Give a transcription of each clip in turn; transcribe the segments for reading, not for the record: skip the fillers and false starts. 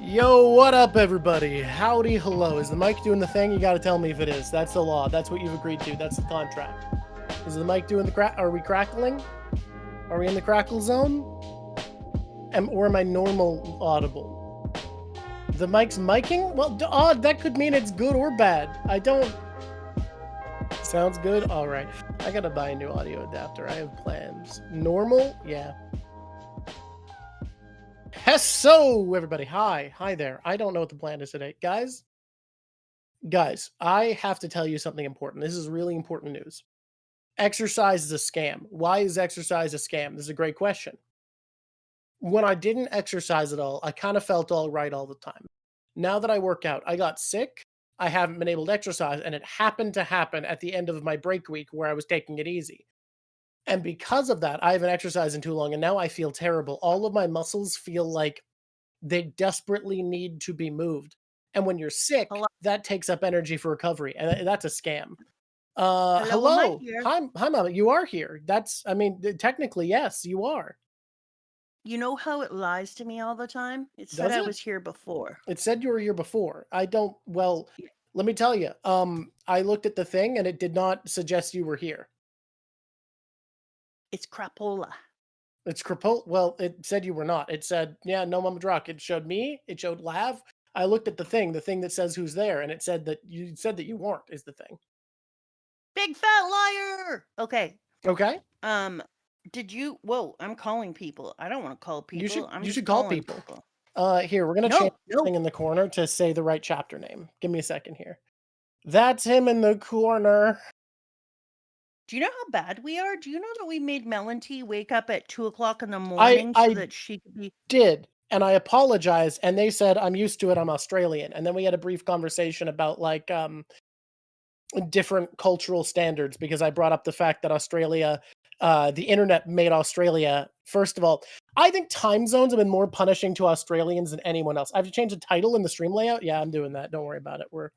Yo, what up, everybody? Howdy, hello. Is the mic doing the thing? You gotta tell me if it is. That's the law. That's what you've agreed to. That's the contract. Is the mic doing the crack? Are we crackling? Are we in the crackle zone? Or am I normal audible? The mic's miking? Well, that could mean it's good or bad. I don't... Sounds good? Alright. I gotta buy a new audio adapter. I have plans. Normal? Yeah. Hello, everybody. Hi there. I don't know what the plan is today. Guys, I have to tell you something important. This is really important news. Exercise is a scam. Why is exercise a scam? This is a great question. When I didn't exercise at all, I kind of felt all right all the time. Now that I work out, I got sick. I haven't been able to exercise, and it happened to happen at the end of my break week where I was taking it easy. And because of that, I haven't exercised in too long, and now I feel terrible. All of my muscles feel like they desperately need to be moved. And when you're sick, Hello, that takes up energy for recovery, and that's a scam. am I Hello. here? Hi, Mama. You are here. Technically, yes, you are. You know how it lies to me all the time? It said Does I it? was here before. It said you were here before. I don't, well, Yeah. let me tell you. I looked at the thing and it did not suggest you were here. It's crapola. It's well, it said you were not. It said, yeah, no, Mama Drawk. It showed me, it showed Lav. I looked at the thing that says who's there, and it said that you weren't, is the thing. Big fat liar! Okay. Okay. Did you whoa, I'm calling people. I don't want to call people. I'm You just should call calling people. people. Here, we're gonna change No, this no. thing in the corner to say the right chapter name. Give me a second here. That's him in the corner. Do you know how bad we are? Do you know that we made Melonteee wake up at 2 o'clock in the morning so I that she could be did, and I apologized, and they said, "I'm used to it, I'm Australian." And then we had a brief conversation about, like, different cultural standards because I brought up the fact that Australia, the internet made Australia first of all, I think time zones have been more punishing to Australians than anyone else. I have to change the title in the stream layout? Yeah, I'm doing that, don't worry about it. We're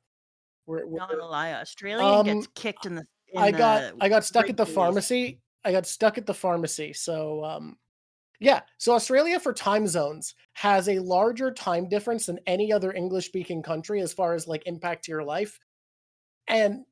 not gonna lie. Australian gets um, kicked in the I got stuck at the regulars. pharmacy. So, yeah, so Australia for time zones has a larger time difference than any other English-speaking country as far as, like, impact to your life, and,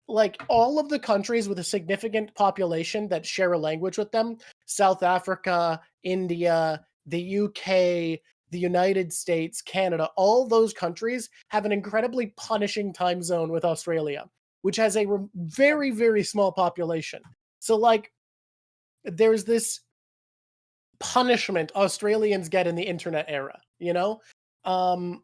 like, all of the countries with a significant population that share a language with them, South Africa, India, the UK, the United States, Canada, all those countries have an incredibly punishing time zone with Australia, which has a very, very small population. So, like, there's this punishment Australians get in the internet era, you know? Um,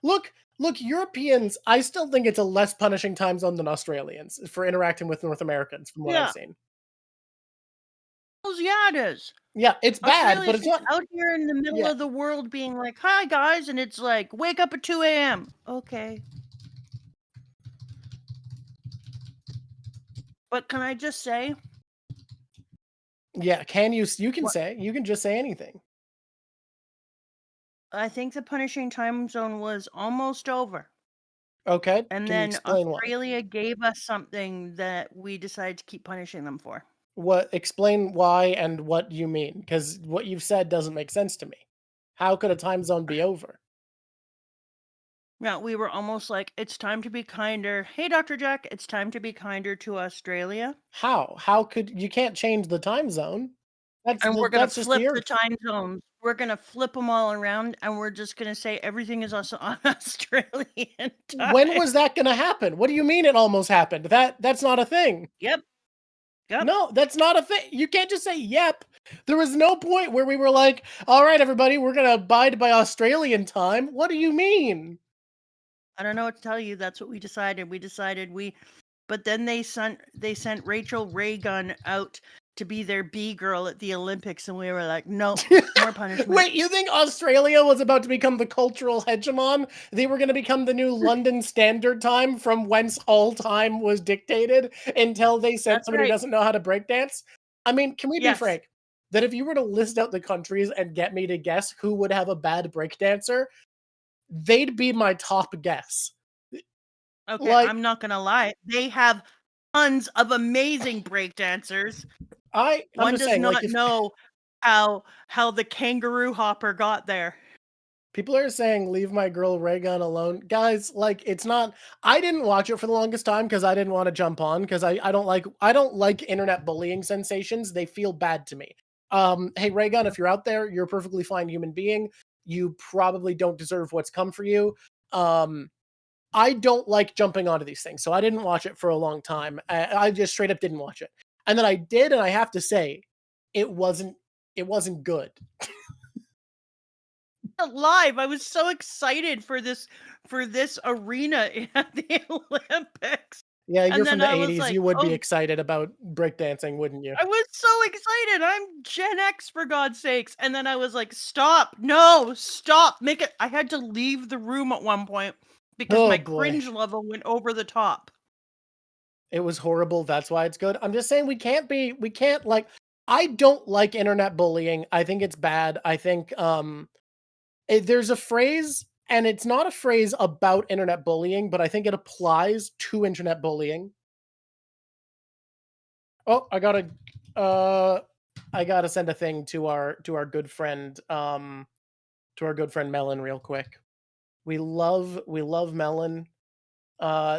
look, Europeans, I still think it's a less punishing time zone than Australians for interacting with North Americans, from what I've Yeah. seen. Yeah, it is. Yeah, it's bad, but Australia's it's just not. out here in the middle Yeah, of the world being like, "Hi, guys," and it's like, "Wake up at 2 a.m." Okay. But can I just say yeah. You can what say, you can just say anything. I think the punishing time zone was almost over. Okay, And can you then explain why? Australia gave us something that we decided to keep punishing them for. Explain why and what you mean, because what you've said doesn't make sense to me. How could a time zone be over? Yeah, we were almost like, "It's time to be kinder. Hey, Dr. Jack, it's time to be kinder to Australia." How? How could you can't change the time zone? And we're gonna That's just flip the the Earth. time zones. We're gonna flip them all around, and we're just gonna say everything is also on Australian When time. was that gonna happen? What do you mean it almost happened? That's not a thing. Yep, yep. No, that's not a thing. You can't just say yep. There was no point where we were like, "All right, everybody, we're gonna abide by Australian time." What do you mean? I don't know what to tell you, that's what we decided. But then they sent Rachel Raygun out to be their B girl at the Olympics, and we were like, "Nope, more punishment." Wait, you think Australia was about to become the cultural hegemon? They were going to become the new London Standard Time from whence all time was dictated until they sent That's somebody who right. doesn't know how to break dance? I mean, can we be Yes. frank? That if you were to list out the countries and get me to guess who would have a bad breakdancer, they'd be my top guess. Okay, Like, I'm not gonna lie. They have tons of amazing breakdancers. I'm One just does saying, like, not if know how the kangaroo hopper got there. People are saying, "Leave my girl Raygun alone." Guys, like, it's not I didn't watch it for the longest time because I didn't wanna jump on because I don't like internet bullying sensations, they feel bad to me. Hey, Raygun, if you're out there, you're a perfectly fine human being. You probably don't deserve what's come for you. Um, I don't like jumping onto these things, so I didn't watch it for a long time. I just straight up didn't watch it. And then I did, and I have to say, it wasn't it wasn't good. Live. I was so excited for this arena at the Olympics. Yeah, And you're from then the I was '80s, like, you would be "Oh, excited about breakdancing, wouldn't you? I was so excited. I'm Gen X for God's sakes." And then I was like, "Stop. No, stop. Make it." I had to leave the room at one point because Oh my boy. cringe level went over the top. It was horrible, that's why it's good. I'm just saying we can't, like I don't like internet bullying, I think it's bad. I think, there's a phrase, and it's not a phrase about internet bullying, but I think it applies to internet bullying. Oh, uh, I gotta send a thing to our good friend, to our good friend Melon real quick. We love Melon.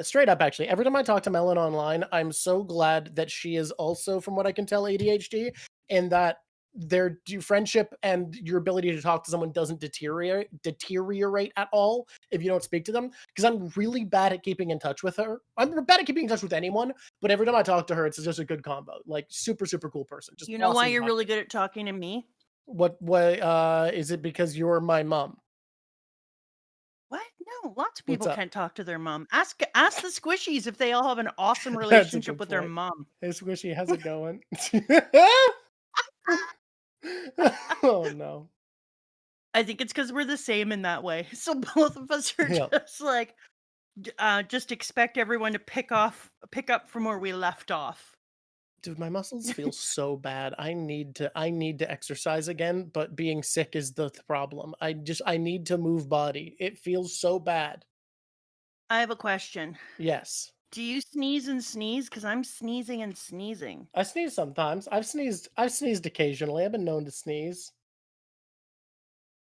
Straight up, actually, every time I talk to Melon online, I'm so glad that she is also, from what I can tell, ADHD, and that their friendship and your ability to talk to someone doesn't deteriorate at all if you don't speak to them. Because I'm really bad at keeping in touch with her. I'm bad at keeping in touch with anyone, but every time I talk to her, it's just a good combo. Like super, super cool person, just You know why awesome to you're talk really to. good at talking to me? What is it because you're my mom? What? No, lots of What's people up? can't talk to their mom. Ask the Squishies if they all have an awesome That's a relationship good with their point. mom. Hey, Squishy, how's it going? Oh no. I think it's because 'cause we're the same in that way. So both of us are Yeah. just like, just expect everyone to pick up from where we left off. Dude, my muscles feel so bad. I need to exercise again, but being sick is the problem. I need to move body. It feels so bad. I have a question. Yes. Do you sneeze and sneeze? Because 'Cause I'm sneezing and sneezing. I sneeze sometimes. I've sneezed occasionally. I've been known to sneeze.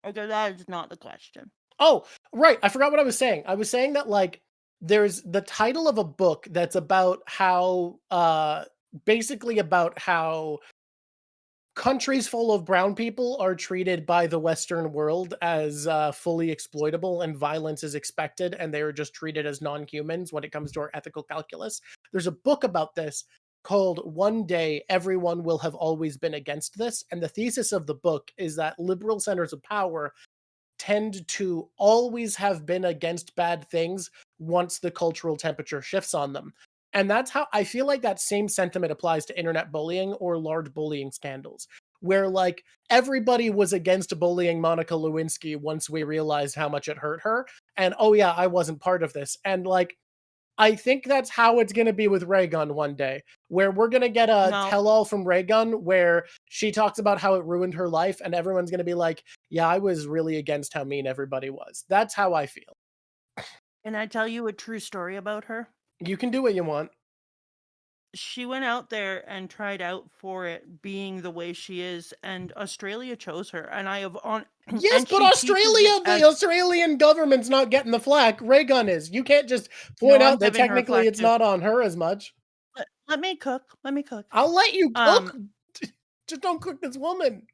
Okay, that is not the question. Oh, right. I forgot what I was saying. I was saying that like there's the title of a book that's about how basically about how countries full of brown people are treated by the Western world as fully exploitable and violence is expected, and they are just treated as non humans when it comes to our ethical calculus. There's a book about this called One Day Everyone Will Have Always Been Against This. And the thesis of the book is that liberal centers of power tend to always have been against bad things once the cultural temperature shifts on them. And that's how I feel like that same sentiment applies to internet bullying or large bullying scandals, where like everybody was against bullying Monica Lewinsky once we realized how much it hurt her. And oh, yeah, I wasn't part of this. And like, I think that's how it's going to be with Raygun one day, where we're going to get a No. tell all from Raygun where she talks about how it ruined her life, and everyone's going to be like, yeah, I was really against how mean everybody was. That's how I feel. Can I tell you a true story about her? You can do what you want. She went out there and tried out for it being the way she is, and Australia chose her, and I have on Yes, and but she teaches it Australia, as the Australian government's not getting the flack. Raygun is. You can't just no, point I'm out that giving her technically flack it's too. not on her as much. Let me cook. Let me cook. I'll let you Um, cook. Just don't cook this woman.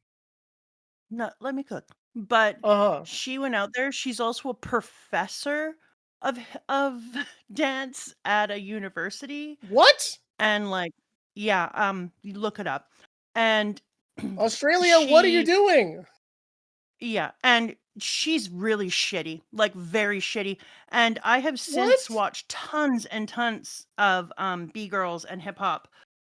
no, let me cook. But Uh-huh. she went out there. She's also a professor of dance at a university, What? and like, yeah, you look it up, and Australia, what are you she doing? yeah, and she's really shitty, like very shitty. And I have since What? watched tons and tons of B-girls and hip hop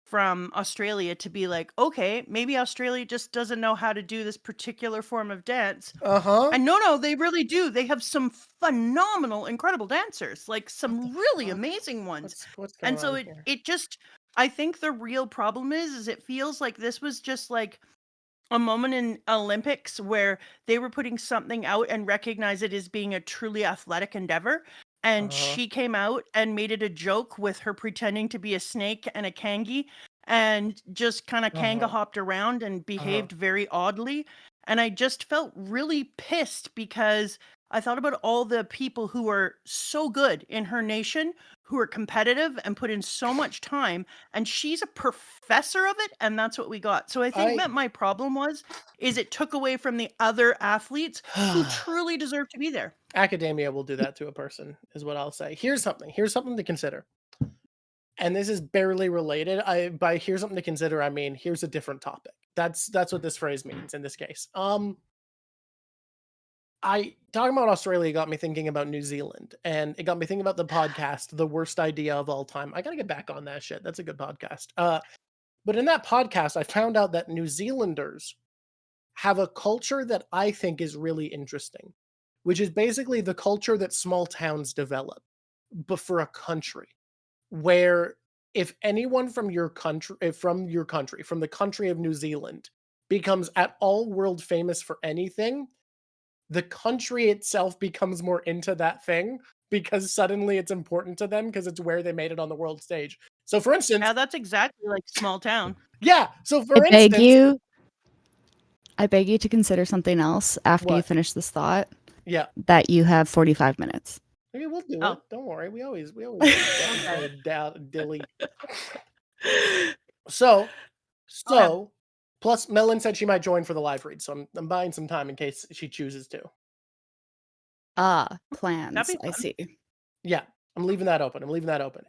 from Australia to be like, okay, maybe Australia just doesn't know how to do this particular form of dance. Uh-huh. And no, they really do. They have some phenomenal, incredible dancers, like What the some really fuck? amazing ones. What's And going so on it here? it just I think the real problem is it feels like this was just like a moment in Olympics where they were putting something out and recognize it as being a truly athletic endeavor. And Uh-huh. she came out and made it a joke with her pretending to be a snake and a kangi and just kind of kanga Uh-huh. hopped around and Uh-huh. behaved very oddly. And I just felt really pissed because I thought about all the people who are so good in her nation, who are competitive and put in so much time, and she's a professor of it, and that's what we got. So I think that my problem is it took away from the other athletes who truly deserve to be there. Academia will do that to a person, is what I'll say. Here's something to consider. And this is barely related. By here's something to consider, I mean here's a different topic. That's what this phrase means in this case. Talking about Australia got me thinking about New Zealand, and it got me thinking about the podcast, The Worst Idea of All Time. I gotta get back on that shit. That's a good podcast. But in that podcast, I found out that New Zealanders have a culture that I think is really interesting, which is basically the culture that small towns develop, but for a country, where if anyone from the country of New Zealand, becomes at all world famous for anything, the country itself becomes more into that thing because suddenly it's important to them because it's where they made it on the world stage. So for instance, Yeah, that's exactly like small town. yeah. So for instance, I beg you to consider something else after you finish this thought. Yeah. That you have 45 minutes. Maybe we'll do it. Don't worry. We always dilly. So plus Melon said she might join for the live read, so I'm buying some time in case she chooses to. Plans. I see. Yeah, I'm leaving that open.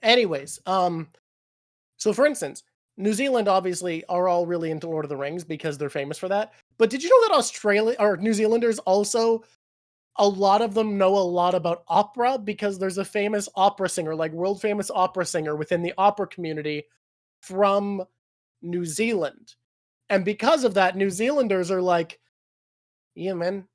Anyways, so for instance, New Zealand obviously are all really into Lord of the Rings because they're famous for that. But did you know that New Zealanders also, a lot of them know a lot about opera because there's a famous opera singer, like world famous opera singer within the opera community from New Zealand. And because of that, New Zealanders are like, yeah, man,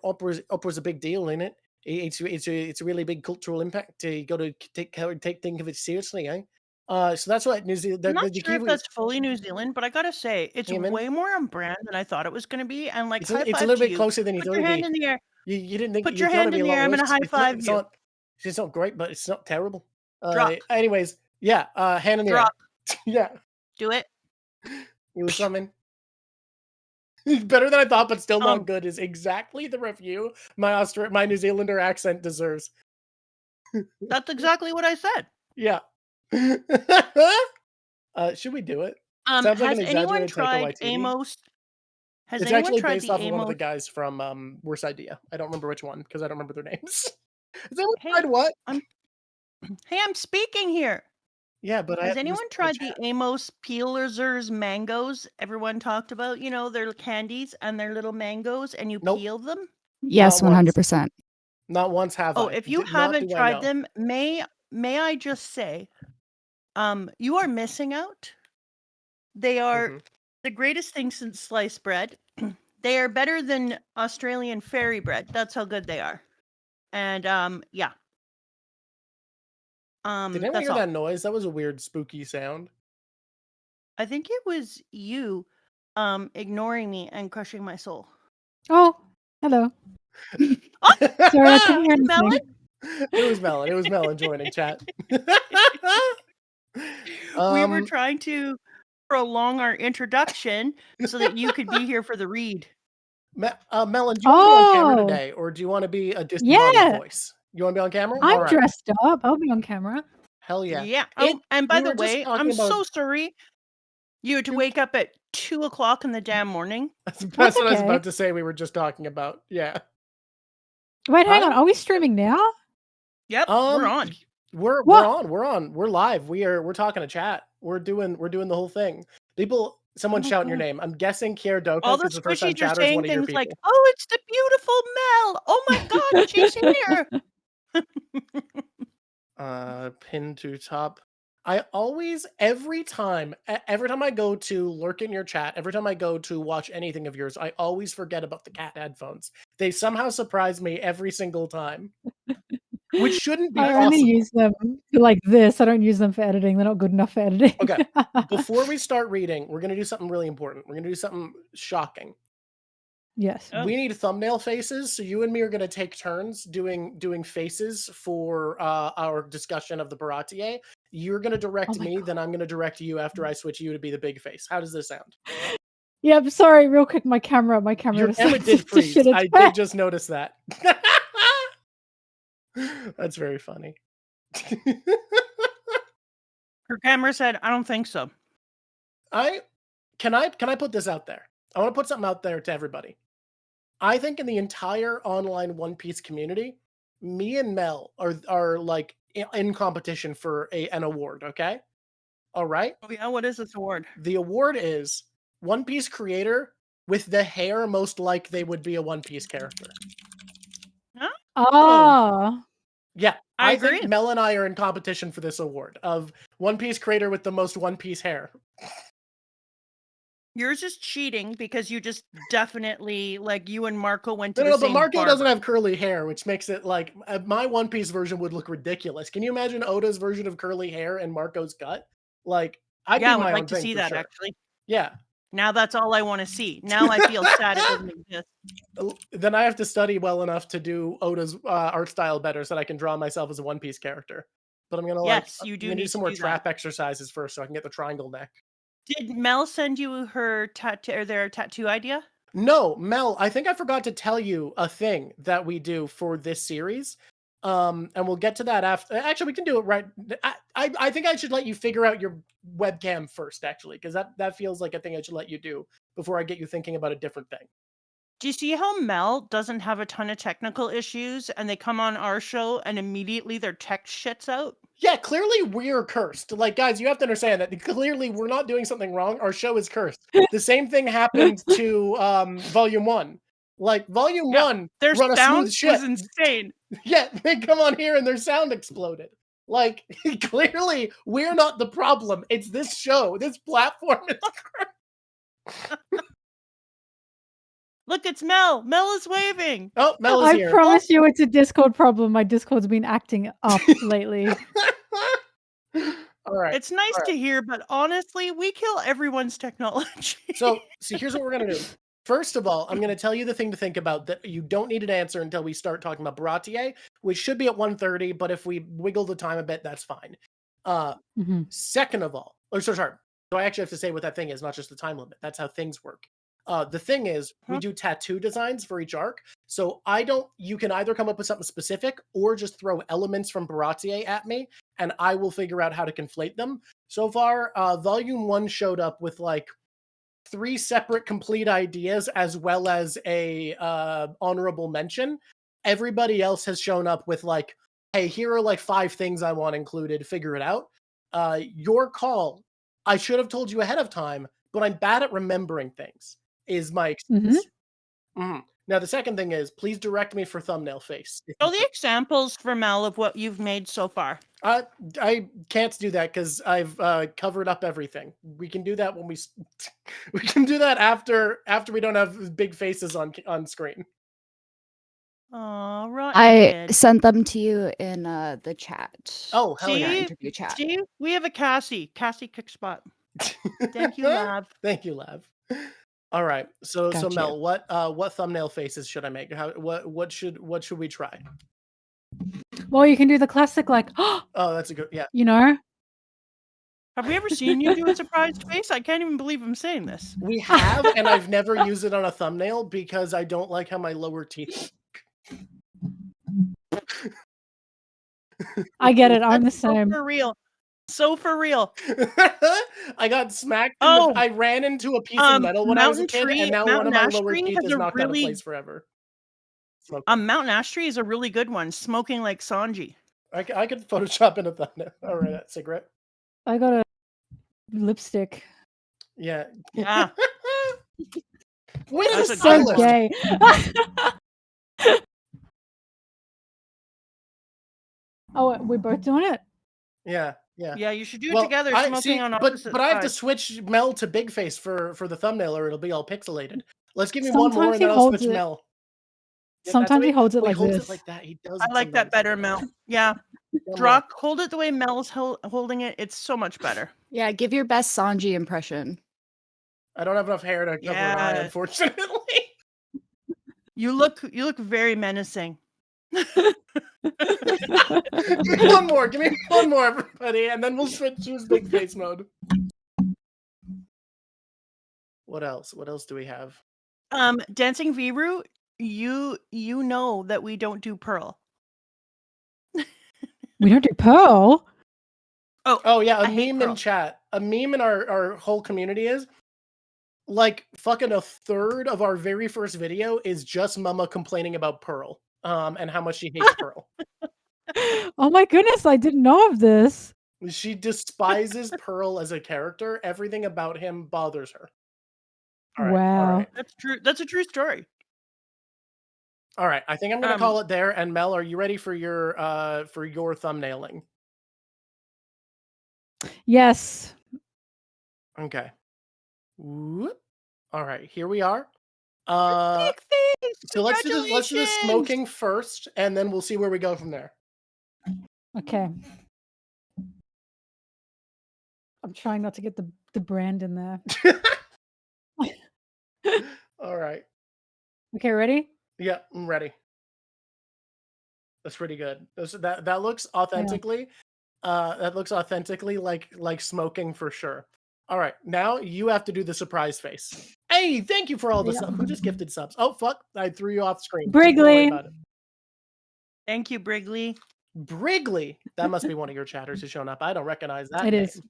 opera's a big deal, isn't it? It's a really big cultural impact. You got to think of it seriously, eh? So that's what New Zealand. I'm not sure if that's fully New Zealand, but I gotta say, it's way more on brand than I thought it was going to be. And like, it's a little bit closer than you thought. Put your hand in the air. You didn't think. Put your hand in the air. I'm gonna high five you. It's not great, but it's not terrible. Drawk. Anyways, yeah. Hand in the air. Yeah. Do it. It was something. Better than I thought, but still not good. Is exactly the review my New Zealander accent deserves. That's exactly what I said. Yeah. Should we do it? Sounds like has anyone tried Amos? It's actually based off of one of the guys from Worst Idea. I don't remember which one because I don't remember their names. Has anyone tried what? Hey, I'm speaking here. Yeah, but has anyone tried the Amos Peelers mangoes? Everyone talked about, their candies and their little mangoes, and you peel them. Yes, 100%. Not once have I. Oh, if you haven't tried them, may I just say, you are missing out. They are the greatest thing since sliced bread. They are better than Australian fairy bread. That's how good they are. And yeah. Did anyone hear that noise? That was a weird, spooky sound. I think it was you ignoring me and crushing my soul. Oh, hello. Sorry, I couldn't hear Melon? It was Melon joining chat. We were trying to prolong our introduction so that you could be here for the read. Melon, do you want to be on camera today, or do you want to be a disembodied voice? You want to be on camera? I'm dressed up. I'll be on camera. Hell yeah. Yeah. And by the way, I'm so sorry you had to wake up at 2:00 in the damn morning. That's what I was about to say. We were just talking about. Yeah. Wait, hang on. Are we streaming now? Yep. We're on. We're on. We're live. We're talking to chat. We're doing the whole thing. Someone's shouting your name. I'm guessing Kier Doka. All the squishies are saying things like, "Oh, it's the beautiful Mel. Oh my God, she's here." Pin to top. I always, every time I go to lurk in your chat, every time I go to watch anything of yours, I always forget about the cat headphones. They somehow surprise me every single time. Which shouldn't be possible. I only use them for like this. I don't use them for editing. They're not good enough for editing. Okay. Before we start reading, we're going to do something really important. We're going to do something shocking. Yes. We need thumbnail faces. So you and me are going to take turns doing faces for our discussion of the Baratie. You're going to direct me, then I'm going to direct you after I switch you to be the big face. How does this sound? Yeah, I'm sorry, real quick, my camera Your camera decided did to freeze. shit its I pants. did just notice that. That's very funny. Her camera said, "I don't think so." Can I put this out there? I want to put something out there to everybody. I think in the entire online One Piece community, me and Mel are like in competition for an award. Okay, all right. Oh yeah, what is this award? The award is One Piece creator with the hair most like they would be a One Piece character. Huh? Oh. Yeah, I I think agree. Mel and I are in competition for this award of One Piece creator with the most One Piece hair. Yours is cheating because you just definitely like you and Marco went to No, the but same Marco doesn't barber. have curly hair, which makes it like my One Piece version would look ridiculous. Can you imagine Oda's version of curly hair and Marco's gut? Like, I'd Yeah, I do would my like own to thing see for that sure. actually. Yeah. Now that's all I want to see. Now I feel sad it doesn't exist. Then I have to study well enough to do Oda's art style better so that I can draw myself as a One Piece character. But I'm gonna Yes, I'm you do gonna do need some to more do that. trap exercises first so I can get the triangle neck. Did Mel send you her tattoo or their tattoo idea? No, Mel, I think I forgot to tell you a thing that we do for this series. And we'll get to that after. Actually, we can do it right. I think I should let you figure out your webcam first, actually, because that feels like a thing I should let you do before I get you thinking about a different thing. Do you see how Mel doesn't have a ton of technical issues and they come on our show and immediately their tech shits out? Yeah, clearly we're cursed. Like, guys, you have to understand that clearly we're not doing something wrong. Our show is cursed. The same thing happened to Volume 1. Like, Volume 1 Their run a sound smooth shit. was insane. Yeah, they come on here and their sound exploded. Like, clearly we're not the problem. It's this show. This platform is Look, it's Mel. Mel is waving. Oh, Mel is here. I promise you it's a Discord problem. My Discord's been acting up lately. All right. It's nice to hear, but honestly, we kill everyone's technology. So, here's what we're going to do. First of all, I'm going to tell you the thing to think about that you don't need an answer until we start talking about Baratie, which should be at 1:30, but if we wiggle the time a bit, that's fine. Second of all, sorry. So I actually have to say what that thing is, not just the time limit. That's how things work. The thing is, we do tattoo designs for each arc. So you can either come up with something specific or just throw elements from Baratie at me, and I will figure out how to conflate them. So far, Volume 1 showed up with like 3 separate complete ideas as well as a honorable mention. Everybody else has shown up with like, hey, here are like 5 things I want included, figure it out. Your call. I should have told you ahead of time, but I'm bad at remembering things, is my excuse. Now, the second thing is, please direct me for thumbnail face. Show the examples for Mel of what you've made so far. I can't do that because I've covered up everything. We can do that when we can do that after we don't have big faces on screen. All right. I sent them to you in the chat. Oh, hell yeah. Interview chat. See, we have a Cassie Kickspot. Thank you, Lav. Thank you, Lav. All right. So Got Mel, what thumbnail faces should I make? What should we try? Well, you can do the classic, like, oh, that's a good, yeah. You know? Have we ever seen you do a surprised face? I can't even believe I'm saying this. We have, and I've never used it on a thumbnail because I don't like how my lower teeth look. I get it. I'm the same. For real. So for real. I got smacked. Oh, I ran into a piece of metal when I was a kid, and now one of my lower teeth is knocked out of place forever. Mountain Ash Tree is a really good one. Smoking like Sanji. I could Photoshop in a thumbnail. All right, that cigarette. I got a lipstick. Yeah. Yeah. Where's That's so gay. Oh, we're both doing it? Yeah. Yeah, you should do it together. Smoking on opposite but I have to switch Mel to Big Face for the thumbnail, or it'll be all pixelated. Let's give me Sometimes one more, and then I'll switch Mel. Yeah, sometimes he holds it like holds this. It like that. He does. I like that better, Mel. Yeah. Drawk, hold it the way Mel's holding it. It's so much better. Yeah, give your best Sanji impression. I don't have enough hair to cover an eye, unfortunately. You look very menacing. Give me one more, everybody, and then we'll choose Big Face mode. What else? What else do we have? Dancing Viru, you know that we don't do Pearl. We don't do Pearl. Oh yeah, a I hate meme in Pearl. chat. A meme in our whole community is like fucking a third of our very first video is just Mama complaining about Pearl. And how much she hates Pearl. Oh my goodness, I didn't know of this. She despises Pearl as a character. Everything about him bothers her. All right, Wow. all right. That's true. That's a true story. All right. I think I'm gonna call it there. And Mel, are you ready for your thumbnailing? Yes. Okay. Whoop. All right, here we are. Big things. So let's do the smoking first, and then we'll see where we go from there. Okay. I'm trying not to get the brand in there. All right. Okay, ready? Yeah, I'm ready. That's pretty good. That looks authentically. That looks authentically like smoking for sure. All right, now you have to do the surprise face. Hey, thank you for all the subs. Who just gifted subs? Oh fuck, I threw you off screen. Don't worry Brigley. about it. Thank you, Brigley. Brigley. That must be one of your chatters who's shown up. I don't recognize that. It name. is.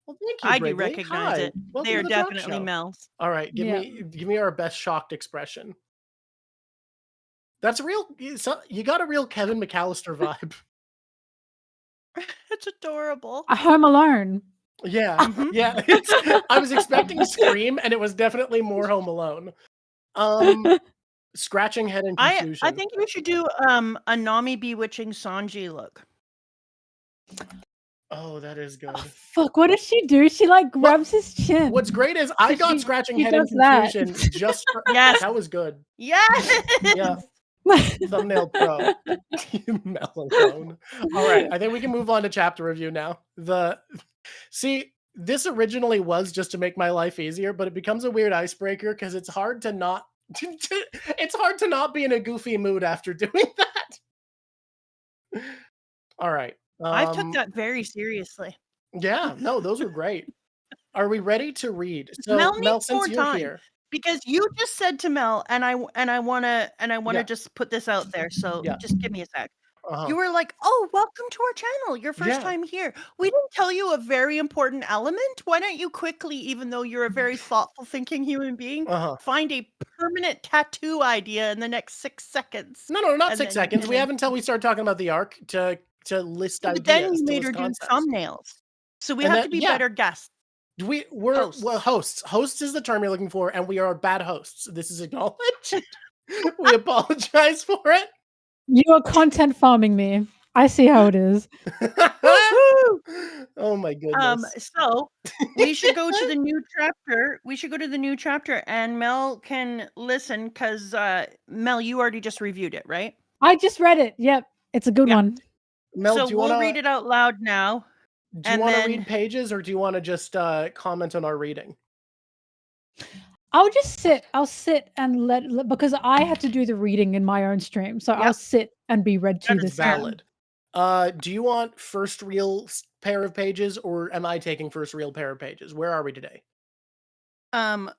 Well, thank you, I Brigley. do recognize Hi. it. Welcome They to are the Drawk definitely Show. Mel's. All right, give me our best shocked expression. That's real. You got a real Kevin McAllister vibe. It's adorable. Home Alone. Yeah, yeah. I was expecting Scream, and it was definitely more Home Alone. Scratching head in confusion. I think you should do a Nami bewitching Sanji look. Oh, that is good. Oh, fuck, what does she do? She like grabs his chin. What's great is I got scratching head in does confusion just for Yes. that was good. Yes. Yeah. Thumbnail pro. Melon. All right, I think we can move on to chapter review now. See, this originally was just to make my life easier, but it becomes a weird icebreaker because it's hard to not be in a goofy mood after doing that. All right. I took that very seriously. Yeah, no, those were great. Are we ready to read? So Mel since more you're time. here. Because you just said to Mel, and I wanna just put this out there. So just give me a sec. You were like, "Oh, welcome to our channel. Your first time here. We didn't tell you a very important element. Why don't you quickly, even though you're a very thoughtful, thinking human being, find a permanent tattoo idea in the next 6 seconds?" No, not 6 seconds. We have until we start talking about the arc to list ideas. But then you made her do thumbnails, so we have to be better guests. We're hosts. Well, hosts. Hosts is the term you're looking for, and we are bad hosts. This is acknowledged. We apologize for it. You are content farming me. I see how it is. Oh my goodness. So we should go to the new chapter. We should go to the new chapter, and Mel can listen because Mel, you already just reviewed it, right? I just read it. Yep, it's a good one. Mel, so we'll read it out loud now. Do you want to read pages, or do you want to just comment on our reading? I'll just sit. I'll sit and let because I had to do the reading in my own stream, so I'll sit and be read to this. Valid. Do you want first real pair of pages, or am I taking first real pair of pages? Where are we today?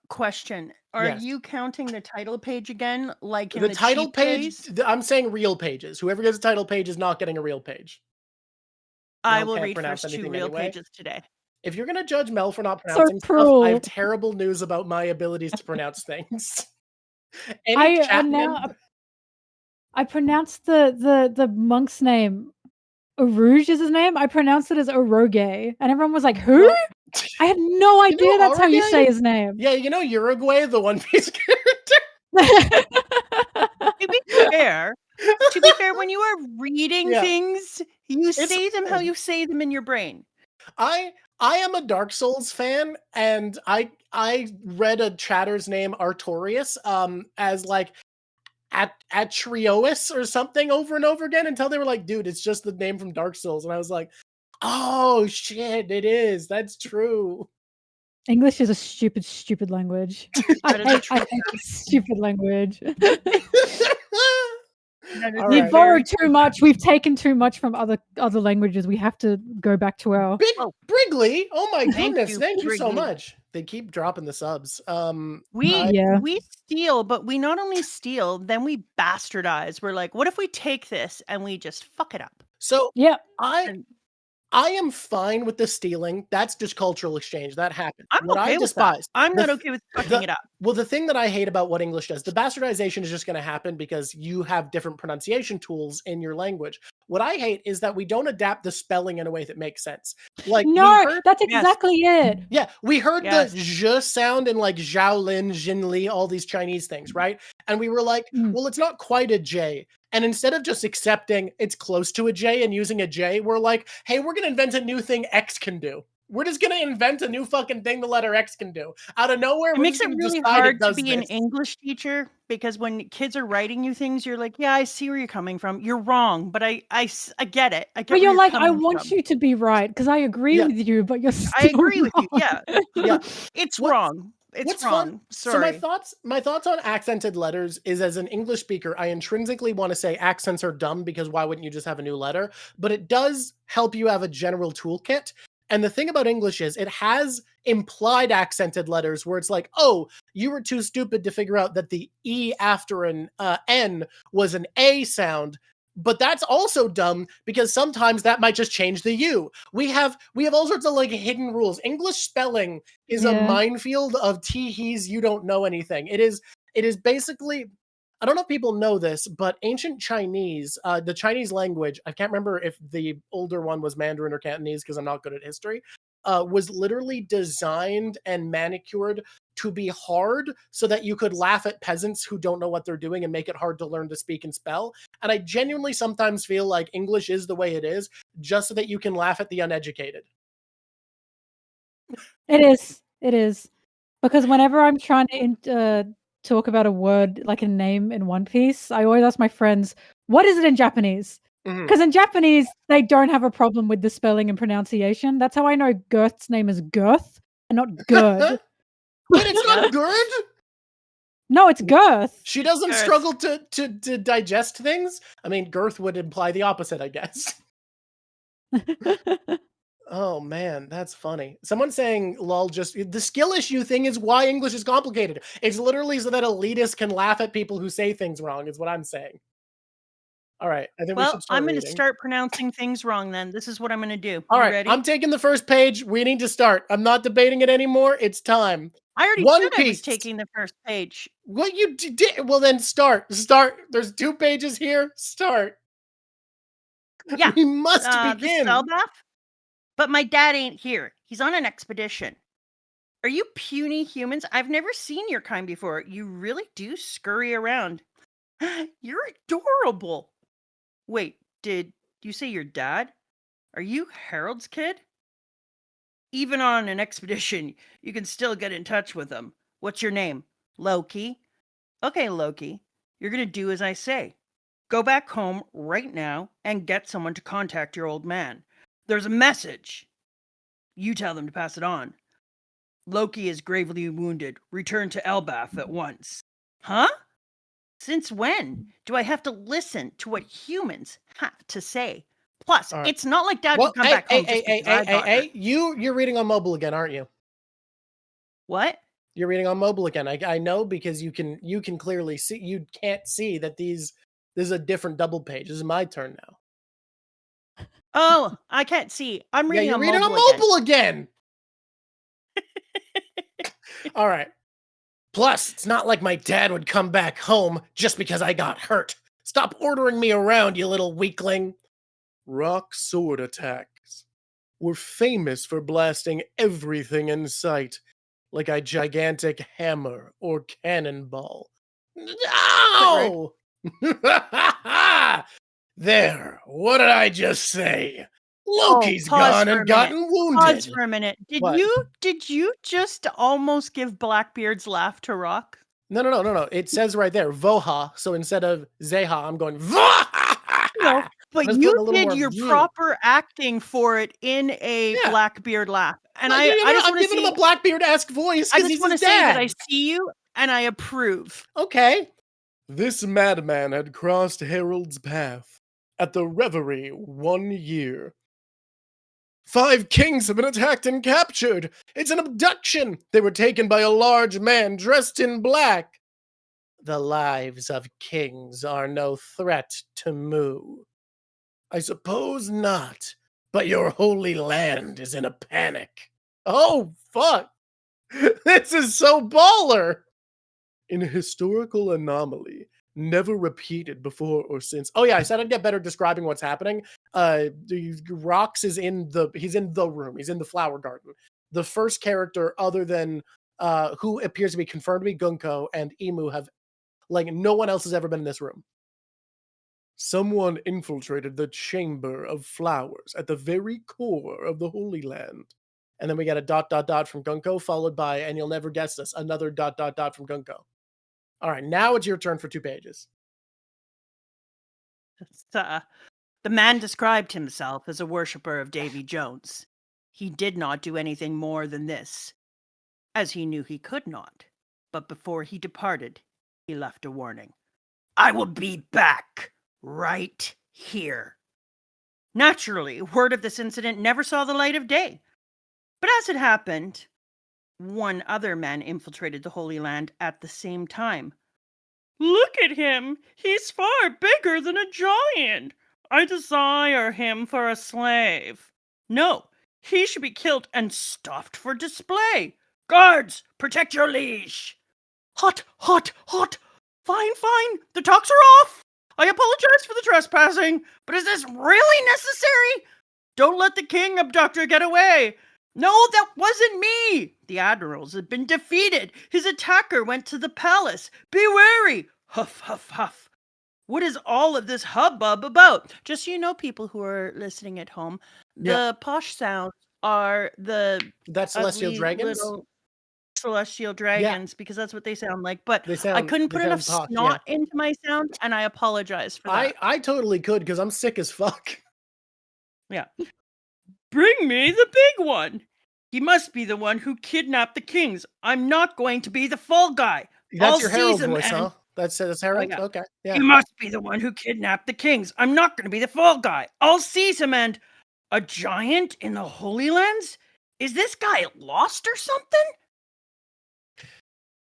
Question: Are you counting the title page again? Like in the title page? I'm saying real pages. Whoever gets a title page is not getting a real page. I will read first 2 real pages today. If you're gonna judge Mel for not pronouncing stuff, I have terrible news about my abilities to pronounce things. I pronounced the monk's name. Arouge is his name. I pronounced it as Oroge, and everyone was like, "Who?" I had no idea that's how you say his name. Yeah, you know Uruguay, the One Piece character. To be fair, when you are reading things, you say them how you say them in your brain. I am a Dark Souls fan, and I read a chatter's name Artorias as like Atriois or something over and over again until they were like, dude, it's just the name from Dark Souls. And I was like, oh shit, it is. That's true. English is a stupid language. I hate stupid language. We've borrowed too much. We've taken too much from other languages. We have to go back to our Brigley. Oh my goodness! Thank you so much. They keep dropping the subs. Yeah. We steal, but we not only steal, then we bastardize. We're like, what if we take this and we just fuck it up? So Yeah. I am fine with the stealing. That's just cultural exchange. That happens. I'm What I okay with that. despise, I'm the not f- okay with fucking it up. well, the thing that I hate about what English does, the bastardization is just going to happen because you have different pronunciation tools in your language. What I hate is that we don't adapt the spelling in a way that makes sense. Like we No, heard, that's Yes. exactly it. yeah, we heard Yes. the zh sound in like Zhaolin, Jinli, all these Chinese things, right? And we were like, Mm. well, it's not quite a J. And instead of just accepting it's close to a J and using a J, we're like, hey, we're going to invent a new thing X can do. We're just going to invent a new fucking thing the letter X can do. Out of nowhere, It we're makes just it going to really decide it hard to does be an this. English teacher because when kids are writing you things, you're like, yeah, I see where you're coming from. You're wrong, but I get it. I get But where you're like, I coming want from. you to be right because I agree Yeah. with you, but you're still I agree with you. wrong. Yeah. It's What's- wrong. It's what's wrong. fun? Sorry. So my thoughts on accented letters is, as an English speaker, I intrinsically want to say accents are dumb because why wouldn't you just have a new letter? But it does help you have a general toolkit. And the thing about English is it has implied accented letters where it's like, oh, you were too stupid to figure out that the E after an N was an A sound. But that's also dumb because sometimes that might just change the U. We have all sorts of like hidden rules. English spelling is a Yeah. minefield of tee-hees, you don't know anything. It is basically, I don't know if people know this, but ancient Chinese, the Chinese language, I can't remember if the older one was Mandarin or Cantonese because I'm not good at history, was literally designed and manicured to be hard so that you could laugh at peasants who don't know what they're doing and make it hard to learn to speak and spell. And I genuinely sometimes feel like English is the way it is just so that you can laugh at the uneducated. It is. It is. Because whenever I'm trying to talk about a word, like a name in One Piece, I always ask my friends, what is it in Japanese? Mhm. Because in Japanese, they don't have a problem with the spelling and pronunciation. That's how I know Girth's name is Girth and not Gerd. Wait, it's not good? No, it's Girth. She doesn't Girth. struggle to digest things? I mean, girth would imply the opposite, I guess. Oh man, that's funny. Someone saying lol, just the skill issue thing is why English is complicated. It's literally so that elitists can laugh at people who say things wrong, is what I'm saying. All right, I think we Well, should start I'm going to reading. start pronouncing things wrong then. This is what I'm going to do. All You right, ready? I'm taking the first page. We need to start. I'm not debating it anymore. It's time. I already One said I was Piece. taking the first page. What you did? Well, then start. There's 2 pages here. Start. Yeah. We must This is begin. Elbaf, but my dad ain't here. He's on an expedition. Are you puny humans? I've never seen your kind before. You really do scurry around. You're adorable. Wait, did you say your dad? Are you Harold's kid? Even on an expedition, you can still get in touch with him. What's your name? Loki. Okay, Loki. You're going to do as I say. Go back home right now and get someone to contact your old man. There's a message. You tell them to pass it on. Loki is gravely wounded. Return to Elbaf at once. Huh? Since when do I have to listen to what humans have to say? Plus, All right. it's not like Dad Well, would come back home just because I got hurt. You're reading on mobile again, aren't you? What? You're reading on mobile again. I know because you can clearly see. You can't see that this is a different double page. This is my turn now. Oh, I can't see. I'm reading you're on reading mobile on mobile again. All right. Plus, it's not like my dad would come back home just because I got hurt. Stop ordering me around, you little weakling. Rock sword attacks were famous for blasting everything in sight, like a gigantic hammer or cannonball. No! There, what did I just say? Loki's pause gone for a and gotten wounded. Pause for a minute. What? Did you just almost give Blackbeard's laugh to Rock? No. It says right there, Voha. So instead of Zeha, I'm going Voha. No, but was you putting a little did more your view. proper acting for it in a Yeah. Blackbeard laugh. And No, I just I'm want to giving see, him a Blackbeard-esque voice I because just he's want to his say that dad. I see you and I approve. Okay. This madman had crossed Harold's path at the Reverie 1 year. 5 kings have been attacked and captured. It's an abduction. They were taken by a large man dressed in black. The lives of kings are no threat to Mu. I suppose not, but your holy land is in a panic. Oh, fuck. This is so baller. In a historical anomaly, never repeated before or since. Oh yeah, I said I'd get better describing what's happening. Rocks is he's in the room. He's in the flower garden. The first character other than who appears to be confirmed to be Gunko and Emu have, like, no one else has ever been in this room. Someone infiltrated the chamber of flowers at the very core of the Holy Land. And then we get a ... from Gunko, followed by, and you'll never guess this, another ... from Gunko. All right, now it's your turn for 2 pages. The man described himself as a worshipper of Davy Jones. He did not do anything more than this, as he knew he could not. But before he departed, he left a warning. I will be back right here. Naturally, word of this incident never saw the light of day. But as it happened, one other man infiltrated the Holy Land at the same time. Look at him! He's far bigger than a giant! I desire him for a slave. No, he should be killed and stuffed for display. Guards, protect your liege! Hot, hot, hot! Fine, fine, the talks are off! I apologize for the trespassing, but is this really necessary? Don't let the king abductor get away! No, that wasn't me! The admirals had been defeated. His attacker went to the palace. Be wary! Huff, huff, huff. What is all of this hubbub about? Just so you know, people who are listening at home, the posh sounds are the That's celestial dragons? little celestial dragons, because that's what they sound like. But I couldn't put they enough sound posh, snot into my sound, and I apologize for that. I totally could, because I'm sick as fuck. Yeah. Bring me the big one. He must be the one who kidnapped the kings. I'm not going to be the fall guy. That's your Herald voice, huh? That's Herald? yeah. Okay, yeah. He must be the one who kidnapped the kings. I'm not going to be the fall guy. I'll seize him. And a giant in the Holy Lands? Is this guy lost or something?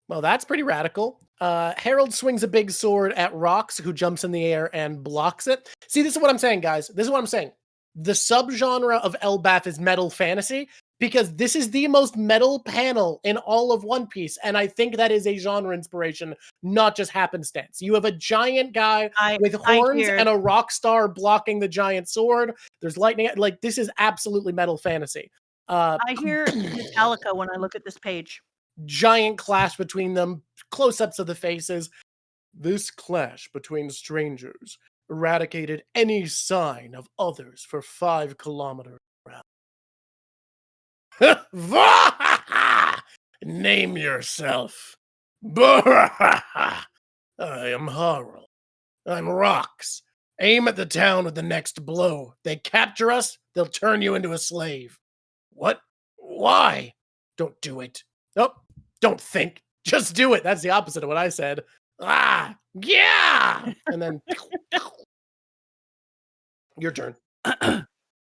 Well, that's pretty radical. Herald swings a big sword at Rocks, who jumps in the air and blocks it. See, this is what I'm saying, guys. This is what I'm saying. The subgenre of Elbaf is metal fantasy, because this is the most metal panel in all of One Piece, and I think that is a genre inspiration, not just happenstance. You have a giant guy with horns and a rock star blocking the giant sword. There's lightning. Like, this is absolutely metal fantasy. I hear Metallica when I look at this page. Giant clash between them, close-ups of the faces. This clash between strangers eradicated any sign of others for 5 kilometers around. Name yourself. I am Harl. I'm Rocks. Aim at the town with the next blow. They capture us, they'll turn you into a slave. What? Why? Don't do it. Nope. Don't think. Just do it. That's the opposite of what I said. Ah, yeah. And then your turn.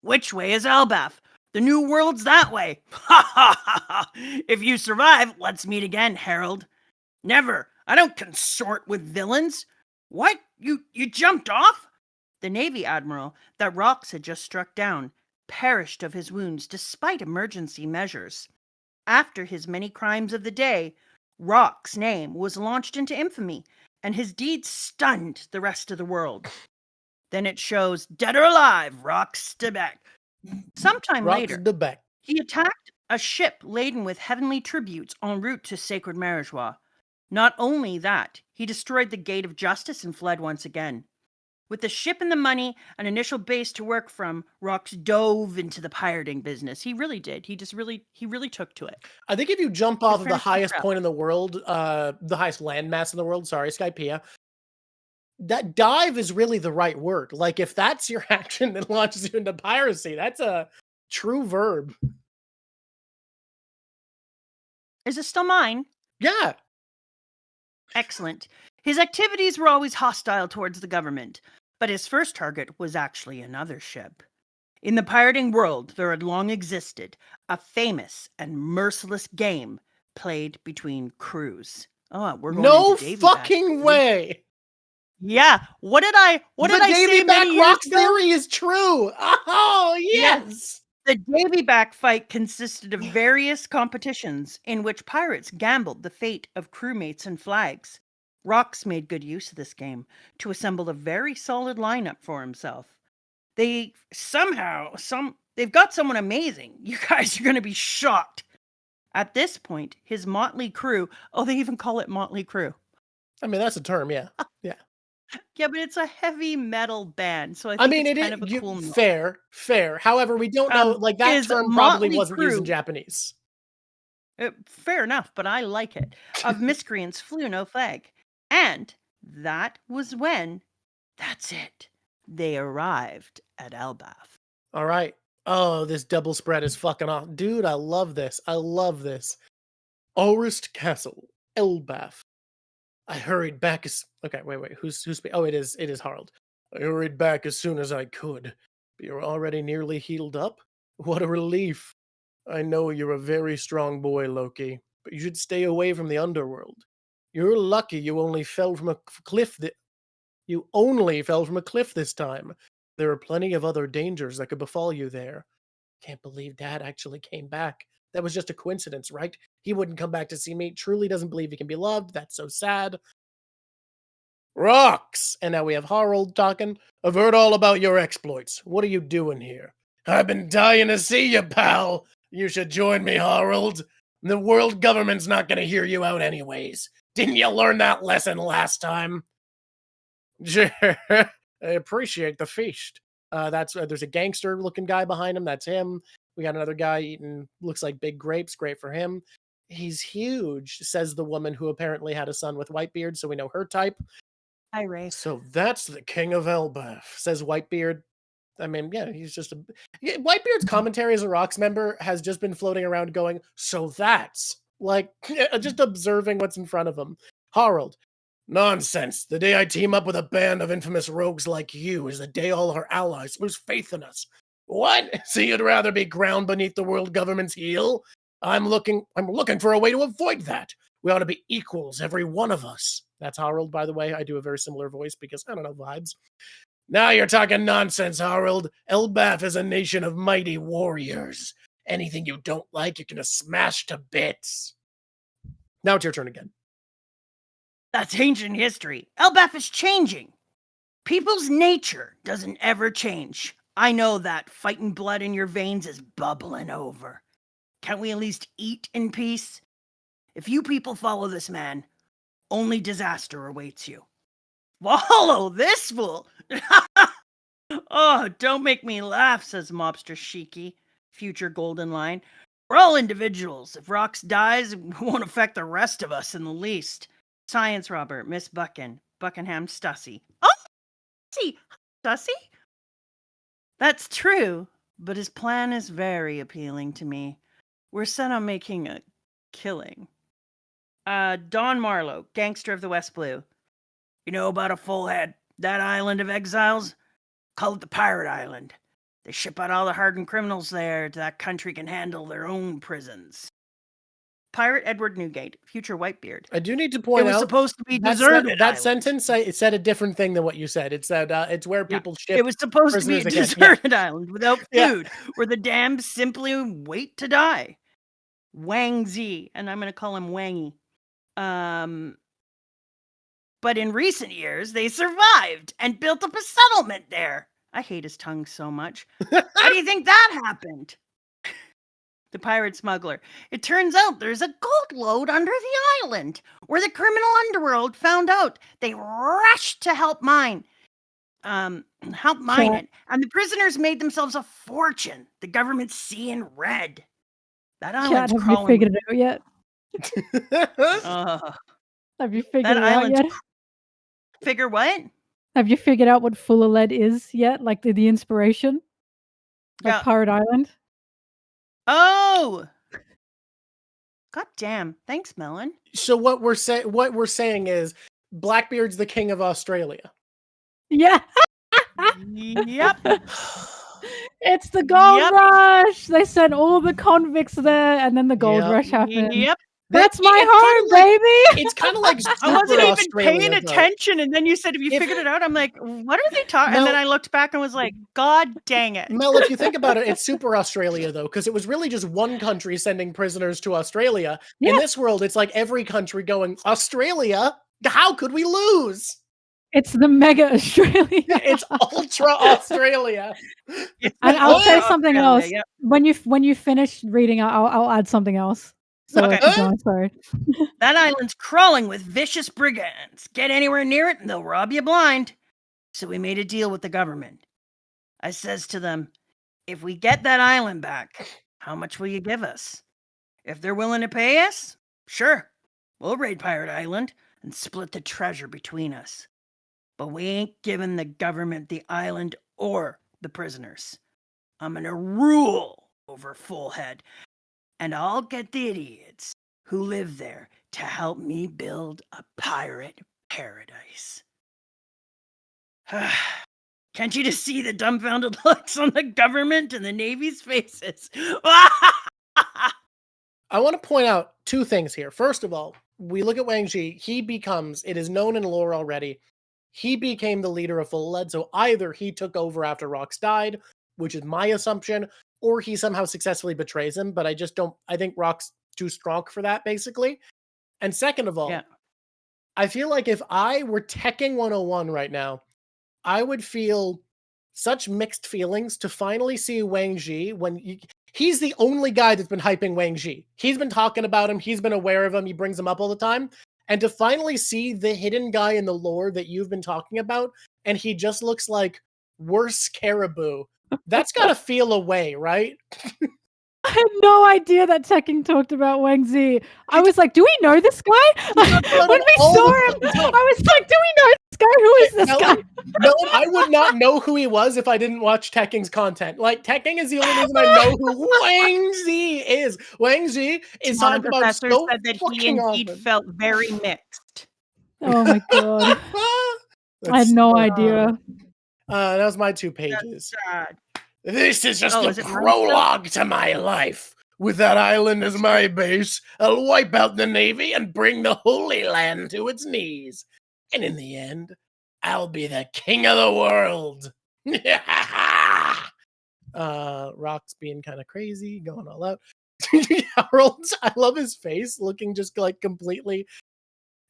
Which way is Elbaf? The new world's that way. Ha ha ha ha. If you survive, let's meet again, Herald. Never. I don't consort with villains. What? You jumped off? The Navy Admiral that Rocks had just struck down perished of his wounds despite emergency measures. After his many crimes of the day, Rock's name was launched into infamy, and his deeds stunned the rest of the world. Then it shows, dead or alive, Rocks back. Sometime later, he attacked a ship laden with heavenly tributes en route to sacred Marijois. Not only that, he destroyed the Gate of Justice and fled once again. With the ship and the money, an initial base to work from, Rocks dove into the pirating business. He really did. He really took to it. I think if you jump off of the highest point in the world, the highest landmass in the world, Skypiea, that dive is really the right word. Like, if that's your action that launches you into piracy, that's a true verb. Is it still mine? Yeah. Excellent. His activities were always hostile towards the government, but his first target was actually another ship. In the pirating world, there had long existed a famous and merciless game played between crews. Oh, we're going No into Davy back. fucking way. Yeah. What did I say Davy back many years rocks ago? theory is true. Oh, yes. The Davy back fight consisted of various competitions in which pirates gambled the fate of crewmates and flags. Rocks made good use of this game to assemble a very solid lineup for himself. They've got someone amazing. You guys are going to be shocked. At this point, his motley crew, they even call it motley crew. I mean, that's a term, yeah. Yeah. Yeah, but it's a heavy metal band, so I think it's kind of a cool name. Fair. However, we don't know, like, that term probably wasn't used in Japanese. Fair enough, but I like it. Of miscreants flew no flag. And that was when, that's it, they arrived at Elbaf. All right. Oh, this double spread is fucking off. Dude, I love this. Orist Castle, Elbaf. I hurried back as... Okay, wait. Who's speaking? Oh, it is Harald. I hurried back as soon as I could. But you're already nearly healed up? What a relief. I know you're a very strong boy, Loki, but you should stay away from the underworld. You're lucky you only fell from a cliff this time. There are plenty of other dangers that could befall you there. Can't believe Dad actually came back. That was just a coincidence, right? He wouldn't come back to see me. Truly doesn't believe he can be loved. That's so sad. Rocks! And now we have Harald talking. I've heard all about your exploits. What are you doing here? I've been dying to see you, pal. You should join me, Harald. The world government's not going to hear you out anyways. Didn't you learn that lesson last time? Sure. I appreciate the feast. There's a gangster-looking guy behind him. That's him. We got another guy eating, looks like big grapes. Great for him. He's huge, says the woman who apparently had a son with Whitebeard, so we know her type. Hi, Ray. So that's the king of Elbaf, says Whitebeard. I mean, yeah, he's just Whitebeard's commentary as a Rocks member has just been floating around going, so that's, like, just observing what's in front of him. Harald. Nonsense. The day I team up with a band of infamous rogues like you is the day all our allies lose faith in us. What? So you'd rather be ground beneath the world government's heel? I'm looking for a way to avoid that. We ought to be equals, every one of us. That's Harald, by the way. I do a very similar voice because, I don't know, vibes. Now you're talking nonsense, Harald. Elbaf is a nation of mighty warriors. Anything you don't like, you're gonna smash to bits. Now it's your turn again. That's ancient history. Elbaf is changing. People's nature doesn't ever change. I know that fighting blood in your veins is bubbling over. Can't we at least eat in peace? If you people follow this man, only disaster awaits you. Follow this fool! Oh, don't make me laugh, says Mobster Shiki, future golden line. We're all individuals. If Rocks dies, it won't affect the rest of us in the least. Science Robert, Miss Buckingham Stussy. Oh, see, Stussy? That's true, but his plan is very appealing to me. We're set on making a killing. Don Marlowe, gangster of the West Blue. You know about a full head? That island of exiles? Call it the Pirate Island. They ship out all the hardened criminals there so that country can handle their own prisons. Pirate Edward Newgate, future Whitebeard. I do need to point out, it was supposed to be deserted. That sentence, it said a different thing than what you said. It said it's where people ship. It was supposed to be a deserted island without food, where the damned simply wait to die. Wang Zi, and I'm going to call him Wangy. But in recent years, they survived and built up a settlement there. I hate his tongue so much. How do you think that happened? The pirate smuggler. It turns out there's a gold lode under the island where the criminal underworld found out. They rushed to help mine it. And the prisoners made themselves a fortune. The government's seeing red. That island's have you figured it out yet? Have you figured it out yet? Figure what? Have you figured out what Full of Lead is yet? Like the inspiration? Like Pirate Island? Oh! God damn. Thanks, Melon. So what we're saying is Blackbeard's the king of Australia. Yeah. Yep. It's the gold Yep. rush. They sent all the convicts there, and then the gold rush happened. Yep. That's my It's home, kinda like- baby. It's kind of like I wasn't super even Australia, paying though. attention, and then you said, "Have you If- figured it out?" I'm like, "What are they talking?" And then Mel- I looked back and was like, "God dang it!" Mel, if you think about it, it's super Australia, though, because it was really just one country sending prisoners to Australia. In Yeah. this world, it's like every country going, Australia? How could we lose? It's the mega Australia. It's ultra Australia. It's And I'll say Australia, something else. yep. When you finish reading, I'll add something else. So Okay. keep going, sorry. That island's crawling with vicious brigands. Get anywhere near it and they'll rob you blind. So we made a deal with the government. I says to them, if we get that island back, how much will you give us? If they're willing to pay us, sure, we'll raid Pirate Island and split the treasure between us. But we ain't giving the government the island or the prisoners. I'm gonna rule over Full Head. And I'll get the idiots who live there to help me build a pirate paradise. Can't you just see the dumbfounded looks on the government and the Navy's faces? I want to point out two things here. First of all, we look at Wang Zhi. It is known in lore already, he became the leader of Full Head. So either he took over after Rox died, which is my assumption, or he somehow successfully betrays him, but I think Rock's too strong for that, basically. And second of all, I feel like if I were teching 101 right now, I would feel such mixed feelings to finally see Wang Zhi when he's the only guy that's been hyping Wang Zhi. He's been talking about him, he's been aware of him, he brings him up all the time. And to finally see the hidden guy in the lore that you've been talking about, and he just looks like worse Caribou, that's gotta feel away, right? I had no idea that Tekken talked about Wang Zhi. I was like, do we know this guy? When we saw him, I was like, do we know this guy? Who is this guy? No, I would not know who he was if I didn't watch Tekken's content. Like, Tekken is the only reason I know who Wang Zhi is. Wang Zhi is One talked about professor so said that he fucking indeed often. felt very mixed. Oh my god. I had no idea. That was my 2 pages. God. This is just is the it mine prologue to my life. With that island as my base, I'll wipe out the Navy and bring the Holy Land to its knees. And in the end, I'll be the king of the world. Rock's being kind of crazy, going all out. Harold, I love his face, looking just like completely,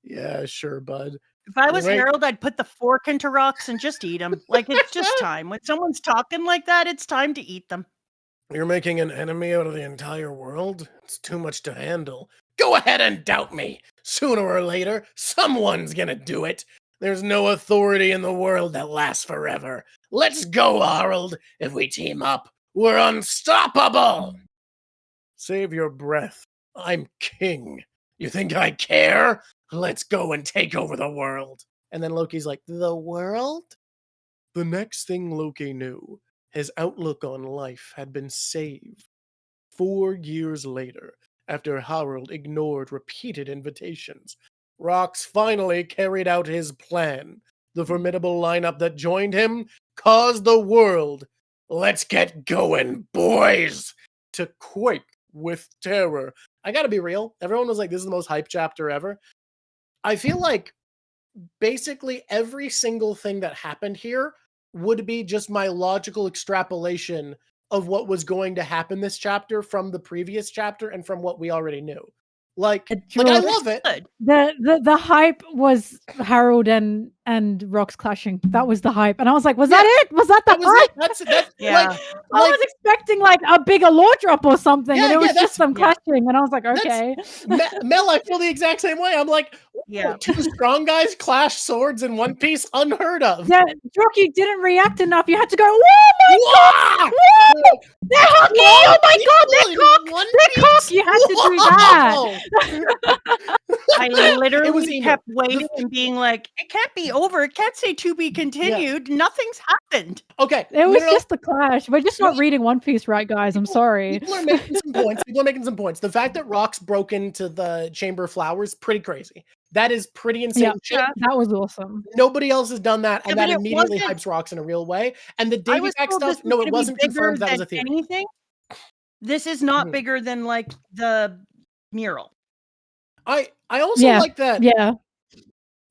yeah, sure, bud. If I was Right. Harold, I'd put the fork into rocks and just eat them. Like, it's just time. When someone's talking like that, it's time to eat them. You're making an enemy out of the entire world? It's too much to handle. Go ahead and doubt me. Sooner or later, someone's gonna do it. There's no authority in the world that lasts forever. Let's go, Harold. If we team up, we're unstoppable. Save your breath. I'm king. You think I care? Let's go and take over the world. And then Loki's like, the world? The next thing Loki knew, his outlook on life had been saved. 4 years later, after Harold ignored repeated invitations, Rox finally carried out his plan. The formidable lineup that joined him caused the world, let's get going, boys, to quake with terror. I gotta be real. Everyone was like, this is the most hype chapter ever. I feel like basically every single thing that happened here would be just my logical extrapolation of what was going to happen this chapter from the previous chapter and from what we already knew. Like I love it. The hype was Harold and Rox clashing. That was the hype, and I was like, was that it? Was that the hype? That's Yeah. I was expecting like a bigger lore drop or something, and it was just them yeah. clashing, and I was like, okay. Mel, I feel the exact same way. I'm like, Yeah. 2 strong guys clash swords in One Piece, unheard of. Yeah, Drawk, you didn't react enough. You had to go, oh my god! Whoa! They're hockey! Oh my god, they're cock! They're cock! You had to do that. I literally kept waiting and being like, it can't be over. It can't say to be continued. Nothing's happened. Okay. It was just the clash. We're just not reading One Piece right, guys. I'm sorry. People are making some points. The fact that Rocks broke into the Chamber of Flowers, pretty crazy. That is pretty insane shit. That was awesome. Nobody else has done that, and that it immediately wasn't- hypes Rocks in a real way. And the I Davy was Back told stuff, this no, was it gonna wasn't be bigger confirmed. That was a than theory. anything. This is not bigger than like the mural. I also like that. Yeah.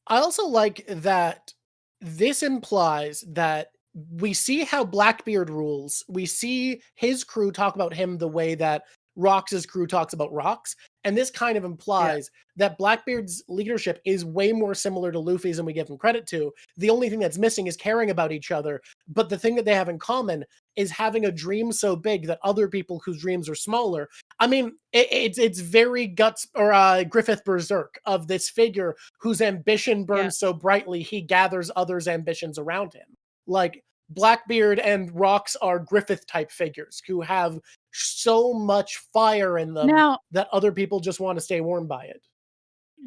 I also like that this implies that we see how Blackbeard rules. We see his crew talk about him the way that Rocks' crew talks about Rocks. And this kind of implies that Blackbeard's leadership is way more similar to Luffy's than we give him credit to. The only thing that's missing is caring about each other. But the thing that they have in common is having a dream so big that other people whose dreams are smaller. I mean, it's very Guts or Griffith Berserk of this figure whose ambition burns so brightly he gathers others' ambitions around him. Like Blackbeard and Rocks are Griffith type figures who have so much fire in them that other people just want to stay warm by it.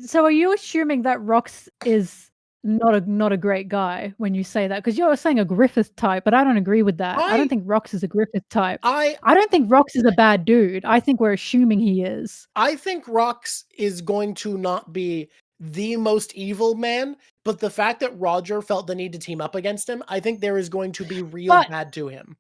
So are you assuming that Rocks is not a great guy when you say that? Because you're saying a Griffith type, but I don't agree with that. I don't think Rocks is a Griffith type. I don't think Rocks is a bad dude. I think we're assuming he is. I think Rocks is going to not be the most evil man, but the fact that Roger felt the need to team up against him, I think there is going to be real bad to him.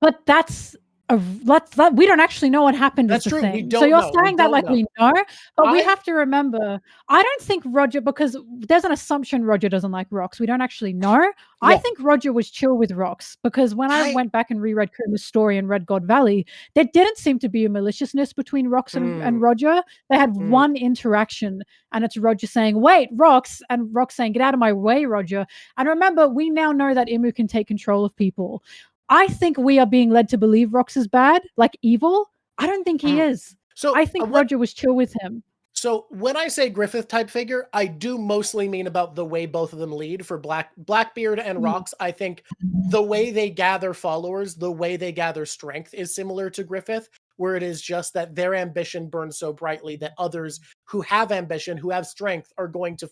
But that's we don't actually know what happened. That's is the true. Thing. We don't so you're know. saying that like know. we know, but we have to remember. I don't think Roger, because there's an assumption Roger doesn't like Rocks. We don't actually know. I think Roger was chill with Rocks because when I went back and reread Kuma's story and read God Valley, there didn't seem to be a maliciousness between Rocks and Roger. They had one interaction, and it's Roger saying, "Wait, Rocks," and Rocks saying, "Get out of my way, Roger." And remember, we now know that Imu can take control of people. I think we are being led to believe Rocks is bad, like evil. I don't think he is. So I think Roger was chill with him. So when I say Griffith type figure, I do mostly mean about the way both of them lead. For Blackbeard and Rocks, I think the way they gather followers, the way they gather strength is similar to Griffith, where it is just that their ambition burns so brightly that others who have ambition, who have strength, are going to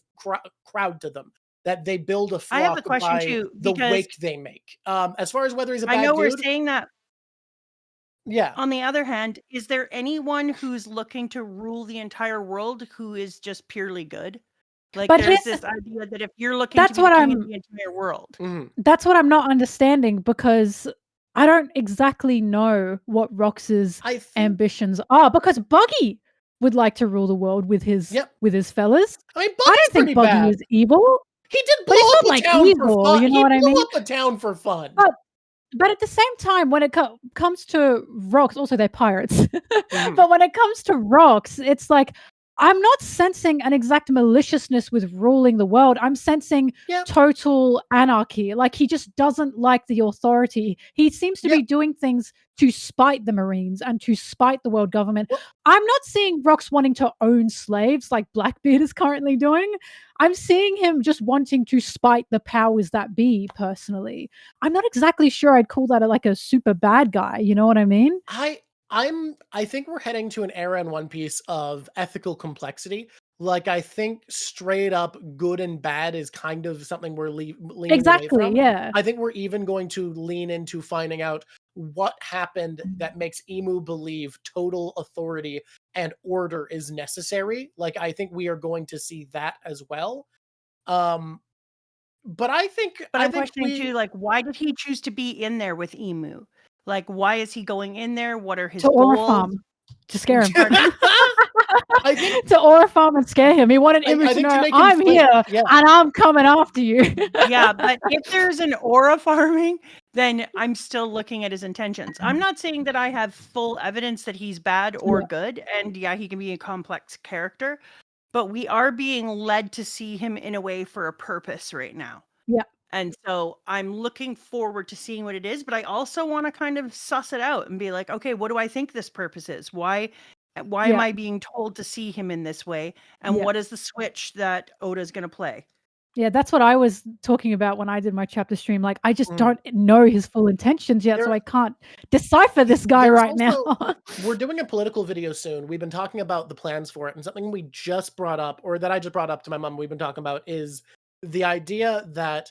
crowd to them. That they build a flock I have a question by too, the wake they make. As far as whether he's a bad I know dude, we're saying that. Yeah. On the other hand, is there anyone who's looking to rule the entire world who is just purely good? Like, But there's this idea that if you're looking to be what the king I'm- of the entire world, That's what I'm not understanding, because I don't exactly know what Rox's ambitions are, because Buggy would like to rule the world with his fellas. I mean, I don't think Buggy bad. is evil. He did But blow he's up not a like town evil, for fun. you know He what I blew mean? up a town for fun. But at the same time, when it comes to Rocks, also they're pirates. But when it comes to Rocks, it's like, I'm not sensing an exact maliciousness with ruling the world. I'm sensing total anarchy. Like, he just doesn't like the authority. He seems to be doing things to spite the Marines and to spite the world government. I'm not seeing Rocks wanting to own slaves like Blackbeard is currently doing. I'm seeing him just wanting to spite the powers that be, personally. I'm not exactly sure I'd call that like a super bad guy. You know what I mean? I think we're heading to an era in One Piece of ethical complexity. Like, I think straight up good and bad is kind of something we're leaning away from. Yeah. I think we're even going to lean into finding out what happened that makes Imu believe total authority and order is necessary. Like, I think we are going to see that as well. But I think, I'm questioning too, like, why did he choose to be in there with Imu? Like, why is he going in there? What are his To goals? Aura Farm. To scare him. I think to Aura Farm and scare him. He wanted Imu to know, I'm here and I'm coming after you. Yeah, but if there's an aura farming, then I'm still looking at his intentions. I'm not saying that I have full evidence that he's bad or good, and he can be a complex character, but we are being led to see him in a way for a purpose right now. Yeah. And so I'm looking forward to seeing what it is, but I also want to kind of suss it out and be like, okay, what do I think this purpose is? Why am I being told to see him in this way? And what is the switch that Oda's going to play? Yeah, that's what I was talking about when I did my chapter stream. Like, I just don't know his full intentions yet, so I can't decipher this guy right now. We're doing a political video soon. We've been talking about the plans for it, and something we just brought up, or that I just brought up to my mom, we've been talking about, is the idea that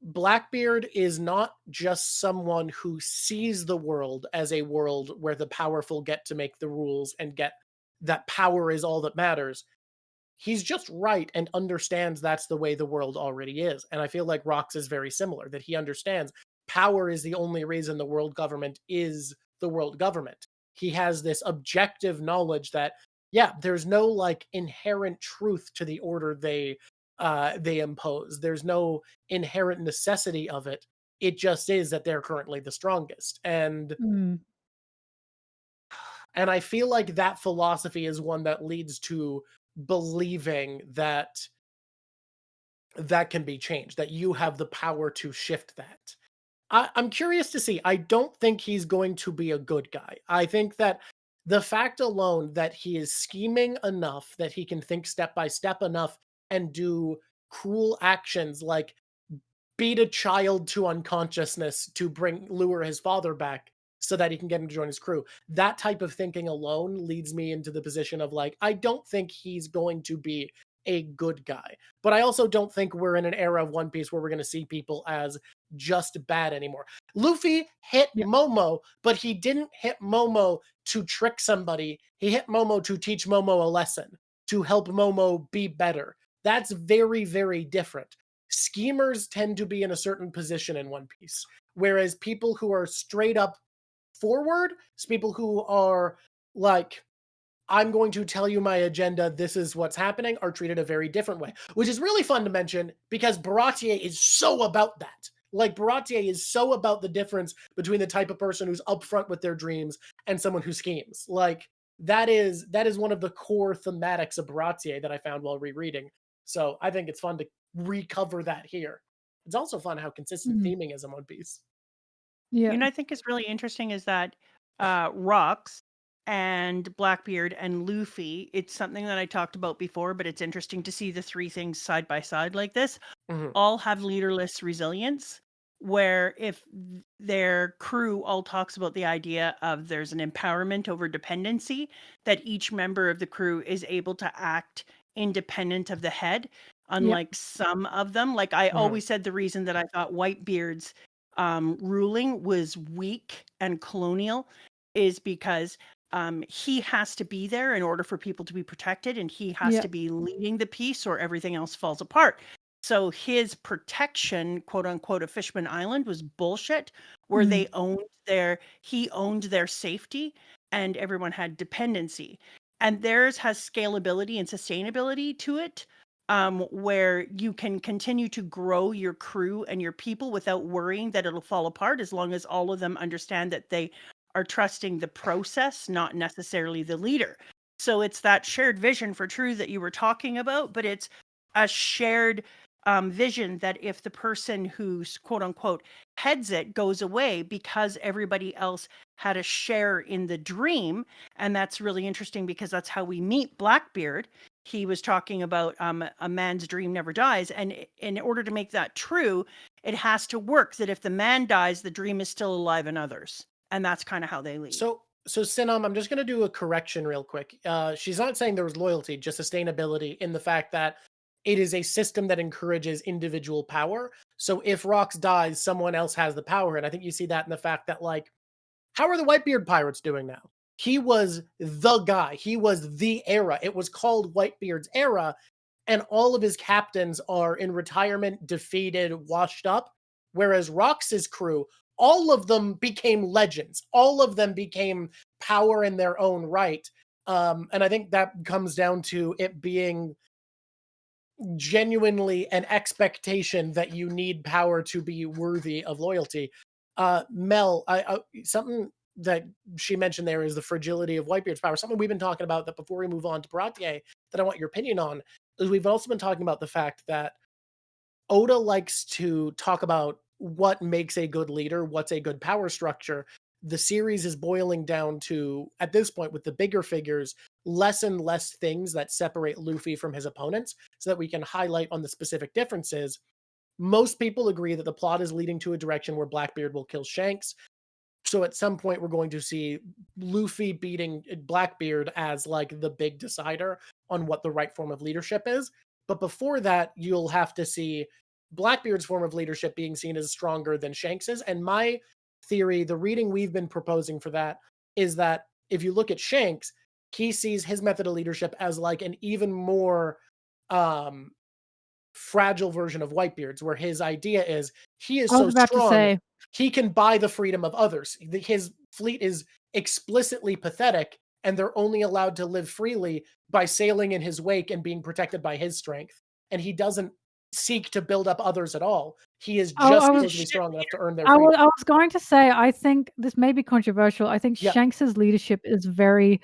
Blackbeard is not just someone who sees the world as a world where the powerful get to make the rules and get that power is all that matters. He's just right and understands that's the way the world already is. And I feel like Rox is very similar, that he understands power is the only reason the world government is the world government. He has this objective knowledge that, yeah, there's no like inherent truth to the order they impose. There's no inherent necessity of it. It just is that they're currently the strongest. Mm. And I feel like that philosophy is one that leads to believing that that can be changed, that you have the power to shift that. I'm curious to see. I don't think he's going to be a good guy. I think that the fact alone that he is scheming enough, that he can think step by step enough and do cruel actions like beat a child to unconsciousness to lure his father back so that he can get him to join his crew. That type of thinking alone leads me into the position of like, I don't think he's going to be a good guy. But I also don't think we're in an era of One Piece where we're going to see people as just bad anymore. Luffy hit Momo, but he didn't hit Momo to trick somebody. He hit Momo to teach Momo a lesson, to help Momo be better. That's very, very different. Schemers tend to be in a certain position in One Piece, whereas people who are straight up forward, people who are like, I'm going to tell you my agenda, this is what's happening, are treated a very different way, which is really fun to mention because Baratie is so about that. Like, Baratie is so about the difference between the type of person who's upfront with their dreams and someone who schemes. Like, that is one of the core thematics of Baratie that I found while rereading. So I think it's fun to recover that here. It's also fun how consistent theming is in One Piece. Yeah. You know, I think is really interesting is that Rox and Blackbeard and Luffy, it's something that I talked about before, but it's interesting to see the three things side by side like this, all have leaderless resilience, where if their crew all talks about the idea of there's an empowerment over dependency, that each member of the crew is able to act independent of the head, unlike some of them. Like I always said, the reason that I thought Whitebeard's ruling was weak and colonial is because he has to be there in order for people to be protected, and he has to be leading the piece or everything else falls apart. So his protection, quote unquote, of Fishman Island was bullshit, where he owned their safety and everyone had dependency. And theirs has scalability and sustainability to it, where you can continue to grow your crew and your people without worrying that it'll fall apart, as long as all of them understand that they are trusting the process, not necessarily the leader. So it's that shared vision for true that you were talking about, but it's a shared vision that if the person who's quote unquote heads it goes away, because everybody else had a share in the dream. And that's really interesting because that's how we meet Blackbeard. He was talking about a man's dream never dies. And in order to make that true, it has to work that if the man dies, the dream is still alive in others. And that's kind of how they lead. So Sinam, I'm just going to do a correction real quick. She's not saying there was loyalty, just sustainability in the fact that it is a system that encourages individual power. So if Rox dies, someone else has the power. And I think you see that in the fact that, like, how are the Whitebeard pirates doing now? He was the guy. He was the era. It was called Whitebeard's era. And all of his captains are in retirement, defeated, washed up. Whereas Rox's crew, all of them became legends. All of them became power in their own right. And I think that comes down to it being genuinely an expectation that you need power to be worthy of loyalty. Mel, something that she mentioned there is the fragility of Whitebeard's power. Something we've been talking about that before we move on to Baratie that I want your opinion on is we've also been talking about the fact that Oda likes to talk about what makes a good leader, what's a good power structure. The series is boiling down to, at this point, with the bigger figures, less and less things that separate Luffy from his opponents so that we can highlight on the specific differences. Most people agree that the plot is leading to a direction where Blackbeard will kill Shanks. So at some point, we're going to see Luffy beating Blackbeard as like the big decider on what the right form of leadership is. But before that, you'll have to see Blackbeard's form of leadership being seen as stronger than Shanks's. And my theory, the reading we've been proposing for that, is that if you look at Shanks, he sees his method of leadership as like an even more fragile version of Whitebeard's, where his idea is he is I was so about to strong, say, he can buy the freedom of others. His fleet is explicitly pathetic, and they're only allowed to live freely by sailing in his wake and being protected by his strength. And he doesn't seek to build up others at all. He is Oh, just I was- supposed to be strong enough to earn their I freedom. was going to say, I think this may be controversial. I think Yeah. Shanks's leadership is very,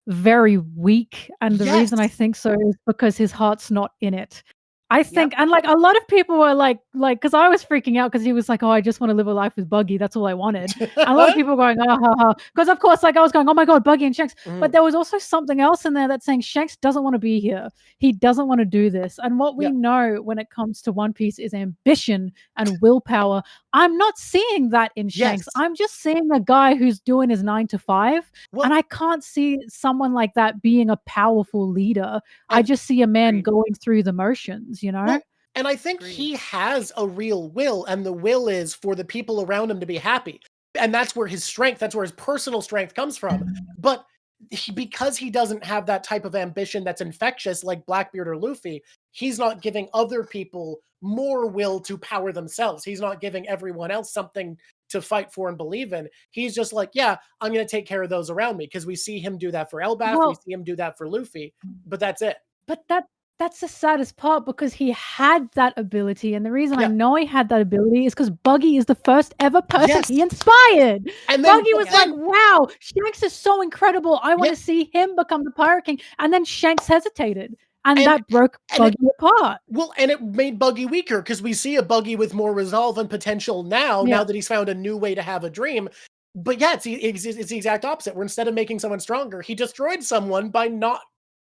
very weak, and the reason I Yes. think so is because his heart's not in it. I think, and like a lot of people were like, because I was freaking out because he was like, oh, I just want to live a life with Buggy. That's all I wanted. And a lot of people were going, ah, ha, ha. Because of course, like I was going, oh my God, Buggy and Shanks. Mhm. But there was also something else in there that's saying Shanks doesn't want to be here. He doesn't want to do this. And what we Yeah. know when it comes to One Piece is ambition and willpower. I'm not seeing that in Shanks. Yes. I'm just seeing a guy who's doing his 9 to 5. Well, And I can't see someone like that being a powerful leader. I And- just see a man Agreed. going through the motions, you know? Well, and I think Agreed. he has a real will, and the will is for the people around him to be happy. And that's where his strength, that's where his personal strength comes from. But because he doesn't have that type of ambition that's infectious like Blackbeard or Luffy, he's not giving other people more will to power themselves. He's not giving everyone else something to fight for and believe in. He's just like, yeah, I'm going to take care of those around me, because we see him do that for Elbaf, we Well- see him do that for Luffy, but that's it. But that's the saddest part, because he had that ability. And the reason I Yeah. know he had that ability is because Buggy is the first ever person Yes. he inspired. And then, Buggy was but then- like, wow, Shanks is so incredible. I want Yeah. to see him become the Pirate King. And then Shanks hesitated. And And- that broke and Buggy apart. well, and it made Buggy weaker, because we see a Buggy with more resolve and potential now Yeah. that he's found a new way to have a dream. But yeah, it's the exact opposite, where instead of making someone stronger, he destroyed someone by not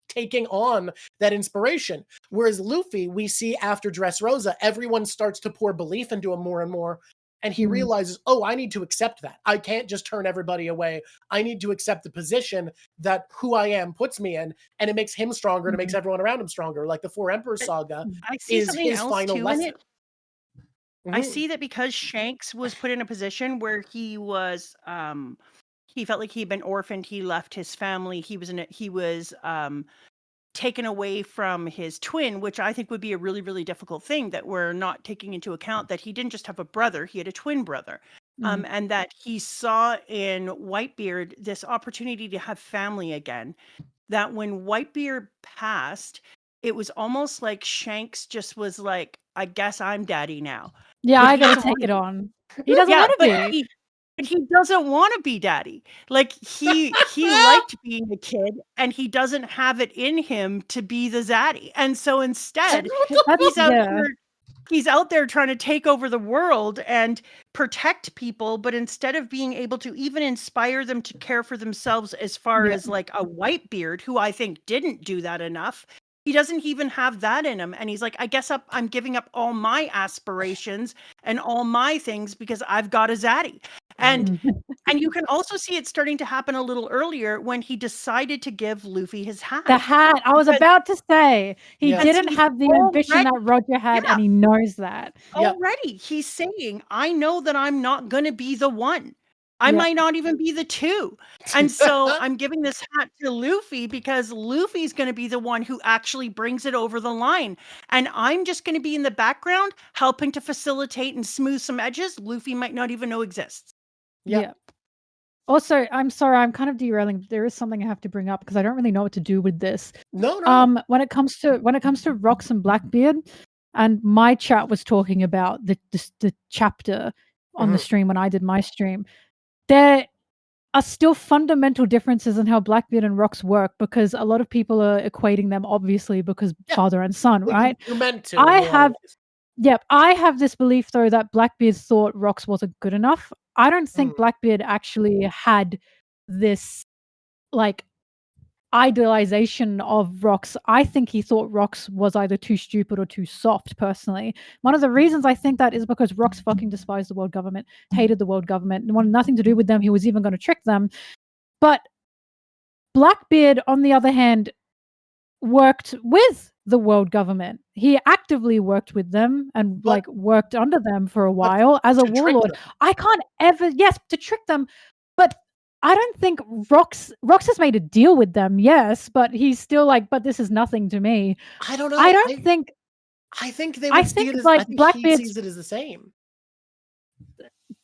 taking on that inspiration. Whereas Luffy, we see after Dressrosa, everyone starts to pour belief into him more and more. And he Mhm. realizes, oh, I need to accept that. I can't just turn everybody away. I need to accept the position that who I am puts me in. And it makes him stronger, and it makes everyone around him stronger. Like the Four Emperors saga I see is something his else final too in lesson. it. I Mhm. see that because Shanks was put in a position where he was he felt like he'd been orphaned, he left his family, he was taken away from his twin, which I think would be a really, really difficult thing that we're not taking into account, that he didn't just have a brother, he had a twin brother. And that he saw in Whitebeard this opportunity to have family again. That when Whitebeard passed, it was almost like Shanks just was like, I guess I'm daddy now. Yeah, But I he gotta doesn't take it wanna- on. He doesn't want to but be. he doesn't want to be daddy. Like he liked being a kid, and he doesn't have it in him to be the zaddy. And so instead, he's out Yeah. there. He's out there trying to take over the world and protect people, but instead of being able to even inspire them to care for themselves, as far Yeah. as like a Whitebeard, who I think didn't do that enough, he doesn't even have that in him. And he's like, I guess I'm giving up all my aspirations and all my things because I've got a zaddy. And and you can also see it starting to happen a little earlier when he decided to give Luffy his hat. The hat. I was Because- about to say he Yeah. didn't He's have the ambition that Roger had, Yeah. and he knows that. Yep. Already, he's saying, I know that I'm not going to be the one. I Yeah. might not even be the two. And so I'm giving this hat to Luffy because Luffy's going to be the one who actually brings it over the line. And I'm just going to be in the background helping to facilitate and smooth some edges Luffy might not even know exists. Yeah. Yeah. Also, I'm sorry, I'm kind of derailing. There is something I have to bring up because I don't really know what to do with this. No. When it comes to Rocks and Blackbeard, and my chat was talking about the chapter on the stream when I did my stream. There are still fundamental differences in how Blackbeard and Rocks work, because a lot of people are equating them, obviously, because Yeah. father and son, Well, right? You're meant to. I in a lot of have- ways. Yep, I have this belief though that Blackbeard thought Rocks wasn't good enough. I don't think Blackbeard actually had this like idealization of Rocks. I think he thought Rocks was either too stupid or too soft, personally. One of the reasons I think that is because Rocks fucking despised the world government, hated the world government, and wanted nothing to do with them. He was even going to trick them. But Blackbeard, on the other hand, worked with the world government. He actively worked with them and But- worked under them for a while as a to trick warlord. them. I can't ever to trick them, but I don't think Rox has made a deal with them, yes, but he's still like, but this is nothing to me. I don't know. I don't think I think they I would see think it as. like I think he Blackbeard's sees it as the same.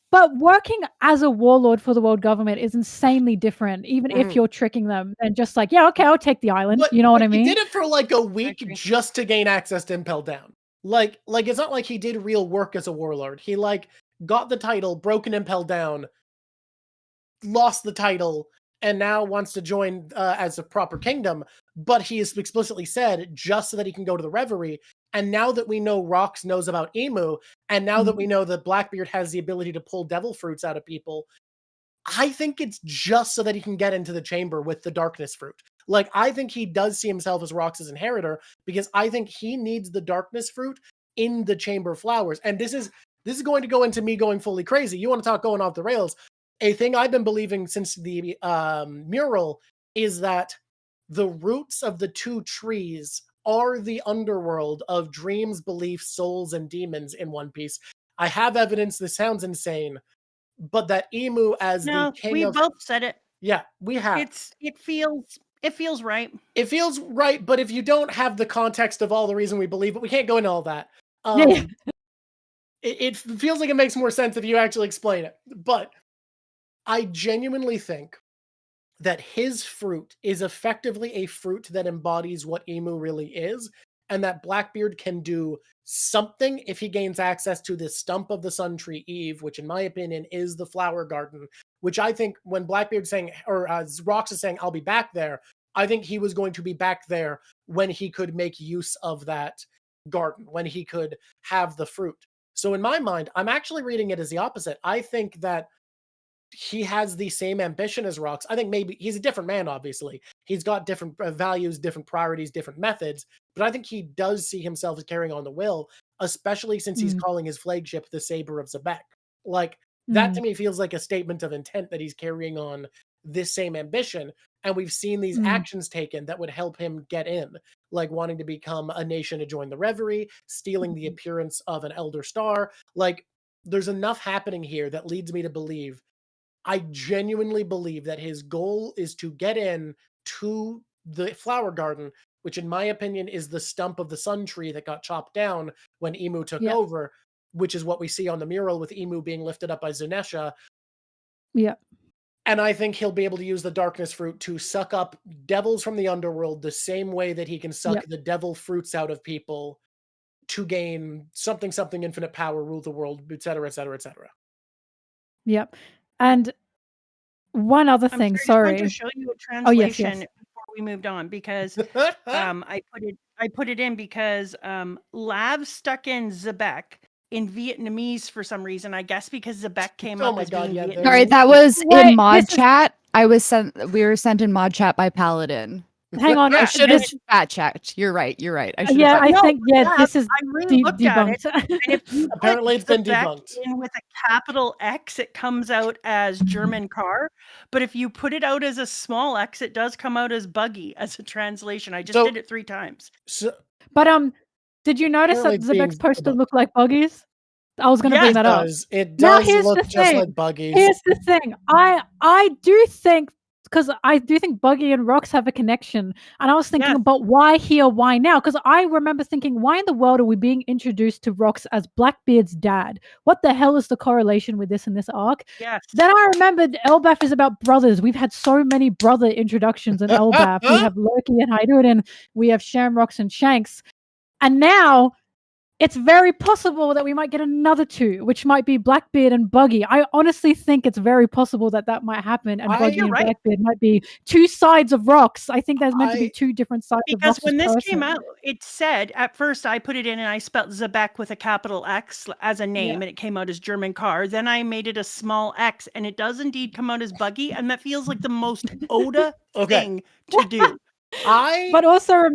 But working as a warlord for the world government is insanely different, even if you're tricking them and just like, yeah, okay, I'll take the island. You know what I mean? He did it for like a week agree. just to gain access to Impel Down. Like it's not like he did real work as a warlord. He like got the title, broken Impel Down, lost the title, and now wants to join as a proper kingdom. But he has explicitly said just so that he can go to the Reverie. And now that we know Rox knows about Emu, and now that we know that Blackbeard has the ability to pull devil fruits out of people, I think it's just so that he can get into the chamber with the darkness fruit. Like, I think he does see himself as Rox's inheritor because I think he needs the darkness fruit in the chamber of flowers. And this is going to go into me going fully crazy. You want to talk going off the rails? A thing I've been believing since the mural is that the roots of the two trees are the underworld of dreams, beliefs, souls, and demons in One Piece. I have evidence. This sounds insane, but that Emu as the king we of both said it. yeah, we have. It feels right. It feels right, but if you don't have the context of all the reason we believe it, we can't go into all that. Yeah. It feels like it makes more sense if you actually explain it. But I genuinely think that his fruit is effectively a fruit that embodies what Emu really is, and that Blackbeard can do something if he gains access to the stump of the Sun Tree Eve, which in my opinion is the flower garden, which I think when Blackbeard's saying, or Rox is saying, I'll be back there, I think he was going to be back there when he could make use of that garden, when he could have the fruit. So in my mind, I'm actually reading it as the opposite. I think that he has the same ambition as Rox. I think maybe he's a different man, obviously. He's got different values, different priorities, different methods, but I think he does see himself as carrying on the will, especially since he's calling his flagship the Saber of Zebek. Like, that to me feels like a statement of intent that he's carrying on this same ambition, and we've seen these actions taken that would help him get in, like wanting to become a nation to join the Reverie, stealing the appearance of an Elder Star. Like, there's enough happening here that leads me to believe I genuinely believe that his goal is to get in to the flower garden, which in my opinion is the stump of the sun tree that got chopped down when Emu took over, which is what we see on the mural with Emu being lifted up by Zunesha. Yeah. And I think he'll be able to use the darkness fruit to suck up devils from the underworld the same way that he can suck the devil fruits out of people to gain something infinite power, rule the world, etc., etc., etc. Yep. And one other thing, sorry. I just wanted to show you a translation before we moved on because I put it in because Lav stuck in Zebek in Vietnamese for some reason. I guess because Zebek came up as being Vietnamese. Sorry, that was in mod chat. We were sent in mod chat by Paladin. Hang on, I should have fact checked. You're right. I should I think this is I really looked debunked. at it, and if you apparently it's been debunked. in with a capital X, it comes out as German car. But if you put it out as a small X, it does come out as buggy as a translation. I just did it 3 times. But did you notice that Zebek's poster looked like buggies? I was going to bring that up. It does look just like buggies. Here's the thing. I do think, because I do think Buggy and Rox have a connection. And I was thinking about why here, why now? Because I remember thinking, why in the world are we being introduced to Rox as Blackbeard's dad? What the hell is the correlation with this in this arc? Yes. Then I remembered Elbaf is about brothers. We've had so many brother introductions in Elbaf. We have Loki and Hyduden. We have Shamrocks and Shanks. And now it's very possible that we might get another 2, which might be Blackbeard and Buggy. I honestly think it's very possible that might happen, and Buggy and Blackbeard might be 2 sides of Rox. I think there's meant to be 2 different sides of Rox. Because when this came out, it said, at first I put it in and I spelled Zebek with a capital X as a name, and it came out as German car. Then I made it a small X, and it does indeed come out as Buggy, and that feels like the most Oda thing to do. But also,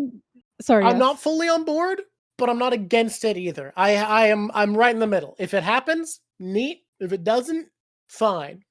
sorry, I'm not fully on board, but I'm not against it either. I'm right in the middle. If it happens, neat. If it doesn't, fine.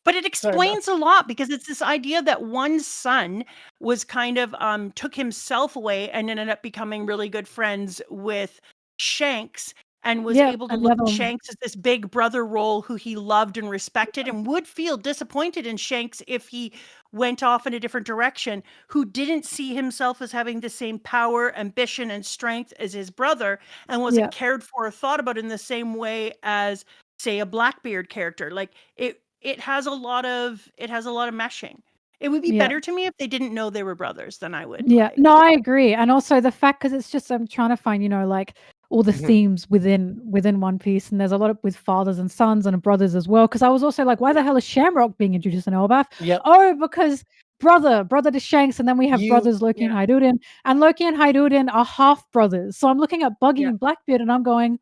But it explains a lot because it's this idea that one son was kind of took himself away and ended up becoming really good friends with Shanks and was able to look at Shanks as this big brother role who he loved and respected and would feel disappointed in Shanks if he went off in a different direction, who didn't see himself as having the same power, ambition, and strength as his brother and wasn't cared for or thought about in the same way as, say, a Blackbeard character. Like it has a lot of meshing. It would be better to me if they didn't know they were brothers than I would. Yeah, no, I agree. And also the fact, because it's just I'm trying to find, like all the themes within One Piece, and there's a lot of with fathers and sons and brothers as well. Because I was also like, why the hell is Shamrock being introduced in Elbaf? Yep. Oh, because brother to Shanks, and then we have brothers Loki and Hyrurin, and Loki and Hyrurin are half brothers. So I'm looking at Buggy and Blackbeard, and I'm going,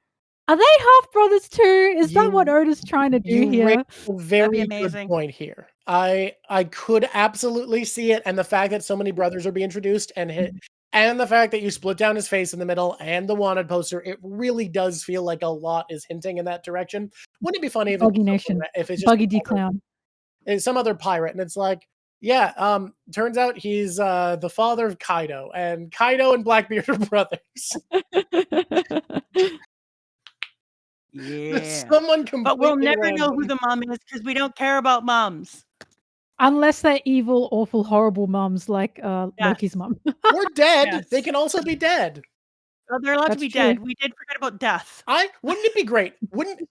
are they half brothers too? Is that what Oda's trying to do here? Raised a very good point here. I could absolutely see it, and the fact that so many brothers are being introduced and the fact that you split down his face in the middle and the wanted poster, it really does feel like a lot is hinting in that direction. Wouldn't it be funny if Buggy Nation, if it's just Buggy D Clown, some other pirate, and it's like, turns out he's the father of Kaido, and Kaido and Blackbeard are brothers. Yeah. Someone completely but we'll never random. know who the mom is because we don't care about moms. Unless they're evil, awful, horrible moms like Loki's mom. Or dead. They can also be dead. Oh, they're allowed to be dead. We did forget about death. Wouldn't it be great?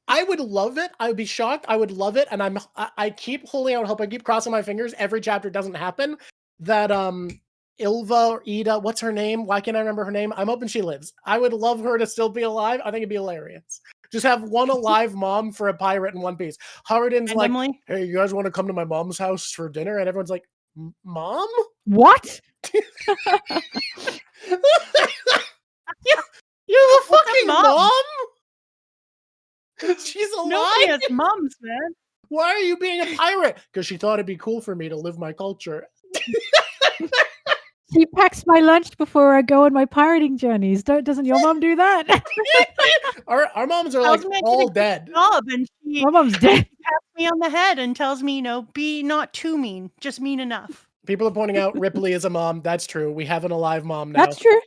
I would love it. I would be shocked. I would love it. And I keep holding out hope. I keep crossing my fingers. Every chapter doesn't happen. That Ilva or Ida, what's her name? Why can't I remember her name? I'm hoping she lives. I would love her to still be alive. I think it'd be hilarious. Just have one alive mom for a pirate in One Piece. Harden's like, hey, you guys want to come to my mom's house for dinner? And everyone's like, Mom? What? You have a fucking mom? She's alive? Nobody has moms, man. Why are you being a pirate? Because she thought it'd be cool for me to live my culture. She packs my lunch before I go on my pirating journeys. Doesn't your mom do that? Our moms are like all dead. My mom's dead. She pats me on the head and tells me, be not too mean, just mean enough. People are pointing out Ripley is a mom. That's true. We have an alive mom now. That's true.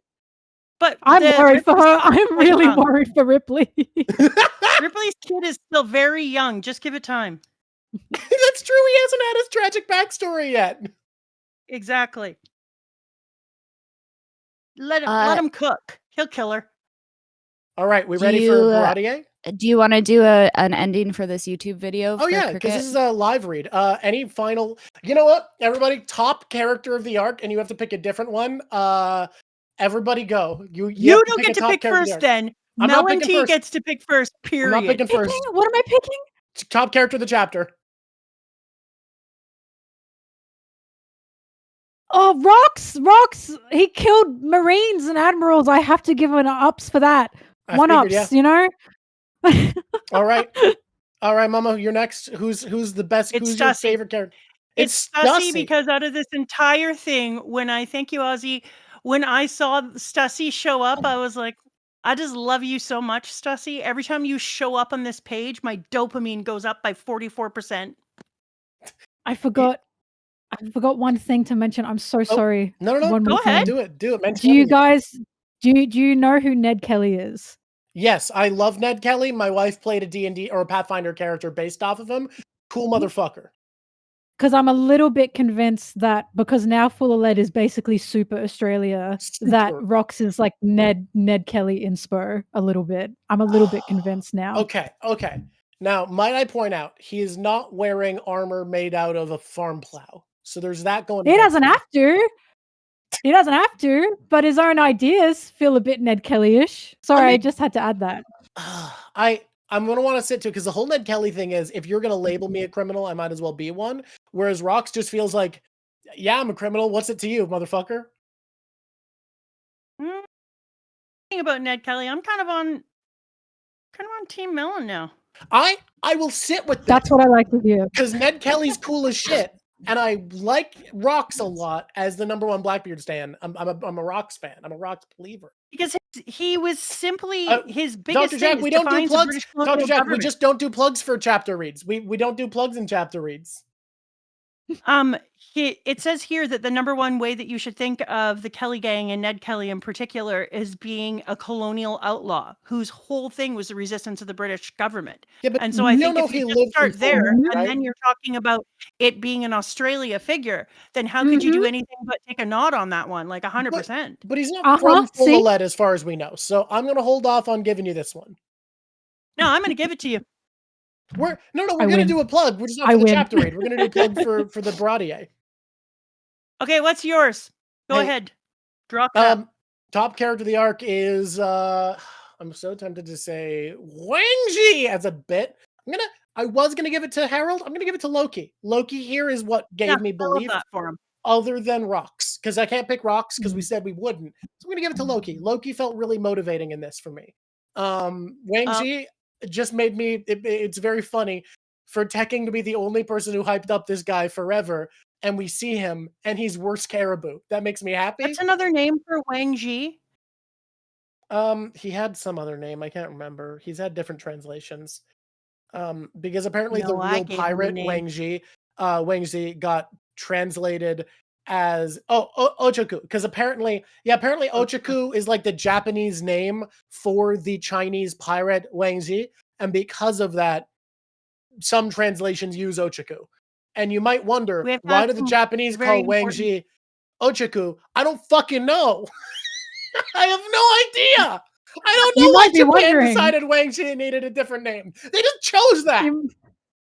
But I'm worried for her. I'm really worried for Ripley. Ripley's kid is still very young. Just give it time. That's true. He hasn't had his tragic backstory yet. Exactly. Let him cook. He'll kill her. All right, we ready for Baratie? Do you want to do an ending for this YouTube video? Oh yeah, because this is a live read. Any final? You know what, everybody? Top character of the arc, and you have to pick a different one. Everybody go. You don't get to pick first. Then Melonteee gets to pick first. Period. I'm not picking first. What am I picking? Top character of the chapter. Oh, Rocks! He killed Marines and Admirals. I have to give him ups for that. Ups, you know? All right, Mama, you're next. Who's the best? Who's your favorite character? It's Stussy because out of this entire thing, when I saw Stussy show up, I was like, I just love you so much, Stussy. Every time you show up on this page, my dopamine goes up by 44%. I forgot one thing to mention. I'm so sorry. No. Go ahead. Do it. Mention do you guys do you know who Ned Kelly is? Yes, I love Ned Kelly. My wife played a D&D or a Pathfinder character based off of him. Cool motherfucker. Because I'm a little bit convinced that because now Full of Lead is basically Super Australia, that Rox is like Ned Kelly inspo a little bit. I'm a little bit convinced now. Okay. Now, might I point out, he is not wearing armor made out of a farm plow. So there's that going on. He doesn't have to, but his own ideas feel a bit Ned Kelly-ish. Sorry, I just had to add that. I'm going to want to sit too, because the whole Ned Kelly thing is, if you're going to label me a criminal, I might as well be one. Whereas Rox just feels like, yeah, I'm a criminal. What's it to you, motherfucker? Thing about Ned Kelly, I'm kind of on Team Melon now. I will sit with that. That's what I like to hear. Because Ned Kelly's cool as shit. And I like Rox a lot as the #1 Blackbeard stan. I'm a Rox fan. I'm a Rox believer. Because he was simply his biggest Dr. Jack, thing. We don't do plugs. Dr. Jack, we just don't do plugs for chapter reads. We don't do plugs in chapter reads. It says here that the number one way that you should think of the Kelly gang and Ned Kelly in particular is being a colonial outlaw whose whole thing was the resistance of the British government. Yeah, but And so we I don't think know if if he you just lived in start there Florida, and right? then you're talking about it being an Australia figure, then how could you do anything but take a nod on that one? Like 100%. But he's not from Full-Alette as far as we know. So I'm going to hold off on giving you this one. No, I'm going to give it to you. We're going to do a plug. We're just not for the chapter read. We're going to do a plug for the Baratie. Okay, what's yours? Go ahead. Drawk. Top character of the arc is I'm so tempted to say Wangji as a bit. I was gonna give it to Harold. I'm gonna give it to Loki. Loki here is what gave me belief that for him. Other than Rocks, because I can't pick Rocks because we said we wouldn't. So I'm gonna give it to Loki. Loki felt really motivating in this for me. Wangji just made me. It's very funny for Tekking to be the only person who hyped up this guy forever, and we see him, and he's worse Caribou. That makes me happy. What's another name for Wangji? He had some other name. I can't remember. He's had different translations. Because apparently the real pirate Wangji got translated as Ochaku. Because apparently Ochaku is like the Japanese name for the Chinese pirate Wangji, and because of that, some translations use Ochaku. And you might wonder, why do the Japanese call Wangji Ochaku? I don't fucking know. I have no idea. I don't know why Japan decided Wangji needed a different name. They just chose that.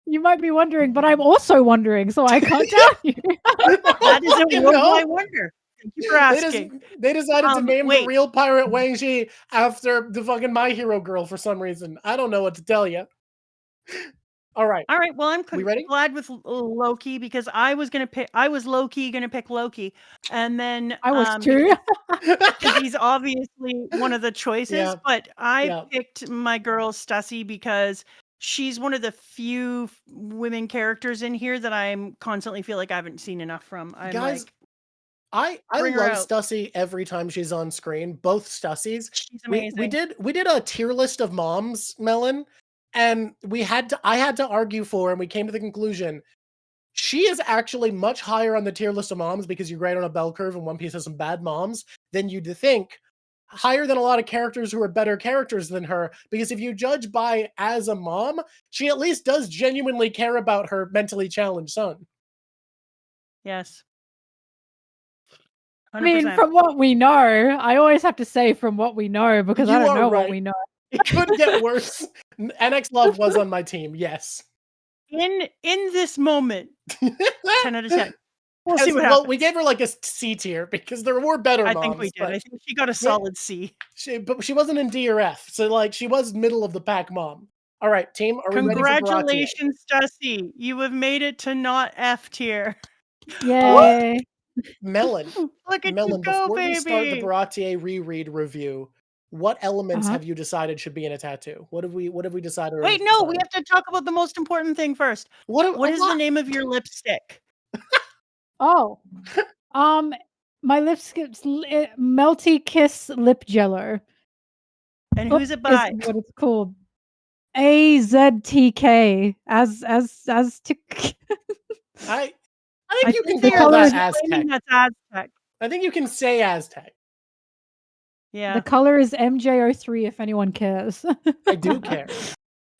You might be wondering, but I'm also wondering, so I can't tell you. That is a worldwide wonder. Thank you for asking. They decided to name the real pirate Wangji after the fucking My Hero girl for some reason. I don't know what to tell you. All right. Well, I'm glad with Loki because I was low-key gonna pick Loki, and then I was too. because he's obviously one of the choices. But I picked my girl Stussy because she's one of the few women characters in here that I'm constantly feel like I haven't seen enough from. Guys, I love Stussy every time she's on screen. Both Stussies. She's amazing. We did a tier list of moms, Melon. And I had to argue for, and we came to the conclusion, she is actually much higher on the tier list of moms because you grade on a bell curve and One Piece has some bad moms than you'd think. Higher than a lot of characters who are better characters than her, because if you judge by as a mom, she at least does genuinely care about her mentally challenged son. Yes. 100%. I mean, from what we know, I always have to say from what we know because I don't know what we know. It couldn't get worse. NX Love was on my team, yes. In this moment, 10 out of 10. We'll see what happens. We gave her like a C tier because there were better moms. I think we did. I think she got a solid C. But she wasn't in D or F, so like she was middle of the pack mom. All right, team, are we ready for Baratie? Congratulations, Stussy. You have made it to not F tier. Yay. Melon. Look at you go, before baby. we start the Baratie reread review, what elements have you decided should be in a tattoo? What have we decided? Wait, no, we have to talk about the most important thing first. What is the name of your lipstick? My lipstick's Melty Kiss Lip Jello. And who's it by? Is what it's called. AZTK. I think you can call that Aztec. That's Aztec. I think you can say Aztec. Yeah. The color is MJ03 if anyone cares. I do care.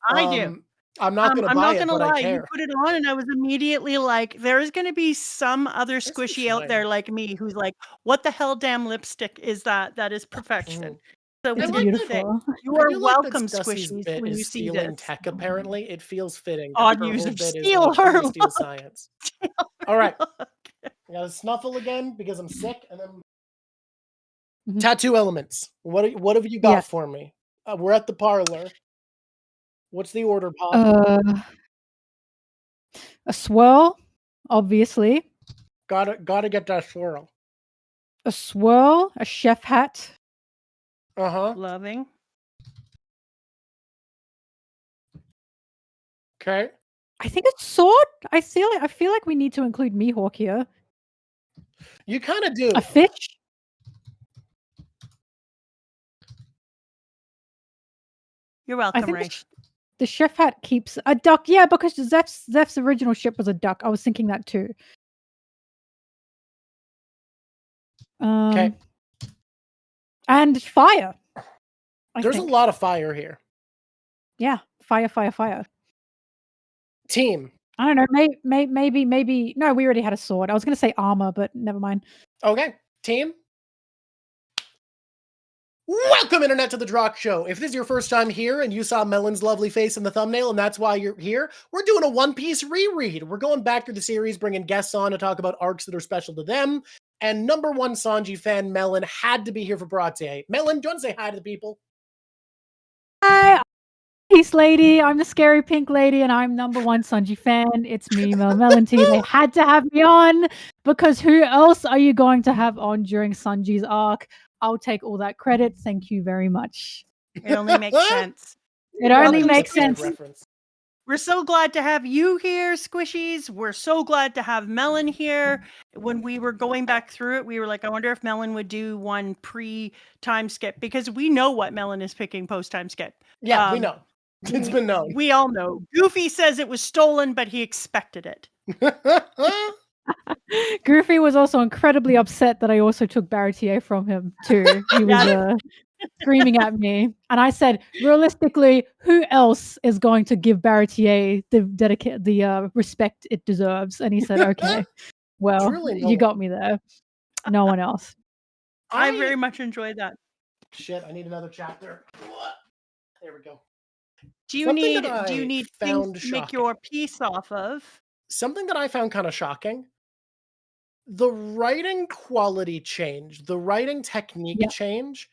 I do. I'm not going to buy it, but I care. You put it on and I was immediately like, there's going to be some other squishy out there like me who's like, what the hell damn lipstick is that? That is perfection. So it's beautiful. You are welcome, squishies, when you see this. Tech, apparently. It feels fitting. Odd user. Steal her look. Science. All right. I got to snuffle again because I'm sick. And then tattoo elements. What have you got for me? We're at the parlor. What's the order, Pop? A swirl, obviously. Gotta get that swirl. A swirl, a chef hat. Loving. Okay. I think it's sword. I feel like we need to include Mihawk here. You kind of do. A fish. You're welcome, Ray. The chef hat keeps a duck. Yeah, because Zeph's original ship was a duck. I was thinking that too. Okay. And fire. There's a lot of fire here. Yeah, fire. Team. I don't know. Maybe. No, we already had a sword. I was going to say armor, but never mind. Okay, team. Welcome, Internet, to the Drawk Show. If this is your first time here and you saw Melon's lovely face in the thumbnail and that's why you're here, we're doing a One Piece reread. We're going back through the series, bringing guests on to talk about arcs that are special to them. And number one Sanji fan, Melon, had to be here for Baratie. Melon, do you want to say hi to the people? Hi, Peace Lady. I'm the scary pink lady, and I'm number one Sanji fan. It's me, Melonteee. They had to have me on because who else are you going to have on during Sanji's arc? I'll take all that credit. Thank you very much. It only makes sense. It only makes sense. We're so glad to have you here, Squishies. We're so glad to have Melon here. When we were going back through it, we were like, I wonder if Melon would do one pre-time skip, because we know what Melon is picking post-time skip. Yeah, we know. It's been known. We all know. Goofy says it was stolen, but he expected it. Goofy was also incredibly upset that I also took Baratie from him too. He was screaming at me, and I said, realistically, who else is going to give Baratie the respect it deserves? And he said, okay, well, you got me there. No one else. I very much enjoyed that. Shit, I need another chapter. There we go. Do you need things to make your piece off of? Something that I found kind of shocking. The writing quality change, the writing technique change,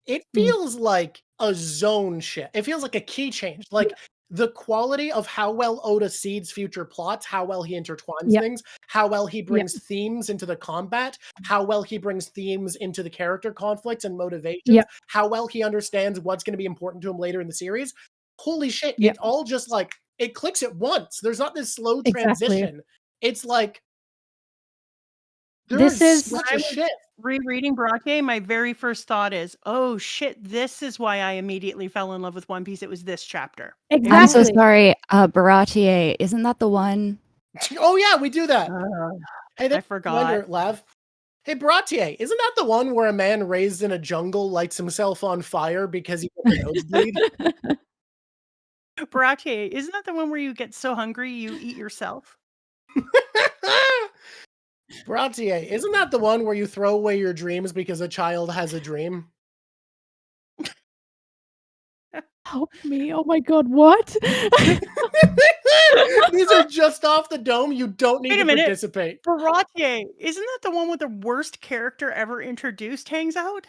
it feels like a zone shift. It feels like a key change. Like the quality of how well Oda seeds future plots, how well he intertwines things, how well he brings themes into the combat, how well he brings themes into the character conflicts and motivations, how well he understands what's going to be important to him later in the series. Holy shit, it all just like, it clicks at once. There's not this slow transition. It's like, this is such a shift. Rereading Baratie, my very first thought is, oh shit, this is why I immediately fell in love with One Piece. It was this chapter. Exactly. I'm so sorry. Baratie, isn't that the one? Oh yeah, we do that. Hey, I forgot. Lav. Hey, Baratie, isn't that the one where a man raised in a jungle lights himself on fire because he got a nosebleed? Baratie, isn't that the one where you get so hungry you eat yourself? Baratie, isn't that the one where you throw away your dreams because a child has a dream? Help me. Oh my god, what? These are just off the dome. You don't need to participate. Baratie, isn't that the one with the worst character ever introduced hangs out?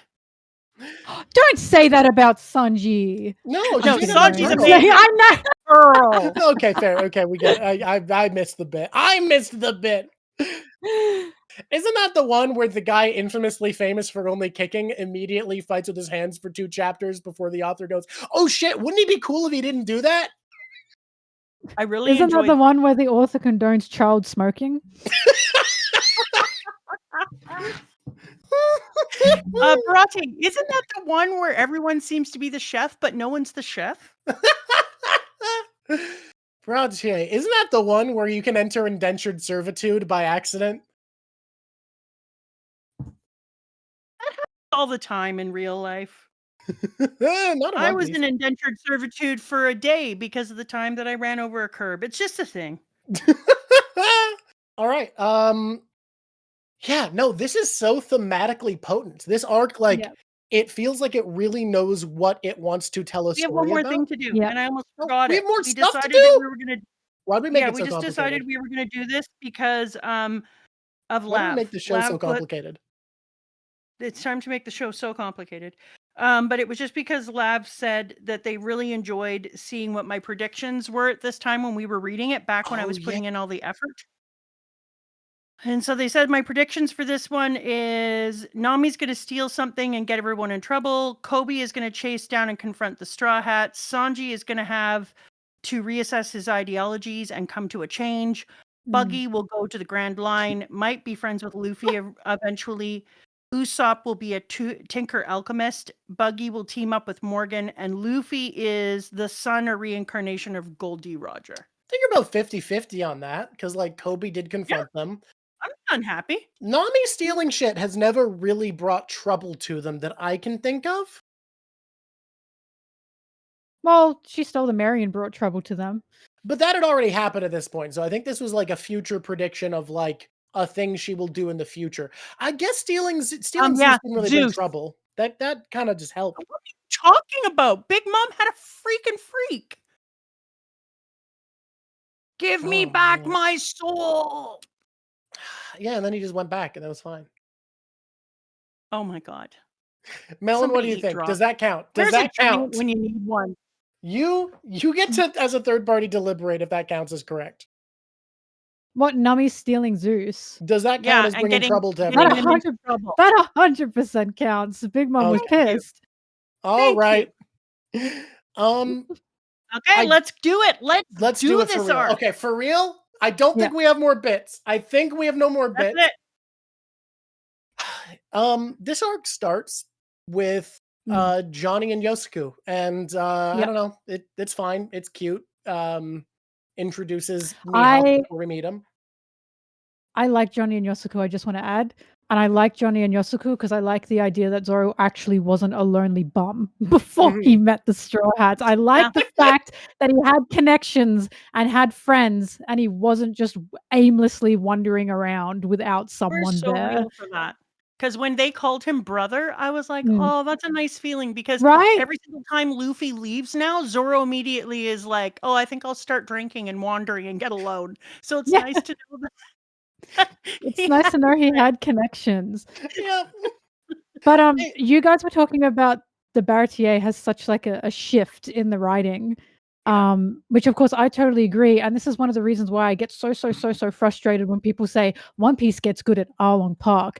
Don't say that about Sanji. No, Sanji's amazing. I'm not girl. Okay, fair. Okay, we get it. I missed the bit. I missed the bit. Isn't that the one where the guy infamously famous for only kicking immediately fights with his hands for 2 chapters before the author goes, oh shit, wouldn't he be cool if he didn't do that? I really Isn't that the one where the author condones child smoking? Baratie, isn't that the one where everyone seems to be the chef, but no one's the chef? Baratie, isn't that the one where you can enter indentured servitude by accident? That happens all the time in real life. I was in indentured servitude for a day because of the time that I ran over a curb. It's just a thing. All right. Yeah, no, this is so thematically potent. This arc, like, it feels like it really knows what it wants to tell us. We have one more thing to do, and I almost forgot we it. have more We stuff decided to do. that we were gonna. Why'd we make it so we just decided we were gonna do this because of Lav. Why did we make the show so complicated? It's time to make the show so complicated. But it was just because Lav said that they really enjoyed seeing what my predictions were at this time when we were reading it, back when I was putting in all the effort. And so they said my predictions for this one is Nami's going to steal something and get everyone in trouble. Kobe is going to chase down and confront the Straw Hats. Sanji is going to have to reassess his ideologies and come to a change. Buggy will go to the Grand Line, might be friends with Luffy eventually. Usopp will be a tinker alchemist. Buggy will team up with Morgan, and Luffy is the son or reincarnation of Goldie Roger. I think you're about 50-50 on that, because like Kobe did confront them. I'm unhappy. Nami stealing shit has never really brought trouble to them that I can think of. Well, she stole the Mary and brought trouble to them. But that had already happened at this point, so I think this was like a future prediction of like a thing she will do in the future. I guess stealing Zeus didn't really bring trouble. That kind of just helped. What are you talking about? Big Mom had a freaking freak. Give me back my soul. Yeah, and then he just went back, and that was fine. Oh my god. Melon, what do you think? Drawk. Does that count? Does There's that a count? when you need one. You get to, as a third party, deliberate if that counts as correct. What, Nami stealing Zeus? Does that count as bringing trouble to everyone? That 100% counts. Big Mom was pissed. All right. Okay, let's do it. Let's do it this for real. arc. Okay, for real? I don't think we have more bits. I think we have no more That's bits. it. This arc starts with Johnny and Yosuke, and I don't know, it's fine, it's cute. Introduces Mihawk before we meet him. I like Johnny and Yosuke, I just want to add. And I like Johnny and Yosuke because I like the idea that Zoro actually wasn't a lonely bum before he met the Straw Hats. I like the fact that he had connections and had friends, and he wasn't just aimlessly wandering around without someone We're so there. real for that. Because when they called him brother, I was like, oh, that's a nice feeling. Because every single time Luffy leaves now, Zoro immediately is like, oh, I think I'll start drinking and wandering and get alone. So it's nice to know that. It's nice to know he had connections. Yeah. But you guys were talking about the Baratie has such like a shift in the writing. Which of course I totally agree. And this is one of the reasons why I get so frustrated when people say One Piece gets good at Arlong Park.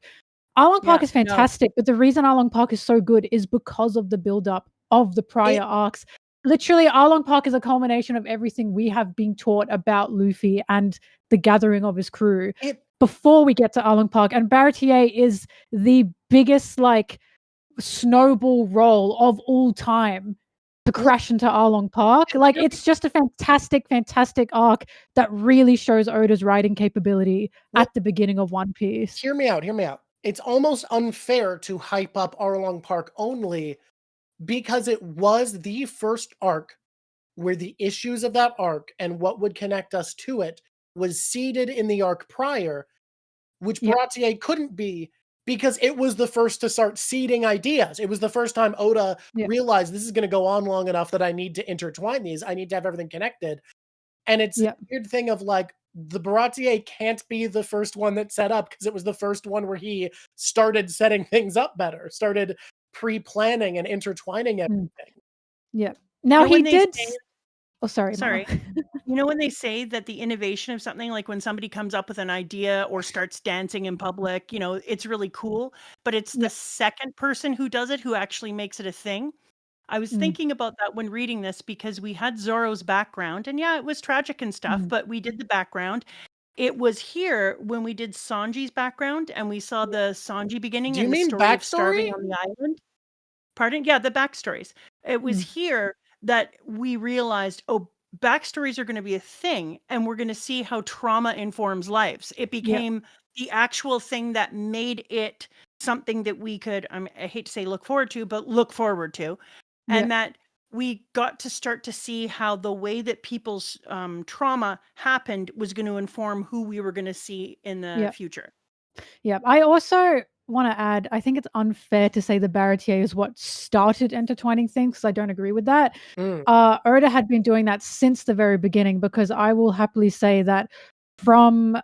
Arlong Park is fantastic, but the reason Arlong Park is so good is because of the build-up of the prior arcs. Literally, Arlong Park is a culmination of everything we have been taught about Luffy and the gathering of his crew before we get to Arlong Park. And Baratie is the biggest like snowball roll of all time to crash into Arlong Park. Like, it's just a fantastic arc that really shows Oda's writing capability at the beginning of One Piece. Hear me out. It's almost unfair to hype up Arlong Park only because it was the first arc where the issues of that arc and what would connect us to it was seeded in the arc prior, which Baratie couldn't be because it was the first to start seeding ideas. It was the first time Oda realized this is going to go on long enough that I need to intertwine these. I need to have everything connected. And it's a weird thing of like, the Baratie can't be the first one that set up because it was the first one where he started setting things up better, started pre-planning and intertwining everything. Yeah. Now he did. Sorry. You know when they say that the innovation of something, like when somebody comes up with an idea or starts dancing in public, you know, it's really cool, but it's the second person who does it who actually makes it a thing. I was thinking about that when reading this because we had Zoro's background, and it was tragic and stuff, but we did the background. It was here when we did Sanji's background, and we saw the Sanji beginning. Do you and mean the story backstory? Of starving on the island. Pardon? Yeah, the backstories. It was here that we realized, backstories are going to be a thing, and we're going to see how trauma informs lives. It became the actual thing that made it something that we could, I hate to say look forward to, but look forward to. And that we got to start to see how the way that people's trauma happened was going to inform who we were going to see in the future. Yeah, I also want to add, I think it's unfair to say the Baratie is what started intertwining things, because I don't agree with that. Oda had been doing that since the very beginning, because I will happily say that from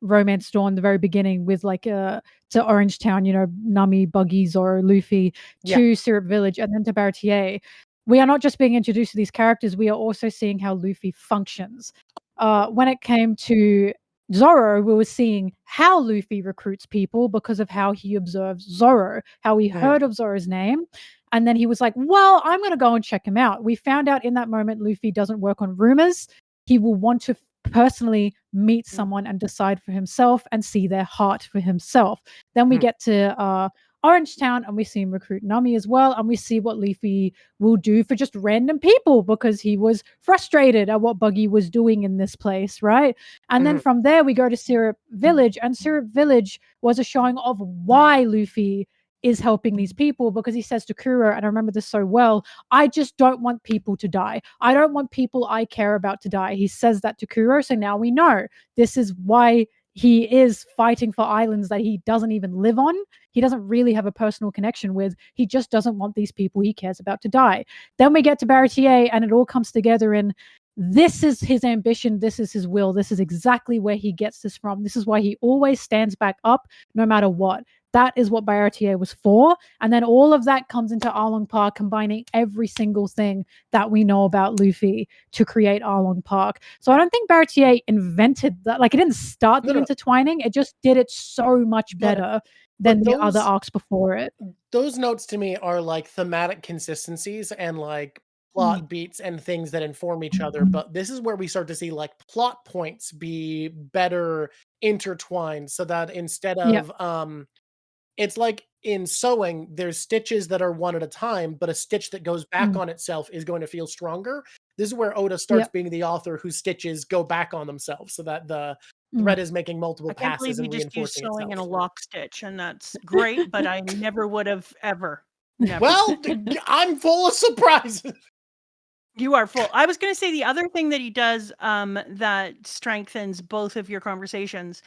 Romance Dawn, the very beginning, with like to Orange Town, you know, Nami, Buggy, Zoro, Luffy, to Syrup Village, and then to Baratie, we are not just being introduced to these characters, we are also seeing how Luffy functions. When it came to Zoro, we were seeing how Luffy recruits people because of how he observes Zoro, how he heard of Zoro's name. And then he was like, well, I'm going to go and check him out. We found out in that moment Luffy doesn't work on rumors. He will want to personally meet someone and decide for himself and see their heart for himself. Then we get to Orange Town and we see him recruit Nami as well, and we see what Luffy will do for just random people because he was frustrated at what Buggy was doing in this place, right? And then from there we go to Syrup Village, and Syrup Village was a showing of why Luffy is helping these people, because he says to Kuro, and I remember this so well, I just don't want people to die. I don't want people I care about to die. He says that to Kuro, so now we know this is why he is fighting for islands that he doesn't even live on. He doesn't really have a personal connection with. He just doesn't want these people he cares about to die. Then we get to Baratie, and it all comes together in this is his ambition, this is his will, this is exactly where he gets this from. This is why he always stands back up no matter what. That is what Baratie was for. And then all of that comes into Arlong Park, combining every single thing that we know about Luffy to create Arlong Park. So I don't think Baratie invented that. Like, it didn't start the intertwining. It just did it so much better than the other arcs before it. Those notes to me are like thematic consistencies and like plot beats and things that inform each other. But this is where we start to see like plot points be better intertwined, so that instead of it's like in sewing, there's stitches that are one at a time, but a stitch that goes back on itself is going to feel stronger. This is where Oda starts being the author whose stitches go back on themselves, so that the thread is making multiple passes and reinforcing itself. Sewing in a lock stitch, and that's great, but I never would have ever. Never. Well, I'm full of surprises. You are full. I was going to say the other thing that he does that strengthens both of your conversations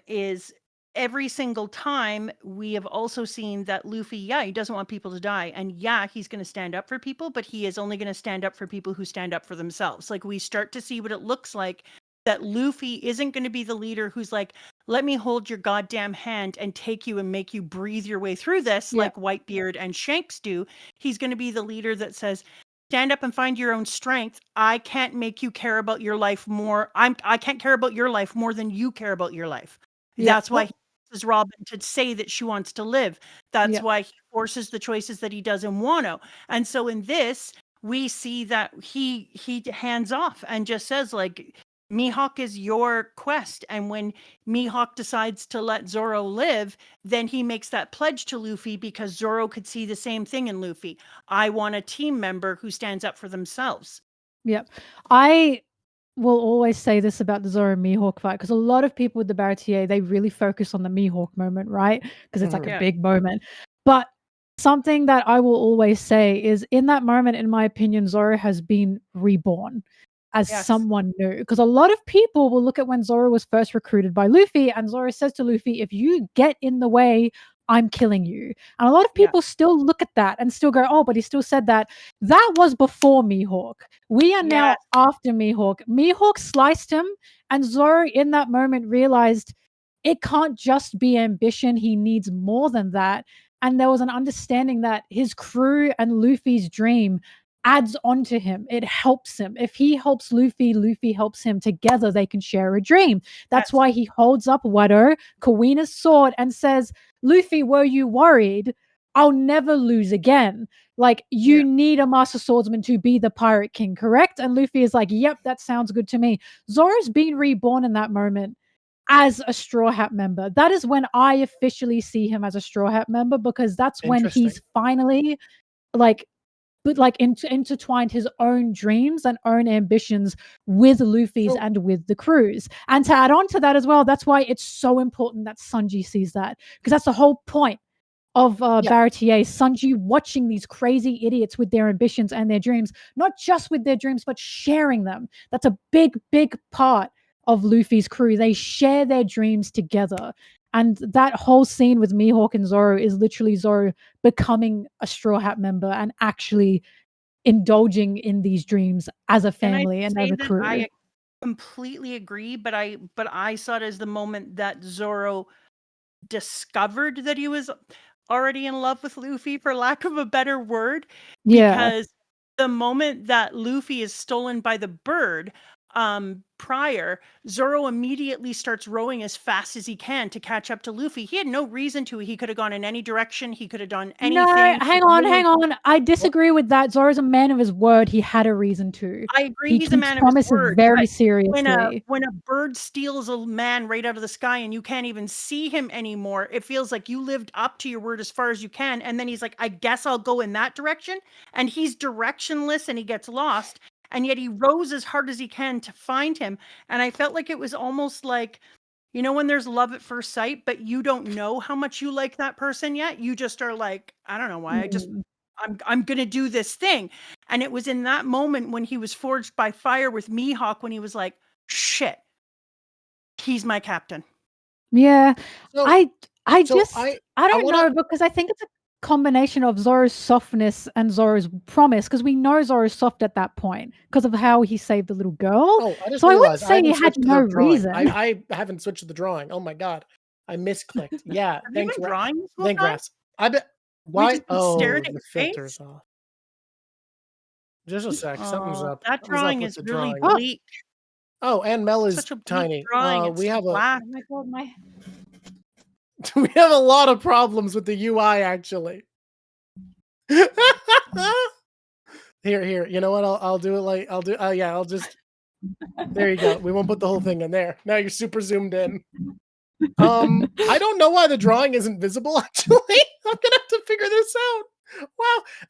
is every single time we have also seen that Luffy, he doesn't want people to die. And he's going to stand up for people, but he is only going to stand up for people who stand up for themselves. Like, we start to see what it looks like that Luffy isn't going to be the leader who's like, let me hold your goddamn hand and take you and make you breathe your way through this like Whitebeard and Shanks do. He's going to be the leader that says, stand up and find your own strength. I can't make you care about your life more. I can't care about your life more than you care about your life. That's why he forces Robin to say that she wants to live. That's why he forces the choices that he does in Wano. And so in this, we see that he hands off and just says, like, Mihawk is your quest. And when Mihawk decides to let Zoro live, then he makes that pledge to Luffy because Zoro could see the same thing in Luffy. I want a team member who stands up for themselves. Yep. I will always say this about the Zoro Mihawk fight, because a lot of people with the Baratie, they really focus on the Mihawk moment, right? Because it's like a big moment. But something that I will always say is, in that moment, in my opinion, Zoro has been reborn as someone new. Because a lot of people will look at when Zoro was first recruited by Luffy, and Zoro says to Luffy, if you get in the way, I'm killing you. And a lot of people still look at that and still go, oh, but he still said that. That was before Mihawk. We are now after Mihawk. Mihawk sliced him, and Zoro in that moment realized it can't just be ambition. He needs more than that. And there was an understanding that his crew and Luffy's dream adds on to him. It helps him. If he helps Luffy, Luffy helps him. Together they can share a dream. That's why he holds up Wado, Kawina's sword, and says, Luffy, were you worried? I'll never lose again. Like, you need a master swordsman to be the Pirate King, correct? And Luffy is like, yep, that sounds good to me. Zoro's been reborn in that moment as a Straw Hat member. That is when I officially see him as a Straw Hat member, because that's when he's finally intertwined his own dreams and own ambitions with Luffy's and with the crew's. And to add on to that as well, that's why it's so important that Sanji sees that, because that's the whole point of Baratie. Sanji watching these crazy idiots with their ambitions and their dreams, not just with their dreams, but sharing them. That's a big, big part of Luffy's crew. They share their dreams together. And that whole scene with Mihawk and Zoro is literally Zoro becoming a Straw Hat member and actually indulging in these dreams as a family and as a crew. I completely agree, but I saw it as the moment that Zoro discovered that he was already in love with Luffy, for lack of a better word. Because the moment that Luffy is stolen by the bird, prior, Zoro immediately starts rowing as fast as he can to catch up to Luffy. He had no reason to. He could have gone in any direction. He could have done anything. No, hang on. I disagree with that. Zoro's a man of his word. He had a reason to. I agree. He He's a keeps man of his promises word. very but seriously. when a bird steals a man right out of the sky and you can't even see him anymore, it feels like you lived up to your word as far as you can. And then he's like, I guess I'll go in that direction. And he's directionless and he gets lost. And yet he rows as hard as he can to find him. And I felt like it was almost like, you know, when there's love at first sight, but you don't know how much you like that person yet. You just are like, I don't know why. I'm going to do this thing. And it was in that moment when he was forged by fire with Mihawk, when he was like, shit, he's my captain. Yeah. So- I so don't wanna- know, because I think it's a combination of Zoro's softness and Zoro's promise, because we know Zoro's soft at that point because of how he saved the little girl. Oh, I just So I wouldn't realized say he haven't had switched to no the drawing. reason. I haven't switched to the drawing. Oh my god, I misclicked. Yeah, Have you thanks, been drawing this whole thank time? Grass. I bet. Why? just been staring at the your filter's face? off. Just a sec. Something's up. That Something's up drawing with is the really drawing. bleak. Oh, and Mel is Such a bleak tiny. drawing. It's We have black. Oh my god, my we have a lot of problems with the UI actually. Here. You know what? I'll do it like I'll do. Yeah, I'll just. There you go. We won't put the whole thing in there. Now you're super zoomed in. I don't know why the drawing isn't visible. Actually, I'm gonna have to figure this out.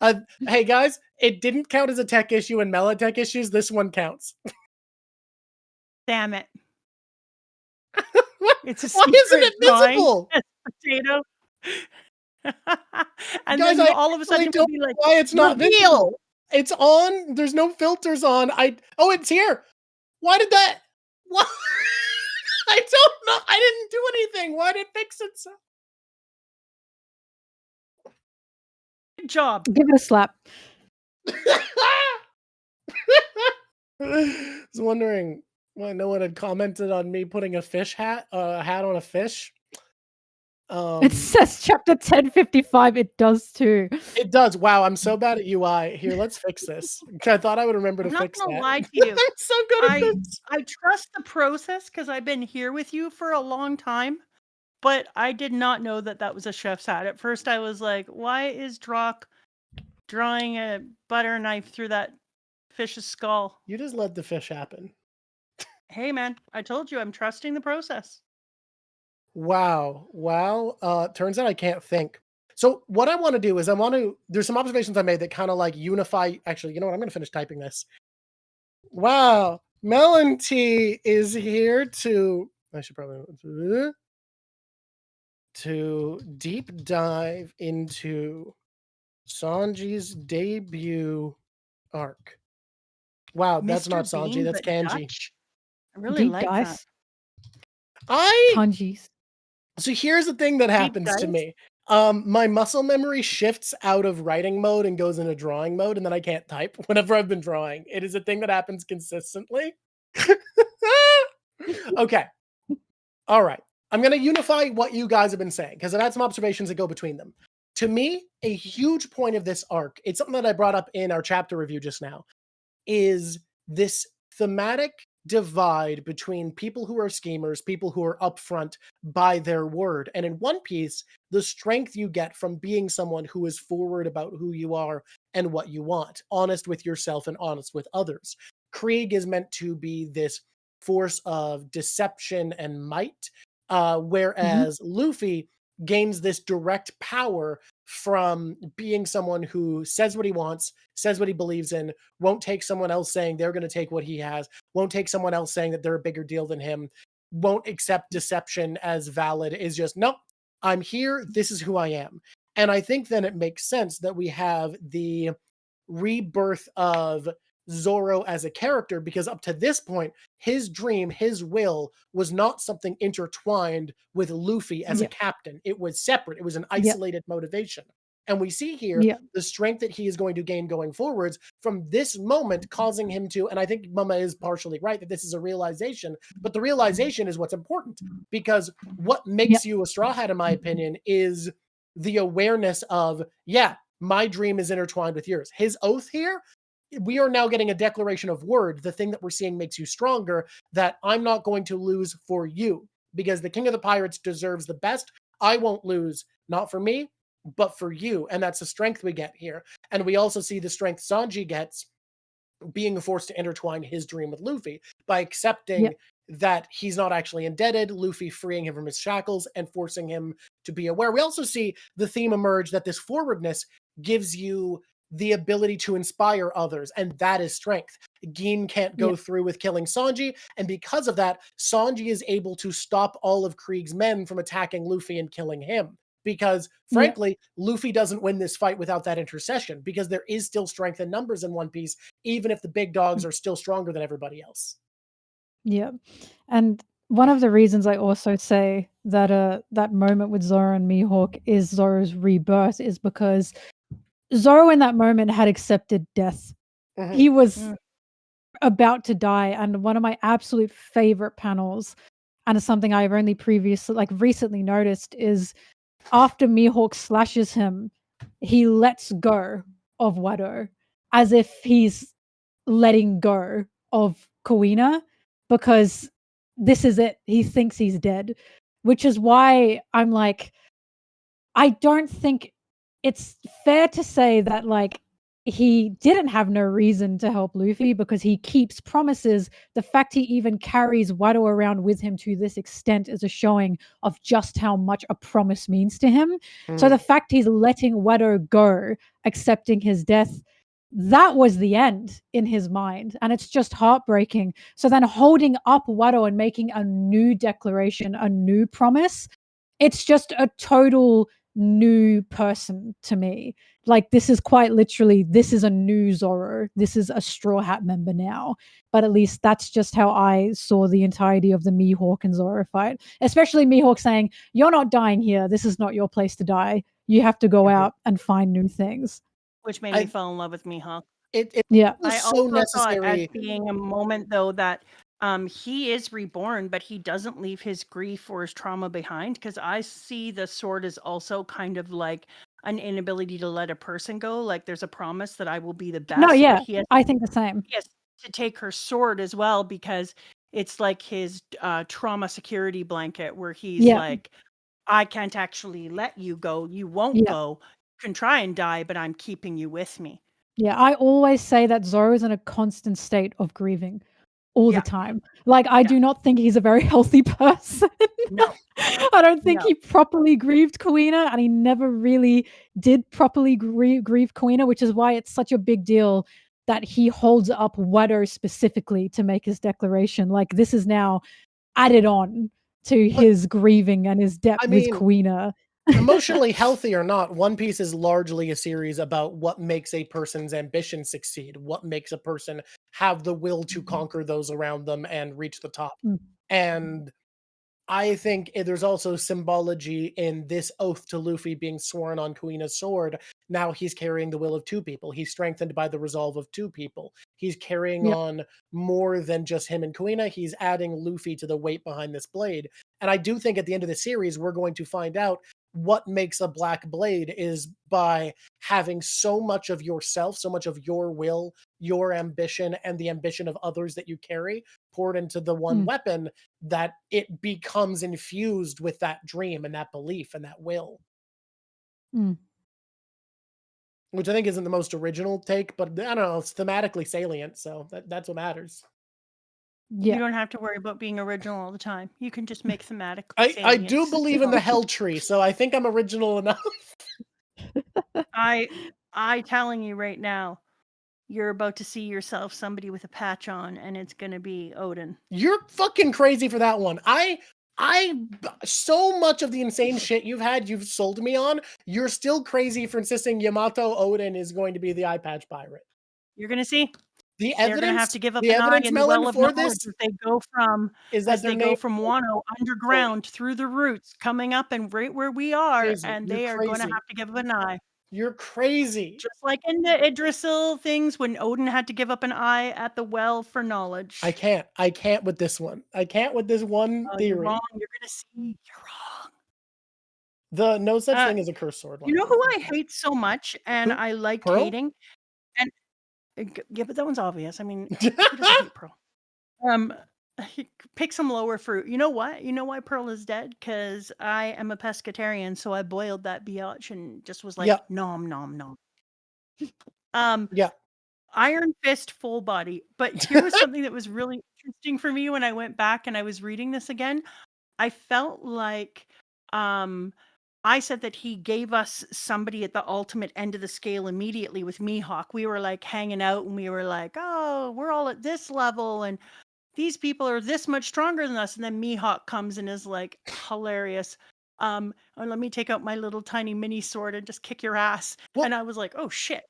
Wow. Hey guys, it didn't count as a tech issue in Melonteee issues. This one counts. Damn it. It's a Why isn't it secret drawing. visible? Potato. And Guys, then I all of a sudden actually it'll don't be like, know why it's not reveal. visible. It's on. There's no filters on. Oh, it's here. Why did that? What? I don't know. I didn't do anything. Why did it fix itself? Good job. give it a slap. I was wondering. Well, no one had commented on me putting a fish hat, hat on a fish. It says chapter 1055. It does too. It does. Wow, I'm so bad at UI. Here, let's fix this. I thought I would remember to I'm not fix gonna that. lie to you. I'm so good at this. I trust the process because I've been here with you for a long time, but I did not know that that was a chef's hat. At first, I was like, why is Drawk drawing a butter knife through that fish's skull? You just let the fish happen. Hey, man, I told you I'm trusting the process. Wow. Turns out I can't think. So what I want to do is there's some observations I made that kind of like unify. Actually, you know what? I'm going to finish typing this. Wow. Melonteee is here I should probably to deep dive into Sanji's debut arc. Wow, that's Mr. not Sanji, Bean, that's but Kanji. Dutch? I really Deep like dice. that. Kanjis. So here's the thing that happens to dice? me. My muscle memory shifts out of writing mode and goes into drawing mode, and then I can't type whenever I've been drawing. It is a thing that happens consistently. Okay. All right. I'm going to unify what you guys have been saying because I've had some observations that go between them. To me, a huge point of this arc, it's something that I brought up in our chapter review just now, is this thematic divide between people who are schemers, people who are upfront by their word. And in One Piece, the strength you get from being someone who is forward about who you are and what you want, honest with yourself and honest with others. Krieg is meant to be this force of deception and might, whereas Luffy gains this direct power from being someone who says what he wants, says what he believes in, won't take someone else saying they're going to take what he has, won't take someone else saying that they're a bigger deal than him, won't accept deception as valid, is just, nope, I'm here, this is who I am. And I think then it makes sense that we have the rebirth of Zoro as a character, because up to this point, his dream, his will was not something intertwined with Luffy as a captain. It was separate. It was an isolated motivation. And we see here the strength that he is going to gain going forwards from this moment, causing him to, and I think Mama is partially right that this is a realization, but the realization is what's important, because what makes you a Straw Hat, in my opinion, is the awareness of, my dream is intertwined with yours. His oath here we are now getting a declaration of word. The thing that we're seeing makes you stronger, that I'm not going to lose for you because the King of the Pirates deserves the best. I won't lose, not for me, but for you. And that's the strength we get here. And we also see the strength Sanji gets being forced to intertwine his dream with Luffy by accepting that he's not actually indebted, Luffy freeing him from his shackles and forcing him to be aware. We also see the theme emerge that this forwardness gives you the ability to inspire others, and that is strength. Gin can't go through with killing Sanji, and because of that, Sanji is able to stop all of Krieg's men from attacking Luffy and killing him. Because, frankly, Luffy doesn't win this fight without that intercession, because there is still strength in numbers in One Piece, even if the big dogs are still stronger than everybody else. Yeah. And one of the reasons I also say that that moment with Zoro and Mihawk is Zoro's rebirth is because Zoro in that moment had accepted death. He was about to die, and one of my absolute favorite panels, and it's something I've only recently noticed, is after Mihawk slashes him, he lets go of Wado as if he's letting go of Kuina, because this is it. He thinks he's dead, which is why I'm like, I don't think it's fair to say that he didn't have no reason to help Luffy because he keeps promises. The fact he even carries Wado around with him to this extent is a showing of just how much a promise means to him. So the fact he's letting Wado go, accepting his death, that was the end in his mind. And it's just heartbreaking. So then holding up Wado and making a new declaration, a new promise, it's just a total new person to me. Like, this is quite literally, this is a new Zoro. This is a Straw Hat member now. But at least that's just how I saw the entirety of the Mihawk and Zoro fight. Especially Mihawk saying, you're not dying here. This is not your place to die. You have to go out and find new things. Which made me fall in love with Mihawk. It was I so also necessary. saw it as being a moment, though, that he is reborn, but he doesn't leave his grief or his trauma behind, because I see the sword as also kind of like an inability to let a person go. Like, there's a promise that I will be the best. No, yeah, but he has, I think the same. He has to take her sword as well, because it's like his trauma security blanket, where he's like, I can't actually let you go. You won't go. You can try and die, but I'm keeping you with me. Yeah, I always say that Zoro is in a constant state of grieving all the time. Like, I do not think he's a very healthy person. No. I don't think he properly grieved Kuina, and he never really did properly grieve Kuina, which is why it's such a big deal that he holds up Wado specifically to make his declaration. Like, this is now added on to his grieving and his debt with Kuina. Emotionally healthy or not, One Piece is largely a series about what makes a person's ambition succeed, what makes a person have the will to conquer those around them and reach the top. And I think there's also symbology in this oath to Luffy being sworn on Kuina's sword. Now he's carrying the will of two people. He's strengthened by the resolve of two people. He's carrying on more than just him and Kuina. He's adding Luffy to the weight behind this blade. And I do think at the end of the series, we're going to find out what makes a black blade is by having so much of yourself, so much of your will, your ambition, and the ambition of others that you carry poured into the one weapon, that it becomes infused with that dream and that belief and that will. Which I think isn't the most original take, but I don't know, it's thematically salient, so that's what matters. You don't have to worry about being original all the time. You can just make thematic. I do believe in the Hell Tree, so I think I'm original enough. I telling you right now, you're about to see yourself somebody with a patch on, and it's gonna be Odin. You're fucking crazy for that one. I so much of the insane shit you've sold me on. You're still crazy for insisting Yamato Odin is going to be the eye patch pirate. You're gonna see. The They're evidence, gonna have to give up the an eye evidence, in the Melon, well of for knowledge this as they go from is that they go from Wano underground through the roots, coming up and right where we are, crazy. and You're they are going to crazy. have to give up an eye. You're crazy. Just like in the Idrisil things when Odin had to give up an eye at the well for knowledge. I can't with this one. I can't with this one theory. You're wrong. You're gonna see. You're wrong. The no such thing as a curse sword. You know who I hate so much, and I liked Pearl? hating, and Yeah, but that one's obvious. I mean, who doesn't hate Pearl? Pick some lower fruit. You know what? You know why Pearl is dead? Because I am a pescatarian, so I boiled that biatch and just was like, Yeah. nom nom nom. Yeah. Iron Fist full body. But here was something that was really interesting for me when I went back and I was reading this again. I felt like I said that he gave us somebody at the ultimate end of the scale immediately with Mihawk. We were like hanging out and we were like, oh, we're all at this level and these people are this much stronger than us. And then Mihawk comes and is like hilarious. Oh, let me take out my little tiny mini sword and just kick your ass. Well, and I was like, oh shit.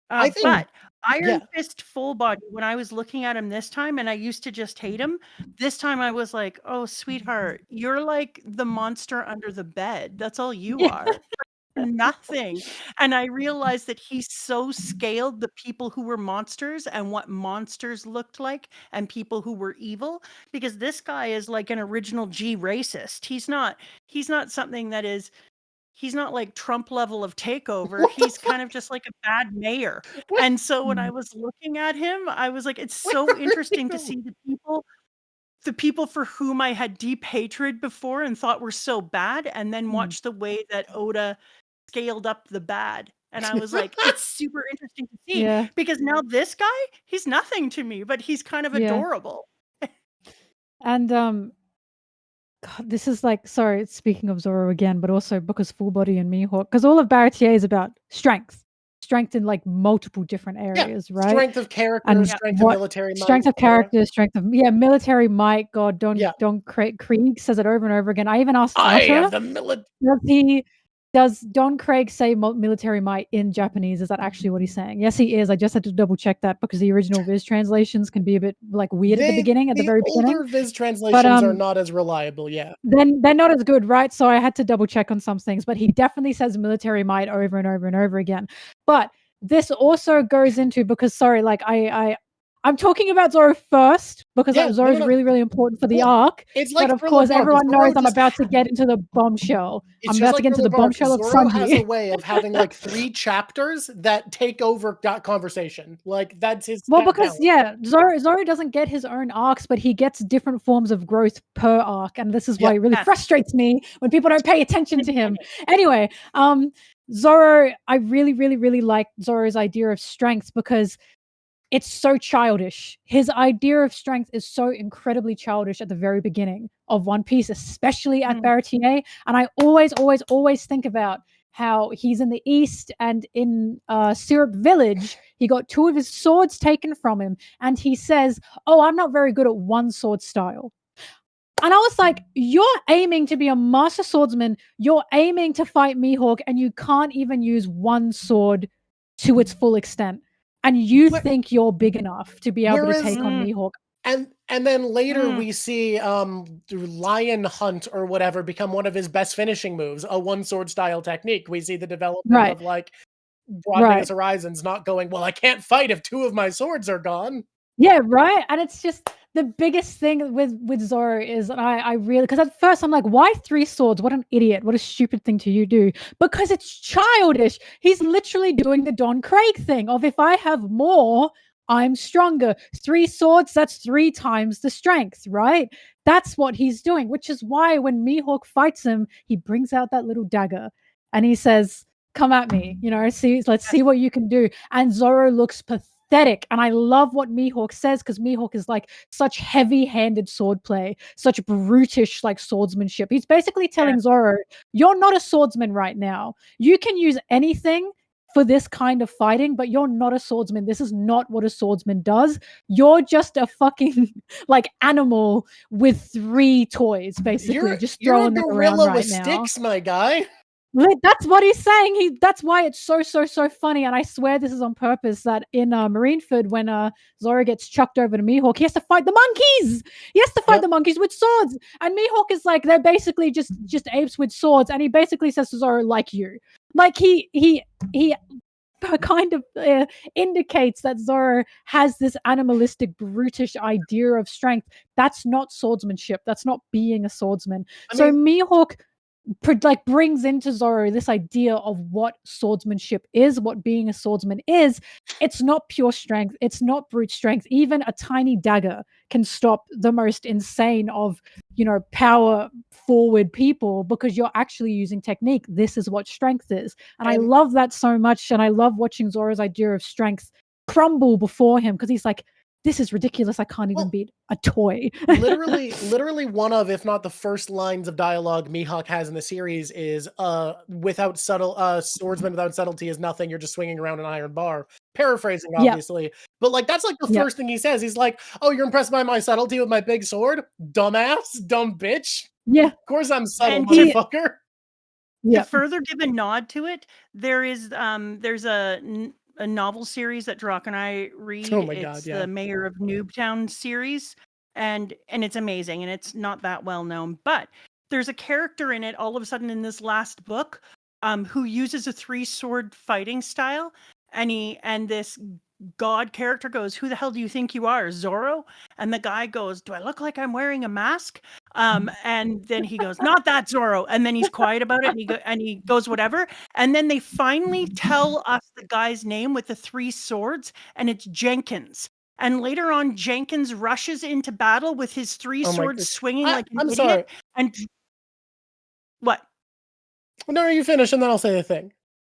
I think- but Iron yeah. Fist full body, when I was looking at him this time, and I used to just hate him, this time I was like, oh, sweetheart, you're like the monster under the bed. That's all you are. Nothing. And I realized that he so scaled the people who were monsters and what monsters looked like and people who were evil, because this guy is like an original G racist. He's not something that is, he's not like Trump level of takeover. What the He's kind of just like a bad mayor. What? And so when I was looking at him, I was like, it's so interesting to see the people for whom I had deep hatred before and thought were so bad, and then watch the way that Oda scaled up the bad. And I was like, it's super interesting to see, Yeah. because now this guy, he's nothing to me, but he's kind of Yeah. adorable. And God, this is like, sorry, speaking of Zoro again, but also because Full Body and Mihawk, because all of Baratie is about strength in like multiple different areas, right? Strength of character, And strength of military might. strength of character, strength of military might. God, Don Krieg says it over and over again. I even asked Arthur, the military. Does Don Craig say military might in Japanese? Is that actually what he's saying? Yes, he is. I just had to double check that because the original Viz translations can be a bit like weird at the beginning, at the very beginning. Older Viz translations are not as reliable, Then they're not as good, right? So I had to double check on some things, but he definitely says military might over and over and over again. But this also goes into, because sorry, like I'm talking about Zoro first because Zoro's really, really important for the arc. It's like, but of course, everyone knows I'm about to get into the bombshell. I'm about to get into the bombshell of Zoro Sanji. has a way of having like 3 chapters that take over that conversation. Like that's his. Well, because Zoro doesn't get his own arcs, but he gets different forms of growth per arc, and this is why it really frustrates me when people don't pay attention to him. Anyway, Zoro, I really, really, really like Zoro's idea of strength because it's so childish. His idea of strength is so incredibly childish at the very beginning of One Piece, especially at Baratie. And I always, always, always think about how he's in the East and in Syrup Village, he got 2 of his swords taken from him. And he says, oh, I'm not very good at one sword style. And I was like, you're aiming to be a master swordsman. You're aiming to fight Mihawk, and you can't even use one sword to its full extent. And you think you're big enough to be able to take on Mihawk. And then later we see Lion Hunt or whatever become one of his best finishing moves, a one sword style technique. We see the development of like broadening his horizons, not going, well, I can't fight if 2 of my swords are gone. Yeah, right. And it's just the biggest thing with Zoro is, and I really, because at first I'm like, why 3 swords? What an idiot. What a stupid thing to do. Because it's childish. He's literally doing the Don Craig thing of, if I have more, I'm stronger. 3 swords, that's 3 times the strength, right? That's what he's doing, which is why when Mihawk fights him, he brings out that little dagger and he says, come at me, let's see what you can do. And Zoro looks pathetic. And I love what Mihawk says, because Mihawk is like such heavy-handed swordplay, such brutish like swordsmanship. He's basically telling Zoro, you're not a swordsman right now. You can use anything for this kind of fighting, but you're not a swordsman. This is not what a swordsman does. You're just a fucking like animal with 3 toys, basically. You're a gorilla with sticks, my guy. That's what he's saying. That's why it's so funny. And I swear this is on purpose, that in Marineford, when Zoro gets chucked over to Mihawk, he has to fight the monkeys. He has to fight the monkeys with swords. And Mihawk is like, they're basically just apes with swords. And he basically says to Zoro, like you. Like he kind of indicates that Zoro has this animalistic, brutish idea of strength. That's not swordsmanship. That's not being a swordsman. So Mihawk brings into Zoro this idea of what swordsmanship is, what being a swordsman is. It's not pure strength. It's not brute strength. Even a tiny dagger can stop the most insane of, power forward people because you're actually using technique. This is what strength is. And I love that so much. And I love watching Zoro's idea of strength crumble before him because he's like, this is ridiculous. I can't even beat a toy. literally one of, if not the first lines of dialogue Mihawk has in the series is without swordsman without subtlety is nothing. You're just swinging around an iron bar. Paraphrasing, obviously. But like that's like the first thing he says. He's like, oh, you're impressed by my subtlety with my big sword? Dumbass, dumb bitch. Yeah. Of course I'm subtle, motherfucker. To further give a nod to it, there's a novel series that Drawk and I read. Oh my God, the Mayor of Noobtown series, and it's amazing, and it's not that well known, but there's a character in it all of a sudden in this last book who uses a 3-sword fighting style, and this god character goes, who the hell do you think you are, Zoro? And the guy goes, do I look like I'm wearing a mask? And then he goes, not that Zoro. And then he's quiet about it, and he goes whatever. And then they finally tell us the guy's name with the 3 swords, and it's Jenkins. And later on, Jenkins rushes into battle with his 3 swords swinging like an idiot. Sorry. And what? No, you finish, and then I'll say the thing.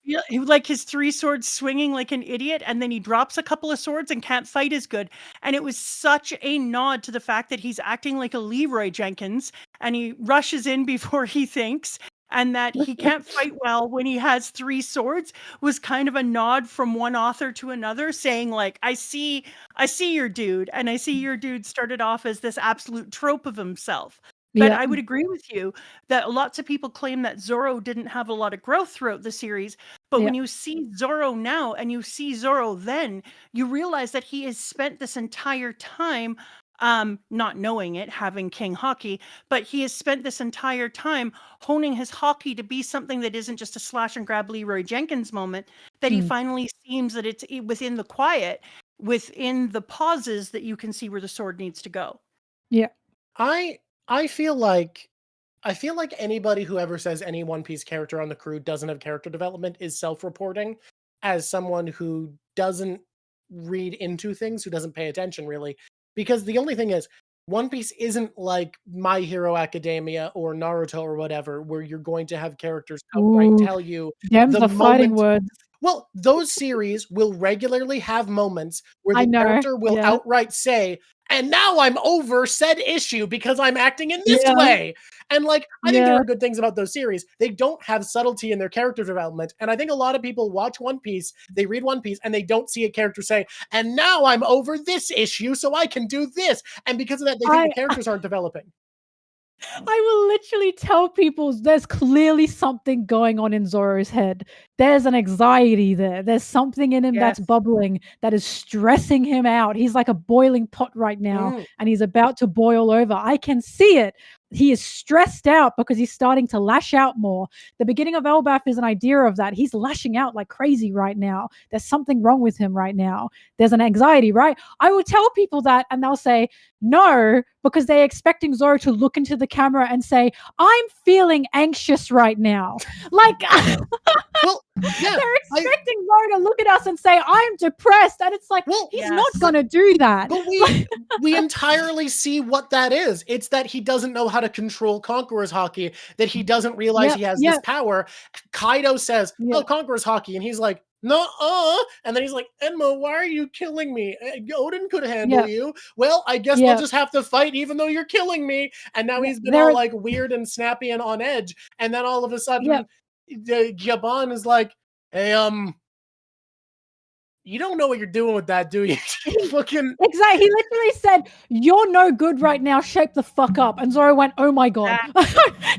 Yeah, like his 3 swords swinging like an idiot, and then he drops a couple of swords and can't fight as good. And it was such a nod to the fact that he's acting like a Leroy Jenkins, and he rushes in before he thinks, and that he can't fight well when he has 3 swords was kind of a nod from one author to another, saying like, I see your dude, and I see your dude started off as this absolute trope of himself. But I would agree with you that lots of people claim that Zoro didn't have a lot of growth throughout the series. But when you see Zoro now and you see Zoro then, you realize that he has spent this entire time, not knowing it, having King Haki, but he has spent this entire time honing his Haki to be something that isn't just a slash and grab Leroy Jenkins moment, that he finally seems that it's within the quiet, within the pauses that you can see where the sword needs to go. Yeah. I feel like anybody who ever says any One Piece character on the crew doesn't have character development is self-reporting as someone who doesn't read into things, who doesn't pay attention really. Because the only thing is, One Piece isn't like My Hero Academia or Naruto or whatever, where you're going to have characters outright tell you the fighting words. Well, those series will regularly have moments where the character will outright say, and now I'm over said issue because I'm acting in this way. And like, I think there are good things about those series. They don't have subtlety in their character development. And I think a lot of people watch One Piece, they read One Piece, and they don't see a character say, and now I'm over this issue, so I can do this. And because of that, they think the characters aren't developing. I will literally tell people there's clearly something going on in Zoro's head. There's an anxiety there. There's something in him that's bubbling, that is stressing him out. He's like a boiling pot right now, and he's about to boil over. I can see it. He is stressed out because he's starting to lash out more. The beginning of Elbaf is an idea of that. He's lashing out like crazy right now. There's something wrong with him right now. There's an anxiety, right? I will tell people that and they'll say no, because they're expecting Zoro to look into the camera and say, I'm feeling anxious right now. Like, well, they're expecting Zoro to look at us and say, I'm depressed. And it's like, he's not going to do that. But we entirely see what that is. It's that he doesn't know how to control Conqueror's Haki, that he doesn't realize he has this power. Kaido says, oh, Conqueror's Haki. And he's like, no, and then he's like, Enma, why are you killing me? Odin could handle you. Well, I guess we'll just have to fight even though you're killing me. And now he's been all like weird and snappy and on edge. And then all of a sudden, Gabon is like, hey, you don't know what you're doing with that, do you? Fucking exactly. He literally said, you're no good right now. Shape the fuck up. And Zoro went, oh my God.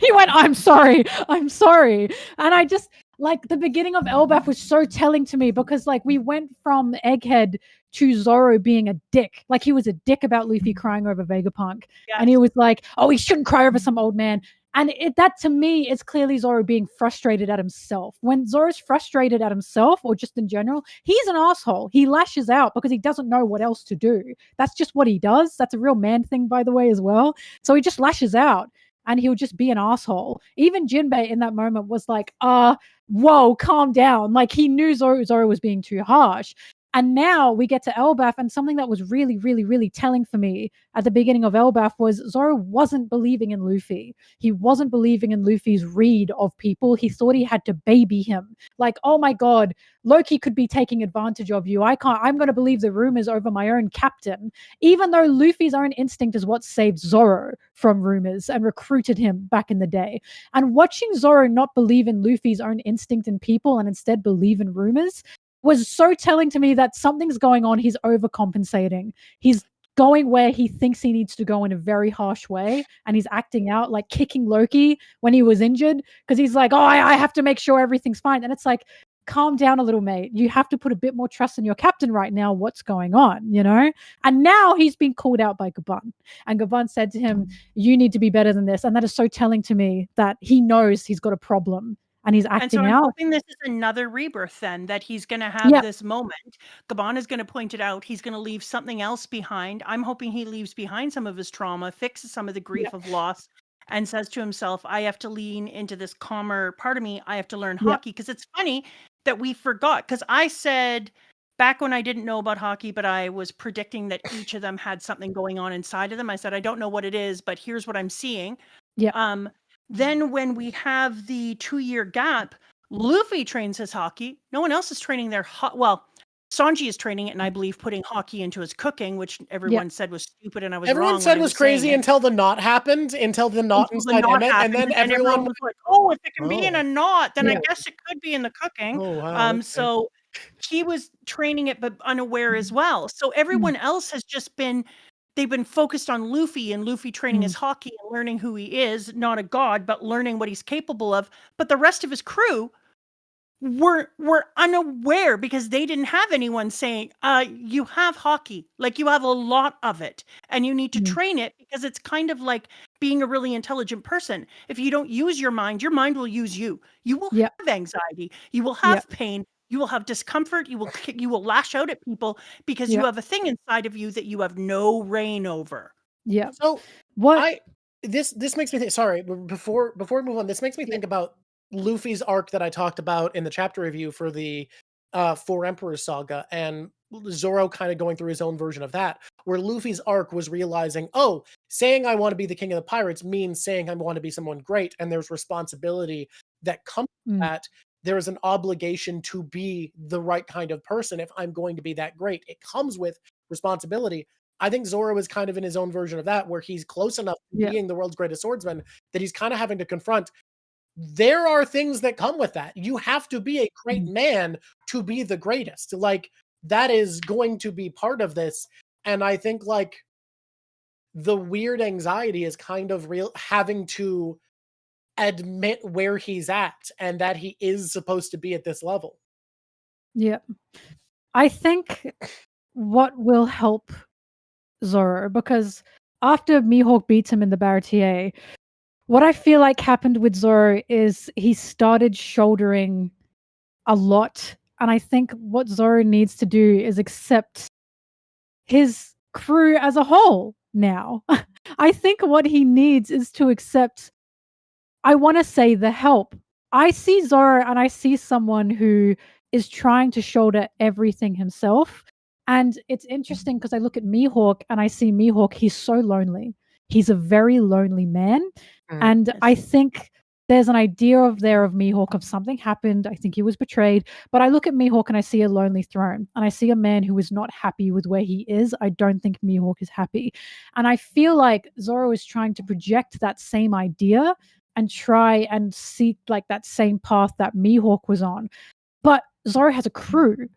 He went, I'm sorry. And I just, like, the beginning of Elbaf was so telling to me because, like, we went from Egghead to Zoro being a dick. Like, he was a dick about Luffy crying over Vegapunk. And he was like, oh, he shouldn't cry over some old man. And that, to me, is clearly Zoro being frustrated at himself. When Zoro's frustrated at himself, or just in general, he's an asshole. He lashes out because he doesn't know what else to do. That's just what he does. That's a real man thing, by the way, as well. So he just lashes out. and he'll just be an asshole. Even Jinbei in that moment was like, whoa, calm down. Like he knew Zoro was being too harsh. And now we get to Elbaf, and something that was really, really, really telling for me at the beginning of Elbaf was Zoro wasn't believing in Luffy. He wasn't believing in Luffy's read of people. He thought he had to baby him. Like, oh my God, Loki could be taking advantage of you. I'm going to believe the rumors over my own captain, even though Luffy's own instinct is what saved Zoro from rumors and recruited him back in the day. And watching Zoro not believe in Luffy's own instinct in people and instead believe in rumors was so telling to me that something's going on. He's overcompensating. He's going where he thinks he needs to go in a very harsh way, and he's acting out, like kicking Loki when he was injured, because he's like, oh, I have to make sure everything's fine. And it's like, calm down a little, mate. You have to put a bit more trust in your captain right now. What's going on, you know? And now he's been called out by Gabon. And Gabon said to him, you need to be better than this. And that is so telling to me that he knows he's got a problem. And he's acting I'm out. hoping this is another rebirth then, that he's going to have this moment. Gabon is going to point it out. He's going to leave something else behind. I'm hoping he leaves behind some of his trauma, fixes some of the grief of loss, and says to himself, I have to lean into this calmer part of me. I have to learn hockey. Because it's funny that we forgot. Because I said back when I didn't know about hockey, but I was predicting that each of them had something going on inside of them. I said, I don't know what it is, but here's what I'm seeing. Then when we have the 2-year gap, Luffy trains his hockey. No one else is training their well, Sanji is training it, and I believe putting hockey into his cooking, which everyone said was stupid, and I was wrong. Everyone said was crazy until the knot happened, until the knot inside Emmett, and then everyone was like, "Oh, if it can be in a knot, then I guess it could be in the cooking." Oh, wow, okay. So he was training it, but unaware as well. So everyone else has just been. They've been focused on Luffy and Luffy training his hockey and learning who he is, not a god, but learning what he's capable of. But the rest of his crew were unaware because they didn't have anyone saying, you have hockey, like you have a lot of it and you need to train it, because it's kind of like being a really intelligent person. If you don't use your mind will use you. You will have anxiety. You will have pain. You will have discomfort. You will lash out at people because you have a thing inside of you that you have no reign over. Yeah. So what this makes me think, sorry, before we move on, this makes me think about Luffy's arc that I talked about in the chapter review for the Four Emperors saga, and Zoro kind of going through his own version of that, where Luffy's arc was realizing, oh, saying I want to be the king of the pirates means saying I want to be someone great, and there's responsibility that comes with that. There is an obligation to be the right kind of person if I'm going to be that great. It comes with responsibility. I think Zoro is kind of in his own version of that, where he's close enough to being the world's greatest swordsman that he's kind of having to confront. There are things that come with that. You have to be a great man to be the greatest. Like, that is going to be part of this. And I think, like, the weird anxiety is kind of real, having to admit where he's at and that he is supposed to be at this level. Yeah. I think what will help Zoro, because after Mihawk beats him in the Baratie, what I feel like happened with Zoro is he started shouldering a lot. And I think what Zoro needs to do is accept his crew as a whole now. I think what he needs is to accept, I want to say, the help. I see Zoro and I see someone who is trying to shoulder everything himself. And it's interesting because I look at Mihawk and I see Mihawk, he's so lonely. He's a very lonely man. And I think there's an idea of Mihawk of something happened. I think he was betrayed. But I look at Mihawk and I see a lonely throne. And I see a man who is not happy with where he is. I don't think Mihawk is happy. And I feel like Zoro is trying to project that same idea and try and seek like that same path that Mihawk was on. But Zoro has a crew.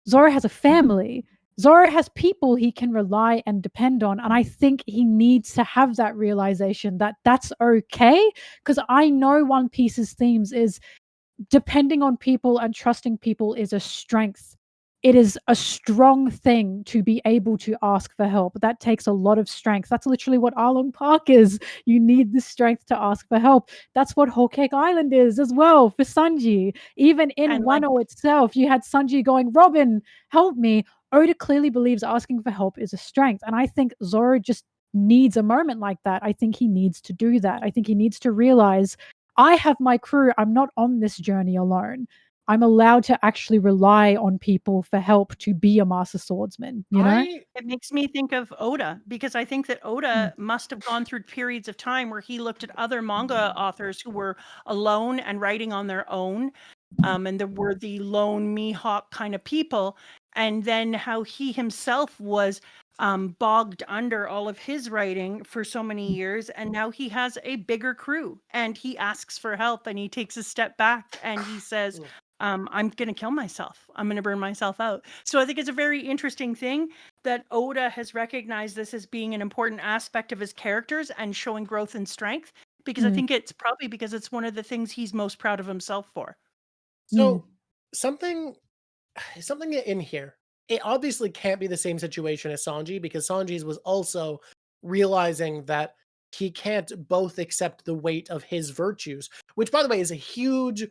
Zoro has a family. Zoro has people he can rely and depend on. And I think he needs to have that realization that that's okay. Because I know One Piece's themes is depending on people and trusting people is a strength. It is a strong thing to be able to ask for help. That takes a lot of strength. That's literally what Arlong Park is. You need the strength to ask for help. That's what Whole Cake Island is as well for Sanji. Even in Wano itself, you had Sanji going, Robin, help me. Oda clearly believes asking for help is a strength. And I think Zoro just needs a moment like that, I think he needs to do that. I think he needs to realize, I have my crew. I'm not on this journey alone. I'm allowed to actually rely on people for help to be a master swordsman, you know? It makes me think of Oda, because I think that Oda must have gone through periods of time where he looked at other manga authors who were alone and writing on their own. And there were the lone Mihawk kind of people. And then how he himself was bogged under all of his writing for so many years. And now he has a bigger crew and he asks for help and he takes a step back and he says, I'm going to kill myself. I'm going to burn myself out. So I think it's a very interesting thing that Oda has recognized this as being an important aspect of his characters and showing growth and strength, because I think it's probably because it's one of the things he's most proud of himself for. So something in here, it obviously can't be the same situation as Sanji, because Sanji's was also realizing that he can't both accept the weight of his virtues, which, by the way, is a huge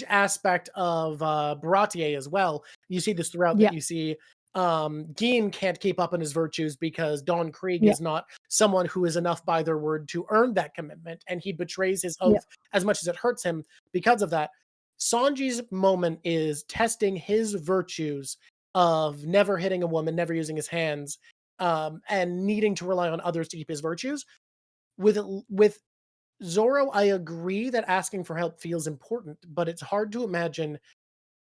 aspect of Baratie as well. You see this throughout, that you see Gin can't keep up on his virtues because Don Krieg is not someone who is enough by their word to earn that commitment, and he betrays his oath as much as it hurts him because of that. Sanji's moment is testing his virtues of never hitting a woman, never using his hands, and needing to rely on others to keep his virtues. With Zoro, I agree that asking for help feels important, but it's hard to imagine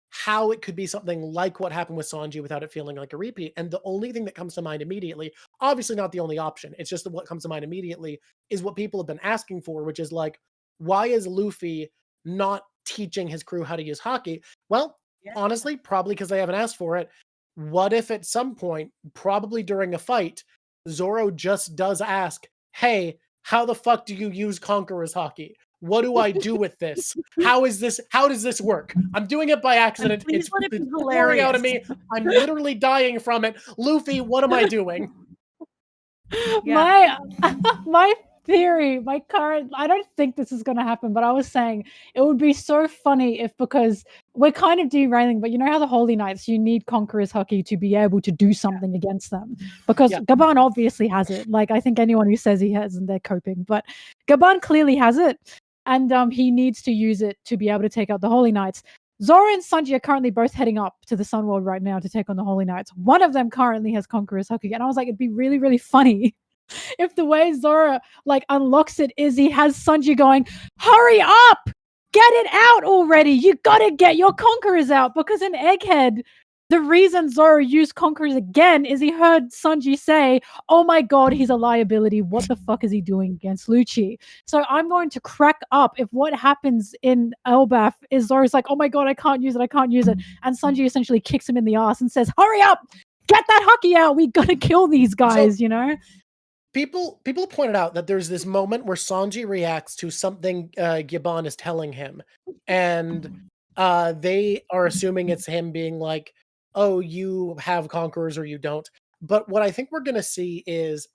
how it could be something like what happened with Sanji without it feeling like a repeat. And the only thing that comes to mind immediately, obviously not the only option, it's just that what comes to mind immediately is what people have been asking for, which is like, why is Luffy not teaching his crew how to use haki? Well, honestly, probably because they haven't asked for it. What if at some point, probably during a fight, Zoro just does ask, hey, how the fuck do you use Conqueror's haki? What do I do with this? How does this work? I'm doing it by accident. It's pouring out of me. I'm literally dying from it. Luffy, what am I doing? My theory, my current, I don't think this is going to happen, but I was saying it would be so funny if, because we're kind of derailing, but you know how the Holy Knights, you need Conqueror's haki to be able to do something against them, because Gaban obviously has it. Like, I think anyone who says he hasn't, they're coping, but Gaban clearly has it, and he needs to use it to be able to take out the Holy Knights. Zoro and Sanji are currently both heading up to the Sun World right now to take on the Holy Knights. One of them currently has Conqueror's haki, and I was like, it'd be really, really funny if the way Zoro like unlocks it is he has Sanji going, hurry up, get it out already, you gotta get your Conquerors out, because in Egghead, the reason Zoro used Conquerors again is he heard Sanji say, oh my god, he's a liability, what the fuck is he doing against Lucci? So I'm going to crack up if what happens in Elbaf is Zoro's like, oh my god, I can't use it, and Sanji essentially kicks him in the ass and says, hurry up, get that haki out, we gotta kill these guys, So, you know? People pointed out that there's this moment where Sanji reacts to something Gibbon is telling him, and they are assuming it's him being like, oh, you have Conquerors or you don't. But what I think we're going to see is,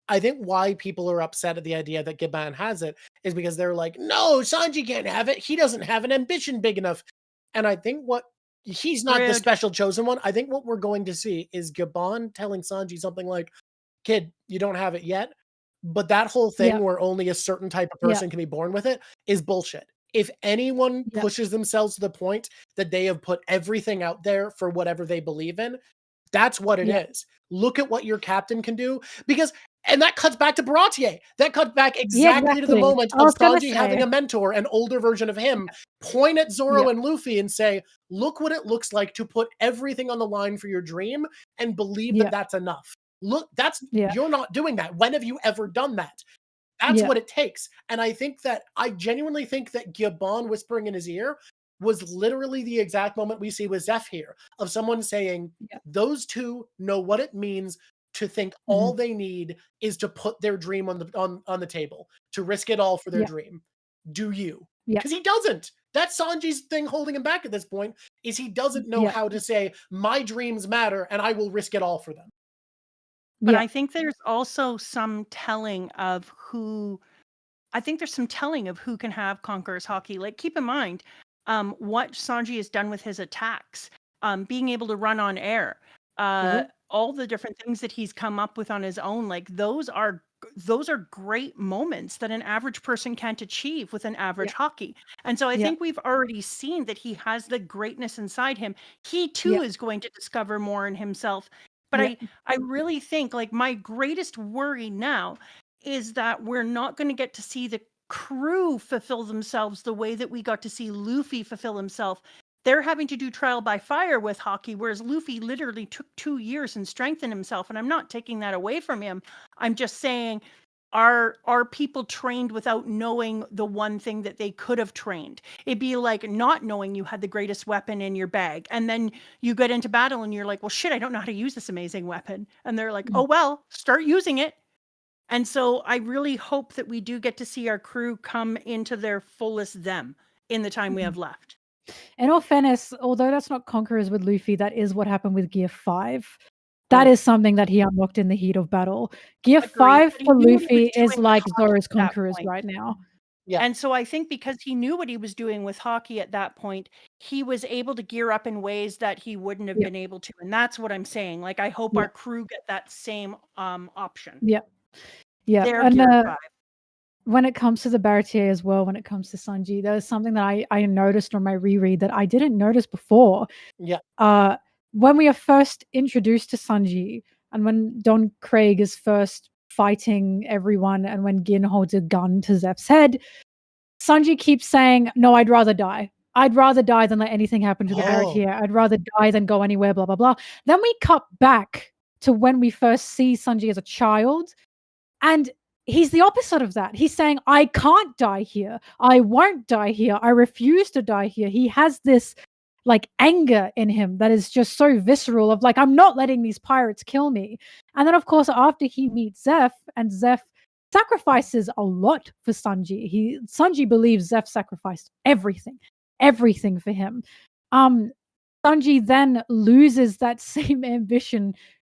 I think why people are upset at the idea that Gibbon has it is because they're like, no, Sanji can't have it. He doesn't have an ambition big enough. And I think he's not the special chosen one. I think what we're going to see is Gibbon telling Sanji something like, kid, you don't have it yet. But that whole thing where only a certain type of person can be born with it is bullshit. If anyone pushes themselves to the point that they have put everything out there for whatever they believe in, that's what it is. Look at what your captain can do, and that cuts back to Baratie. That cuts back exactly to the moment of Sanji having a mentor, an older version of him, point at Zoro and Luffy and say, look what it looks like to put everything on the line for your dream and believe that that's enough. Look, you're not doing that. When have you ever done that? That's what it takes. And I genuinely think that Gibbon whispering in his ear was literally the exact moment we see with Zeph here, of someone saying, those two know what it means to think all they need is to put their dream on the table, to risk it all for their dream. Do you? Because he doesn't. That's Sanji's thing holding him back at this point, is he doesn't know how to say, my dreams matter and I will risk it all for them. But I think there's also some telling of who can have Conqueror's haki. Like, keep in mind what Sanji has done with his attacks, being able to run on air, all the different things that he's come up with on his own, like those are great moments that an average person can't achieve with an average hockey. And so I think we've already seen that he has the greatness inside him. He too is going to discover more in himself. But I really think, like, my greatest worry now is that we're not going to get to see the crew fulfill themselves the way that we got to see Luffy fulfill himself. They're having to do trial by fire with hockey, whereas Luffy literally took 2 years and strengthened himself. And I'm not taking that away from him. I'm just saying, are people trained without knowing the one thing that they could have trained? It'd be like not knowing you had the greatest weapon in your bag. And then you get into battle and you're like, well, shit, I don't know how to use this amazing weapon. And they're like, oh, well, start using it. And so I really hope that we do get to see our crew come into their fullest them in the time we have left. In all fairness, although that's not Conquerors with Luffy, that is what happened with Gear 5. That is something that he unlocked in the heat of battle. Gear 5 for Luffy is like Zoro's Conquerors right now. Yeah. And so I think because he knew what he was doing with hockey at that point, he was able to gear up in ways that he wouldn't have been able to. And that's what I'm saying. Like, I hope our crew get that same option. Yeah. Yeah. They're And Gear 5. when it comes to the Baratie as well, when it comes to Sanji, there was something that I noticed on my reread that I didn't notice before. Yeah. When we are first introduced to Sanji, and when Don Craig is first fighting everyone, and when Gin holds a gun to Zeph's head, Sanji keeps saying, no, I'd rather die. I'd rather die than let anything happen to the Baratie. I'd rather die than go anywhere, blah, blah, blah. Then we cut back to when we first see Sanji as a child, and he's the opposite of that. He's saying, I can't die here. I won't die here. I refuse to die here. He has this like anger in him that is just so visceral of like, I'm not letting these pirates kill me. And then of course, after he meets Zeph, and Zeph sacrifices a lot for Sanji. Sanji believes Zeph sacrificed everything for him. Sanji then loses that same ambition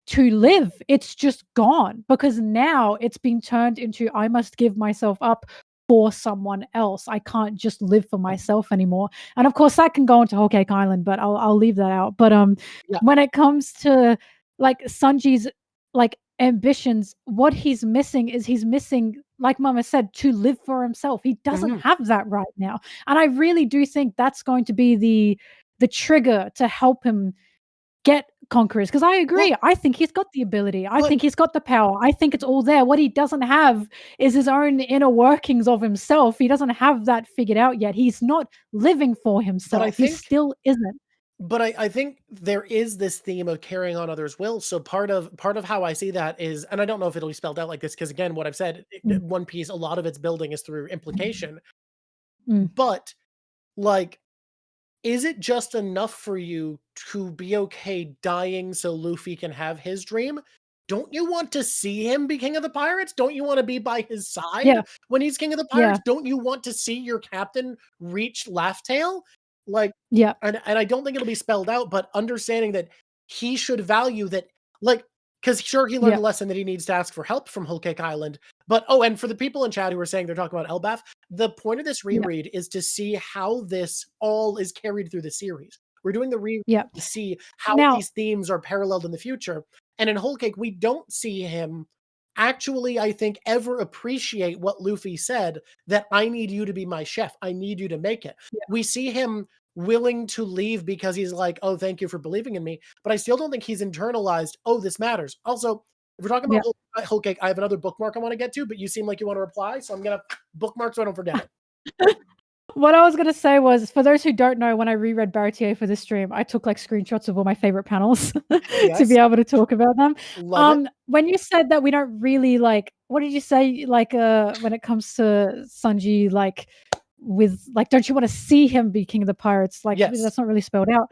to live. It's just gone because now it's been turned into, I must give myself up for someone else. I can't just live for myself anymore. And of course that can go into Whole Cake Island, but I'll leave that out. But when it comes to like Sanji's like ambitions, what he's missing is like Mama said, to live for himself. He doesn't have that right now. And I really do think that's going to be the trigger to help him get Conquerors, because I agree. Well, I think he's got the ability. I think he's got the power. I think it's all there. What he doesn't have is his own inner workings of himself. He doesn't have that figured out yet. He's not living for himself. He still isn't. But I think there is this theme of carrying on others' will. So part of how I see that is, and I don't know if it'll be spelled out like this, because again, what I've said, One Piece, a lot of its building is through implication. But like, is it just enough for you to be okay dying so Luffy can have his dream? Don't you want to see him be king of the pirates? Don't you want to be by his side when he's king of the pirates? Don't you want to see your captain reach Laugh Tale? Like, and I don't think it'll be spelled out, but understanding that he should value that, like, because sure, he learned a lesson that he needs to ask for help from Whole Cake Island. But, and for the people in chat who are saying they're talking about Elbaf, the point of this reread is to see how this all is carried through the series. We're doing the reread to see how these themes are paralleled in the future. And in Whole Cake, we don't see him actually, I think, ever appreciate what Luffy said, that I need you to be my chef. I need you to make it. We see him willing to leave because he's like, oh, thank you for believing in me. But I still don't think he's internalized, oh, this matters. Also, if we're talking about Whole Cake, I have another bookmark I want to get to, but you seem like you want to reply, so I'm going to bookmark so I don't forget it. What I was going to say was, for those who don't know, when I reread Baratie for this stream, I took like screenshots of all my favorite panels to be able to talk about them. When you said that we don't really like, what did you say? Like, when it comes to Sanji, like, with like, don't you want to see him be king of the pirates? Like, that's not really spelled out.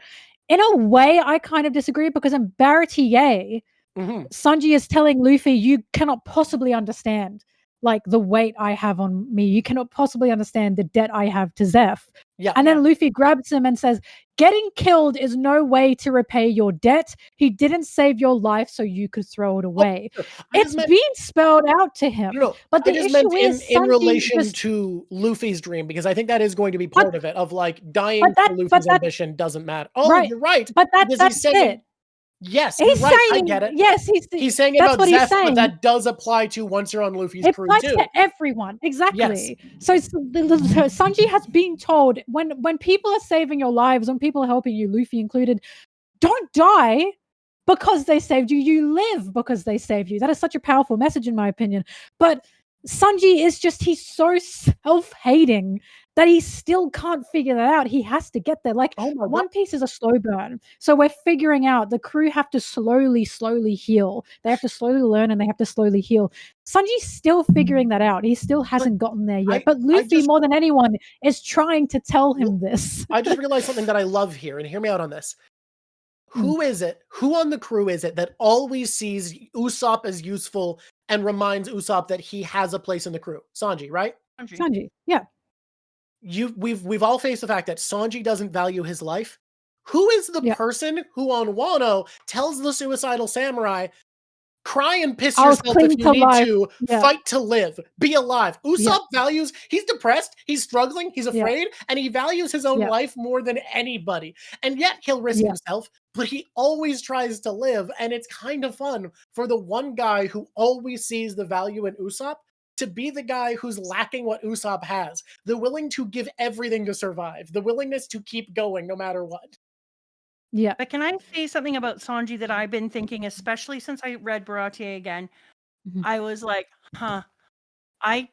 In a way, I kind of disagree, because in Baratie, Sanji is telling Luffy, you cannot possibly understand like the weight I have on me. You cannot possibly understand the debt I have to Zeph. And then Luffy grabs him and says, getting killed is no way to repay your debt. He didn't save your life so you could throw it away. It's being spelled out to him. But the issue is in relation to Luffy's dream, because I think that is going to be part of it, of like dying for Luffy's ambition doesn't matter. Oh, you're right. But that's it. Yes, He's you're right. I saying, get it. yes, He's saying it that's about what he's Zeph, but saying. that does apply to once you're on Luffy's It crew applies too. to everyone, exactly. So Sanji has been told, when people are saving your lives, when people are helping you, Luffy included, don't die because they saved you. You live because they saved you. That is such a powerful message, in my opinion. But Sanji is he's so self-hating that he still can't figure that out. He has to get there. Like, Oh my One God. Piece is a slow burn. So we're figuring out the crew have to slowly heal. They have to slowly learn and they have to slowly heal. Sanji's still figuring that out. He still hasn't gotten there yet. But Luffy, more than anyone, is trying to tell him this. I just realized something that I love here, and hear me out on this. Who is it? Who on the crew is it that always sees Usopp as useful and reminds Usopp that he has a place in the crew? Sanji, right? Sanji, yeah. We've all faced the fact that Sanji doesn't value his life. Who is the person who on Wano tells the suicidal samurai, cry and piss yourself if you need to, fight to live, be alive? Usopp values, he's depressed, he's struggling, he's afraid, and he values his own life more than anybody. And yet he'll risk himself, but he always tries to live. And it's kind of fun for the one guy who always sees the value in Usopp to be the guy who's lacking what Usopp has, the willing to give everything to survive, the willingness to keep going no matter what. Yeah. But can I say something about Sanji that I've been thinking, especially since I read Baratie again? I was like, I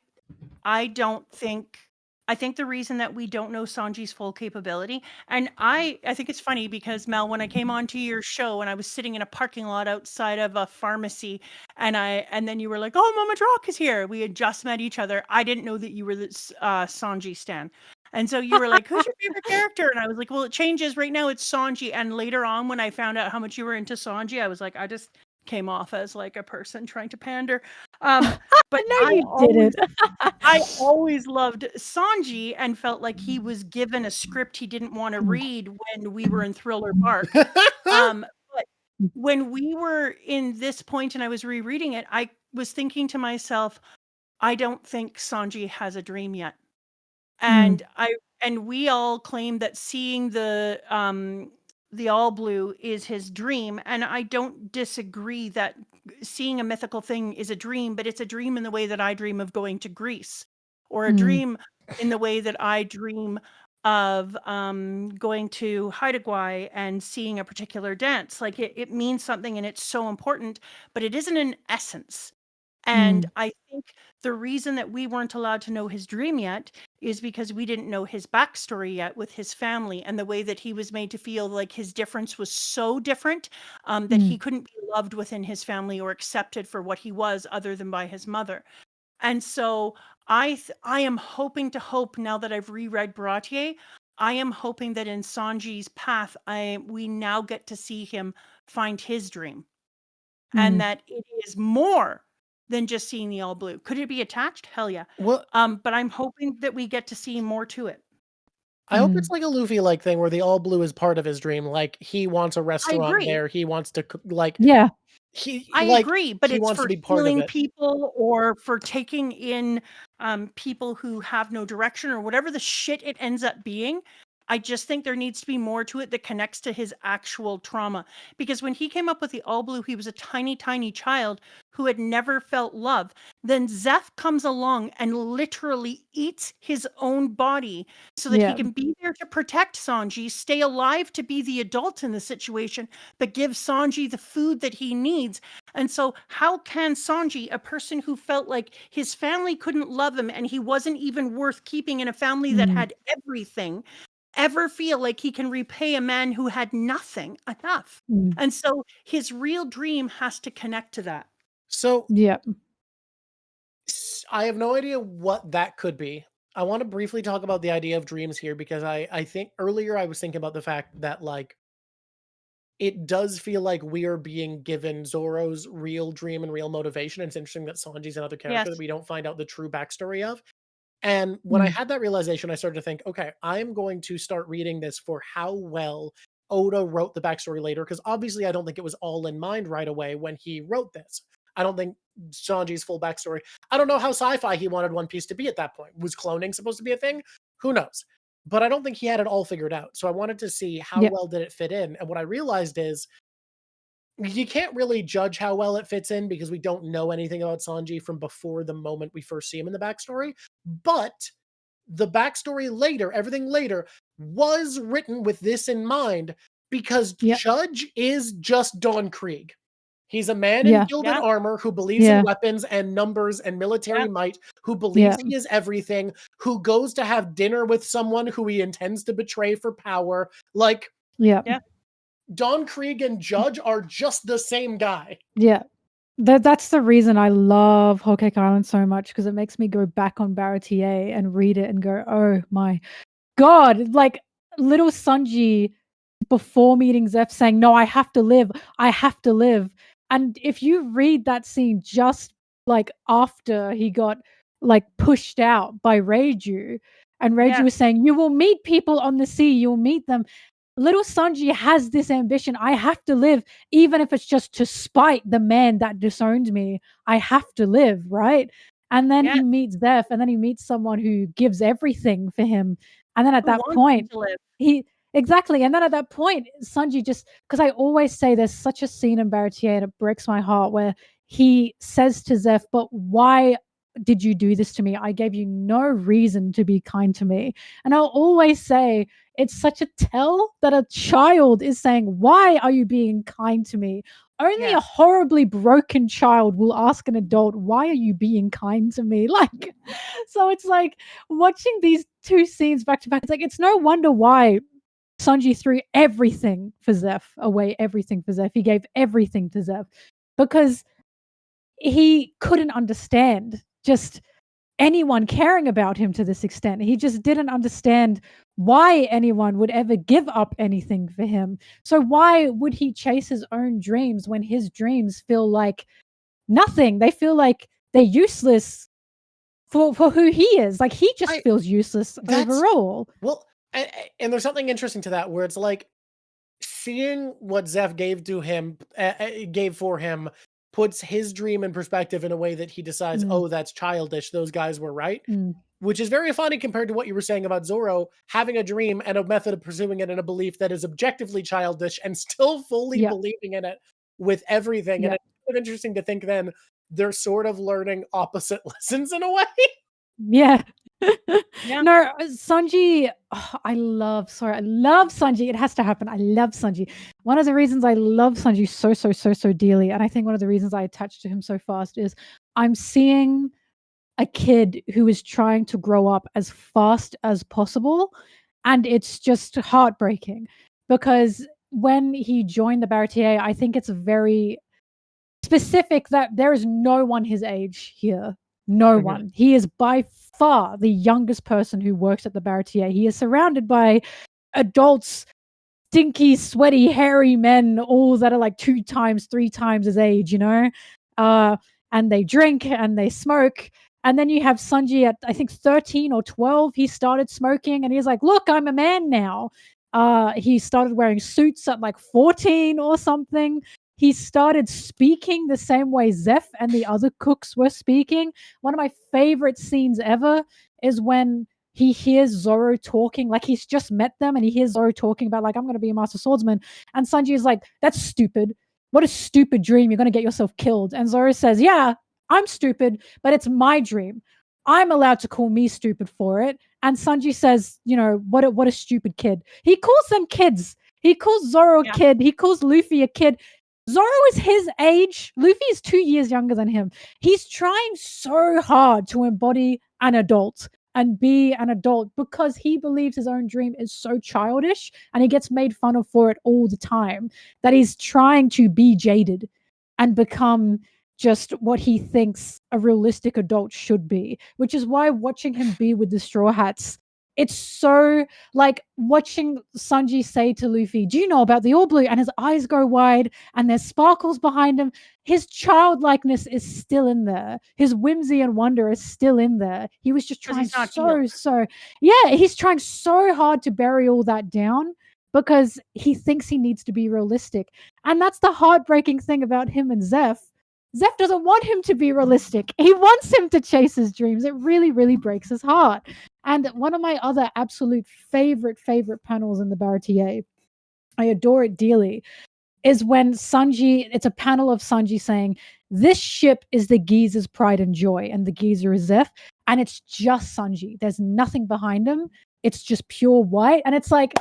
think the reason that we don't know Sanji's full capability, and I think it's funny because, Mel, when I came onto your show and I was sitting in a parking lot outside of a pharmacy, and then you were like, "Oh, Mama Drawk is here." We had just met each other. I didn't know that you were the Sanji stan. And so you were like, "Who's your favorite character?" And I was like, "Well, it changes. Right now it's Sanji." And later on, when I found out how much you were into Sanji, I was like, I just came off as like a person trying to pander. But I always loved Sanji and felt like he was given a script he didn't want to read when we were in Thriller Bark. But when we were in this point and I was rereading it, I was thinking to myself, I don't think Sanji has a dream yet. And we all claim that seeing the all blue is his dream, and I don't disagree that seeing a mythical thing is a dream, but it's a dream in the way that I dream of going to Greece, or a dream in the way that I dream of going to Haida and seeing a particular dance. Like it means something and it's so important, but it isn't an essence. And I think the reason that we weren't allowed to know his dream yet is because we didn't know his backstory yet with his family and the way that he was made to feel like his difference was so different that he couldn't be loved within his family or accepted for what he was other than by his mother. And so I am hoping to hope now that I've reread Baratie, I am hoping that in Sanji's path, we now get to see him find his dream. And that it is more than just seeing the all blue. Could it be attached? Hell yeah. Well, but I'm hoping that we get to see more to it. I hope it's like a Luffy-like thing where the all blue is part of his dream. Like he wants a restaurant there. He wants to I agree, but it's for healing people or for taking in people who have no direction or whatever the shit it ends up being. I just think there needs to be more to it that connects to his actual trauma. Because when he came up with the all blue, he was a tiny, tiny child who had never felt love. Then Zeph comes along and literally eats his own body so that he can be there to protect Sanji, stay alive to be the adult in the situation, but give Sanji the food that he needs. And so how can Sanji, a person who felt like his family couldn't love him and he wasn't even worth keeping in a family that had everything, ever feel like he can repay a man who had nothing enough? And so his real dream has to connect to that. So I have no idea what that could be. I want to briefly talk about the idea of dreams here because I think earlier I was thinking about the fact that like it does feel like we are being given Zoro's real dream and real motivation. And it's interesting that Sanji's another character that we don't find out the true backstory of. And when I had that realization, I started to think, okay, I'm going to start reading this for how well Oda wrote the backstory later, because obviously I don't think it was all in mind right away when he wrote this. I don't think Sanji's full backstory. I don't know how sci-fi he wanted One Piece to be at that point. Was cloning supposed to be a thing? Who knows? But I don't think he had it all figured out. So I wanted to see how well did it fit in. And what I realized is you can't really judge how well it fits in because we don't know anything about Sanji from before the moment we first see him in the backstory. But the backstory later, everything later, was written with this in mind because Judge is just Dawn Krieg. He's a man in gilded armor who believes in weapons and numbers and military might, who believes he is everything, who goes to have dinner with someone who he intends to betray for power. Like, Dawn Krieg and Judge are just the same guy. Yeah. That's the reason I love Whole Cake Island so much, because it makes me go back on Baratie and read it and go, oh my God. Like, little Sanji before meeting Zeph saying, no, I have to live. I have to live. And if you read that scene just like after he got like pushed out by Reiju, and Reiju was saying, you will meet people on the sea, you'll meet them. Little Sanji has this ambition. I have to live, even if it's just to spite the man that disowned me. I have to live, right? And then he meets Zeph, and then he meets someone who gives everything for him. And then at that point, exactly. And then at that point, Sanji just, because I always say there's such a scene in Baratie, and it breaks my heart, where he says to Zeph, but why did you do this to me? I gave you no reason to be kind to me. And I'll always say, it's such a tell that a child is saying, why are you being kind to me? Only a horribly broken child will ask an adult, why are you being kind to me? Like, so it's like watching these two scenes back to back. It's like, it's no wonder why Sanji threw everything for Zeph, away everything for Zeph. He gave everything to Zeph because he couldn't understand just anyone caring about him to this extent. He just didn't understand why anyone would ever give up anything for him. So why would he chase his own dreams when his dreams feel like nothing? They feel like they're useless for who he is. Like, he just feels useless overall. Well, and there's something interesting to that, where it's like seeing what Zeph gave to him, gave for him, puts his dream in perspective in a way that he decides, oh, that's childish. Those guys were right. Which is very funny compared to what you were saying about Zoro having a dream and a method of pursuing it and a belief that is objectively childish and still fully believing in it with everything. And it's kind of interesting to think then they're sort of learning opposite lessons in a way. No, Sanji, I love Sanji. It has to happen. I love Sanji. One of the reasons I love Sanji so dearly, and I think one of the reasons I attach to him so fast, is I'm seeing a kid who is trying to grow up as fast as possible, and it's just heartbreaking because when he joined the Baratie, I think it's very specific that there is no one his age here. No one. He is by far the youngest person who works at the Baratie. He is surrounded by adults, stinky, sweaty, hairy men, all that are like 2 times, 3 times his age, you know? And they drink and they smoke. And then you have Sanji at, I think, 13 or 12. He started smoking and he's like, look, I'm a man now. He started wearing suits at like 14 or something. He started speaking the same way Zeph and the other cooks were speaking. One of my favorite scenes ever is when he hears Zoro talking, like he's just met them and he hears Zoro talking about like, I'm going to be a master swordsman. And Sanji is like, that's stupid. What a stupid dream. You're going to get yourself killed. And Zoro says, yeah, I'm stupid, but it's my dream. I'm allowed to call me stupid for it. And Sanji says, you know, what a stupid kid. He calls them kids. He calls Zoro a kid. He calls Luffy a kid. Zoro is his age. Luffy is 2 years younger than him. He's trying so hard to embody an adult and be an adult because he believes his own dream is so childish and he gets made fun of for it all the time, that he's trying to be jaded and become just what he thinks a realistic adult should be, which is why watching him be with the Straw Hats, it's so like watching Sanji say to Luffy, do you know about the All Blue? And his eyes go wide and there's sparkles behind him. His childlikeness is still in there. His whimsy and wonder is still in there. He was just trying he's trying so hard to bury all that down because he thinks he needs to be realistic. And that's the heartbreaking thing about him and Zeph. Zeph doesn't want him to be realistic. He wants him to chase his dreams. It really, really breaks his heart. And one of my other absolute favorite panels in the Baratie, I adore it dearly, is when Sanji, it's a panel of Sanji saying, this ship is the geezer's pride and joy, and the geezer is Zeph, and it's just Sanji. There's nothing behind him. It's just pure white. And it's like,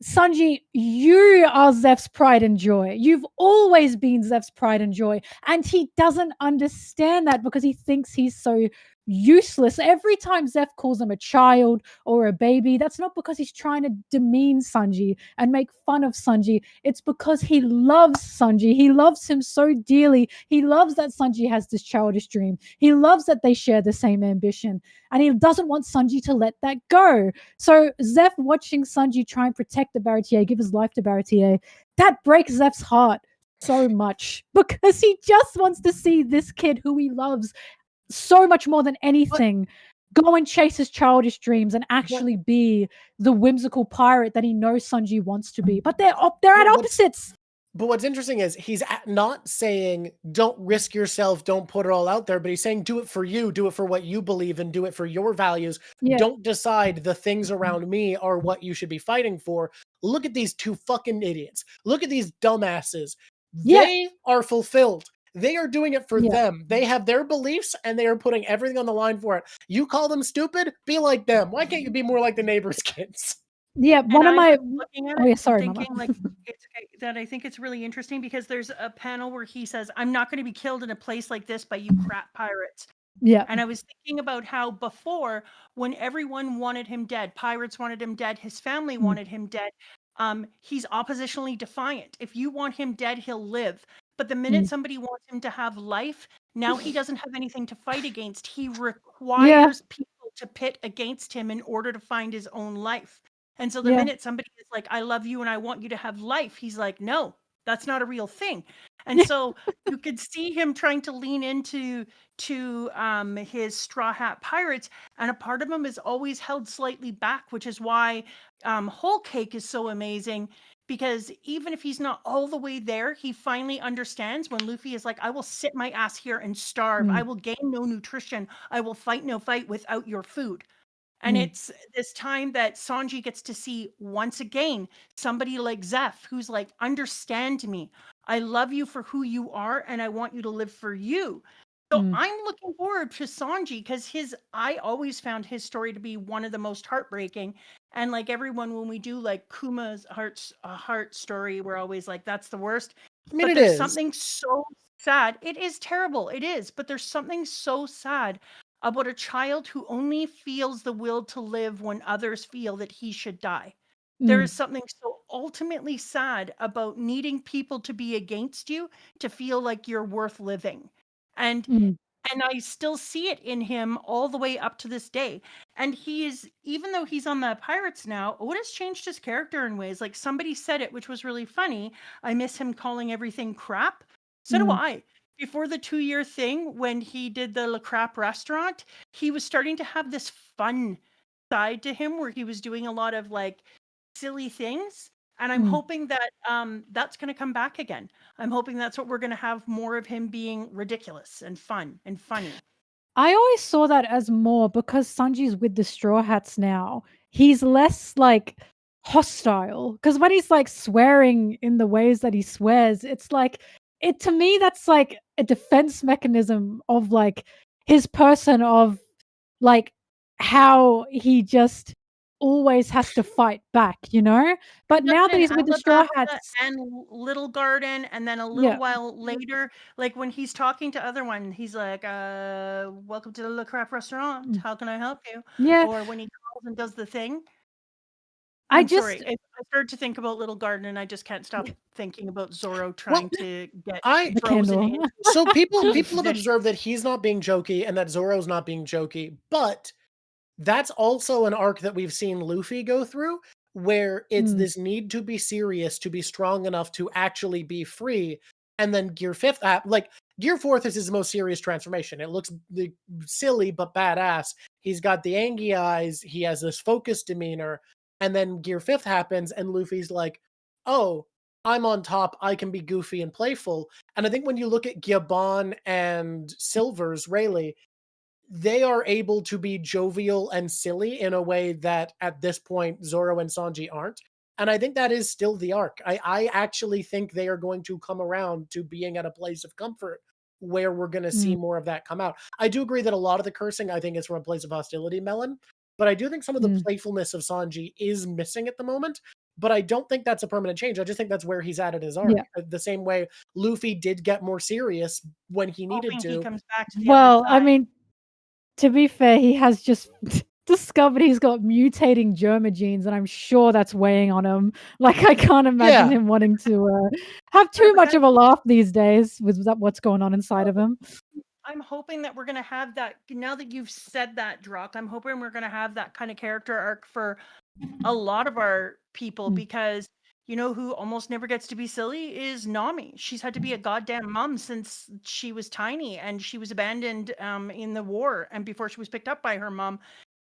Sanji, you are Zeph's pride and joy. You've always been Zeph's pride and joy. And he doesn't understand that because he thinks he's so useless. Every time Zeph calls him a child or a baby, that's not because he's trying to demean Sanji and make fun of Sanji. It's because he loves Sanji. He loves him so dearly. He loves that Sanji has this childish dream. He loves that they share the same ambition. And he doesn't want Sanji to let that go. So Zeph watching Sanji try and protect the Baratie, give his life to Baratie, that breaks Zeph's heart so much because he just wants to see this kid who he loves so much more than anything go and chase his childish dreams and actually be the whimsical pirate that he knows Sanji wants to be. But they're at opposites. But what's interesting is he's not saying don't risk yourself, don't put it all out there, but he's saying do it for you, do it for what you believe in, do it for your values. Yeah. Don't decide the things around me are what you should be fighting for. Look at these two fucking idiots. Look at these dumbasses. Yeah. They are fulfilled. They are doing it for them. They have their beliefs and they are putting everything on the line for it. You call them stupid? Be like them. Why can't you be more like the neighbor's kids? Yeah, one of my looking at it, thinking like that I think it's really interesting because there's a panel where he says, "I'm not going to be killed in a place like this by you crap pirates." Yeah. And I was thinking about how before, when everyone wanted him dead, pirates wanted him dead, his family wanted him dead. He's oppositionally defiant. If you want him dead, he'll live. But the minute somebody wants him to have life, now he doesn't have anything to fight against. He requires people to pit against him in order to find his own life. And so the minute somebody is like, I love you and I want you to have life, he's like, no, that's not a real thing. And so you could see him trying to lean into his Straw Hat Pirates, and a part of him is always held slightly back, which is why Whole Cake is so amazing, because even if he's not all the way there, he finally understands when Luffy is like, I will sit my ass here and starve. I will gain no nutrition. I will fight no fight without your food. And it's this time that Sanji gets to see once again somebody like Zeph, who's like, understand me. I love you for who you are, and I want you to live for you. So I'm looking forward to Sanji because I always found his story to be one of the most heartbreaking. And like everyone, when we do like Kuma's heart story, we're always like, that's the worst. I mean, but there's something so sad. It is terrible. It is. But there's something so sad about a child who only feels the will to live when others feel that he should die. There is something so ultimately sad about needing people to be against you to feel like you're worth living. And I still see it in him all the way up to this day. And he is, even though he's on the Pirates now, Otis changed his character in ways. Like somebody said it, which was really funny. I miss him calling everything crap. So do I. Before the 2-year thing, when he did the Le Crap restaurant, he was starting to have this fun side to him where he was doing a lot of like silly things. And I'm hoping that that's going to come back again. I'm hoping that's what we're going to have more of him being ridiculous and fun and funny. I always saw that as more because Sanji's with the Straw Hats now. He's less like hostile because when he's like swearing in the ways that he swears, it's like to me that's like a defense mechanism of like his person, of like how he just always has to fight back, you know? But now that he's with the Straw Hats and Little Garden, and then a little while later, like when he's talking to other one, he's like, welcome to the Le Crap restaurant. How can I help you? Yeah. Or when he calls and does the thing. I I started to think about Little Garden and I just can't stop thinking about Zoro trying to get frozen in. So people have observed that he's not being jokey and that Zoro's not being jokey, but that's also an arc that we've seen Luffy go through, where it's this need to be serious, to be strong enough to actually be free. And then Gear 5th, like Gear 4th is his most serious transformation. It looks silly, but badass. He's got the angry eyes. He has this focused demeanor. And then Gear 5th happens and Luffy's like, oh, I'm on top. I can be goofy and playful. And I think when you look at Gabon and Silver's Rayleigh, they are able to be jovial and silly in a way that at this point Zoro and Sanji aren't. And I think that is still the arc. I actually think they are going to come around to being at a place of comfort where we're going to see more of that come out. I do agree that a lot of the cursing, I think, is from a place of hostility, Melon. But I do think some of the playfulness of Sanji is missing at the moment. But I don't think that's a permanent change. I just think that's where he's at in his arc. The same way Luffy did get more serious when he needed Hoping to. he comes back to the Well, other I side. mean, to be fair, he has just discovered he's got mutating Germa genes, and I'm sure that's weighing on him. Like, I can't imagine him wanting to have too much of a laugh these days with what's going on inside of him. I'm hoping that we're going to have that, now that you've said that, Drawk, I'm hoping we're going to have that kind of character arc for a lot of our people, because you know who almost never gets to be silly is Nami. She's had to be a goddamn mom since she was tiny, and she was abandoned in the war, and before she was picked up by her mom,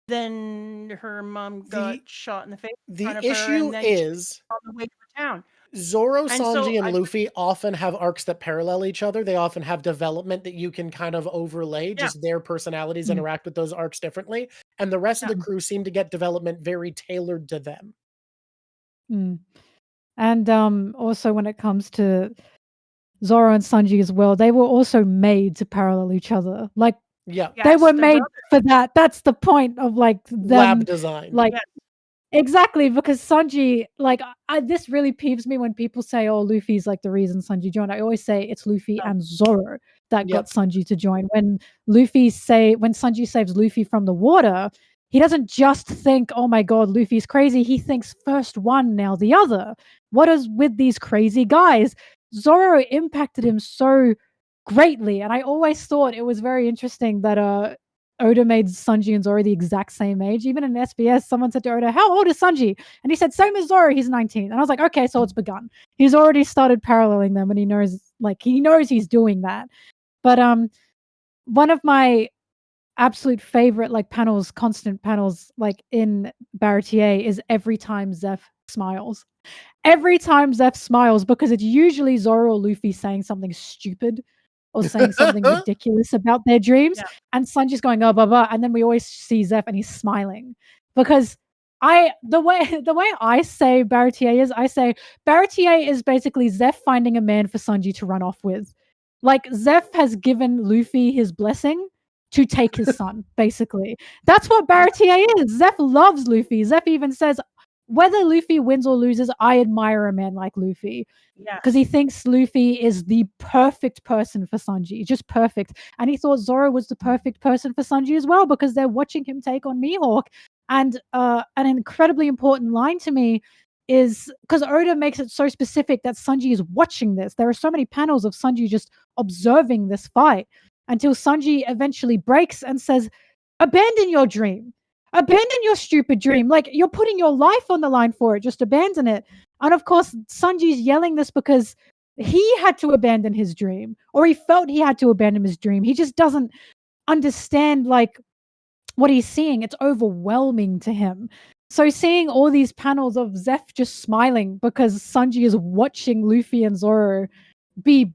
then her mom got shot in the face in front of her, and then she was on the way to town. Zoro, Sanji, and I Luffy often have arcs that parallel each other. They often have development that you can kind of overlay, just their personalities interact with those arcs differently. And the rest of the crew seem to get development very tailored to them. And also when it comes to Zoro and Sanji as well, they were also made to parallel each other. Like, they were made for that. That's the point of like them, lab design. Like, exactly, because Sanji, like, this really peeves me when people say, "Oh, Luffy's like the reason Sanji joined." I always say it's Luffy and Zoro that got Sanji to join. When Sanji saves Luffy from the water, he doesn't just think, "Oh my god, Luffy's crazy." He thinks first one, now the other. What is with these crazy guys? Zoro impacted him so greatly, and I always thought it was very interesting that Oda made Sanji and Zoro the exact same age. Even in SBS, someone said to Oda, "How old is Sanji?" And he said, "Same as Zoro, he's 19." And I was like, "Okay, so it's begun." He's already started paralleling them, and he knows he's doing that. But one of my absolute favorite constant panels in Baratie is every time Zeph smiles. Every time Zeph smiles, because it's usually Zoro or Luffy saying something stupid or saying something ridiculous about their dreams, and Sanji's going, "Oh, blah, blah," and then we always see Zeph and he's smiling. Because the way I say Baratie is, I say Baratie is basically Zeph finding a man for Sanji to run off with. Like, Zeph has given Luffy his blessing to take his son, basically. That's what Baratie is. Zeph loves Luffy. Zeph even says, whether Luffy wins or loses, I admire a man like Luffy. Because he thinks Luffy is the perfect person for Sanji, just perfect. And he thought Zoro was the perfect person for Sanji as well, because they're watching him take on Mihawk. And an incredibly important line to me is, because Oda makes it so specific that Sanji is watching this. There are so many panels of Sanji just observing this fight until Sanji eventually breaks and says, "Abandon your dream. Abandon your stupid dream. Like, you're putting your life on the line for it. Just abandon it." And of course, Sanji's yelling this because he had to abandon his dream, or he felt he had to abandon his dream. He just doesn't understand what he's seeing. It's overwhelming to him. So seeing all these panels of Zeph just smiling because Sanji is watching Luffy and Zoro be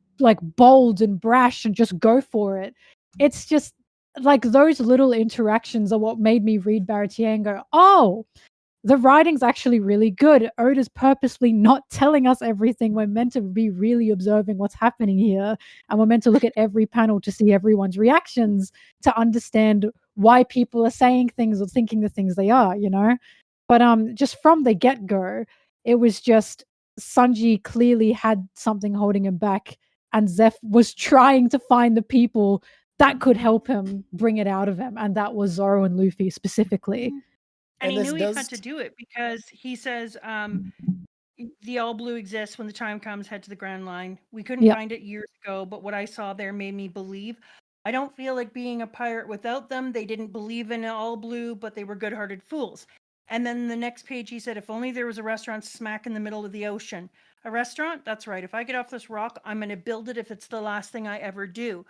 bold and brash and just go for it. It's just those little interactions are what made me read Baratie and go, "Oh, the writing's actually really good. Oda's purposely not telling us everything. We're meant to be really observing what's happening here. And we're meant to look at every panel to see everyone's reactions to understand why people are saying things or thinking the things they are, you know?" But just from the get-go, it was just Sanji clearly had something holding him back, and Zeph was trying to find the people that could help him bring it out of him, and that was Zoro and Luffy specifically. And he knew he had to do it because he says, the all blue exists. When the time comes, head to the Grand Line. We couldn't find it years ago, but what I saw there made me believe. I don't feel like being a pirate without them. They didn't believe in all blue, but they were good-hearted fools. And then the next page, he said, "If only there was a restaurant smack in the middle of the ocean." A restaurant? That's right. If I get off this rock, I'm going to build it if it's the last thing I ever do.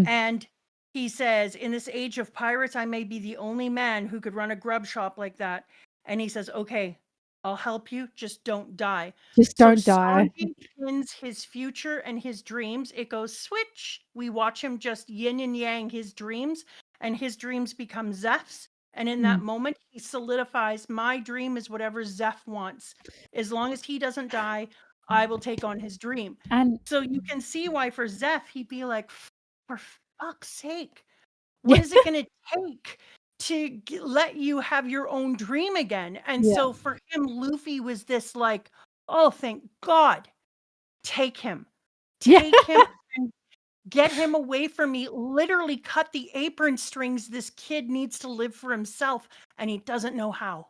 And he says, "In this age of pirates, I may be the only man who could run a grub shop like that." And he says, "Okay, I'll help you. Just don't die." Just don't die. Sanji pins his future and his dreams. It goes switch. We watch him just yin and yang his dreams, and his dreams become Zeph's, And in that moment, he solidifies, my dream is whatever Zeph wants. As long as he doesn't die, I will take on his dream. And So you can see why for Zeph, he'd be like, for fuck's sake, what is it going to take to let you have your own dream again? And so for him, Luffy was this like, oh, thank God, take him. Take him and get him away from me. Literally cut the apron strings. This kid needs to live for himself, and he doesn't know how.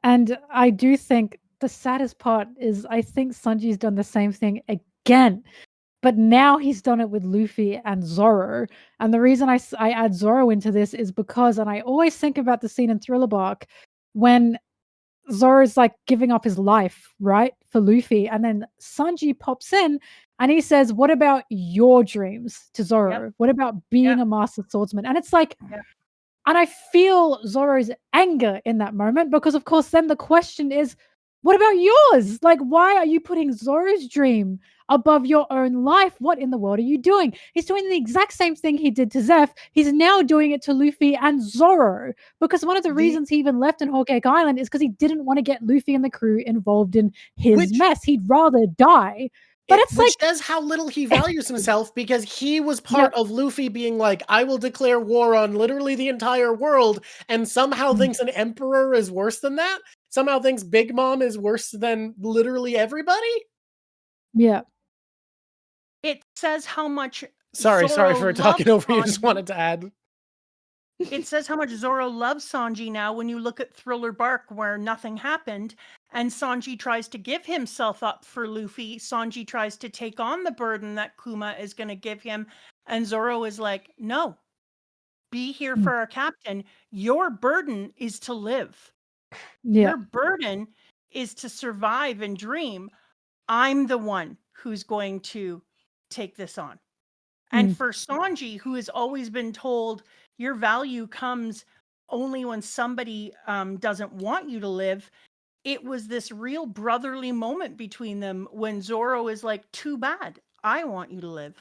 And I do think the saddest part is I think Sanji's done the same thing again. But now he's done it with Luffy and Zoro. And the reason I add Zoro into this is because, and I always think about the scene in Thriller Bark when Zoro's like giving up his life, right, for Luffy. And then Sanji pops in and he says, what about your dreams to Zoro? What about being a master swordsman? And it's like, and I feel Zoro's anger in that moment because, of course, then the question is, what about yours? Like, why are you putting Zoro's dream above your own life? What in the world are you doing? He's doing the exact same thing he did to Zeph. He's now doing it to Luffy and Zoro because one of the reasons he even left in Whole Cake Island is because he didn't want to get Luffy and the crew involved in his mess. He'd rather die. But it's which says how little he values himself because he was part of Luffy being like, I will declare war on literally the entire world, and somehow thinks an emperor is worse than that? Somehow thinks Big Mom is worse than literally everybody? Yeah. It says how much Sorry for talking over you. Sanji. Just wanted to add. It says how much Zoro loves Sanji now when you look at Thriller Bark where nothing happened and Sanji tries to give himself up for Luffy. Sanji tries to take on the burden that Kuma is going to give him. And Zoro is like, no, be here for our captain. Your burden is to live. Your burden is to survive and dream. I'm the one who's going to take this on. And for Sanji, who has always been told your value comes only when somebody doesn't want you to live, it was this real brotherly moment between them when Zoro is like, too bad, I want you to live.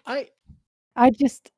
I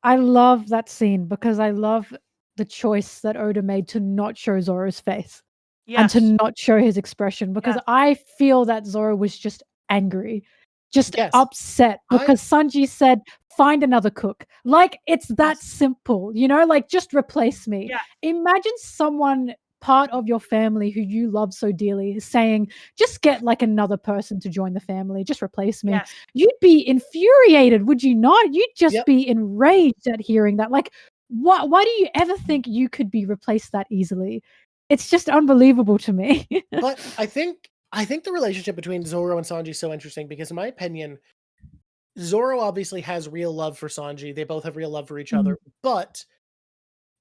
love that scene because I love the choice that Oda made to not show Zoro's face and to not show his expression because I feel that Zoro was just angry, just upset because Sanji said, find another cook. Like, it's that simple, you know, like, just replace me. Imagine someone part of your family who you love so dearly is saying, just get like another person to join the family, just replace me. You'd be infuriated, would you not? You'd just be enraged at hearing that. Like, why do you ever think you could be replaced that easily? It's just unbelievable to me. But I think the relationship between Zoro and Sanji is so interesting because in my opinion, Zoro obviously has real love for Sanji. They both have real love for each other, but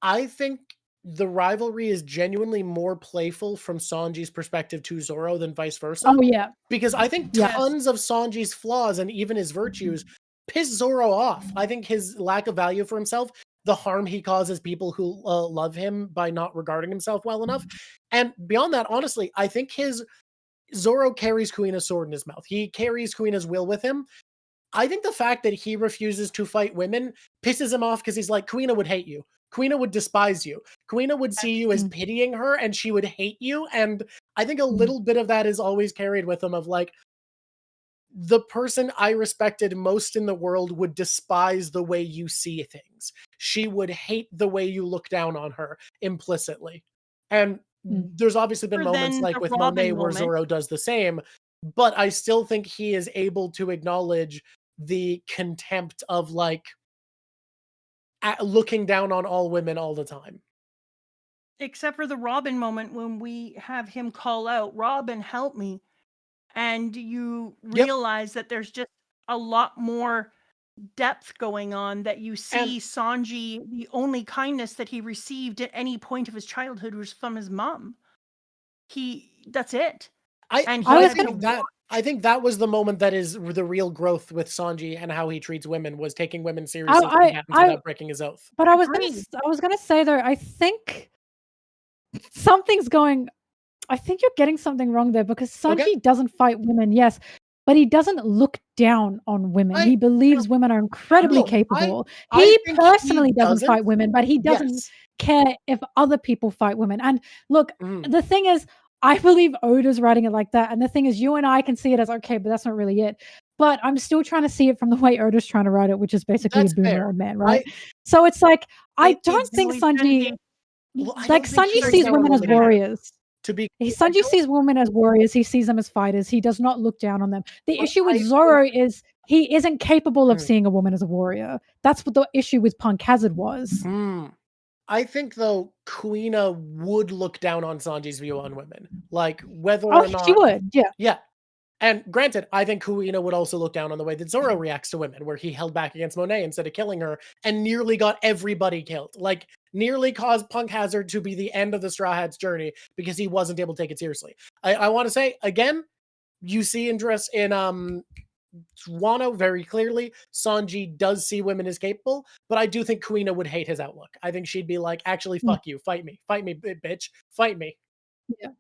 I think the rivalry is genuinely more playful from Sanji's perspective to Zoro than vice versa. Oh, yeah. Because I think tons of Sanji's flaws and even his virtues piss Zoro off. I think his lack of value for himself, the harm he causes people who love him by not regarding himself well enough. And beyond that, honestly, I think Zoro carries Kuina's sword in his mouth. He carries Kuina's will with him. I think the fact that he refuses to fight women pisses him off because he's like, Kuina would hate you. Kuina would despise you. Kuina would see you as pitying her and she would hate you. And I think a little bit of that is always carried with him of like, the person I respected most in the world would despise the way you see things. She would hate the way you look down on her implicitly. And there's obviously been moments like with Monet where Zoro does the same, but I still think he is able to acknowledge the contempt of like looking down on all women all the time. Except for the Robin moment when we have him call out, Robin, help me. And you realize that there's just a lot more depth going on, that you see Sanji, the only kindness that he received at any point of his childhood was from his mom. That's it. I think that was the moment that is the real growth with Sanji and how he treats women, was taking women seriously without breaking his oath. But I was gonna say though, I think something's going. I think you're getting something wrong there because Sanji doesn't fight women, yes, but he doesn't look down on women. He I believes women are incredibly no, capable. I He think personally he doesn't doesn't. fight women, but he doesn't Yes. care if other people fight women. And look, Mhm. the thing is, I believe Oda's writing it like that. And the thing is, you and I can see it as okay, but that's not really it. But I'm still trying to see it from the way Oda's trying to write it, which is basically That's a boomer fair. old man, right? So it's like, I don't think we shouldn't Sanji, be- Well, I like don't think he Sanji breaks sees down on women as women either. warriors. To be I Sanji don't- sees women as warriors. He sees them as fighters. He does not look down on them. The But issue with I think- Zoro is he isn't capable of Mm. seeing a woman as a warrior. That's what the issue with Punk Hazard was. I think though Kuina would look down on Sanji's view on women, like whether Oh, or not she would, yeah. Yeah. And granted, I think Kuina would also look down on the way that Zoro reacts to women, where he held back against Monet instead of killing her and nearly got everybody killed. Like, nearly caused Punk Hazard to be the end of the Straw Hats' journey because he wasn't able to take it seriously. I want to say, again, you see interest in Wano very clearly. Sanji does see women as capable, but I do think Kuina would hate his outlook. I think she'd be like, actually, fuck you. Fight me, bitch. Fight me. Yeah.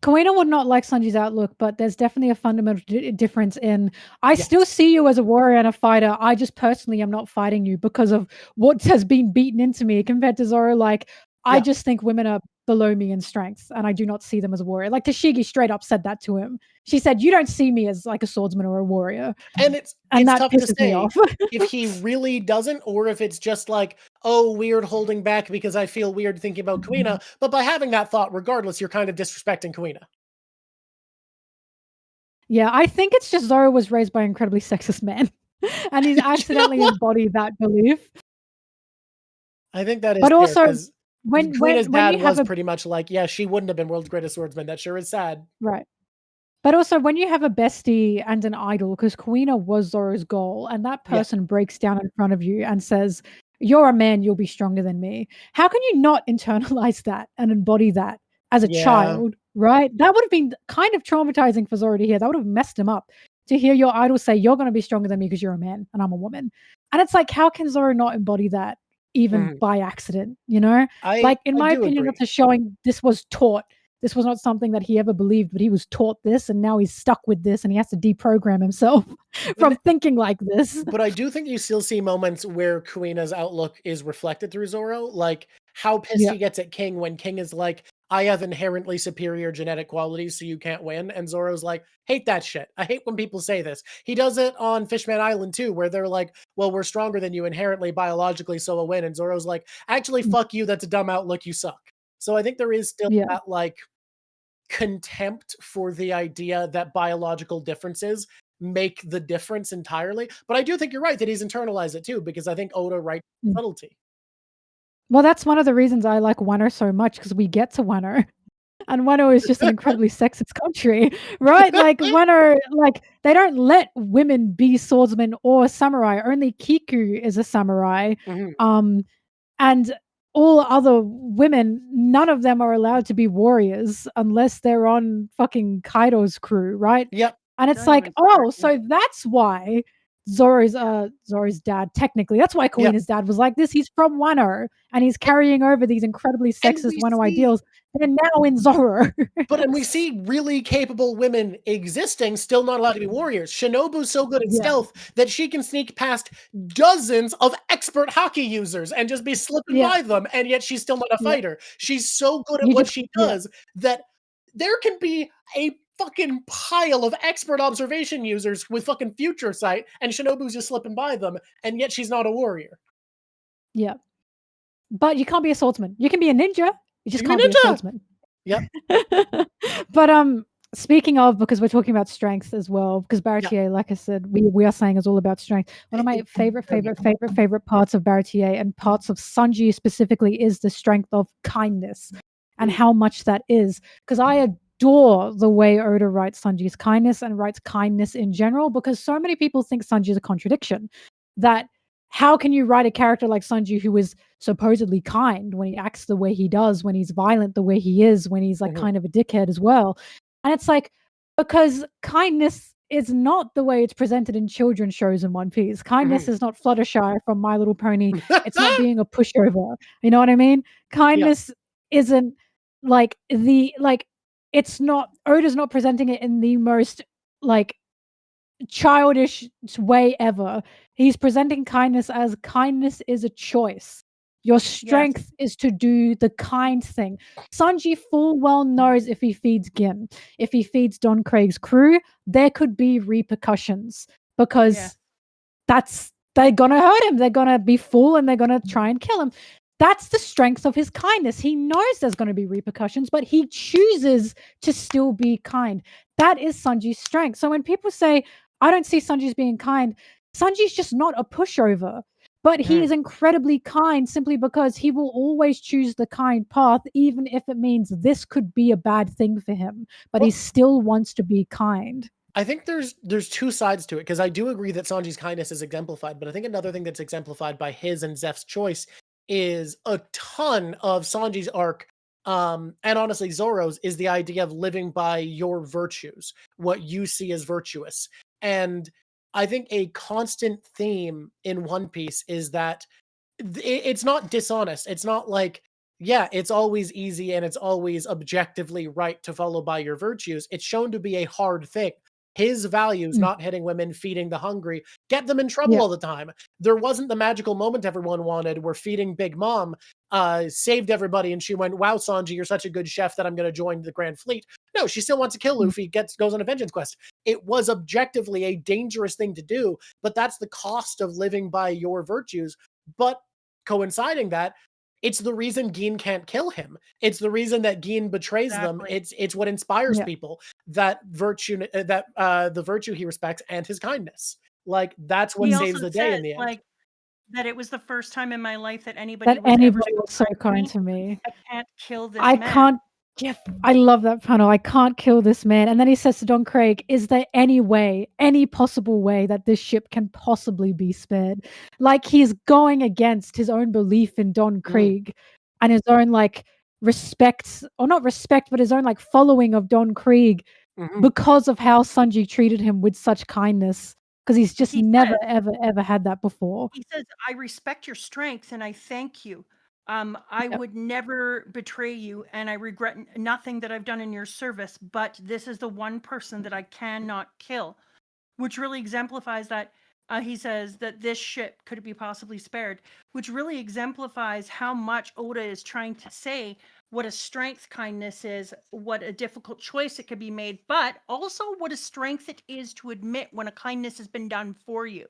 Kuina would not like Sanji's outlook, but there's definitely a fundamental difference in I still see you as a warrior and a fighter. I just personally am not fighting you because of what has been beaten into me compared to Zoro. Like, I just think women are below me in strength and I do not see them as a warrior. Like Tashigi straight up said that to him. She said, "You don't see me as like a swordsman or a warrior." And it's that tough to pisses me say off. if he really doesn't, or if it's just like, oh, weird holding back because I feel weird thinking about Kuina. But by having that thought, regardless, you're kind of disrespecting Kuina. Yeah, I think it's just Zoro was raised by an incredibly sexist man. And he's accidentally what? embodied that belief. I think that is But fair, also, 'cause when Kuina's when dad you have was a pretty much like, yeah, she wouldn't have been world's greatest swordsman. That sure is sad. right. But also, when you have a bestie and an idol, because Kuina was Zoro's goal, and that Yeah. person breaks down in front of you and says, "You're a man, you'll be stronger than me." How can you not internalize that and embody that as a Yeah. child, right? That would have been kind of traumatizing for Zoro to hear. That would have messed him up to hear your idol say, "You're going to be stronger than me because you're a man and I'm a woman." And it's like, how can Zoro not embody that even by accident? You know, like in I my do opinion, agree. that's a showing this was taught. This was not something that he ever believed, but he was taught this, and now he's stuck with this, and he has to deprogram himself from thinking like this. But I do think you still see moments where Kuina's outlook is reflected through Zoro, like how pissed he gets at King when King is like, I have inherently superior genetic qualities, so you can't win. And Zoro's like, hate that shit. I hate when people say this. He does it on Fishman Island too, where they're like, well, we're stronger than you inherently, biologically, so a win. And Zoro's like, actually, fuck you. That's a dumb outlook. You suck. So I think there is still that like contempt for the idea that biological differences make the difference entirely. But I do think you're right that he's internalized it too, because I think Oda writes subtlety. Well, that's one of the reasons I like Wano so much, because we get to Wano. And Wano is just an incredibly sexist country, right? Like Wano, like they don't let women be swordsmen or samurai. Only Kiku is a samurai. And all other women, none of them are allowed to be warriors unless they're on fucking Kaido's crew, right? Yep. And it's like, oh, so that's why Zoro's dad, technically, that's why Kuina's dad was like this. He's from Wano, and he's carrying over these incredibly sexist Wano ideals. They're now in Zoro. And we see really capable women existing, still not allowed to be warriors. Shinobu's so good at stealth that she can sneak past dozens of expert hockey users and just be slipping by them, and yet she's still not a fighter. She's so good at what she does that there can be a fucking pile of expert observation users with fucking future sight, and Shinobu's just slipping by them, and yet she's not a warrior. Yeah. But you can't be a swordsman. You can be a ninja. You just can't be a swordsman. Yep. But speaking of, because we're talking about strength as well, because Baratie, like I said, we are saying is all about strength. One of my favorite parts of Baratie and parts of Sanji specifically is the strength of kindness and how much that is. Because I adore the way Oda writes Sanji's kindness and writes kindness in general, because so many people think Sanji is a contradiction. That how can you write a character like Sanji who is supposedly kind when he acts the way he does, when he's violent the way he is, when he's like kind of a dickhead as well? And it's like, because kindness is not the way it's presented in children's shows in One Piece. Kindness is not Fluttershy from My Little Pony. It's not being a pushover. You know what I mean? Kindness isn't like it's not, Oda's not presenting it in the most like childish way ever. He's presenting kindness as kindness is a choice. Your strength is to do the kind thing. Sanji full well knows if he feeds Gin, if he feeds Don Craig's crew, there could be repercussions because they're gonna hurt him. They're gonna be full and they're gonna try and kill him. That's the strength of his kindness. He knows there's going to be repercussions, but he chooses to still be kind. That is Sanji's strength. So when people say, I don't see Sanji as being kind, Sanji's just not a pushover. But he is incredibly kind simply because he will always choose the kind path, even if it means this could be a bad thing for him. But he still wants to be kind. I think there's two sides to it, because I do agree that Sanji's kindness is exemplified, but I think another thing that's exemplified by his and Zeph's choice is a ton of Sanji's arc, and honestly Zoro's, is the idea of living by your virtues, what you see as virtuous. And I think a constant theme in One Piece is that it's not dishonest. It's not like, yeah, it's always easy and it's always objectively right to follow by your virtues. It's shown to be a hard thing. His values, not hitting women, feeding the hungry, get them in trouble all the time. There wasn't the magical moment everyone wanted where feeding Big Mom saved everybody and she went, wow, Sanji, you're such a good chef that I'm going to join the Grand Fleet. No, she still wants to kill Luffy, goes on a vengeance quest. It was objectively a dangerous thing to do, but that's the cost of living by your virtues. But coinciding that, it's the reason Gin can't kill him. It's the reason that Gin betrays them. It's what inspires people, that virtue, that the virtue he respects and his kindness. Like, that's what saves the day in the end. Like, that it was the first time in my life that anybody was so kind to me. I can't kill this man. Can't. Yeah, I love that panel. I can't kill this man. And then he says to Don Craig, is there any way, any possible way that this ship can possibly be spared? Like, he's going against his own belief in Don Craig and his own, like, respect, or not respect, but his own, like, following of Don Craig because of how Sanji treated him with such kindness. Because he's just never, ever had that before. He says, I respect your strength and I thank you. I would never betray you, and I regret nothing that I've done in your service, but this is the one person that I cannot kill, which really exemplifies that. He says that this ship could be possibly spared, which really exemplifies how much Oda is trying to say what a strength kindness is, what a difficult choice it could be made, but also what a strength it is to admit when a kindness has been done for you.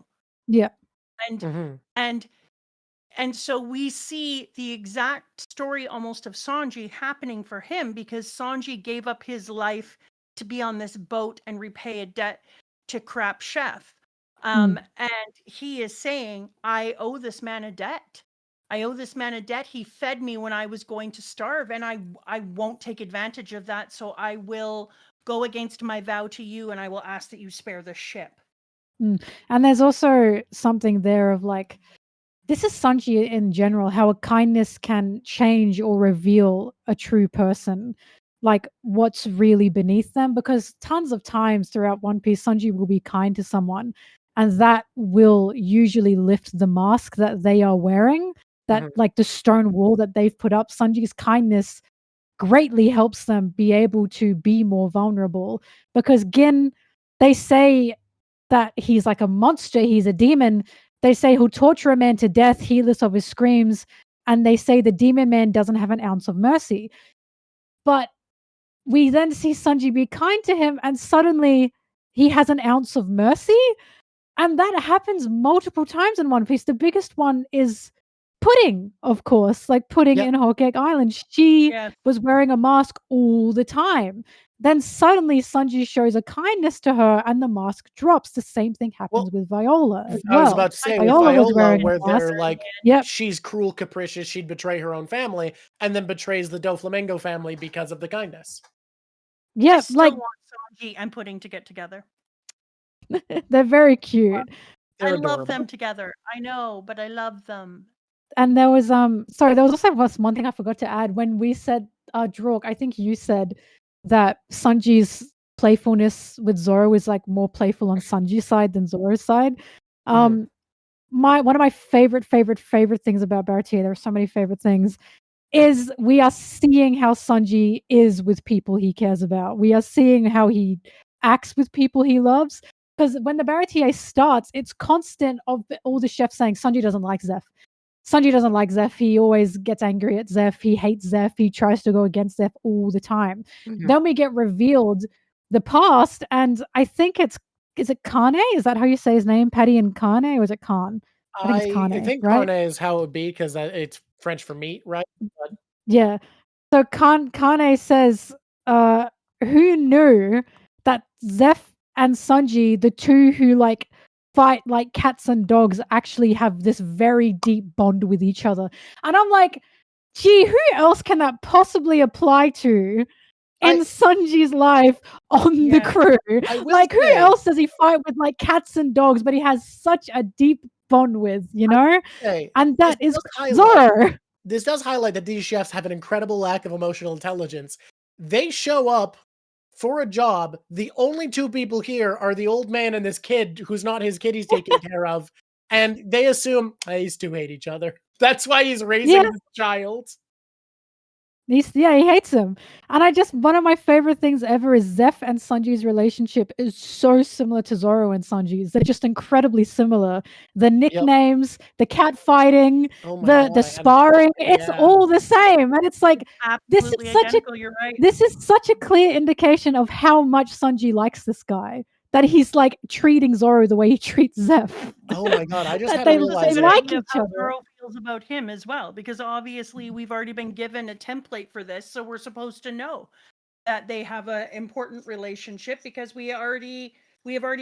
Yeah. And so we see the exact story almost of Sanji happening for him, because Sanji gave up his life to be on this boat and repay a debt to Crap Chef. And he is saying, I owe this man a debt. I owe this man a debt. He fed me when I was going to starve, and I won't take advantage of that. So I will go against my vow to you, and I will ask that you spare the ship. And there's also something there of, like, this is Sanji in general, how a kindness can change or reveal a true person, like what's really beneath them. Because tons of times throughout One Piece, Sanji will be kind to someone, and that will usually lift the mask that they are wearing, that like the stone wall that they've put up. Sanji's kindness greatly helps them be able to be more vulnerable. Because Gin, they say that he's like a monster, he's a demon. They say he'll torture a man to death, heedless of his screams, and they say the demon man doesn't have an ounce of mercy. But we then see Sanji be kind to him, and suddenly he has an ounce of mercy, and that happens multiple times in One Piece. The biggest one is Pudding, of course, like Pudding in Whole Cake Island. She was wearing a mask all the time. Then suddenly Sanji shows a kindness to her and the mask drops. The same thing happens with Viola as well. I was about to say, Viola, where they're like, she's cruel, capricious, she'd betray her own family, and then betrays the Doflamingo family because of the kindness. Yeah, I still want Sanji and Pudding to get together. They're very cute. They're adorable. Love them together. I know, but I love them. And there was there was also one thing I forgot to add. When we said Drawk, I think you said that Sanji's playfulness with Zoro is like more playful on Sanji's side than Zoro's side. One of my favorite things about Baratie, there are so many favorite things, is we are seeing how Sanji is with people he cares about. We are seeing how he acts with people he loves. because when the Baratie starts, it's constant of all the chefs saying Sanji doesn't like Zeph. Sanji doesn't like Zeph. He always gets angry at Zeph. He hates Zeph. He tries to go against Zeph all the time. Then we get revealed the past, and I think is it Kane? Is that how you say his name? Patty and Kane? Or is it Khan? I think it's Kane. I think right? Kane is how it would be because it's French for meat, right? But Yeah. So Kane says, who knew that Zeph and Sanji, the two who like fight like cats and dogs, actually have this very deep bond with each other? And I'm like, gee, who else can that possibly apply to in Sanji's life on the crew? Like, who else does he fight with like cats and dogs, but he has such a deep bond with, you know? And that is Zoro. This does highlight that these chefs have an incredible lack of emotional intelligence. They show up for a job. The only two people here are the old man and this kid who's not his kid he's taking care of. And they assume these two hate each other. That's why he's raising his child. He hates him. And one of my favorite things ever is Zeph and Sanji's relationship is so similar to Zoro and Sanji's. They're just incredibly similar. The nicknames, the cat fighting, the sparring, it's all the same. And it's like, this is such a clear indication of how much Sanji likes this guy. That he's like treating Zoro the way he treats Zeph. Oh my god, I just had to realize they like each other. Zoro feels about him as well, because obviously we've already been given a template for this, so we're supposed to know that they have an important relationship because we have already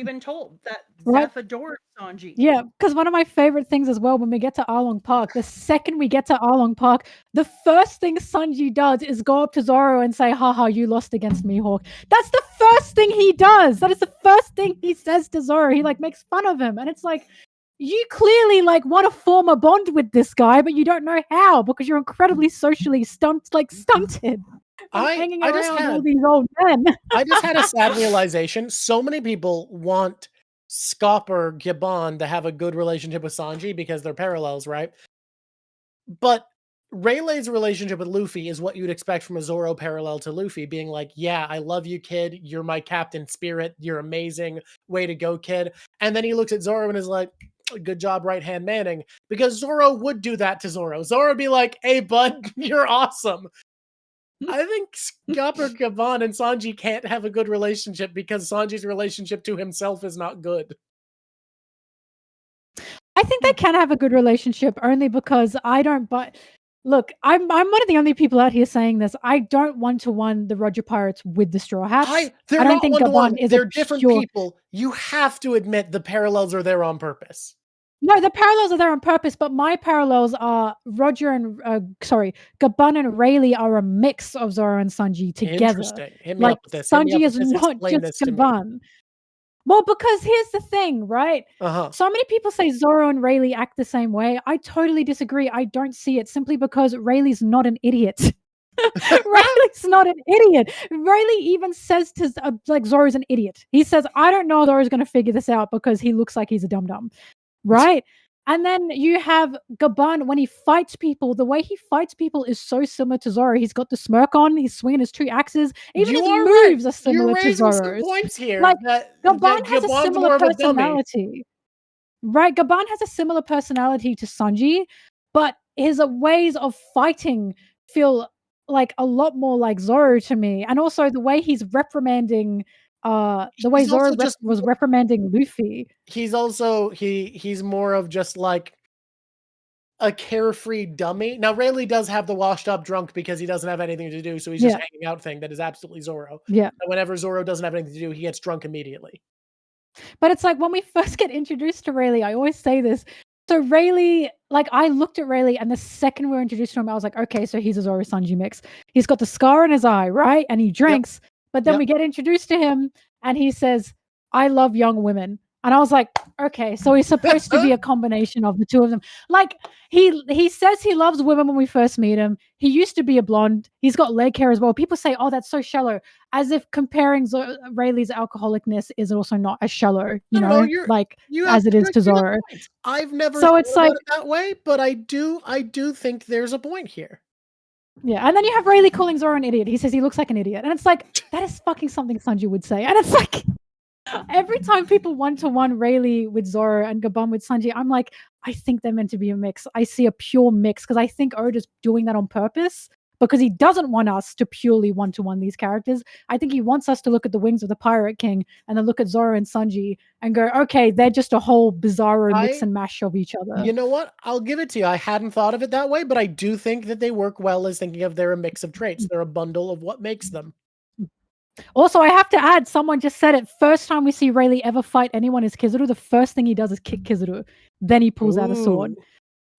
been told that Zeph adores Sanji. Yeah, because one of my favorite things as well, when we get to Arlong Park, the second we get to Arlong Park, the first thing Sanji does is go up to Zoro and say, haha, you lost against me, Hawk. That's the first thing he does. That is the first thing he says to Zoro. He like makes fun of him. And it's like, you clearly like want to form a bond with this guy, but you don't know how because you're incredibly socially stunted. Hanging around all these old men. I just had a sad realization. So many people want Scop or Gibbon to have a good relationship with Sanji because they're parallels, right? But Rayleigh's relationship with Luffy is what you'd expect from a Zoro parallel to Luffy, being like, yeah, I love you, kid. You're my captain spirit. You're amazing. Way to go, kid. And then he looks at Zoro and is like, good job, right-hand manning. Because Zoro would do that to Zoro. Zoro would be like, hey, bud, you're awesome. I think Scopper, Gibbon, and Sanji can't have a good relationship because Sanji's relationship to himself is not good. I think they can have a good relationship only because I don't look, I'm one of the only people out here saying this. I don't one-to-one the Roger Pirates with the Straw Hats. I don't think Gibbon is They're different people. You have to admit the parallels are there on purpose. No, the parallels are there on purpose, but my parallels are Gibbon and Rayleigh are a mix of Zoro and Sanji together. Interesting. Hit me up with this. Sanji is not just Gibbon. Well, because here's the thing, right? So many people say Zoro and Rayleigh act the same way. I totally disagree. I don't see it simply because Rayleigh's not an idiot. Rayleigh's not an idiot. Rayleigh even says to Zoro's an idiot. He says, I don't know Zoro's going to figure this out because he looks like he's a dum-dum. Right? And then you have Gibbon, when he fights people, the way he fights people is so similar to Zoro. He's got the smirk on, he's swinging his two axes. Even his moves are similar to Zoro's. Points here. Like, Gibbon has a similar personality. Right? Gibbon has a similar personality to Sanji, but his ways of fighting feel like a lot more like Zoro to me. And also the way he's reprimanding the way Zoro was reprimanding Luffy. He's also he's more of just like a carefree dummy. Now Rayleigh does have the washed up drunk because he doesn't have anything to do, so he's just hanging out thing that is absolutely Zoro. Yeah. And whenever Zoro doesn't have anything to do, he gets drunk immediately. But it's like when we first get introduced to Rayleigh, I always say this. So Rayleigh, like I looked at Rayleigh and the second we were introduced to him, I was like, okay, so he's a Zoro Sanji mix. He's got the scar in his eye, right? And he drinks. Yep. But then we get introduced to him and he says, I love young women. And I was like, okay, so he's supposed to be a combination of the two of them. Like he says he loves women when we first meet him. He used to be a blonde. He's got leg hair as well. People say, oh, that's so shallow. As if comparing Rayleigh's alcoholicness is also not as shallow, as it is to Zoro. I've never thought about it that way, but I do think there's a point here. Yeah, and then you have Rayleigh calling Zoro an idiot. He says he looks like an idiot. And it's like, that is fucking something Sanji would say. And it's like, Every time people one-to-one Rayleigh with Zoro and Gabum with Sanji, I'm like, I think they're meant to be a mix. I see a pure mix because I think Oda's doing that on purpose because he doesn't want us to purely one-to-one these characters. I think he wants us to look at the wings of the Pirate King and then look at Zoro and Sanji and go, okay, they're just a whole bizarro mix and mash of each other. You know what? I'll give it to you. I hadn't thought of it that way, but I do think that they work well as thinking of they're a mix of traits. They're a bundle of what makes them. Also, I have to add, someone just said it. First time we see Rayleigh ever fight anyone is Kizaru. The first thing he does is kick Kizaru. Then he pulls out a sword.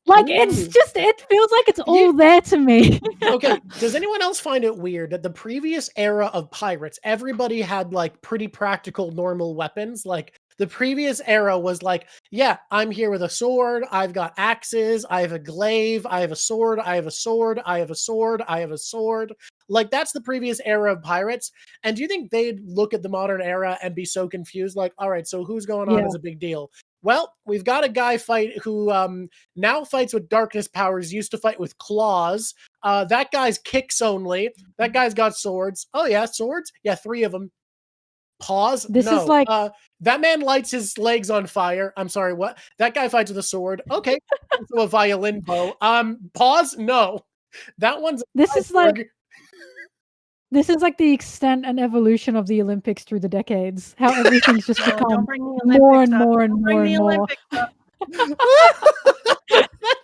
Like, it's just, it feels like it's all there to me. Okay, does anyone else find it weird that the previous era of pirates, everybody had like pretty practical, normal weapons? Like, the previous era was like, yeah, I'm here with a sword, I've got axes, I have a glaive, I have a sword, I have a sword, I have a sword, I have a sword. Like, that's the previous era of pirates. And do you think they'd look at the modern era and be so confused? Like, all right, so who's going on is a big deal. Well, we've got a guy who now fights with darkness powers, used to fight with claws. That guy's kicks only. That guy's got swords. Oh yeah, swords? Yeah, 3 of them. Pause. This no. is like that man lights his legs on fire. I'm sorry, what? That guy fights with a sword. Okay. So a violin bow. Pause. No. That one's this is like the extent and evolution of the Olympics through the decades. How everything's just become more and more and more and more.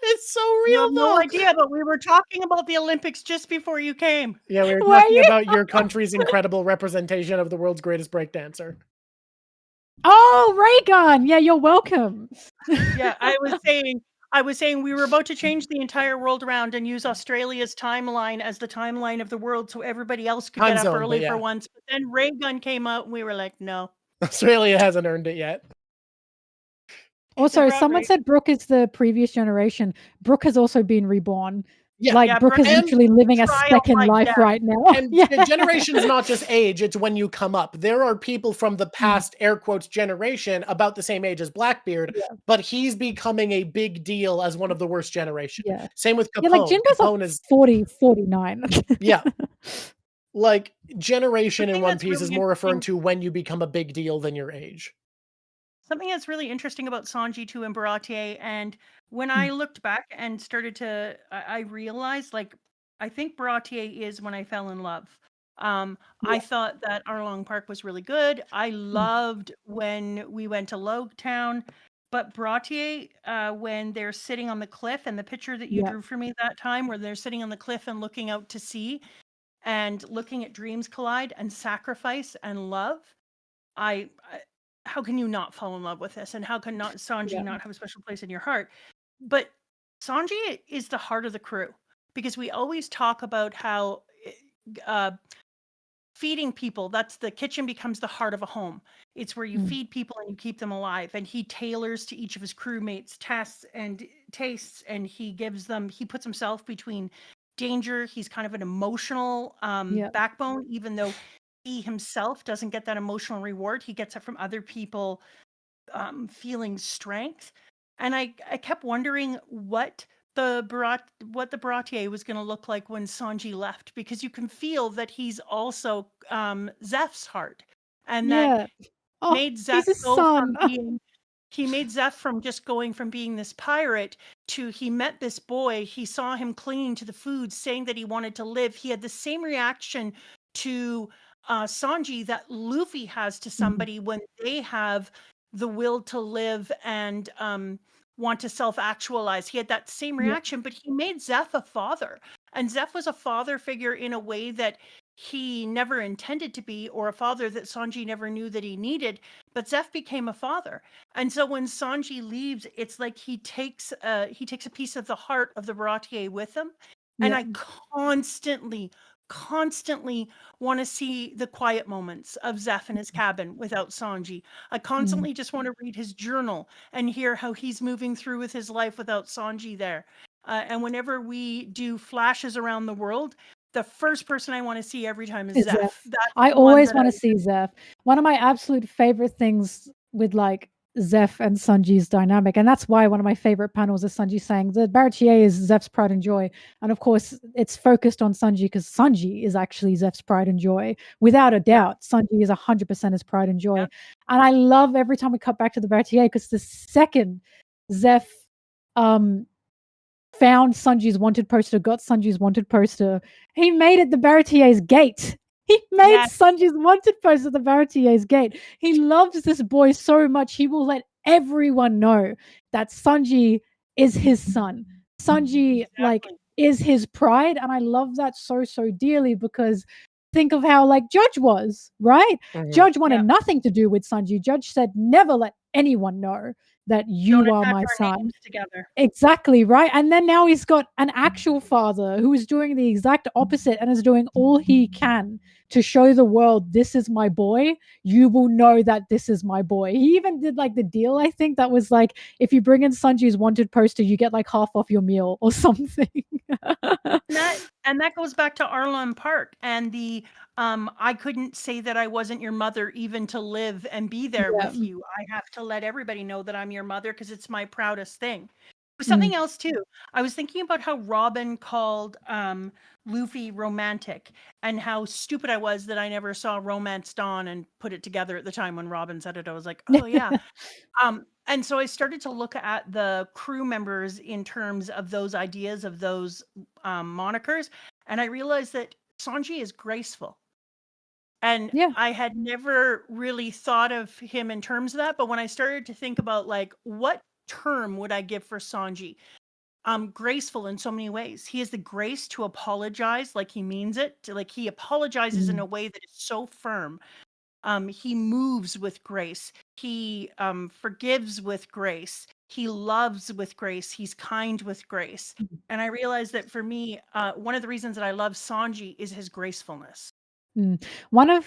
It's so real. You have no idea, but we were talking about the Olympics just before you came. Yeah, we were talking about your country's incredible representation of the world's greatest breakdancer. Oh, Raygun! Yeah, you're welcome. Yeah, I was saying we were about to change the entire world around and use Australia's timeline as the timeline of the world so everybody else could get up early for once. But then Raygun came out and we were like, no. Australia hasn't earned it yet. Also, someone said Brooke is the previous generation. Brooke has also been reborn. Yeah, Brooke is literally living a second life right now. And generation is not just age, it's when you come up. There are people from the past, air quotes, generation about the same age as Blackbeard, but he's becoming a big deal as one of the worst generations. Yeah. Same with Capone. Yeah, like Jinbe's is 40, 49. Yeah. Like, generation in One Piece is more referring to when you become a big deal than your age. Something that's really interesting about Sanji too and Baratie, and when I looked back and started to, I realized, like, I think Baratie is when I fell in love. I thought that Arlong Park was really good. I loved when we went to Logtown, but Baratie, when they're sitting on the cliff, and the picture that you drew for me that time, where they're sitting on the cliff and looking out to sea, and looking at dreams collide and sacrifice and love, how can you not fall in love with this? And how can not Sanji not have a special place in your heart? But Sanji is the heart of the crew, because we always talk about how feeding people, that's the kitchen becomes the heart of a home. It's where you feed people and you keep them alive. And he tailors to each of his crewmates tests and tastes, and he puts himself between danger. He's kind of an emotional backbone, even though he himself doesn't get that emotional reward. He gets it from other people feeling strength. And I kept wondering what the Baratie was going to look like when Sanji left, because you can feel that he's also Zeph's heart, and that made Zeph go from being. He made Zeph from just going from being this pirate to, he met this boy, he saw him clinging to the food, saying that he wanted to live. He had the same reaction to Sanji that Luffy has to somebody when they have the will to live and want to self-actualize. He had that same reaction, but he made Zeph a father. And Zeph was a father figure in a way that he never intended to be, or a father that Sanji never knew that he needed, but Zeph became a father. And so when Sanji leaves, it's like he takes a piece of the heart of the Baratie with him. And I constantly want to see the quiet moments of Zeph in his cabin without Sanji. I constantly just want to read his journal and hear how he's moving through with his life without Sanji there. And whenever we do flashes around the world, the first person I want to see every time is Zeph. I always want to see Zeph. One of my absolute favorite things with like Zeph and Sanji's dynamic. And that's why one of my favorite panels is Sanji saying the Baratie is Zeph's pride and joy. And of course, it's focused on Sanji because Sanji is actually Zeph's pride and joy. Without a doubt, Sanji is 100% his pride and joy. And I love every time we cut back to the Baratie because the second Zeph found Sanji's wanted poster, got Sanji's wanted poster, he made it the Baratie's gate. He made Sanji's wanted poster the Baratie's gate. He loves this boy so much, he will let everyone know that Sanji is his son. Sanji, like, is his pride. And I love that so, so dearly because think of how, like, Judge was, right? Judge wanted nothing to do with Sanji. Judge said, never let anyone know that you are my son. Together. Exactly, right? And then now he's got an actual father who is doing the exact opposite and is doing all he can to show the world, this is my boy. You will know that this is my boy. He even did like the deal, I think, that was like, if you bring in Sanji's wanted poster, you get like half off your meal or something. and that goes back to Arlon Park and the I couldn't say that I wasn't your mother even to live and be there with you. I have to let everybody know that I'm your mother because it's my proudest thing. Something else too. I was thinking about how Robin called Luffy romantic and how stupid I was that I never saw Romance Dawn and put it together at the time when Robin said it. I was like, oh yeah. And so I started to look at the crew members in terms of those ideas of those monikers, and I realized that Sanji is graceful. And I had never really thought of him in terms of that, but when I started to think about like what term would I give for Sanji? Graceful in so many ways. He has the grace to apologize like he means it. Like he apologizes in a way that is so firm. He moves with grace. He forgives with grace. He loves with grace. He's kind with grace. And I realized that for me, one of the reasons that I love Sanji is his gracefulness. One of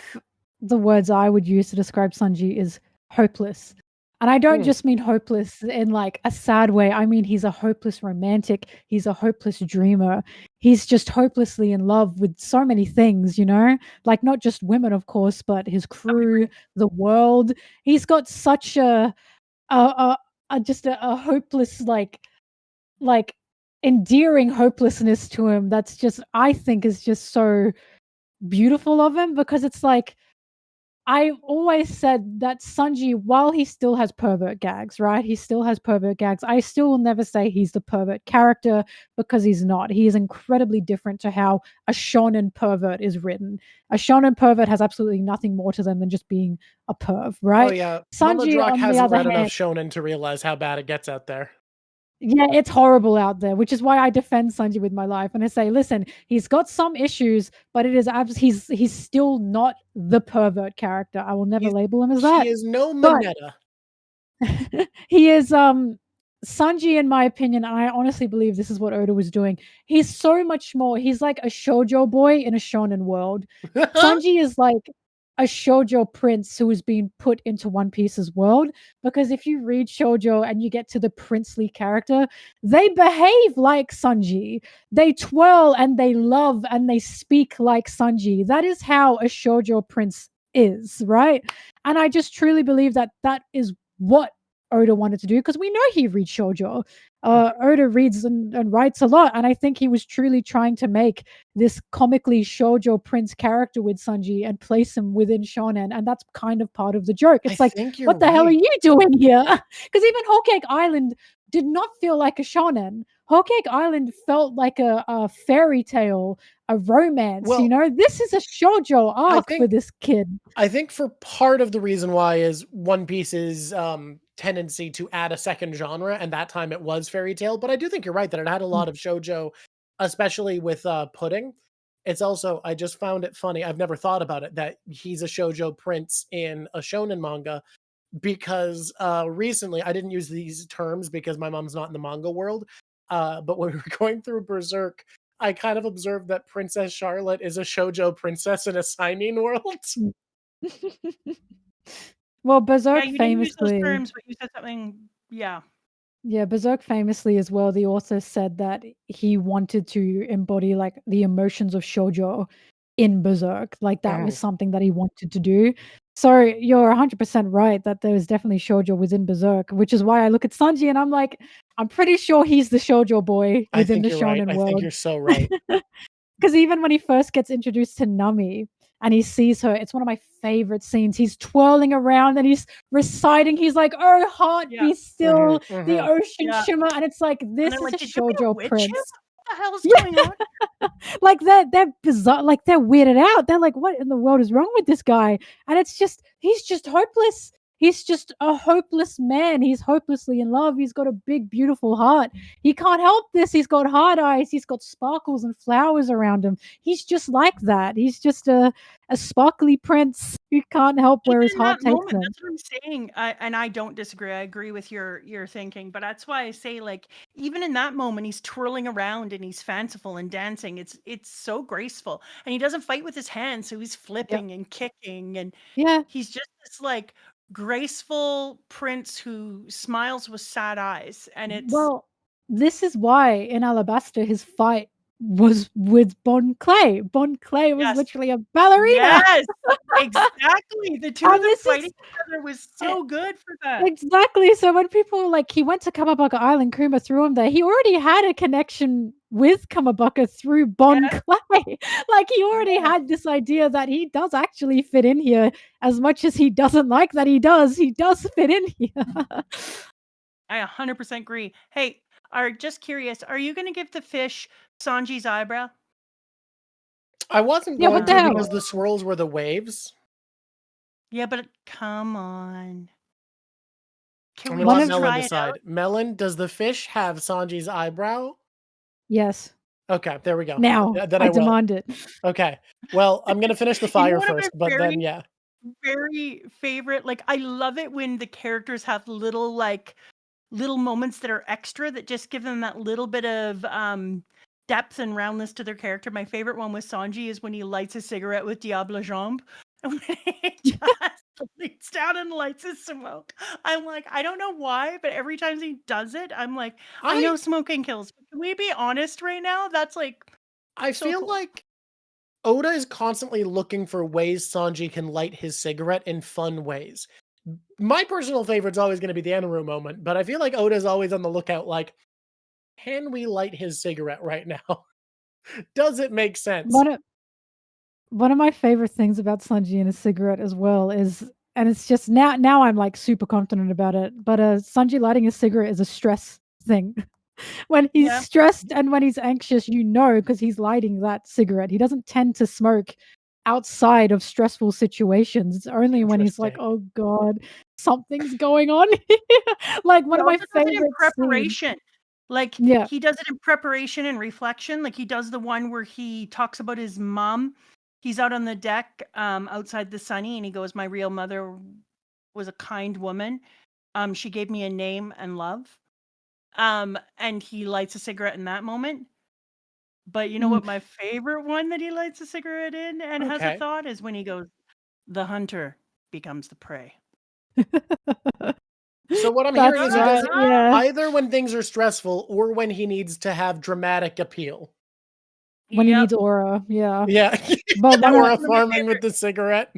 the words I would use to describe Sanji is hopeless. And I don't just mean hopeless in like a sad way. I mean, he's a hopeless romantic. He's a hopeless dreamer. He's just hopelessly in love with so many things, you know, like not just women, of course, but his crew, the world. He's got such a hopeless, like endearing hopelessness to him. That's just, I think is just so beautiful of him because it's like, I always said that Sanji, while he still has pervert gags, right? He still has pervert gags. I still will never say he's the pervert character because he's not. He is incredibly different to how a shonen pervert is written. A shonen pervert has absolutely nothing more to them than just being a perv, right? Oh yeah, Sanji, Drawk on the hasn't other read enough hand, shonen to realize how bad it gets out there. yeah, it's horrible out there, which is why I defend Sanji with my life. And I say, listen, he's got some issues, but it is he's still not the pervert character. I will never label him as that. He is no Mineta. He is Sanji, in my opinion, and I honestly believe this is what Oda was doing. He's so much more. He's like a shoujo boy in a shonen world. Sanji is like a shoujo prince who is being put into One Piece's world, because if you read shoujo and you get to the princely character, they behave like Sanji. They twirl and they love and they speak like Sanji. That is how a shoujo prince is, right? And I just truly believe that that is what Oda wanted to do, because we know he reads shoujo. Oda reads and writes a lot, and I think he was truly trying to make this comically shoujo prince character with Sanji and place him within shonen, and that's kind of part of the joke. It's like, what the hell are you doing here? Because even Whole Cake Island did not feel like a shonen. Whole Cake Island felt like a fairy tale, a romance. Well, you know, this is a shoujo arc for this kid. I think for part of the reason why is One Piece's tendency to add a second genre, and that time it was fairy tale. But I do think you're right that it had a lot of shoujo, especially with Pudding. It's also, I just found it funny, I've never thought about it, that he's a shoujo prince in a shonen manga, because recently, I didn't use these terms because my mom's not in the manga world, but when we were going through Berserk, I kind of observed that Princess Charlotte is a shoujo princess in a seinen world. Well, Berserk you famously didn't use those terms, but you said something. Yeah, Berserk famously as well, the author said that he wanted to embody like the emotions of shoujo in Berserk. Like that was something that he wanted to do. So you're 100% right that there was definitely shoujo within Berserk, which is why I look at Sanji and I'm like, I'm pretty sure he's the shoujo boy I within think the you're right. shonen I world. think you're so right. Because even when he first gets introduced to Nami and he sees her, it's one of my favorite scenes. He's twirling around and he's reciting. He's like, "Oh, heart, be still, the ocean shimmer," and it's like, this is like, a did you get a shoujo witch prince. him? What the hell's going on? Like they're bizarre. Like they're weirded out. They're like, "What in the world is wrong with this guy?" And it's just he's just hopeless. He's just a hopeless man. He's hopelessly in love. He's got a big, beautiful heart. He can't help this. He's got hard eyes. He's got sparkles and flowers around him. He's just like that. He's just a sparkly prince who can't help where his heart takes him. That's what I'm saying. And I don't disagree. I agree with your thinking. But that's why I say, like, even in that moment, he's twirling around and he's fanciful and dancing. It's so graceful. And he doesn't fight with his hands, so he's flipping and kicking. And he's just this like graceful prince who smiles with sad eyes. And it's this is why in Alabasta his fight was with Bon Clay. Bon Clay was literally a ballerina. Yes, exactly. The two of them fighting together was so good for that. Exactly. So when people were like, he went to Kamabaka Island, Kuma threw him there, he already had a connection with Kamabaka through Bon Clay. Like he already had this idea that he does actually fit in here. As much as he doesn't like that he does fit in here. I 100% agree. Hey, just curious, are you going to give the fish Sanji's eyebrow? I wasn't going to because the swirls were the waves. Yeah, but come on. Can we let Melon decide? Melon, does the fish have Sanji's eyebrow? Yes. Okay, there we go. Now, then I demand it. Okay. Well, I'm going to finish the fire first, but then, very favorite. Like, I love it when the characters have little moments that are extra that just give them that little bit of depth and roundness to their character. My favorite one with Sanji is when he lights a cigarette with Diable Jambe. And when he just leans down and lights his smoke. I'm like, I don't know why, but every time he does it, I'm like, I know smoking kills. But can we be honest right now? That's like, I feel like Oda is constantly looking for ways Sanji can light his cigarette in fun ways. My personal favorite's always going to be the Anaru moment, but I feel like Oda's always on the lookout, like, can we light his cigarette right now? Does it make sense? One of my favorite things about Sanji and a cigarette as well is, and it's just now I'm like super confident about it, but Sanji lighting a cigarette is a stress thing. When he's stressed and when he's anxious, because he's lighting that cigarette. He doesn't tend to smoke outside of stressful situations. It's only when he's like, oh God, something's going on here. Like one of my favorite preparation. Scenes. Like he does it in preparation and reflection. Like he does the one where he talks about his mom. He's out on the deck outside the Sunny and he goes, my real mother was a kind woman. She gave me a name and love. And he lights a cigarette in that moment. But you know what my favorite one that he lights a cigarette in and has a thought is when he goes, the hunter becomes the prey. So what I'm hearing is he does it either when things are stressful or when he needs to have dramatic appeal. When he needs aura, Yeah. But aura farming with the cigarette.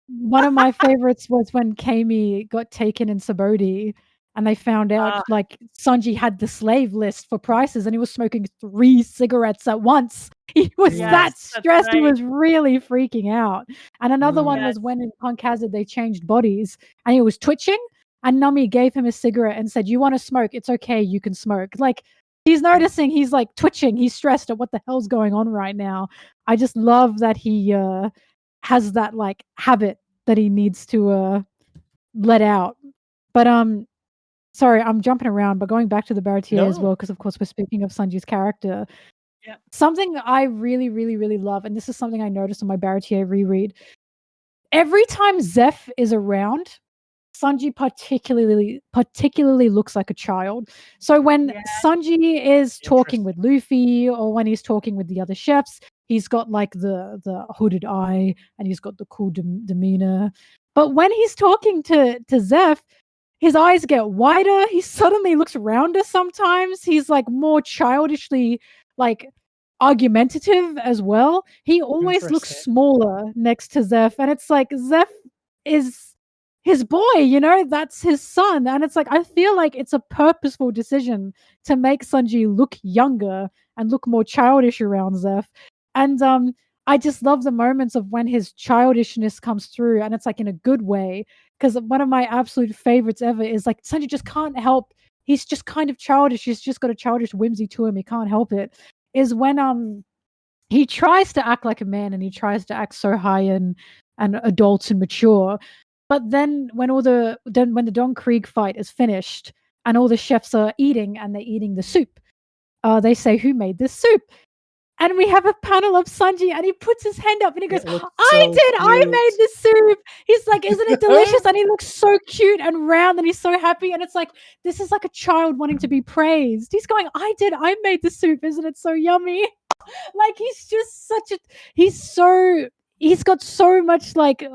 One of my favorites was when Kami got taken in Sabodi and they found out like Sanji had the slave list for prices and he was smoking 3 cigarettes at once. He was that stressed. Right. He was really freaking out. And another one was when in Punk Hazard they changed bodies and he was twitching and Nami gave him a cigarette and said, you want to smoke? It's okay. You can smoke. Like he's noticing he's like twitching. He's stressed at what the hell's going on right now. I just love that he has that like habit that he needs to let out. But sorry, I'm jumping around, but going back to the Baratie as well, because of course we're speaking of Sanji's character. Yeah. Something I really, really, really love, and this is something I noticed on my Baratie reread. Every time Zeph is around, Sanji particularly looks like a child. So when Sanji is talking with Luffy or when he's talking with the other chefs, he's got like the hooded eye and he's got the cool demeanor. But when he's talking to Zeph, his eyes get wider. He suddenly looks rounder sometimes. He's like more childishly like argumentative as well. He always looks Interesting. smaller next to Zeph, and it's like Zeph is his boy, you know, that's his son. And it's like, I feel like it's a purposeful decision to make Sanji look younger and look more childish around Zeph. And I just love the moments of when his childishness comes through, and it's like in a good way. Because one of my absolute favorites ever is like Sanji just can't help. He's just kind of childish. He's just got a childish whimsy to him. He can't help it. Is when he tries to act like a man, and he tries to act so high and adult and mature. But then when when the Don Krieg fight is finished and all the chefs are eating and they're eating the soup, they say, "Who made this soup?" And we have a panel of Sanji, and he puts his hand up and he goes, "I did! I made this soup!" He's like, "Isn't it delicious?" And he looks so cute and round, and he's so happy. And it's like, this is like a child wanting to be praised. He's going, "I did! I made the soup! Isn't it so yummy?" Like, he's just such a he's got so much like a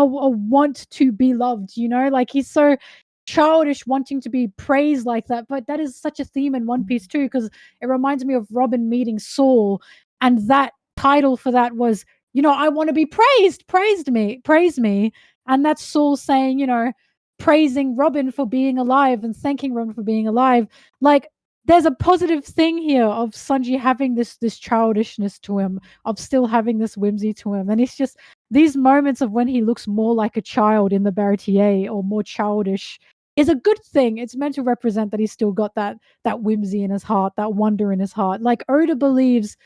want to be loved, you know, like he's so childish wanting to be praised like that. But that is such a theme in One Piece too, because it reminds me of Robin meeting Saul, and that title for that was, you know, "I want to be praised, praise me." And that's Saul saying, you know, praising Robin for being alive and thanking Robin for being alive. Like, there's a positive thing here of Sanji having this childishness to him, of still having this whimsy to him. And it's just these moments of when he looks more like a child in the Baratie or more childish is a good thing. It's meant to represent that he's still got that whimsy in his heart, that wonder in his heart. Like, Oda believes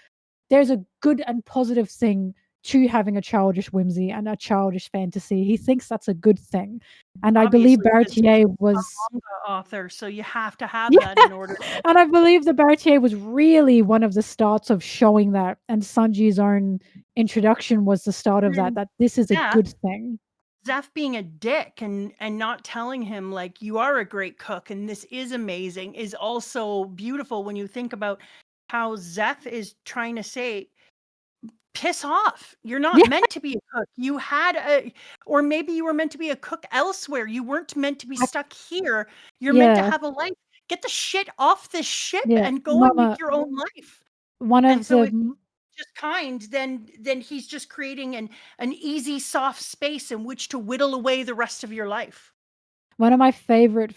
there's a good and positive thing to having a childish whimsy and a childish fantasy. He thinks that's a good thing. And I believe Baratie was a manga author, so you have to have Yeah. that in order. And I believe the Baratie was really one of the starts of showing that, and Sanji's own introduction was the start of that this is a good thing. Zeph being a dick and not telling him, like, you are a great cook and this is amazing, is also beautiful when you think about how Zeph is trying to say, piss off. You're not meant to be a cook. You had or maybe you were meant to be a cook elsewhere. You weren't meant to be stuck here. You're meant to have a life. Get the shit off this ship and go and make your own life. One of And so the if just kind, then he's just creating an easy, soft space in which to whittle away the rest of your life. One of my favorite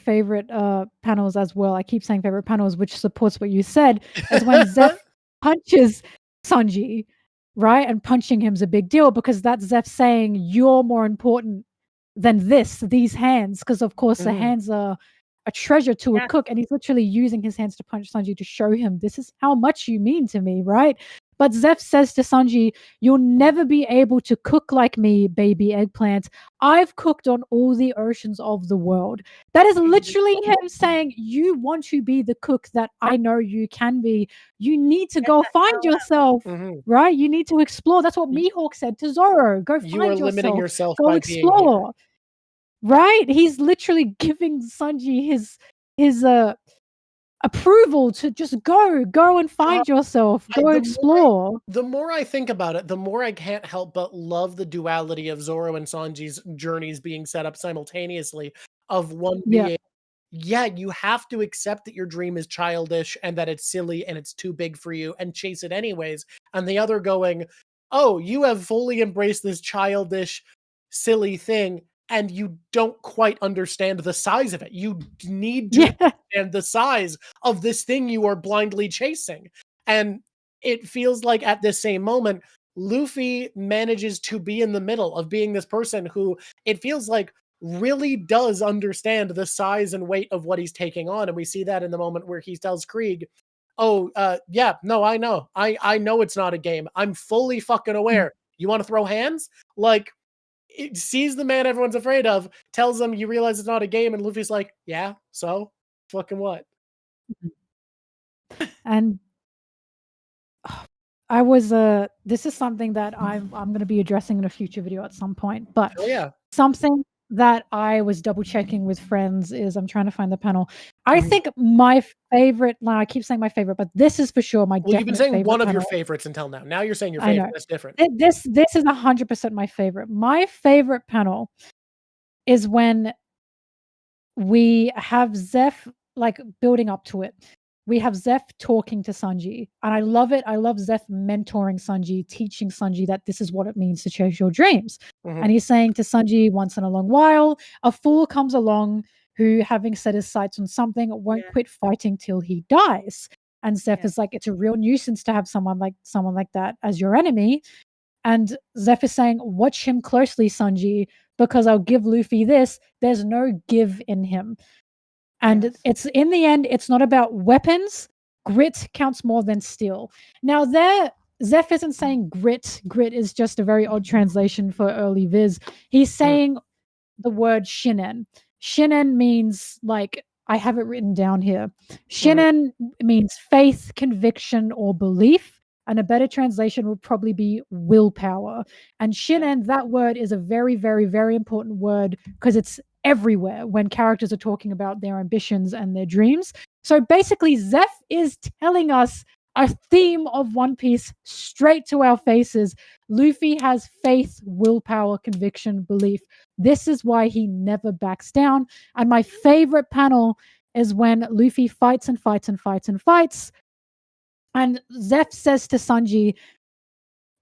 panels as well, I keep saying favorite panels, which supports what you said, is when Zeph punches Sanji, right? And punching him is a big deal because that's Zeph saying, "You're more important than these hands," because of course the hands are a treasure to a cook, and he's literally using his hands to punch Sanji to show him, "This is how much you mean to me," right? But Zeph says to Sanji, "You'll never be able to cook like me, baby eggplant. I've cooked on all the oceans of the world." That is literally him saying, "You want to be the cook that I know you can be. You need to go find yourself, right? You need to explore." That's what Mihawk said to Zoro. "Go find You are yourself. limiting yourself Go by explore." being here. Right? He's literally giving Sanji his approval to just go and find yourself, go explore. The more I think about it, the more I can't help but love the duality of Zoro and Sanji's journeys being set up simultaneously, of one being, you have to accept that your dream is childish and that it's silly and it's too big for you and chase it anyways. And the other going, "Oh, you have fully embraced this childish, silly thing, and you don't quite understand the size of it. You need to understand the size of this thing you are blindly chasing." And it feels like at this same moment, Luffy manages to be in the middle of being this person who it feels like really does understand the size and weight of what he's taking on. And we see that in the moment where he tells Krieg, "Oh, no, I know. I know it's not a game. I'm fully fucking aware. You want to throw hands?" Like, it sees the man everyone's afraid of, tells him, "You realize it's not a game," and Luffy's like, "Yeah, so fucking what?" And I was this is something that I'm going to be addressing in a future video at some point, but something that I was double checking with friends is, I'm trying to find the panel. I think my favorite, now I keep saying my favorite, but this is for sure my Well, you've been saying one of your panel. favorites until now. Now you're saying your I know. favorite. That's different. This is 100% my favorite. My favorite panel is when we have Zeph like building up to it. we have Zeph talking to Sanji. And I love it. I love Zeph mentoring Sanji, teaching Sanji that this is what it means to chase your dreams. And he's saying to Sanji, once in a long while, a fool comes along who, having set his sights on something, won't quit fighting till he dies. And Zeph is like, it's a real nuisance to have someone like that as your enemy. And Zeph is saying, watch him closely, Sanji, because I'll give Luffy this. There's no give in him. And it's in the end, it's not about weapons. Grit counts more than steel. Now there, Zeph isn't saying grit. Grit is just a very odd translation for early Viz. He's saying the word shinen. Shinen means, like, I have it written down here. Shinen means faith, conviction, or belief. And a better translation would probably be willpower. And shinen, that word is a very, very, very important word because it's everywhere when characters are talking about their ambitions and their dreams. So basically, Zeph is telling us a theme of One Piece straight to our faces. Luffy has faith, willpower, conviction, belief. This is why he never backs down. And my favorite panel is when Luffy fights and fights and fights and fights. And Zeph says to Sanji,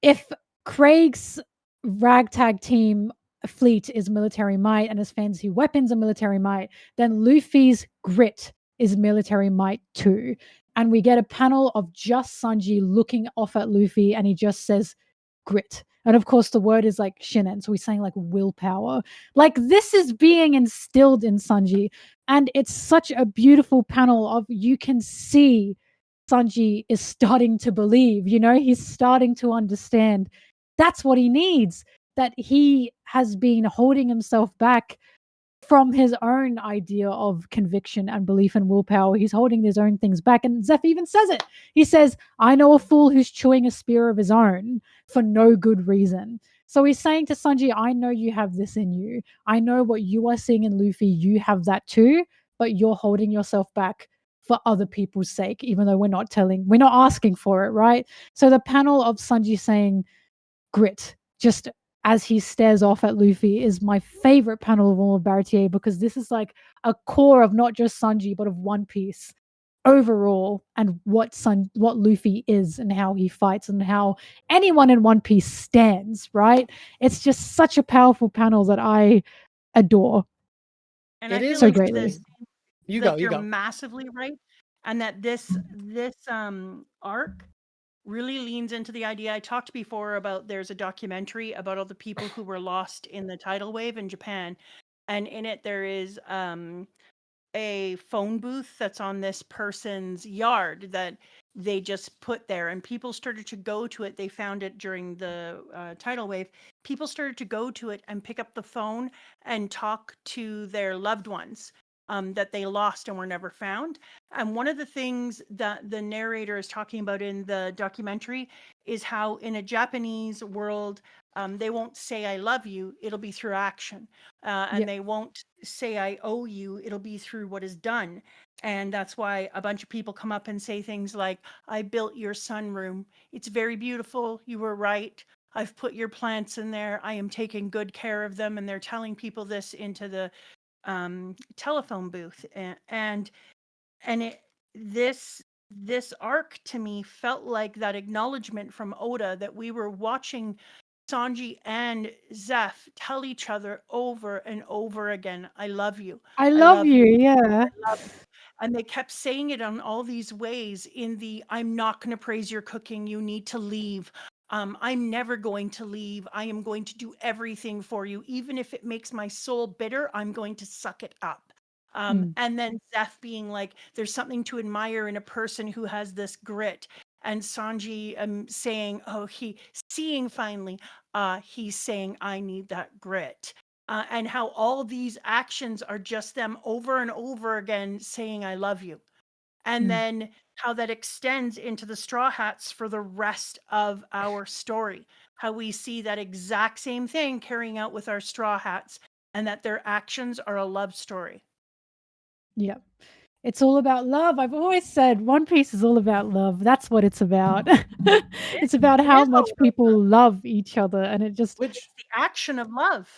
if Craig's ragtag team fleet is military might and his fancy weapons are military might, then Luffy's grit is military might too. And we get a panel of just Sanji looking off at Luffy, and he just says grit. And of course, the word is like shinen, so he's saying like willpower. Like, this is being instilled in Sanji, and it's such a beautiful panel of, you can see Sanji is starting to believe, he's starting to understand that's what he needs, that he has been holding himself back from his own idea of conviction and belief and willpower. He's holding his own things back. And Zeph even says it. He says, I know a fool who's chewing a spear of his own for no good reason. So he's saying to Sanji, I know you have this in you. I know what you are seeing in Luffy, you have that too, but you're holding yourself back for other people's sake, even though we're not asking for it, right? So the panel of Sanji saying grit, just as he stares off at Luffy, is my favorite panel of all of Baratie, because this is like a core of not just Sanji, but of One Piece overall, and what Luffy is and how he fights and how anyone in One Piece stands, right? It's just such a powerful panel that I adore. And it I feel is so like greatly. you're massively right, and that this arc really leans into the idea I talked before about. There's a documentary about all the people who were lost in the tidal wave in Japan, and in it there is a phone booth that's on this person's yard that they just put there, and people started to go to it. They found it during the tidal wave. People started to go to it and pick up the phone and talk to their loved ones that they lost and were never found. And one of the things that the narrator is talking about in the documentary is how in a Japanese world, they won't say I love you, it'll be through action. And they won't say I owe you, it'll be through what is done. And that's why a bunch of people come up and say things like, I built your sunroom. It's very beautiful. You were right. I've put your plants in there. I am taking good care of them. And they're telling people this into the telephone booth. This arc to me felt like that acknowledgement from Oda that we were watching Sanji and Zeph tell each other over and over again, I love you. I love you, yeah. I love you. And they kept saying it on all these ways in the, I'm not going to praise your cooking. You need to leave. I'm never going to leave. I am going to do everything for you. Even if it makes my soul bitter, I'm going to suck it up. And then Zeph being like, there's something to admire in a person who has this grit. And Sanji saying, seeing finally, he's saying, I need that grit. And how all these actions are just them over and over again saying, I love you. And then how that extends into the Straw Hats for the rest of our story. How we see that exact same thing carrying out with our Straw Hats, and that their actions are a love story. Yep. It's all about love. I've always said One Piece is all about love. That's what it's about. It's about how much people love each other, and it just it's the action of love.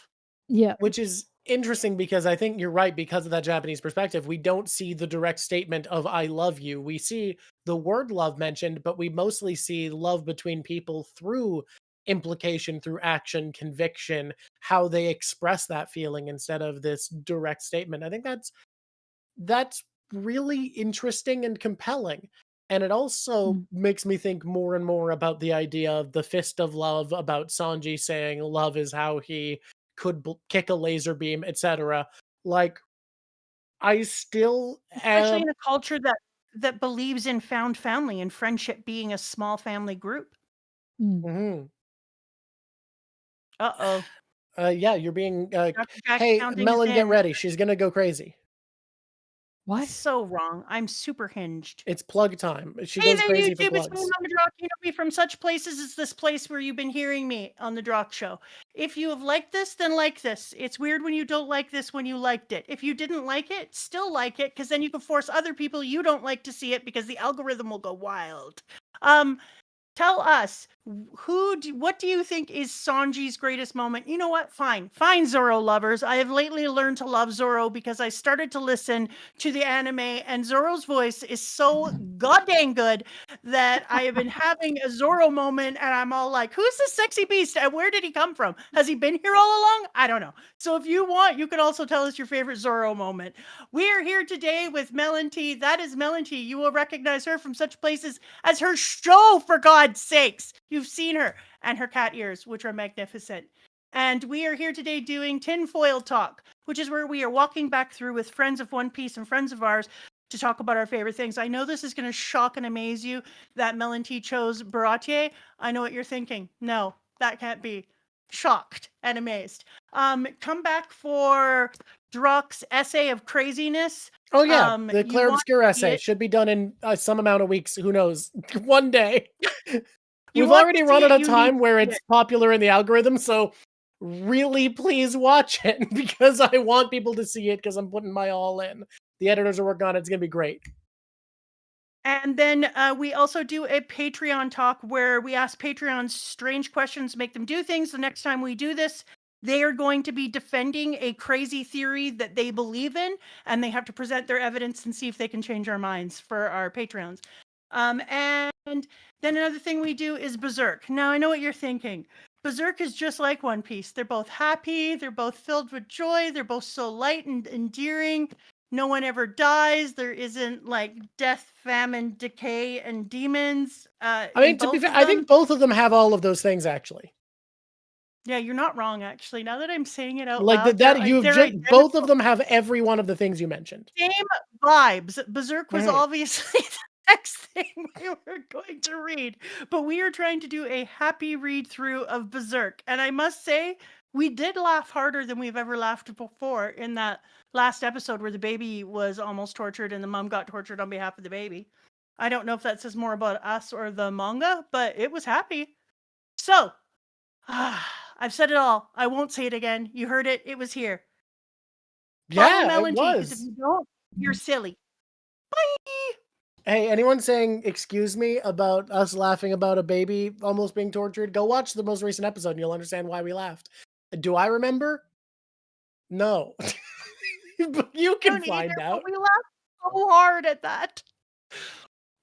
Yeah. Which is interesting because I think you're right. Because of that Japanese perspective, we don't see the direct statement of "I love you." We see the word love mentioned, but we mostly see love between people through implication, through action, conviction, how they express that feeling instead of this direct statement. I think that's really interesting and compelling. And it also makes me think more and more about the idea of the fist of love, about Sanji saying love is how he could kick a laser beam, etc. Like, I still Especially am. in a culture that believes in found family and friendship being a small family group. Mhm. Uh-oh. Yeah, you're being. Dr. Jack's Hey, counting us Melon, get in. ready. She's gonna go crazy. What? So wrong. I'm super hinged. It's plug time. She Hey goes there, crazy for YouTube. It's me, plugs. Mama Drawk. You know me from such places as this place where you've been hearing me on the Drawk Show. If you have liked this, then like this. It's weird when you don't like this when you liked it. If you didn't like it, still like it, because then you can force other people you don't like to see it because the algorithm will go wild. Tell us, what do you think is Sanji's greatest moment? You know what? Fine, Zoro lovers. I have lately learned to love Zoro because I started to listen to the anime, and Zoro's voice is so goddamn good that I have been having a Zoro moment, and I'm all like, "Who's this sexy beast? And where did he come from? Has he been here all along? I don't know." So if you want, you can also tell us your favorite Zoro moment. We are here today with Melonteee. That is Melonteee. You will recognize her from such places as her show, for God's sakes. You've seen her, and her cat ears, which are magnificent. And we are here today doing Tinfoil Talk, which is where we are walking back through with friends of One Piece and friends of ours to talk about our favorite things. I know this is going to shock and amaze you that Melonteee chose Baratie. I know what you're thinking. No, that can't be. Shocked and amazed. Come back for Drawk's essay of craziness. Oh yeah, the You Claire want Obscure to see essay it? should be done in some amount of weeks. Who knows? One day. You We've want already to run see out it, of you need time to where see it's it. popular in the algorithm, so really please watch it because I want people to see it because I'm putting my all in. The editors are working on it. It's going to be great. And then we also do a Patreon talk where we ask Patreons strange questions, make them do things. The next time we do this, they are going to be defending a crazy theory that they believe in, and they have to present their evidence and see if they can change our minds for our Patreons. And then another thing we do is Berserk. Now, I know what you're thinking. Berserk is just like One Piece. They're both happy. They're both filled with joy. They're both so light and endearing. No one ever dies. There isn't like death, famine, decay, and demons. I In mean, to be both fair, of I them. think both of them have all of those things actually. Yeah, you're not wrong. Actually, now that I'm saying it out Like loud, that, you've they're just both of identical. them have every one of the things you mentioned. Same vibes. Berserk was Mhm. obviously the next thing we were going to read, but we are trying to do a happy read through of Berserk, and I must say we did laugh harder than we've ever laughed before in that last episode where the baby was almost tortured and the mom got tortured on behalf of the baby. I don't know if that says more about us or the manga, but it was happy. So, I've said it all. I won't say it again. You heard it. It was here. Follow Yeah, it Melonteee, because if was. you don't, you're silly. Bye! Hey, anyone saying excuse me about us laughing about a baby almost being tortured? Go watch the most recent episode and you'll understand why we laughed. Do I remember? No. But you I can don't either, find but out. we laughed so hard at that.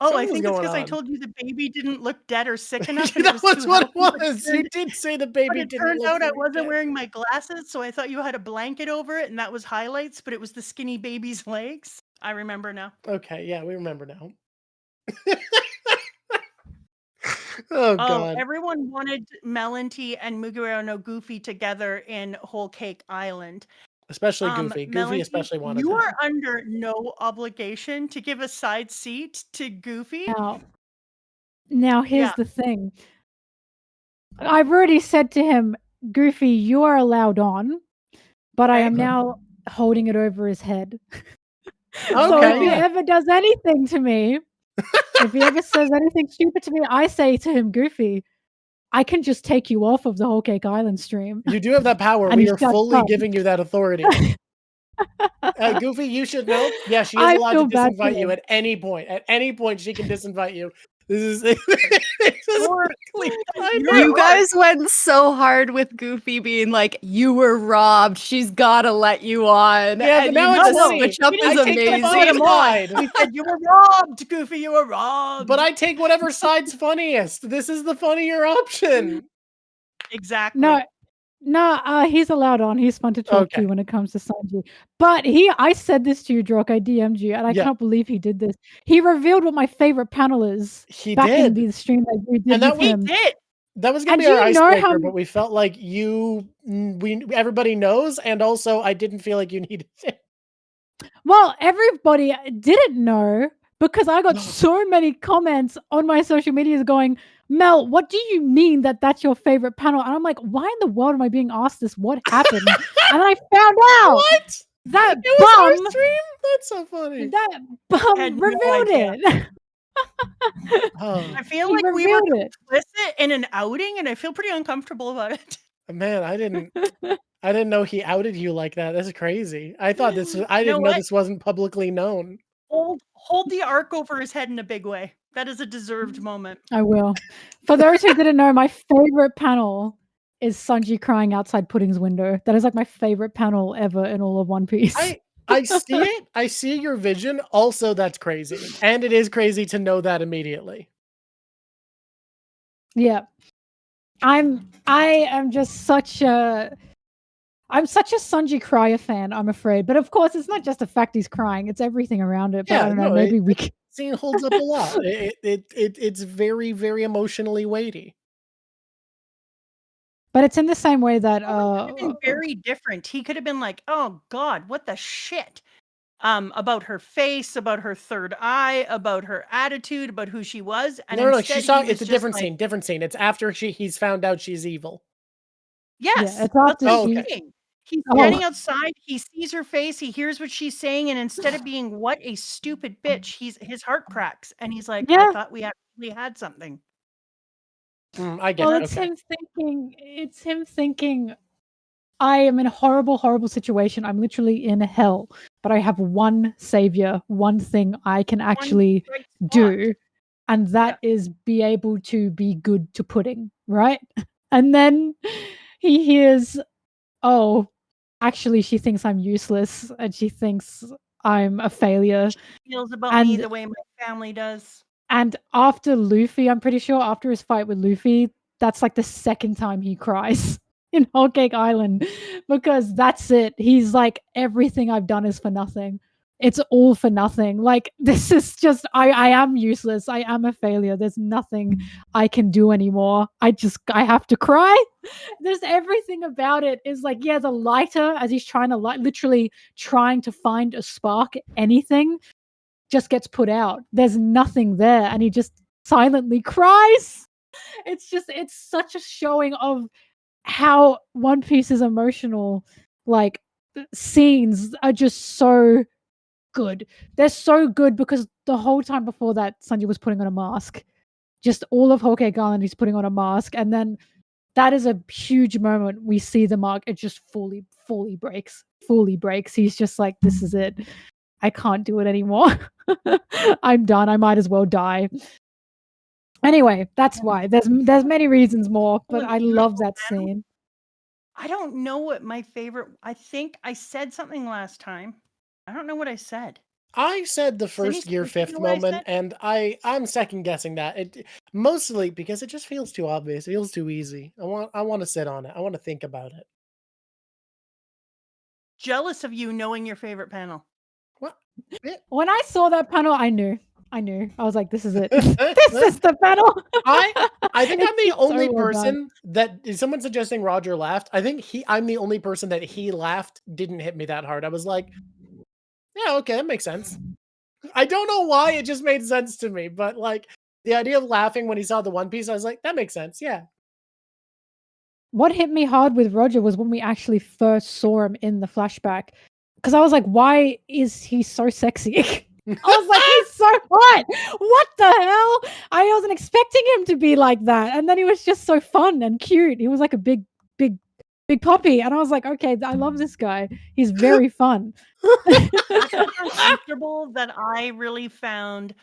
Oh, I Something's think it's going because I on. told you the baby didn't look dead or sick enough and it That was was too what healthy. it was. You did say the But baby it didn't turned look out I very wasn't good. wearing my glasses, so I thought you had a blanket over it and that was highlights, but it was the skinny baby's legs. I remember now. Okay, yeah, we remember now. Oh Oh, god. everyone wanted Melonteee and Mugiwara no Goofy together in Whole Cake Island. Especially Goofy. Goofy Melonteee, especially wanted you that. are under no obligation to give a side seat to Goofy. Now here's Yeah. the thing. I've already said to him, Goofy, you are allowed on, but I Right. am now holding it over his head. So Okay, if he yeah. ever does anything to me, if he ever says anything stupid to me, I say to him, Goofy, I can just take you off of the Whole Cake Island stream. You do have that power. And We he are shuts fully up. giving you that authority. Goofy, you should know. Yeah, she is I allowed to feel bad for disinvite you him. at any point. At any point, she can disinvite you. This is this is Or- quickly. I You're know. You guys went so hard with Goofy being like, "You were robbed. She's gotta let you on." Yeah, but and now you it's the funny. switch up I is take the funny amazing. side. We said you were robbed, Goofy. You were robbed. But I take whatever side's funniest. This is the funnier option. exactly. No, he's allowed on. He's fun to talk Okay. to when it comes to Sanji. But I said this to you, Drawk. I DM'd you, and I Yeah. can't believe he did this. He revealed what my favorite panel is He back in did. the stream that we did And that with we him. did. That was gonna And be do our you know icebreaker, how- but we felt like everybody knows, and also I didn't feel like you needed it. Well, everybody didn't know because I got No. so many comments on my social medias going, Mel, what do you mean that that's your favorite panel? And I'm like, why in the world am I being asked this? What happened? And I found out What? that It was our bum, stream? That's so funny. that Had bum no revealed idea. it. Oh, I feel He like we were revealed it. complicit in an outing, and I feel pretty uncomfortable about it. man, I didn't know he outed you like that. That's crazy. I thought this was I You know didn't know what? this wasn't publicly known. Hold the arc over his head in a big way. That is a deserved moment. I will. For those who didn't know, my favorite panel is Sanji crying outside Pudding's window. That is like my favorite panel ever in all of One Piece. I see it. I see your vision. Also, that's crazy. And it is crazy to know that immediately. Yeah. I am just such a Sanji Cryer fan, I'm afraid. But of course, it's not just the fact he's crying; it's everything around it. But Yeah, I don't know. no, Maybe we can. Scene holds up a lot. It's very, very emotionally weighty. But it's in the same way that It could have been very different. He could have been like, "Oh God, what the shit." About her face, about her third eye, about her attitude, about who she was. And No, instead she's he talking. was It's a just different like, scene. Different scene. It's after he's found out she's evil. Yes, it's that's after what she- I'm saying. He's Oh. standing outside. He sees her face. He hears what she's saying, and instead of being "what a stupid bitch," his heart cracks, and he's like, Yeah. "I thought we actually had something." I get Well, it. it's Okay. him thinking. It's him thinking. I am in a horrible, horrible situation. I'm literally in hell, but I have one savior, one thing I can actually bright spot. do, and that is be able to be good to Pudding, right? And then he hears, oh, actually, she thinks I'm useless, and she thinks I'm a failure. Feels about me And- the way my family does. And after Luffy, I'm pretty sure after his fight with Luffy, that's like the second time he cries in Whole Cake Island, because that's it. He's like, everything I've done is for nothing. It's all for nothing. Like, this is just, I am useless. I am a failure. There's nothing I can do anymore. I have to cry. There's everything about it is like, yeah, the lighter, as he's trying to literally trying to find a spark, anything just gets put out. There's nothing there, and he just silently cries. It's such a showing of how One Piece's emotional like scenes are just so good. They're so good because the whole time before that, Sanji was putting on a mask. Just all of Whole Cake Island, he's putting on a mask, and then that is a huge moment. We see the mark; it just fully breaks. Fully breaks. He's just like, "This is it. I can't do it anymore. I'm done. I might as well die." Anyway, that's why. There's many reasons more, but Well, I it's love beautiful that panel. scene. I don't know what my favorite. I think I said something last time. I don't know what I said. I said the Cindy, first gear did you fifth know what I moment, said? and I'm second guessing that. It mostly because it just feels too obvious. It feels too easy. I want to sit on it. I want to think about it. Jealous of you knowing your favorite panel. What? When I saw that panel, I knew. I was like, "This is it. This is the panel." I think I'm the It's so only well done. person that is someone suggesting Roger laughed. I think I'm the only person that he laughed didn't hit me that hard. I was like, yeah, okay, that makes sense. I don't know why it just made sense to me, but like the idea of laughing when he saw the One Piece, I was like, that makes sense. Yeah. What hit me hard with Roger was when we actually first saw him in the flashback, because I was like, "Why is he so sexy?" I was like, "He's so hot. What the hell?" I wasn't expecting him to be like that, and then he was just so fun and cute. He was like a big puppy, and I was like, "Okay, I love this guy. He's very fun." That's uncomfortable that I really found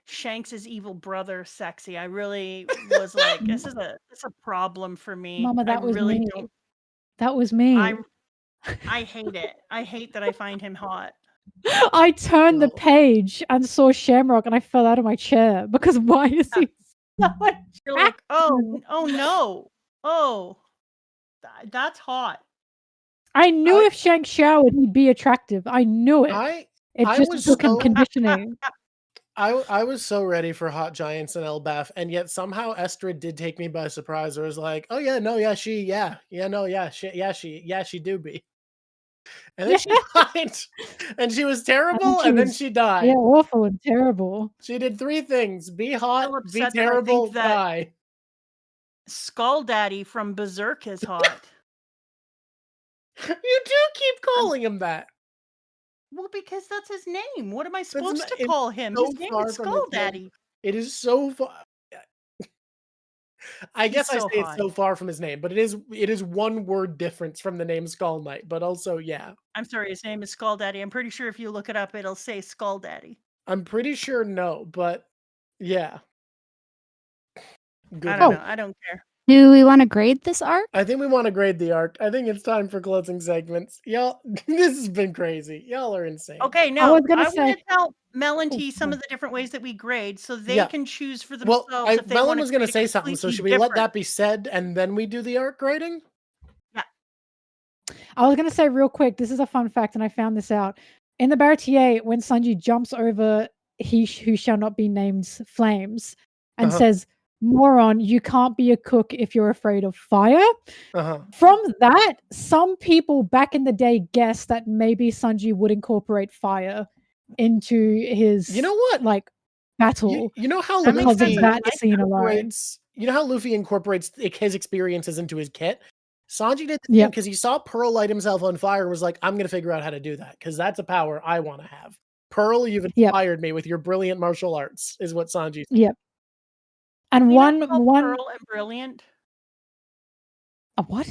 Shanks's evil brother sexy. I really was like, this is a problem for me. Mama, I that was really me. don't. That was me. I hate it. I hate that I find him hot. I turned the Well. page and saw Shamrock, and I fell out of my chair because why is he so You're like, attractive? oh no, oh, that's hot. I knew if Shanks showered, he'd be attractive. I knew it. It I just was took him so- conditioning. I was so ready for Hot Giants and Elbaf, and yet somehow Estrid did take me by surprise. I was like, oh yeah, no, yeah, she do be. And then she died, and she was terrible, and then she died. Yeah, awful and terrible. She did 3 things: be hot, Still be upset that I terrible, think that- die. Skull Daddy from Berserk is hot. You do keep calling him that. Well, because that's his name. What am I supposed not- to it's call him? so His name far is from Skull his name. Daddy. It is so far. I He's guess I so say it's hot. so far from his name, but it is one word difference from the name Skull Knight. But also, yeah, I'm sorry, his name is Skull Daddy. I'm pretty sure if you look it up, it'll say Skull Daddy. I'm pretty sure no, but yeah. Good I don't one. know. I don't care. Do we want to grade this arc? I think we want to grade the arc. I think it's time for closing segments. Y'all, this has been crazy. Y'all are insane. Okay, no, was gonna I want to say- tell Melonteee Oh, some yeah. of the different ways that we grade, so they Yeah. can choose for Well, themselves if they Melon want was going to say something, so should we let that be said and then we do the arc grading? I was gonna say real quick, this is a fun fact, and I found this out. In the Baratie, when Sanji jumps over he who shall not be named's flames and Uh-huh. says, "Moron, you can't be a cook if you're afraid of fire." Uh-huh. From that, some people back in the day guessed that maybe Sanji would incorporate fire into his You know what? like battle You know how That makes because sense. of I that like scene alone. incorporates, you know how Luffy incorporates his experiences into his kit? Sanji did the Yep. same because he saw Pearl light himself on fire and was like, I'm going to figure out how to do that because that's a power I want to have. Pearl, you've Yep. inspired me with your brilliant martial arts, is what Sanji said. Yep. And You one know, Pearl and Brilliant. a what?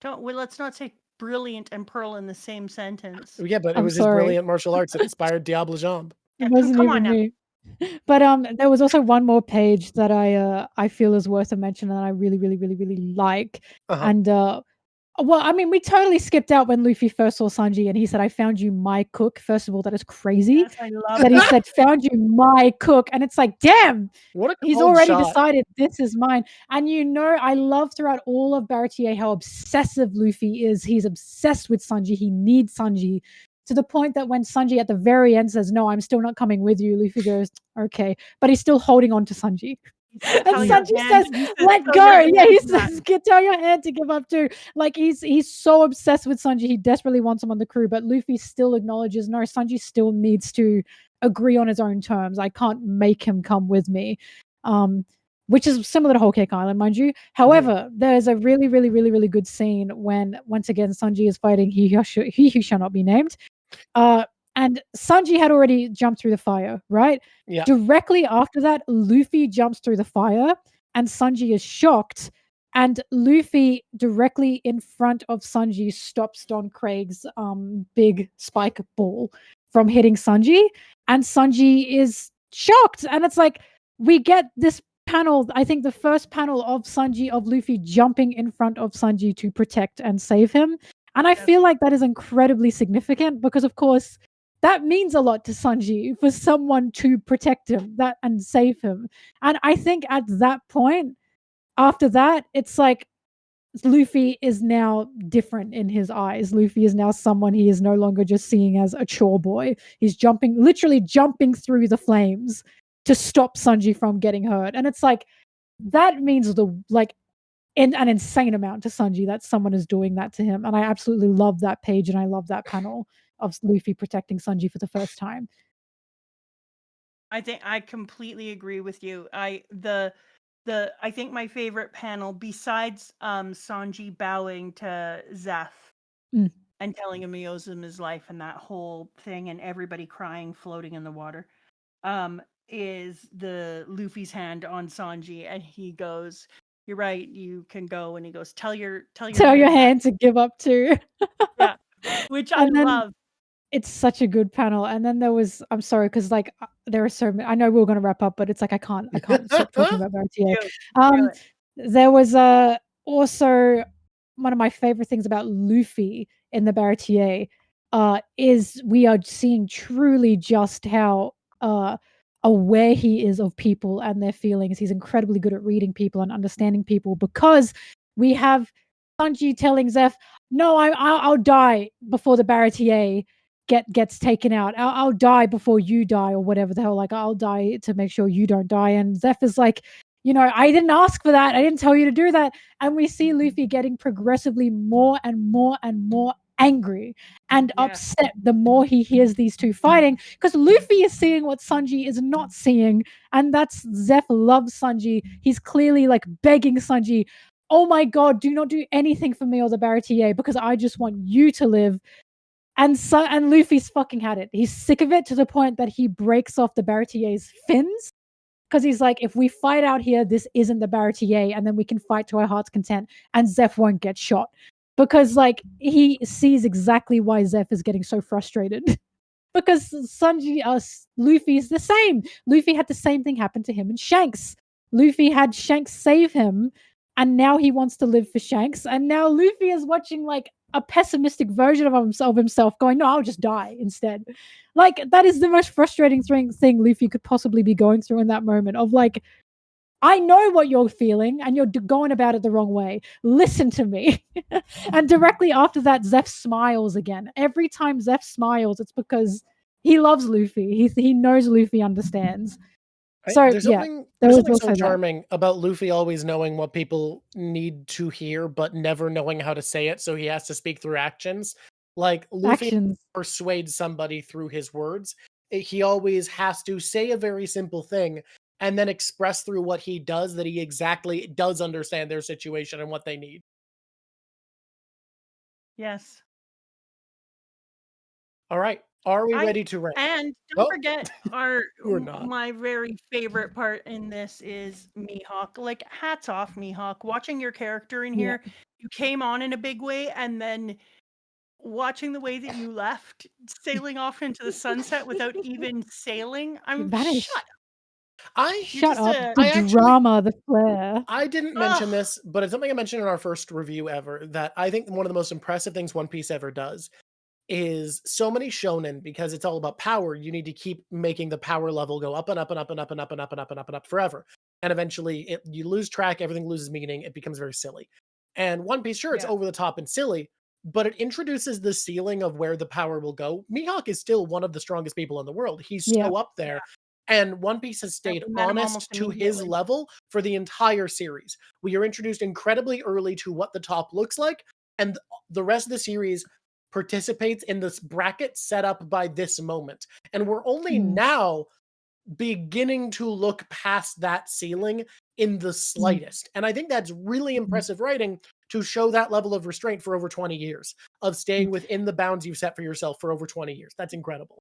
Let's not say Brilliant and Pearl in the same sentence. Yeah, but it I'm was sorry. his brilliant martial arts that inspired Diable Jambe. Yeah, It wasn't come even on now. me. But there was also one more page that I feel is worth a mention and I really, really, really, really like. Uh-huh. And well, I mean, we totally skipped out when Luffy first saw Sanji and he said, "I found you my cook." First of all, that is crazy. Yes, I love That he that. said, "Found you my cook," and it's like, damn, What a he's cold already shot. decided this is mine. And you know, I love throughout all of Baratie how obsessive Luffy is. He's obsessed with Sanji. He needs Sanji to the point that when Sanji at the very end says, "No, I'm still not coming with you," Luffy goes, "Okay," but he's still holding on to Sanji. And Tell your Sanji hand- says, he says, "Let "Tell go." your Yeah, hand he that." says, "Tell your hand to give up too." Like he's so obsessed with Sanji, he desperately wants him on the crew. But Luffy still acknowledges, no, Sanji still needs to agree on his own terms. I can't make him come with me. Which is similar to Whole Cake Island, mind you. However, there's a really, really, really, really good scene when once again Sanji is fighting he who shall not be named. And Sanji had already jumped through the fire, right? Yeah. Directly after that, Luffy jumps through the fire, and Sanji is shocked. And Luffy, directly in front of Sanji, stops Don Craig's big spike ball from hitting Sanji. And Sanji is shocked. And it's like, we get this panel, I think the first panel of Luffy jumping in front of Sanji to protect and save him. And I feel like that is incredibly significant because, of course, that means a lot to Sanji for someone to protect him and save him. And I think at that point, after that, it's like Luffy is now different in his eyes. Luffy is now someone he is no longer just seeing as a chore boy. He's literally jumping through the flames to stop Sanji from getting hurt. And it's like, that means an insane amount to Sanji that someone is doing that to him. And I absolutely love that page and I love that panel of Luffy protecting Sanji for the first time. I think I completely agree with you. I think my favorite panel, besides Sanji bowing to Zeph and telling him he owes him his life and that whole thing and everybody crying floating in the water, is the Luffy's hand on Sanji and he goes, "You're right, you can go," and he goes, tell your hand to give up too. Yeah, which I love. it's such a good panel. And then there was, I'm sorry, because like there are so many. I know we were going to wrap up, but it's like I can't stop talking about Baratie. There was also one of my favorite things about Luffy in the Baratie is we are seeing truly just how aware he is of people and their feelings. He's incredibly good at reading people and understanding people, because we have Sanji telling Zeph, "No, I'll die before the Baratie gets taken out. I'll die before you die," or whatever the hell. Like, I'll die to make sure you don't die. And Zeph is like, I didn't ask for that. I didn't tell you to do that. And we see Luffy getting progressively more and more and more angry and upset the more he hears these two fighting, because Luffy is seeing what Sanji is not seeing, and that's Zeph loves Sanji. He's clearly like begging Sanji, "Oh my god, do not do anything for me or the Baratie, because I just want you to live." And Luffy's fucking had it. He's sick of it, to the point that he breaks off the Baratie's fins, because he's like, if we fight out here, this isn't the Baratie, and then we can fight to our heart's content, and Zeph won't get shot. Because like he sees exactly why Zeph is getting so frustrated. Because Luffy's the same. Luffy had the same thing happen to him and Shanks. Luffy had Shanks save him, and now he wants to live for Shanks. And now Luffy is watching like a pessimistic version of himself going, "No, I'll just die instead." Like, that is the most frustrating thing Luffy could possibly be going through in that moment of like, I know what you're feeling and you're going about it the wrong way. Listen to me. And directly after that, Zeph smiles again. Every time Zeph smiles, it's because he loves Luffy. He knows Luffy understands. So There's yeah, something so charming about Luffy always knowing what people need to hear, but never knowing how to say it. So he has to speak through actions. Like, Luffy persuades somebody through his words. He always has to say a very simple thing and then express through what he does that he exactly does understand their situation and what they need. Yes. All right. Are we ready to rank? And don't forget We're not. my very favorite part in this is Mihawk. Like, hats off, Mihawk. Watching your character in here, you came on in a big way, and then watching the way that you left, sailing off into the sunset without even sailing. I'm vanished. shut up. Shut up. The drama, the flair. I didn't mention this, but it's something I mentioned in our first review ever, that I think one of the most impressive things One Piece ever does is so many shonen, because it's all about power. You need to keep making the power level go up and up and up and up and up and up and up and up and up forever. And eventually you lose track, everything loses meaning, it becomes very silly. And One Piece, sure, it's over the top and silly, but it introduces the ceiling of where the power will go. Mihawk is still one of the strongest people in the world. He's so up there. And One Piece has stayed honest to his level for the entire series. We are introduced incredibly early to what the top looks like, and the rest of the series participates in this bracket set up by this moment. And we're only now beginning to look past that ceiling in the slightest. And I think that's really impressive writing to show that level of restraint for over 20 years, of staying within the bounds you've set for yourself for over 20 years. That's incredible.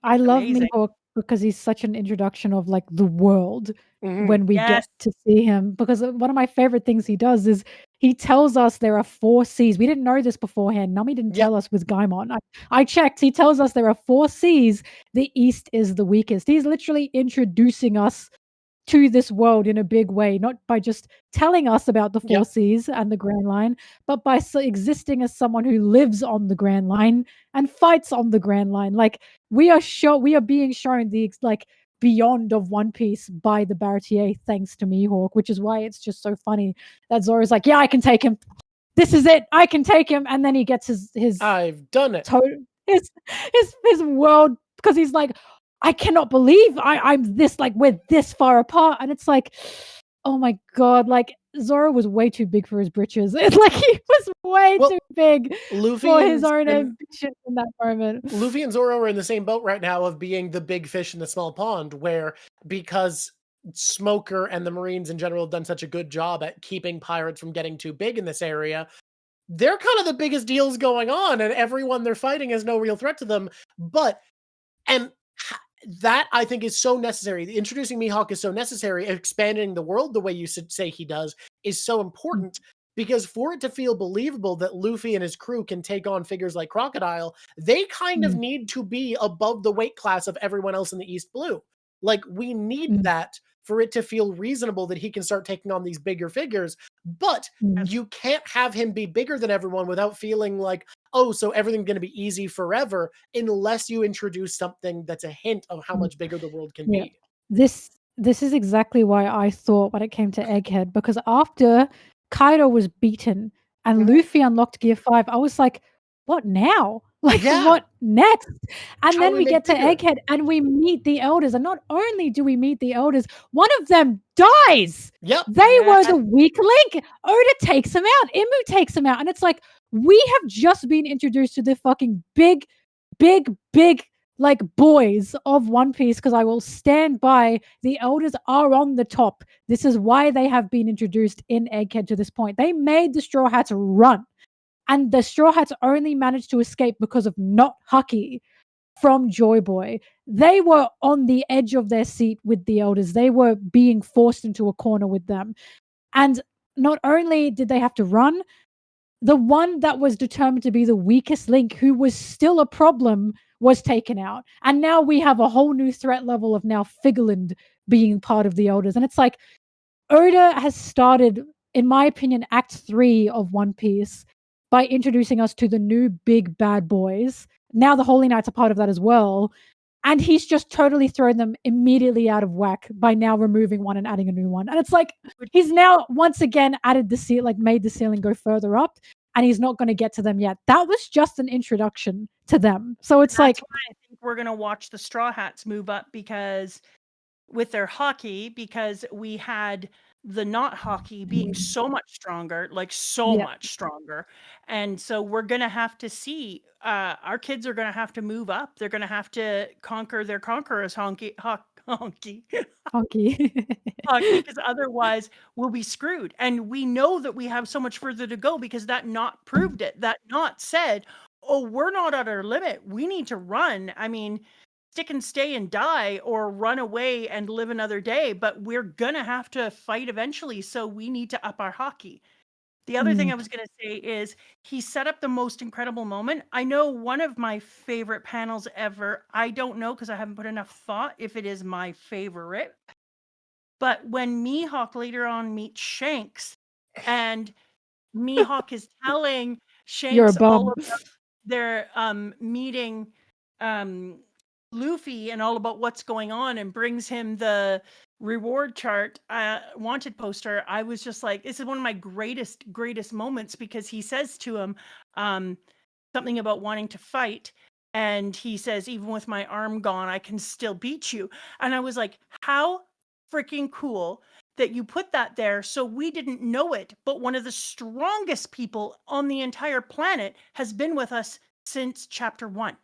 I love Mihawk because he's such an introduction of like the world when we get to see him. Because one of my favorite things he does is he tells us there are 4 seas. We didn't know this beforehand. Nami didn't tell us with Gaimon. I checked. He tells us there are 4 seas. The East is the weakest. He's literally introducing us to this world in a big way, not by just telling us about the 4 seas and the Grand Line, but by existing as someone who lives on the Grand Line and fights on the Grand Line. Like, we are being shown the like beyond of One Piece by the Baratie, thanks to Mihawk, which is why it's just so funny that Zoro's like, "Yeah, I can take him. This is it. I can take him." And then he gets his I've done it. His world, because he's like, "I cannot believe I'm this, like, we're this far apart." And it's like, oh my god, like, Zoro was way too big for his britches. It's like he was way too big for his own ambition in that moment. Luffy and Zoro are in the same boat right now of being the big fish in the small pond, where because Smoker and the Marines in general have done such a good job at keeping pirates from getting too big in this area, they're kind of the biggest deals going on, and everyone they're fighting is no real threat to them. And that, I think, is so necessary. Introducing Mihawk is so necessary. Expanding the world the way you say he does is so important, because for it to feel believable that Luffy and his crew can take on figures like Crocodile, they kind of need to be above the weight class of everyone else in the East Blue. Like, we need that for it to feel reasonable that he can start taking on these bigger figures, but you can't have him be bigger than everyone without feeling like, oh, so everything's going to be easy forever, unless you introduce something that's a hint of how much bigger the world can be. This is exactly why I thought when it came to Egghead, because after Kaido was beaten and Luffy unlocked Gear 5, I was like, what now? Like, what next? And then we get to Egghead and we meet the elders. And not only do we meet the elders, one of them dies. They were the weak link. Oda takes him out. Imu takes him out. And it's like, we have just been introduced to the fucking big like boys of One Piece, because I will stand by, the elders are on the top. This is why they have been introduced in Egghead to this point. They made the Straw Hats run, and the Straw Hats only managed to escape because of not Haki from Joy Boy. They were on the edge of their seat with the elders. They were being forced into a corner with them. And not only did they have to run, the one that was determined to be the weakest link, who was still a problem, was taken out. And now we have a whole new threat level of now Figurland being part of the elders. And it's like, Oda has started, in my opinion, Act 3 of One Piece by introducing us to the new big bad boys. Now the Holy Knights are part of that as well. And he's just totally thrown them immediately out of whack by now removing one and adding a new one. And it's like, he's now once again added made the ceiling go further up, and he's not going to get to them yet. That was just an introduction to them. So it's That's why I think we're going to watch the Straw Hats move up, because with their Haki, because we had the not Haki being so much stronger, like much stronger. And so we're going to have to see, our kids are going to have to move up. They're going to have to conquer their conquerors honky, because otherwise we'll be screwed. And we know that we have so much further to go, because that knot proved it. That knot said, oh, we're not at our limit. We need to run. I mean, stick and stay and die, or run away and live another day, but we're gonna have to fight eventually, so we need to up our Haki. The other thing I was gonna say is, he set up the most incredible moment. I know one of my favorite panels ever, I don't know because I haven't put enough thought if it is my favorite, but when Mihawk later on meets Shanks, and Mihawk is telling Shanks all about their meeting Luffy and all about what's going on, and brings him the reward chart wanted poster. I was just like, this is one of my greatest moments, because he says to him something about wanting to fight, and he says, even with my arm gone, I can still beat you. And I was like, how freaking cool that you put that there, so we didn't know it, but one of the strongest people on the entire planet has been with us since chapter 1.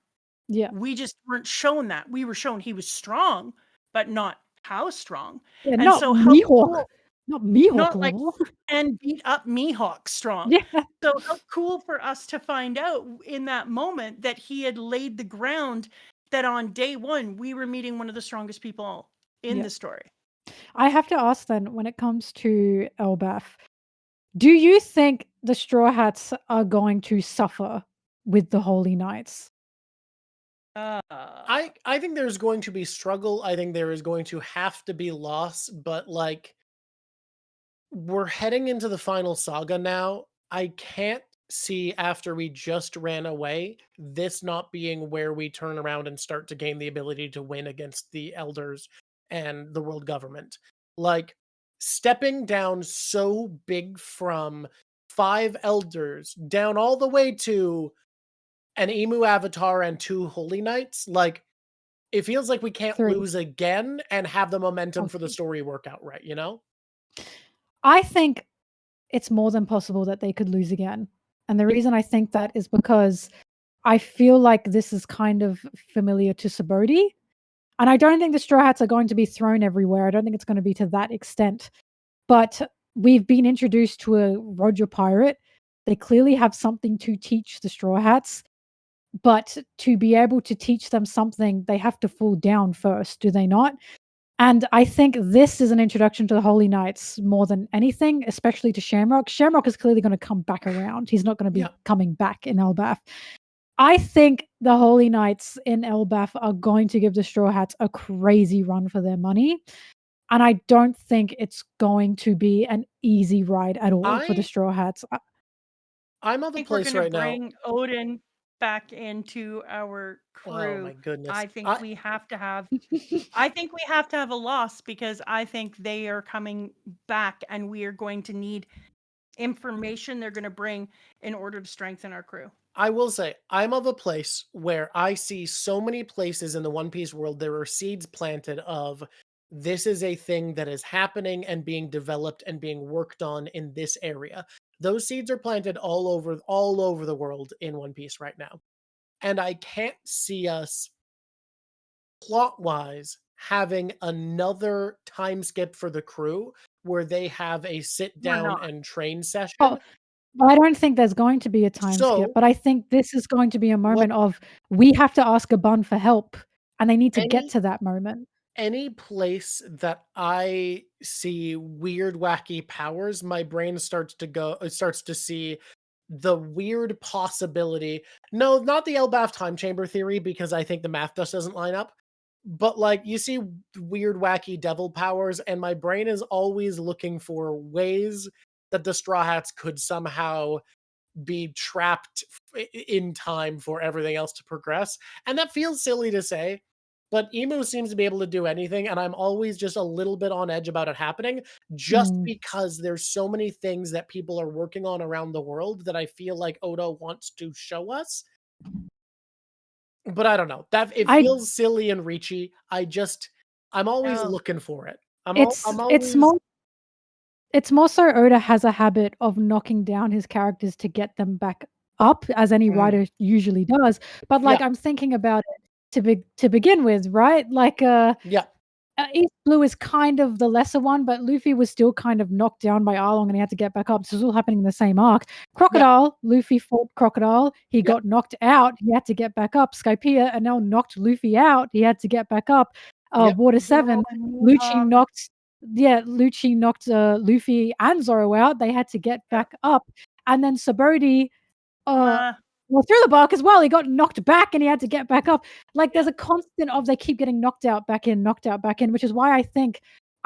Yeah. We just weren't shown that. We were shown he was strong, but not how strong. Yeah, and not so Mihawk. Cool, not Mihawk not level. Like, and beat up Mihawk strong. Yeah. So how cool for us to find out in that moment that he had laid the ground, that on day 1 we were meeting one of the strongest people in the story. I have to ask then, when it comes to Elbaf, do you think the Straw Hats are going to suffer with the Holy Knights? I think there's going to be struggle. I think there is going to have to be loss, but like, we're heading into the final saga now. I can't see, after we just ran away, this not being where we turn around and start to gain the ability to win against the elders and the world government. Like, stepping down so big from 5 elders down all the way to an Emu avatar and 2 holy knights, like, it feels like we can't 3. lose again and have the momentum for the story work out right, you know? I think it's more than possible that they could lose again. And the reason I think that is because I feel like this is kind of familiar to Subodhi. And I don't think the Straw Hats are going to be thrown everywhere. I don't think it's going to be to that extent. But we've been introduced to a Roger Pirate. They clearly have something to teach the Straw Hats. But to be able to teach them something, they have to fall down first, do they not? And I think this is an introduction to the Holy Knights more than anything, especially to Shamrock. Shamrock is clearly going to come back around. He's not going to be Yeah. coming back in Elbaf. I think the Holy Knights in Elbaf are going to give the Straw Hats a crazy run for their money. And I don't think it's going to be an easy ride at all for the Straw Hats. I'm on I the think we're place going to right now. bring Odin back into our Oh crew. my goodness. I think we have to have a loss, because I think they are coming back and we are going to need information they're going to bring in order to strengthen our crew. I will say, I'm of a place where I see so many places in the One Piece world, there are seeds planted of this is a thing that is happening and being developed and being worked on in this area. Those seeds are planted all over the world in One Piece right now. And I can't see us plot-wise having another time skip for the crew where they have a sit We're down not. and train session. Oh, I don't think there's going to be a time skip, So but I think this is going to be a what moment of we have to ask a bun for help, and they need to get any to that moment. any place that I see weird, wacky powers, my brain starts to see the weird possibility. No, not the Elbaf time chamber theory, because I think the math just doesn't line up. But like you see weird, wacky devil powers, and my brain is always looking for ways that the Straw Hats could somehow be trapped in time for everything else to progress. And that feels silly to say, but Emu seems to be able to do anything, and I'm always just a little bit on edge about it happening, just Mm. because there's so many things that people are working on around the world that I feel like Oda wants to show us. But I don't know. That it I feels silly and reachy. I'm always No. looking for it. I'm it's always more so Oda has a habit of knocking down his characters to get them back up, as any Mhm. writer usually does. But like Yeah. I'm thinking about it to begin with, right? Like Yeah. East Blue is kind of the lesser one, but Luffy was still kind of knocked down by Arlong and he had to get back up. This is all happening in the same arc. Crocodile, Luffy fought Crocodile. He got knocked out. He had to get back up. Skypiea and now knocked Luffy out. He had to get back up. Yep. Water 7, Lucci knocked Luffy and Zoro out. They had to get back up. And then Sabaody well, through the bark as well. He got knocked back and he had to get back up. Like there's a constant of they keep getting knocked out, back in, which is why I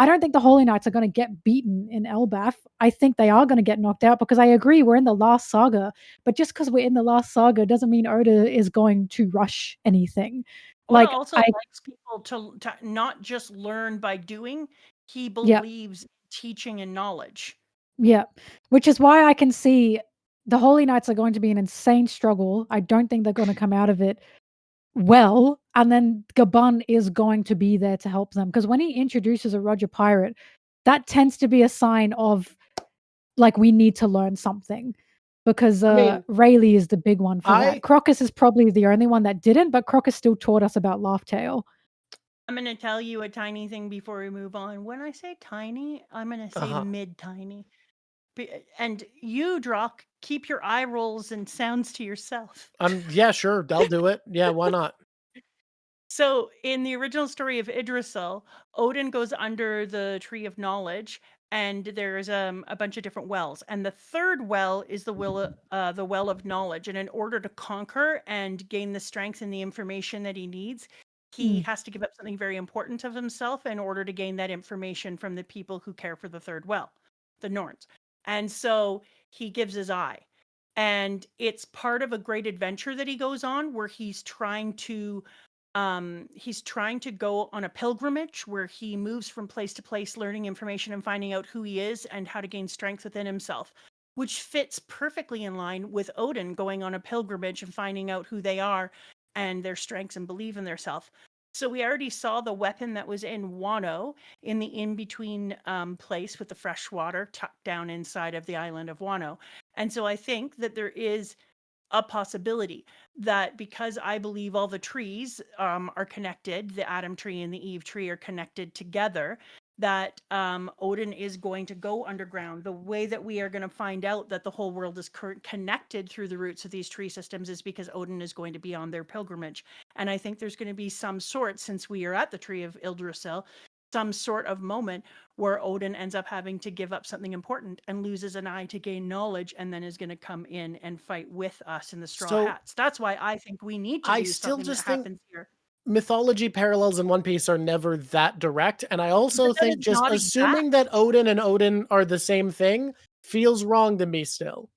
don't think the Holy Knights are going to get beaten in Elbaf. I think they are going to get knocked out because I agree we're in the last saga. But just because we're in the last saga doesn't mean Oda is going to rush anything. Oda Like also likes people to not just learn by doing. He believes in teaching and knowledge. Yeah, which is why I can see the Holy Knights are going to be an insane struggle. I don't think they're going to come out of it well, and then Gabon is going to be there to help them, because when he introduces a Roger Pirate, that tends to be a sign of like we need to learn something, because Rayleigh is the big one for that. Crocus is probably the only one that didn't, but Crocus still taught us about Laugh Tale. I'm going to tell you a tiny thing before we move on. When I say tiny, I'm going to say mid-tiny. And you, Drawk, keep your eye rolls and sounds to yourself. Yeah, sure. I'll do it. Yeah, why not? So, in the original story of Idrisil, Odin goes under the Tree of Knowledge, and there's a bunch of different wells. And the third well is the Well of Knowledge. And in order to conquer and gain the strength and the information that he needs, he has to give up something very important of himself in order to gain that information from the people who care for the third well, the Norns. And so he gives his eye. And it's part of a great adventure that he goes on where he's trying to go on a pilgrimage where he moves from place to place, learning information and finding out who he is and how to gain strength within himself, which fits perfectly in line with Odin going on a pilgrimage and finding out who they are and their strengths and believe in their self. So we already saw the weapon that was in Wano in the in-between place with the fresh water tucked down inside of the island of Wano. And so I think that there is a possibility that, because I believe all the trees are connected, the Adam tree and the Eve tree are connected together, that Odin is going to go underground. The way that we are going to find out that the whole world is connected through the roots of these tree systems is because Odin is going to be on their pilgrimage. And I think there's going to be some sort, since we are at the Tree of Yggdrasil, some sort of moment where Odin ends up having to give up something important and loses an eye to gain knowledge, and then is going to come in and fight with us in the Straw So Hats. That's why I think we need to I do still something just that think happens here. mythology parallels in One Piece are never that direct, and I also But that think is just not assuming that Odin and Odin are the same thing feels wrong to me still.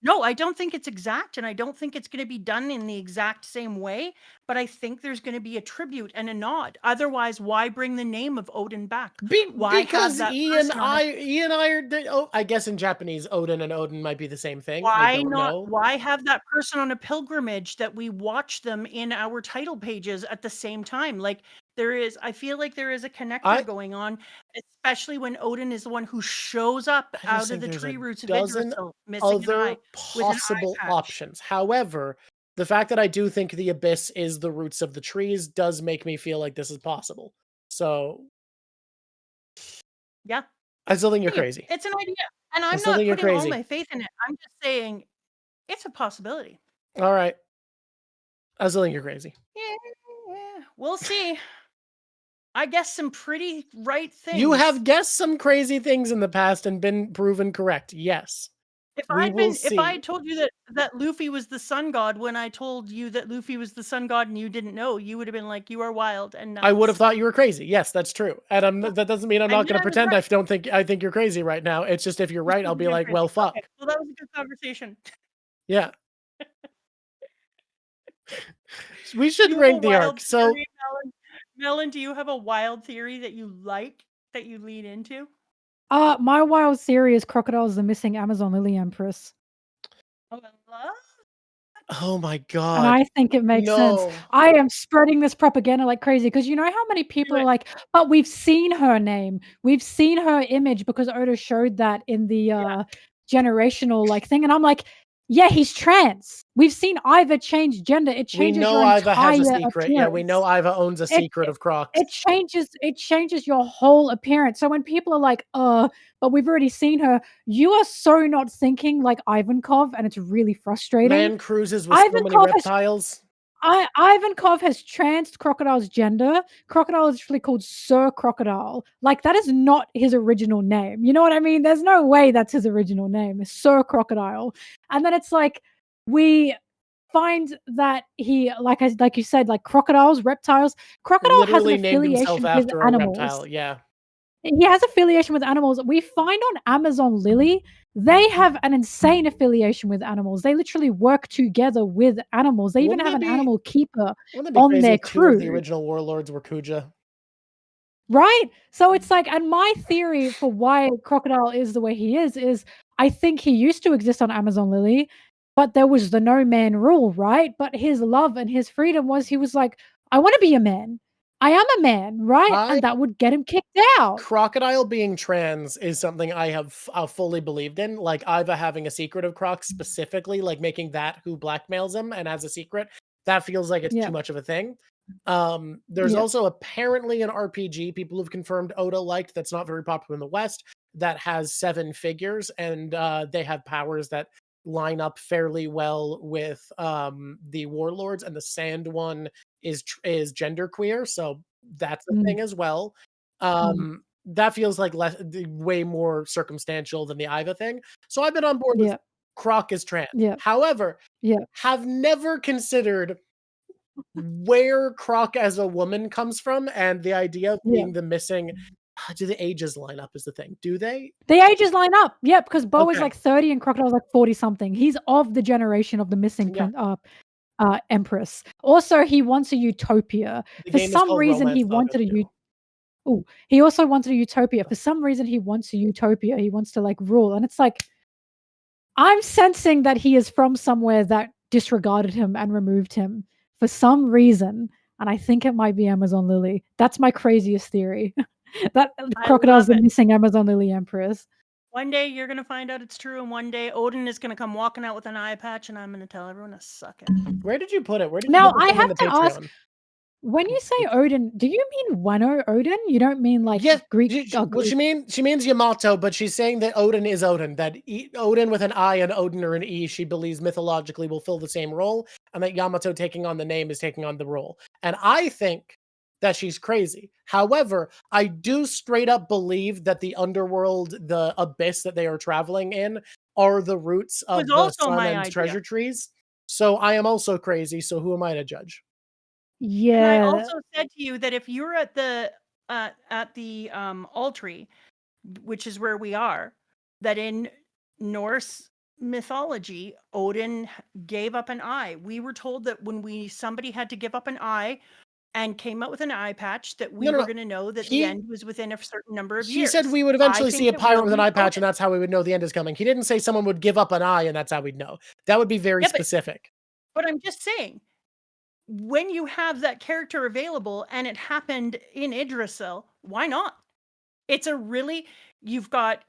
No, I don't think it's exact, and I don't think it's going to be done in the exact same way, but I think there's going to be a tribute and a nod. Otherwise, why bring the name of Odin back? Why have Because that E and person on a- I are I guess in Japanese Odin and Odin might be the same thing. I Why don't not? know. Why have that person on a pilgrimage that we watch them in our title pages at the same time? Like I feel like there is a connector going on, especially when Odin is the one who shows up I just out of think the there's a tree roots of dozen Yggdrasil, missing an eye, other with an eye possible patch. options. However, the fact that I do think the abyss is the roots of the trees does make me feel like this is possible. So Yeah. I still think you're Thank you. crazy. It's an idea, and I I'm still not think you're putting all crazy. my faith in it. I'm just saying it's a possibility. All right. I still think you're crazy. Yeah. We'll see. I guess some pretty right things. You have guessed some crazy things in the past and been proven correct. Yes. If I had told you that Luffy was the sun god when I told you that Luffy was the sun god and you didn't know, you would have been like, "You are wild and nuts." I would have thought you were crazy. Yes, that's true. And that doesn't mean I'm And not yet going to I was pretend right. I think you're crazy right now. It's just if you're You right, still I'll think be I'm like, crazy. well, fuck. Okay. Well, that was a good conversation. Yeah. We should You have a rank the wild arc. So theory, Melon? Melon, do you have a wild theory that you like that you lean into? My wild theory is Crocodile is the missing Amazon Lily Empress. Oh, I love. oh my And god. I think it makes sense. No. I am spreading this propaganda like crazy because you know how many people Do are it. like, but we've seen her name, we've seen her image because Oda showed that in the generational like thing, and I'm like, yeah, he's trans. We've seen Iva change gender. It We changes know your Iva has a entire secret. Yeah, we know appearance. Iva owns a It, secret of Crocs. it changes your whole appearance. So when people are like, but we've already seen her, you are so not thinking like Ivankov, and it's really frustrating. Man cruises with so many Ivankov has reptiles. Ivankov has transed Crocodile's gender. Crocodile is actually called Sir Crocodile. Like, that is not his original name. You know what I mean? There's no way that's his original name. It's Sir Crocodile. And then it's like, we find that he, like you said, like crocodiles, reptiles. Crocodile has an Literally named himself affiliation with after a animals. reptile. Yeah. He has affiliation with animals. We find on Amazon Lily, they have an insane affiliation with animals. They literally work together with animals. They even Wouldn't have that an be- animal keeper Wouldn't it be on crazy their if two of the crew. original warlords were Kuja? Right? So it's like, and my theory for why Crocodile is the way he is I think he used to exist on Amazon Lily, but there was the no man rule, right? But his love and his freedom was he was like, I want to be a man. I am a man, right? And that would get him kicked out. Crocodile being trans is something I have fully believed in. Like Iva having a secret of Crocs specifically, like making that who blackmails him and has a secret. That feels like it's too much of a thing. There's also apparently an RPG people have confirmed Oda liked that's not very popular in the West that has 7 figures, and they have powers that line up fairly well with the warlords, and the sand one is genderqueer, so that's a thing as well. That feels like way more circumstantial than the Iva thing. So I've been on board with Croc is trans. However, have never considered where Croc as a woman comes from, and the idea of being the missing. Do the ages line up is the thing? Do they? The ages line up, yeah, because Bo is like 30 and Crocodile's like 40 something. He's of the generation of the missing empress. Also, he wants a utopia. For some reason, he wanted he also wanted a utopia. For some reason, he wants a utopia. He wants to like rule, and it's like I'm sensing that he is from somewhere that disregarded him and removed him for some reason, and I think it might be Amazon Lily. That's my craziest theory. That Crocodile's the missing Amazon Lily Empress. One day you're gonna find out it's true, and one day Odin is gonna come walking out with an eye patch, and I'm gonna tell everyone to suck it. Where did you put it? Where did now you put I have the to Patreon? ask? When you say Odin, do you mean Wano Odin? You don't mean like Greek? Well, she means Yamato, but she's saying that Odin is Odin. That Odin with an I and Odin or an E, she believes mythologically will fill the same role, and that Yamato taking on the name is taking on the role. And I think that she's crazy. However, I do straight up believe that the underworld, the abyss that they are traveling in, are the roots It was of the also sun my and idea. treasure trees. So I am also crazy, so who am I to judge? And I Yeah. also said to you that if you're at the Altry, which is where we are, that in Norse mythology, Odin gave up an eye. We were told that when somebody had to give up an eye and came out with an eye patch, that we No, no, were no. going to know that He- the end was within a certain number of He years. said we would I eventually see think a it pirate will with an be eye patch, and Odin. that's how we would know the end is coming. He didn't say someone would give up an eye, and that's how we'd know. That would be very Yeah, but- specific. But I'm just saying, when you have that character available and it happened in Idrisil, why not? It's a really you've got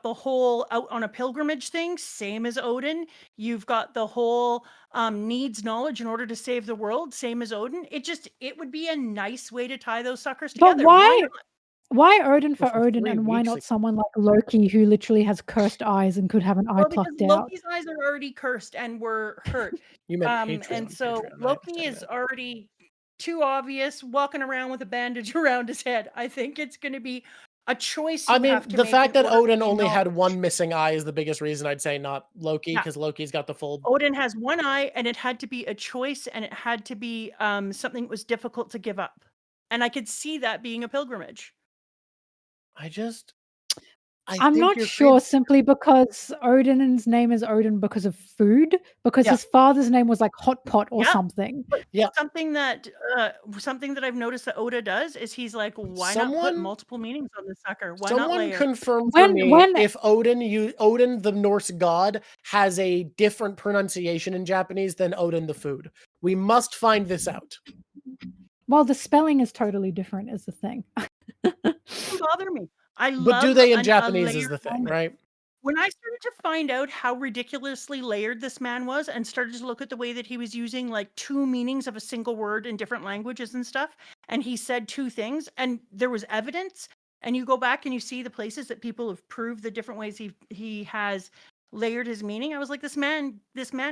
the whole out on a pilgrimage thing, same as Odin. You've got the whole needs knowledge in order to save the world, same as Odin. It would be a nice way to tie those suckers But together. why? not? Why Odin Well, for for Odin, 3 and why weeks not ago. someone like Loki who literally has cursed eyes and could have an eye Well, because plucked out? Loki's eyes are already cursed and were hurt. You meant Patreon. And so Patreon, I Loki understand is that. already too obvious, walking around with a bandage around his head. I think it's going to be a choice you I mean, have to the make fact in that order to Odin gain only had knowledge. one missing eye is the biggest reason I'd say not Loki, Yeah. because Loki's got the full. Odin has one eye, and it had to be a choice, and it had to be something that was difficult to give up. And I could see that being a pilgrimage. I'm think not you're sure, crazy. simply because Odin's name is Odin because of food, because Yeah. his father's name was like Hot Pot or Yeah. something. But Yeah. something that I've noticed that Oda does is he's like, why not put Someone- multiple meanings on the sucker? Why not Someone layer? confirmed for When- me when- if Odin, the Norse god, has a different pronunciation in Japanese than Odin the food. We must find this out. Well, the spelling is totally different, is the thing. Doesn't bother me. I love. But do they in a Japanese is layered the thing, moment. right? When I started to find out how ridiculously layered this man was and started to look at the way that he was using like two meanings of a single word in different languages and stuff, and he said two things and there was evidence, and you go back and you see the places that people have proved the different ways he has layered his meaning, I was like, this man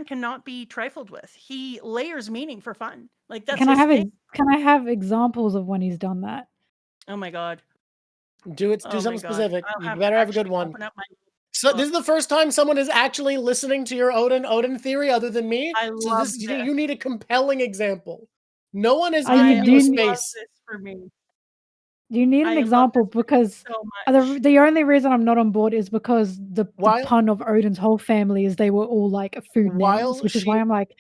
cannot be trifled with. He layers meaning for fun. Like that's Can I his have thing. can I have examples of when he's done that? Oh my god. Do Oh my something God. specific. I'll You have better to have a good actually one. open up my- So this is the first time someone is actually listening to your Odin theory other than me. I So love this this. you need a compelling example. No one has Are you given you a doing- love space. this for me. Do you need I an love example? this Because so much. the only reason I'm not on board is because the While- pun of Odin's whole family is they were all like food While names, which is she- why I'm like,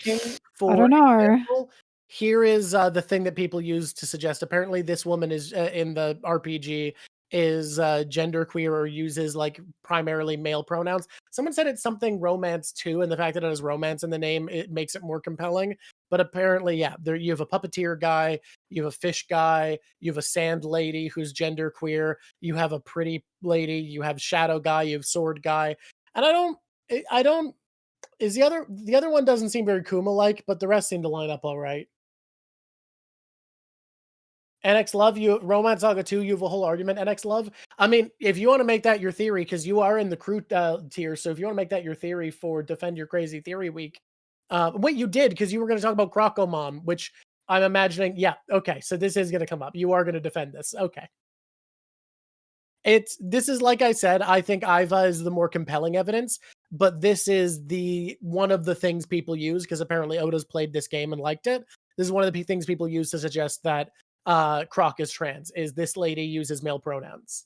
For I don't know. example, here is the thing that people use to suggest. Apparently, this woman is in the RPG is genderqueer or uses like primarily male pronouns. Someone said it's something romance too, and the fact that it has romance in the name, it makes it more compelling. But apparently, yeah, there you have a puppeteer guy, you have a fish guy, you have a sand lady who's genderqueer, you have a pretty lady, you have shadow guy, you have sword guy, and I don't. Is the other one doesn't seem very Kuma-like, but the rest seem to line up all right. NX Love, you Romance Saga 2, you have a whole argument. NX Love, I mean, if you want to make that your theory, because you are in the crew tier, so if you want to make that your theory for Defend Your Crazy Theory Week, wait, you did, because you were going to talk about Crocomom, which I'm imagining, yeah, okay, so this is going to come up. You are going to defend this, okay. This is like I said, I think Iva is the more compelling evidence, but this is one of the things people use because apparently Oda's played this game and liked it. This is one of the things people use to suggest that Croc is trans. Is this lady uses male pronouns,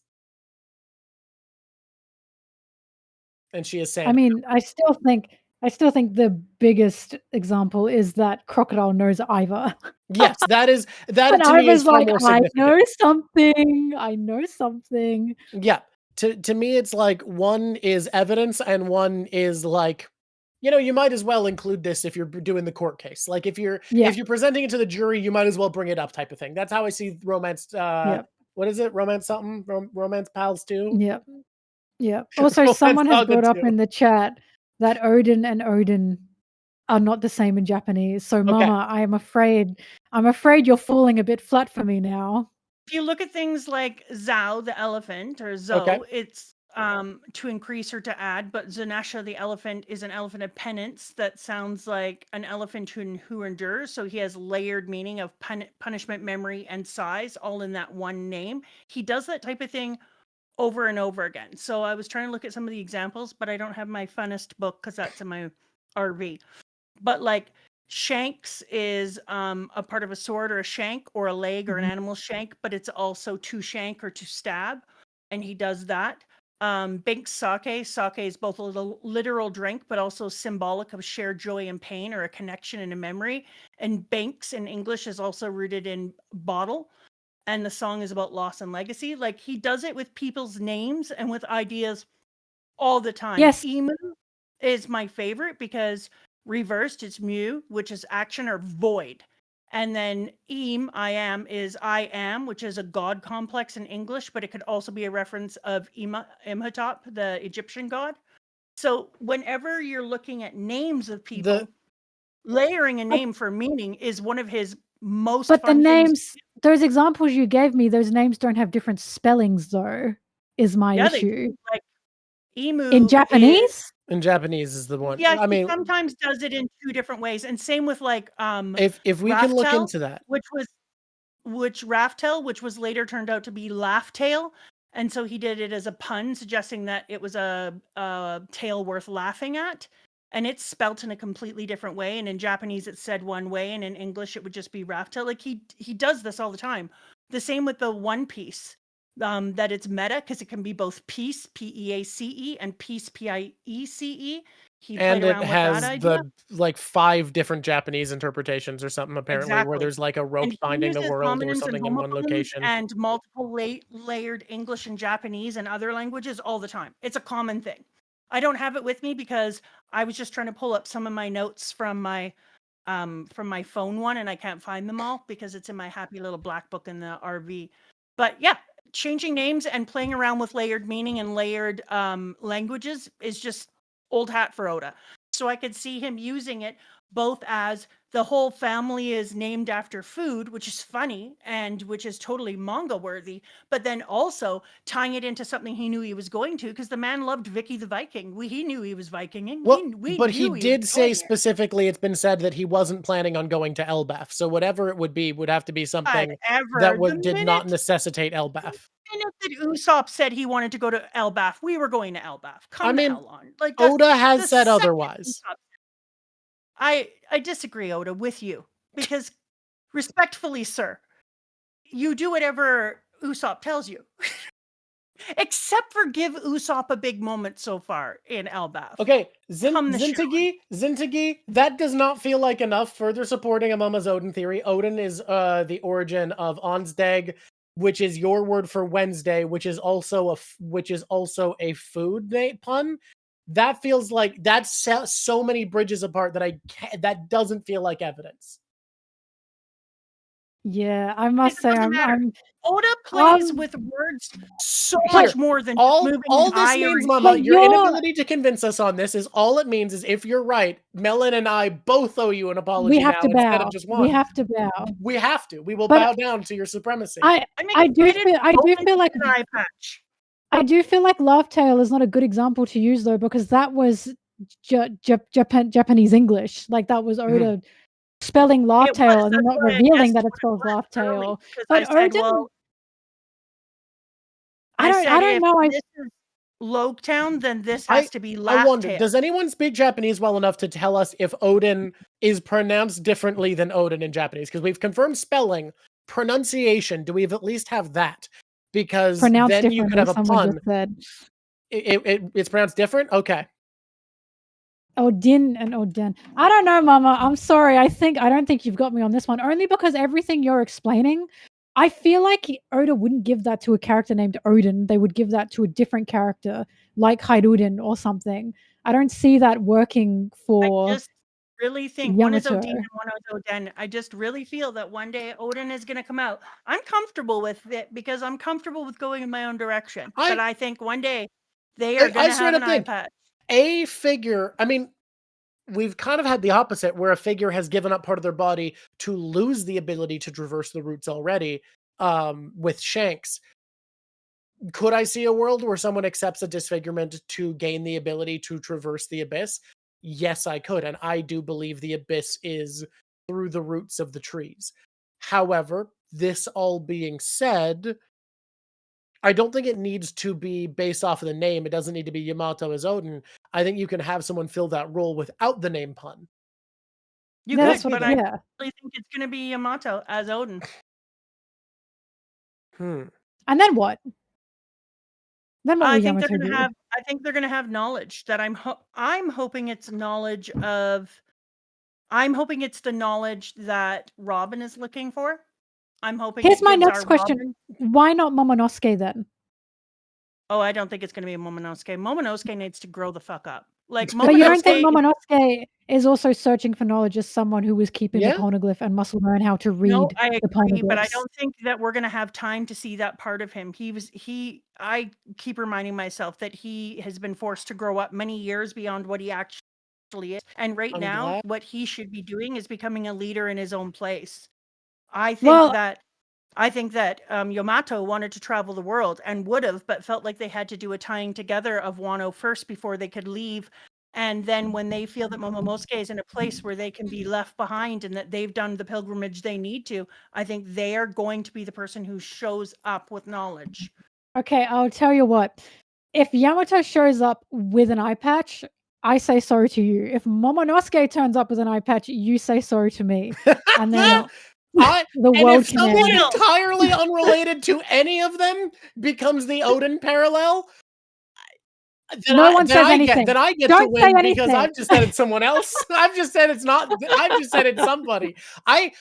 and she is sand. I mean, I still think the biggest example is that Crocodile knows Iva. Yes, that And to me is Iva's far like, more I significant. know something. Yeah, to me, it's like one is evidence and one is like, you might as well include this if you're doing the court case. Like if you're presenting it to the jury, you might as well bring it up, type of thing. That's how I see romance. What is it? Romance something? Romance Pals 2? Yep. Yeah. Also, someone has brought up in the chat that Odin and Odin are not the same in Japanese. So, Mama, I'm afraid you're falling a bit flat for me now. If you look at things like Zhao the elephant or Zo, it's to increase or to add, but Zanesha the elephant is an elephant of penance that sounds like an elephant who endures. So he has layered meaning of punishment, memory, and size all in that one name. He does that type of thing over and over again. So I was trying to look at some of the examples, but I don't have my funnest book because that's in my RV. But like shanks is a part of a sword or a shank or a leg or an animal shank, but it's also to shank or to stab. And he does that. Binks sake. Sake is both a literal drink, but also symbolic of shared joy and pain or a connection and a memory. And Binks in English is also rooted in bottle. And the song is about loss and legacy. Like he does it with people's names and with ideas all the time. Yes. Emu is my favorite because reversed it's mu, which is action or void. And then I am, is I am, which is a god complex in English, but it could also be a reference of Imhotep, the Egyptian god. So whenever you're looking at names of people, layering a name for meaning is one of his most But the fun names, things. those examples you gave me, those names don't have different spellings, though, is my Yeah, issue. like emu In Japanese? In Japanese is the one. Yeah, I he mean, sometimes does it in 2 different ways, and same with like if we can look Raftel, into that. which Raftel, which was later turned out to be Laugh-tail, and so he did it as a pun, suggesting that it was a tale worth laughing at, and it's spelt in a completely different way, and in Japanese it's said one way, and in English it would just be Raftel. Like he does this all the time. The same with the One Piece. That it's meta because it can be both Piece, P-E-A-C-E, and Piece, P-I-E-C-E. He played And around it with has that idea. the like 5 different Japanese interpretations or something, apparently, where Exactly. there's like a rope And he binding the uses world or homonyms and something in one homophones location. and multiple layered English and Japanese and other languages all the time. It's a common thing. I don't have it with me because I was just trying to pull up some of my notes from my phone one, and I can't find them all because it's in my happy little black book in the RV. But yeah, changing names and playing around with layered meaning and layered languages is just old hat for Oda. So I could see him using it both as the whole family is named after food, which is funny and which is totally manga worthy, but then also tying it into something he knew he was going to, because the man loved Vicky the Viking. He knew he was Vikinging. Well, we but knew he was did say doing it. specifically, it's been said that he wasn't planning on going to Elbaf. So whatever it would be would have to be something that did not necessitate Elbaf. The minute that Usopp said he wanted to go to Elbaf, we were going to Elbaf. Come the hell on. Like Oda has the said second otherwise. Usopp- I disagree, Oda, with you, because respectfully, sir, you do whatever Usopp tells you. Except for give Usopp a big moment so far in Elbaf. Okay, Come the Zintagi, that does not feel like enough further supporting Amama's Odin theory. Odin is the origin of Onsdag, which is your word for Wednesday, which is also a food pun. That feels like that's so many bridges apart that that doesn't feel like evidence. Yeah, I must say I'm Oda plays with words so much more than all moving this iron. means, Mama, your inability to convince us on this is all it means is if you're right, Melon and I both owe you an apology we have now to instead bow. of just one. We have to bow. We have to. We will But bow down to your supremacy. I do feel like I do feel like Laugh-tail is not a good example to use though, because that was Japanese English. Like that was Oda spelling Laugh-tail and then not revealing that it spells Laugh-tail. But Odin, I don't know. If this is Loketown, then this has to be Laugh-tail. I wonder, does anyone speak Japanese well enough to tell us if Odin is pronounced differently than Odin in Japanese? Because we've confirmed spelling, pronunciation. Do we at least have that? Because pronounced then you could have a pun. It's pronounced different? Okay. Odin and Odin. I don't know, Mama. I'm sorry. I don't think you've got me on this one. Only because everything you're explaining, I feel like Oda wouldn't give that to a character named Odin. They would give that to a different character, like Hyrule or something. I don't see that working for. I just really think one is Odin and one is Odin. I just really feel that one day Odin is going to come out. I'm comfortable with it because I'm comfortable with going in my own direction. But I think one day they are going to have an eye patch. A figure, I mean, we've kind of had the opposite where a figure has given up part of their body to lose the ability to traverse the roots already with Shanks. Could I see a world where someone accepts a disfigurement to gain the ability to traverse the abyss? Yes, I could. And I do believe the abyss is through the roots of the trees. However, this all being said, I don't think it needs to be based off of the name. It doesn't need to be Yamato as Odin. I think you can have someone fill that role without the name pun. You No, could, that's what- but I yeah. really think it's going to be Yamato as Odin. Hmm. And then what? Then what I will think Yamato they're going do? to have. I think they're going to have knowledge that I'm hoping it's knowledge of. I'm hoping it's the knowledge that Robin is looking for. I'm hoping. Here's it my gives next our question. Robin- Why not Momonosuke then? Oh, I don't think it's going to be a Momonosuke. Momonosuke needs to grow the fuck up. Like Momonosuke. But you don't think Momonosuke is also searching for knowledge as someone who was keeping Yeah. the poneglyph and must learn how to read No, I the agree, but I poneglyphs? don't think that we're going to have time to see that part of him. I keep reminding myself that he has been forced to grow up many years beyond what he actually is. And right I'm now, glad. what he should be doing is becoming a leader in his own place. I think Well- that Yamato wanted to travel the world and would have, but felt like they had to do a tying together of Wano first before they could leave. And then when they feel that Momonosuke is in a place where they can be left behind and that they've done the pilgrimage they need to, I think they are going to be the person who shows up with knowledge. Okay, I'll tell you what. If Yamato shows up with an eye patch, I say sorry to you. If Momonosuke turns up with an eye patch, you say sorry to me. And then the And world if can someone end. entirely unrelated to any of them becomes the Odin parallel, then No I, one then says I anything. Get, then I get Don't to say win because anything. I've just said it's someone else. I've just said it's not. I've just said it's somebody. I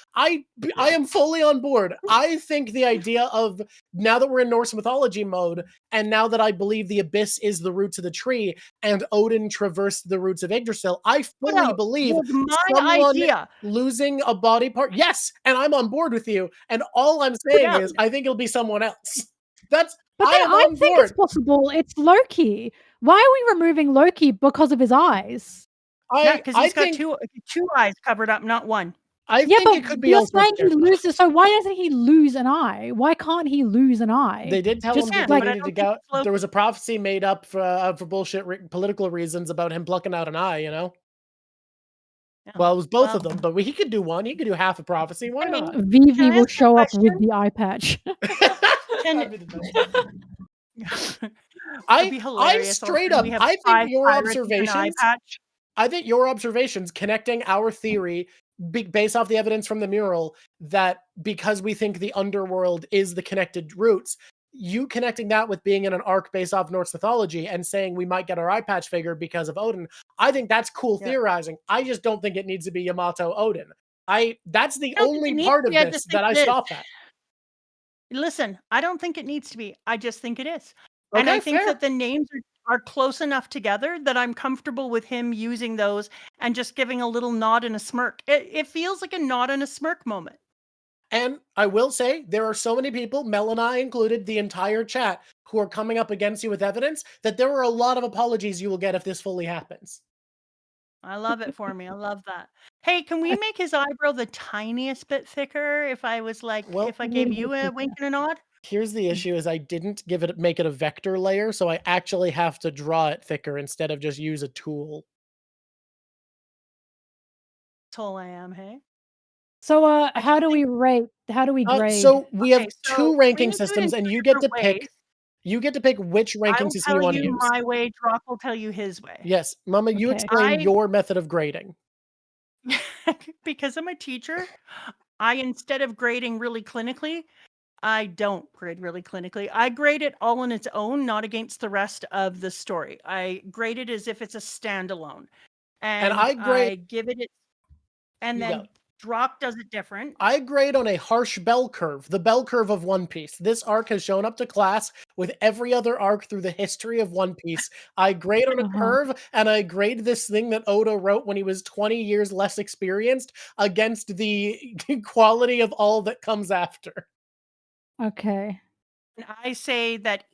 am fully on board. I think the idea of now that we're in Norse mythology mode, and now that I believe the abyss is the roots of the tree, and Odin traversed the roots of Yggdrasil, I fully believe was my someone idea. losing a body part. Yes, and I'm on board with you. And all I'm saying is, I think it'll be someone else. But then am I on think board. it's possible it's Loki. Why are we removing Loki because of his eyes? Yeah, because he's got think, two eyes covered up, not one. I Yeah, think but it could be you're elsewhere. saying he loses, so why doesn't he lose an eye? Why can't he lose an eye? They did tell Just him that like- they but I needed to don't go. think it's Loki. There was a prophecy made up for bullshit political reasons about him plucking out an eye. You know. Yeah. Well, it was both Well- of them, but he could do one. He could do half a prophecy. Why not? Vivi Can I will ask a show up with question? the eye patch. That'd be the best. It'd be I hilarious. All of a straight sudden up. we have I think 5 your pirates with an eye observations. patch. I think your observations connecting our theory based off the evidence from the mural that because we think the underworld is the connected roots, you connecting that with being in an arc based off Norse mythology and saying we might get our eye patch figure because of Odin, I think that's cool theorizing. I just don't think it needs to be Yamato Odin. That's the I don't think only it needs part to of be, I this just that think I it is. stop at. Listen, I don't think it needs to be. I just think it is. And Okay, I think fair. that the names are close enough together that I'm comfortable with him using those and just giving a little nod and a smirk. It feels like a nod and a smirk moment. And I will say, there are so many people, Mel and I included, the entire chat, who are coming up against you with evidence that there are a lot of apologies you will get if this fully happens. I love it for me. I love that. Hey, can we make his eyebrow the tiniest bit thicker if I was like, Well, if I gave you a wink and a nod? Here's the issue is I didn't make it a vector layer, so I actually have to draw it thicker instead of just use a tool. Toll I am, hey? So how do we rate? How do we grade? So we have Okay, so two we're ranking gonna do it in systems, and two you get to different ways. pick. You get to pick which I ranking will system you tell want to you use. my way, Drawk will tell you his way. Yes, Mama, you Okay. explain your method of grading. Because I'm a teacher, instead of grading really clinically, I don't grade really clinically. I grade it all on its own, not against the rest of the story. I grade it as if it's a standalone. And I give it and You then go. Drawk does it different. I grade on a harsh bell curve, the bell curve of One Piece. This arc has shown up to class with every other arc through the history of One Piece. I grade on a curve, and I grade this thing that Oda wrote when he was 20 years less experienced against the quality of all that comes after. Okay. And I say that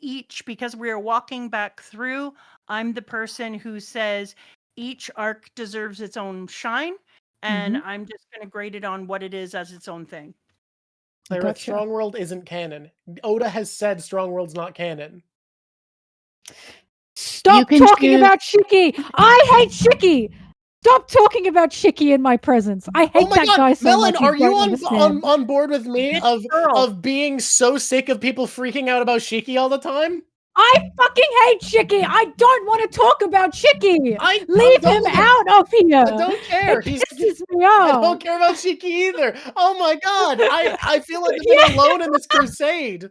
because we're walking back through, I'm the person who says each arc deserves its own shine, and I'm just going to grade it on what it is as its own thing. Clara, Gotcha. Strong World isn't canon. Oda has said Strong World's not canon. Stop can talking choose- about Shiki. I hate Shiki. Stop talking about Shiki in my presence. I Oh hate my that god, guy so Melon, much. You are you don't understand. on board with me Bitch of girl. being so sick of people freaking out about Shiki all the time? I fucking hate Shiki. I don't want to talk about Shiki. I Leave him don't- out of here. I don't care. It pisses me off. I don't care about Shiki either. Oh my god, I feel like I've been alone in this crusade.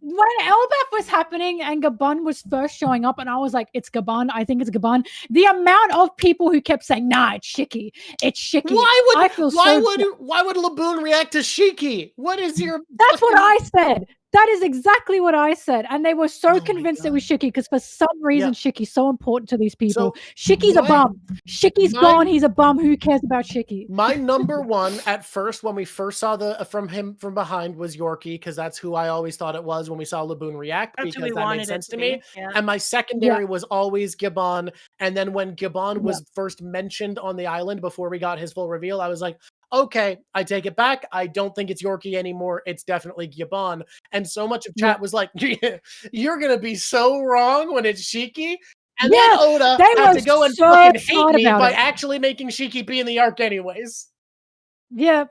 When Elbaf was happening and Gabon was first showing up, and I was like, "It's Gabon. I think it's Gabon." The amount of people who kept saying, "Nah, it's Shiki. It's Shiki." I feel why so. would Laboon react to Shiki? What is your? That's what I said. That is exactly what I said. And they were so Oh my convinced it God. was Shiki because for some reason Shiki's so important to these people. So, Shiki's a my- bum. Shiki's my- gone. He's a bum. Who cares about Shiki? My number one at first, when we first saw from him from behind, was Yorkie, because that's who I always thought it was when we saw Laboon react, That's who because we that made wanted it sense to to me. be. Yeah. And my secondary was always Gabon. And then when Gabon was first mentioned on the island before we got his full reveal, I was like, okay, I take it back. I don't think it's Yorkie anymore. It's definitely Gabon. And so much of chat was like, you're going to be so wrong when it's Shiki. And then Oda they had were to go and so fucking hate smart me about by it. actually making Shiki be in the arc anyways. Yeah.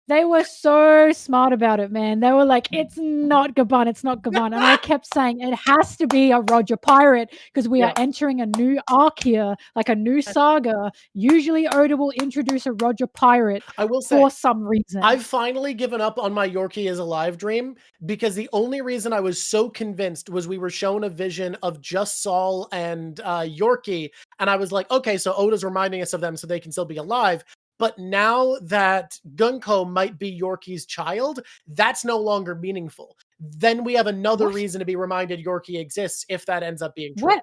They were so smart about it, man. They were like, it's not Gabon, it's not Gabon. And I kept saying, it has to be a Roger Pirate because we are entering a new arc here, like a new saga. Usually Oda will introduce a Roger Pirate I will say, for some reason. I've finally given up on my Yorkie is alive dream, because the only reason I was so convinced was we were shown a vision of just Saul and Yorkie. And I was like, okay, so Oda's reminding us of them so they can still be alive. But now that Gunko might be Yorkie's child, that's no longer meaningful. Then we have another reason to be reminded Yorkie exists if that ends up being true.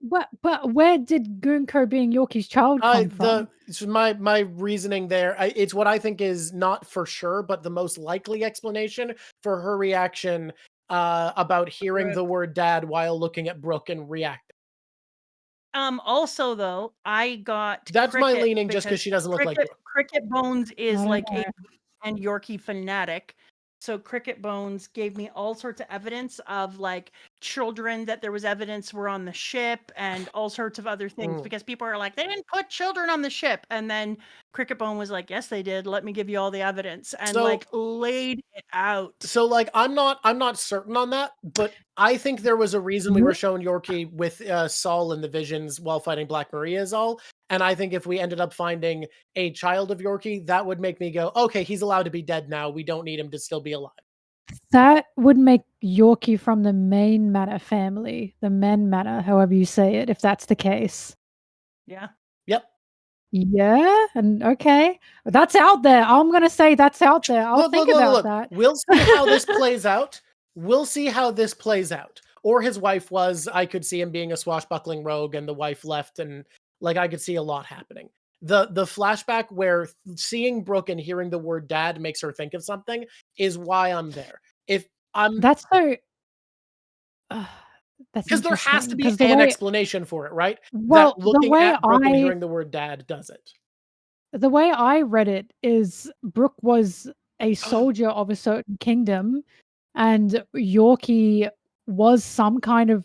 But where did Gunko being Yorkie's child come from? So my reasoning there, it's what I think is not for sure, but the most likely explanation for her reaction about hearing the word dad while looking at Brooke and reacting. Also, though, I got that's my Cricket leaning, just because she doesn't look like Brooke. Cricket Bones is like know. a and Yorkie fanatic. So Cricket Bones gave me all sorts of evidence of like children that there was evidence were on the ship and all sorts of other things, because people are like, they didn't put children on the ship. And then Cricket Bone was like, yes, they did. Let me give you all the evidence, and like laid it out. So like, I'm not certain on that, but I think there was a reason we were shown Yorkie with Saul in the visions while fighting Black Maria is all. And I think if we ended up finding a child of Yorkie, that would make me go, okay, he's allowed to be dead now. We don't need him to still be alive. That would make Yorkie from the main Manor family, the Men Manor, however you say it, if that's the case. Yeah. Yep. Yeah, and okay. That's out there. I'm going to say that's out there. I'll think about that. We'll see how this plays out. We'll see how this plays out. Or his wife was, I could see him being a swashbuckling rogue and the wife left, and like I could see a lot happening. The flashback where seeing Brooke and hearing the word dad makes her think of something is why I'm there. If I'm That's so that's because there has to be interesting, an explanation for it, right? Well, that looking the way at Brooke and hearing the word dad does it. The way I read it is Brooke was a soldier of a certain kingdom, and Yorkie was some kind of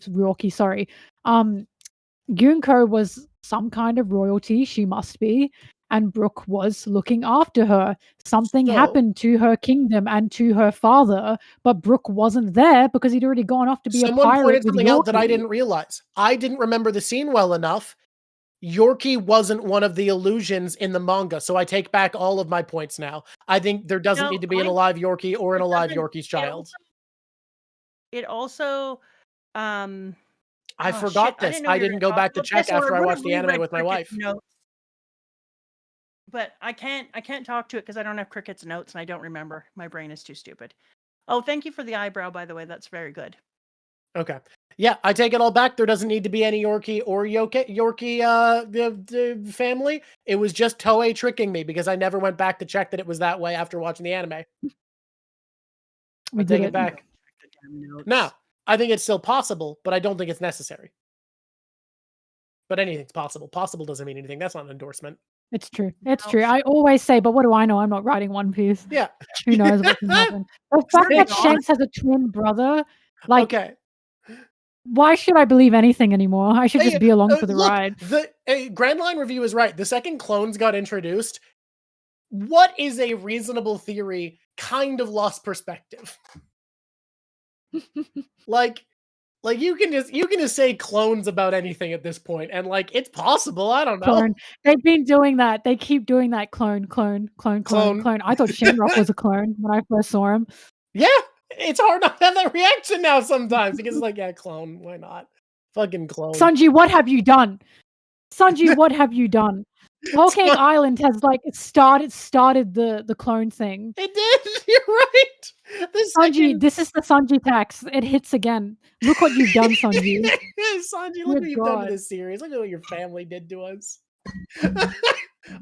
Gunko was some kind of royalty, she must be, and Brooke was looking after her. Something happened to her kingdom and to her father, but Brooke wasn't there because he'd already gone off to be a pirate. Someone pointed with something out that I Yorkie. didn't realize. I didn't remember the scene well enough. Yorkie wasn't one of the illusions in the manga, so I take back all of my points now. I think there doesn't need to be an alive Yorkie or an alive Yorkie's child. It also I forgot this. I didn't go back to check after I watched the anime with my wife. Notes. But I can't talk to it because I don't have Cricket's notes and I don't remember. My brain is too stupid. Oh, thank you for the eyebrow, by the way. That's very good. Okay. Yeah, I take it all back. There doesn't need to be any Yorkie or Yorkie the family. It was just Toei tricking me because I never went back to check that it was that way after watching the anime. I take it back. Now, I think it's still possible, but I don't think it's necessary. But anything's possible. Possible doesn't mean anything. That's not an endorsement. It's true. It's No. true. I always say, but what do I know? I'm not writing One Piece. Yeah. Who knows what can happen? The fact Pretty that awesome. Shanks has a twin brother, like, Okay. why should I believe anything anymore? I should just be along for the Look, ride. the Grand Line Review is right. The second clones got introduced, what is a reasonable theory kind of lost perspective. like you can just say clones about anything at this point, and like it's possible. I don't know. Clone. They've been doing that. They keep doing that. Clone. Clone. I thought Shamrock was a clone when I first saw him. Yeah, it's hard not to have that reaction now sometimes because it's like, yeah, clone. Why not? Fucking clone. Sanji, what have you done? Sanji, what have you done? Whole Cake Island has like started the clone thing. It did. You're right. Sanji, this is the Sanji tax. It hits again. Look what you've done, Sanji. Sanji, look Good what you've done to God. this series. Look at what your family did to us.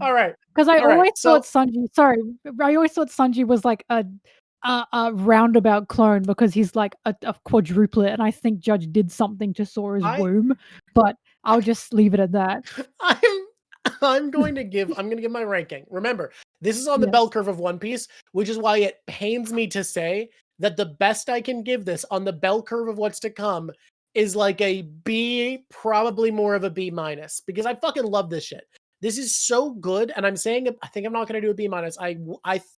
All right. Because I All right, always so- thought Sanji. Sorry, I always thought Sanji was like a roundabout clone because he's like a quadruplet, and I think Judge did something to Sora's womb. But I'll just leave it at that. I'm going to give my ranking. Remember, this is on the bell curve of One Piece, which is why it pains me to say that the best I can give this on the bell curve of what's to come is like a B, probably more of a B minus, because I fucking love this shit. This is so good, and I'm saying I think I'm not going to do a B minus. I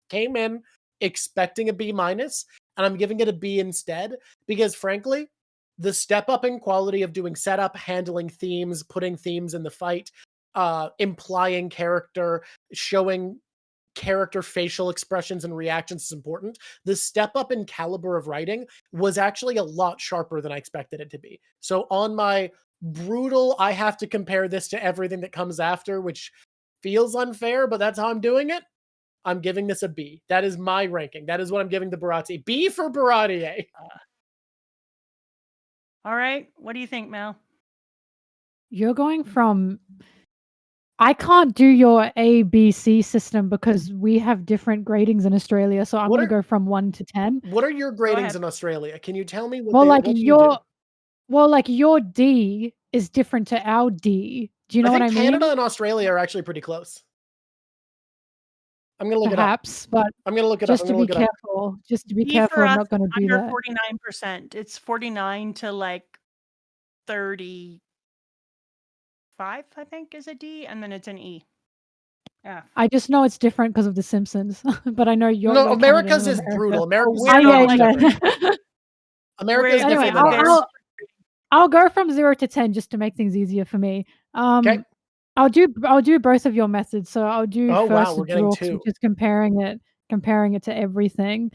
came in expecting a B minus, and I'm giving it a B instead, because frankly, the step up in quality of doing setup, handling themes, putting themes in the fight, implying character, showing character facial expressions and reactions is important. The step up in caliber of writing was actually a lot sharper than I expected it to be. So on my brutal, I have to compare this to everything that comes after, which feels unfair, but that's how I'm doing it. I'm giving this a B. That is my ranking. That is what I'm giving the Baratie. B for Baratie. All right. What do you think, Mel? You're going from. I can't do your A, B, C system because we have different gratings in Australia. So I'm going to go from 1 to 10. What are your gratings in Australia? Can you tell me what your D is different to our D. Do you know what I mean? Canada and Australia are actually pretty close. I'm going to look Perhaps, it up. but I'm going to look it just up. to be careful. Just to be careful, I'm not going to do that. 49%. It's 49 to like 35, I think, is a D, and then it's an E. Yeah. I just know it's different because of The Simpsons, but I know you're. No, you're America's is brutal. America's America's anyway, I'll go from 0 to 10 just to make things easier for me. Okay. I'll do both of your methods. So I'll do first we're getting Drawk, two. which is comparing it to everything.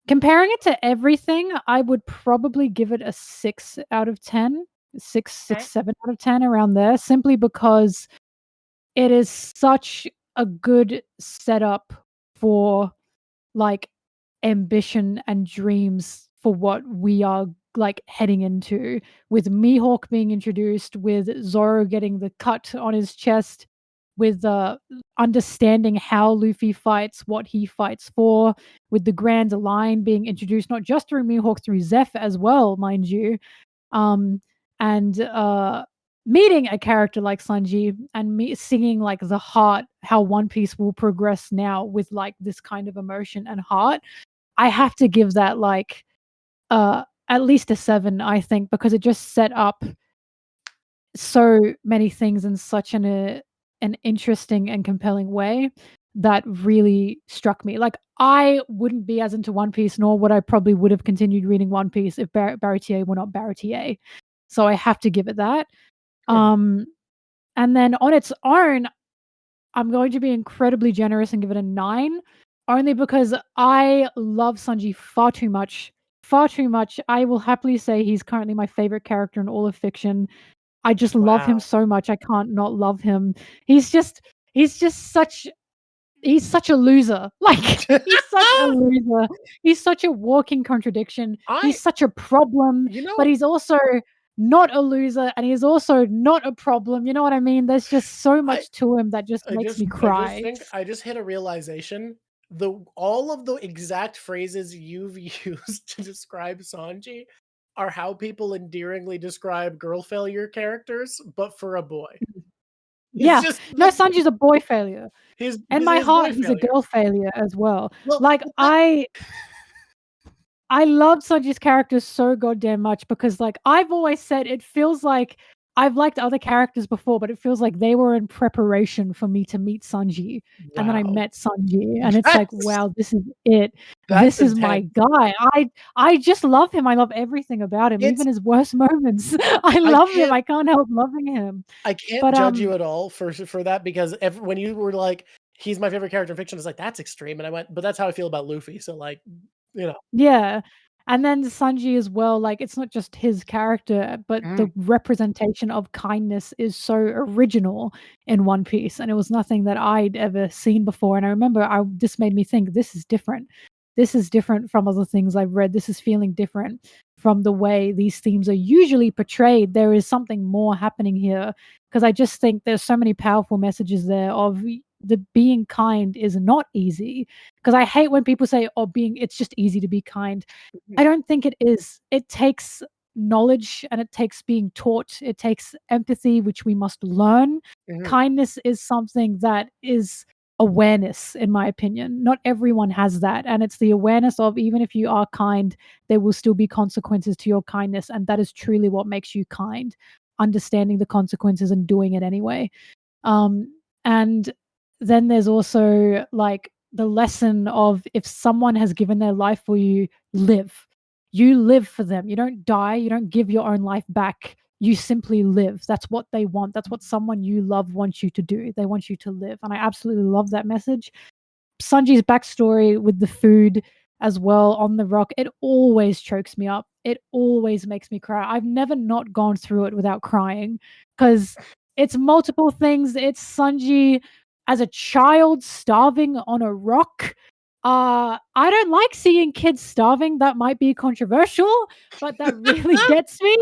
Comparing it to everything, I would probably give it a 6 out of 10. 7 out of 10, around there, simply because it is such a good setup for like ambition and dreams for what we are like heading into, with Mihawk being introduced, with Zoro getting the cut on his chest, with understanding how Luffy fights, what he fights for, with the Grand Line being introduced not just through Mihawk, through Zeph as well, mind you, and meeting a character like Sanji and me singing like the heart, how One Piece will progress now with like this kind of emotion and heart. I have to give that like at least a 7, I think, because it just set up so many things in such an interesting and compelling way that really struck me. Like, I wouldn't be as into One Piece, nor would I probably would have continued reading One Piece if Baratie were not Baratie. So I have to give it that. And then on its own, I'm going to be incredibly generous and give it a 9, only because I love Sanji far too much. Far too much. I will happily say he's currently my favorite character in all of fiction. I just love him so much. I can't not love him. He's such a loser. Like, he's such a loser. He's such a walking contradiction. He's such a problem, but he's also not a loser, and he's also not a problem. You know what I mean? There's just so much to him that just makes me cry. I just hit a realization. All of the exact phrases you've used to describe Sanji are how people endearingly describe girl failure characters, but for a boy. He's Yeah. just No, Sanji's a boy failure. his In my his heart, boy he's a failure. girl failure as well. Well, Like but that- I love Sanji's character so goddamn much because, like, I've always said it feels like I've liked other characters before, but it feels like they were in preparation for me to meet Sanji. And then I wow, met Sanji, and it's like, that's wow, this is it. that's This is my intense. guy. I just love him. I love everything about him, It's even his worst moments. I I love him. can't I can't help loving him. I can't But judge you at all for that because when you were like, he's my favorite character in fiction, I was like, that's extreme, and I went, but that's how I feel about Luffy. So like, you know, yeah. And then Sanji as well, like it's not just his character, but the Mhm. representation of kindness is so original in One Piece. And it was nothing that I'd ever seen before. And I remember this made me think this is different. This is different from other things I've read. This is feeling different from the way these themes are usually portrayed. There is something more happening here. Because I just think there's so many powerful messages there of the being kind is not easy, because I hate when people say, "Oh, it's just easy to be kind." Mhm. I don't think it is. It takes knowledge and it takes being taught. It takes empathy, which we must learn. Mhm. Kindness is something that is awareness, in my opinion. Not everyone has that. And it's the awareness of even if you are kind, there will still be consequences to your kindness. And that is truly what makes you kind, understanding the consequences and doing it anyway. And then there's also like the lesson of if someone has given their life for you, live. You live for them. You don't die. You don't give your own life back. You simply live. That's what they want. That's what someone you love wants you to do. They want you to live. And I absolutely love that message. Sanji's backstory with the food as well on the rock, it always chokes me up. It always makes me cry. I've never not gone through it without crying because it's multiple things. It's Sanji as a child starving on a rock. I don't like seeing kids starving. That might be controversial, but that really gets me.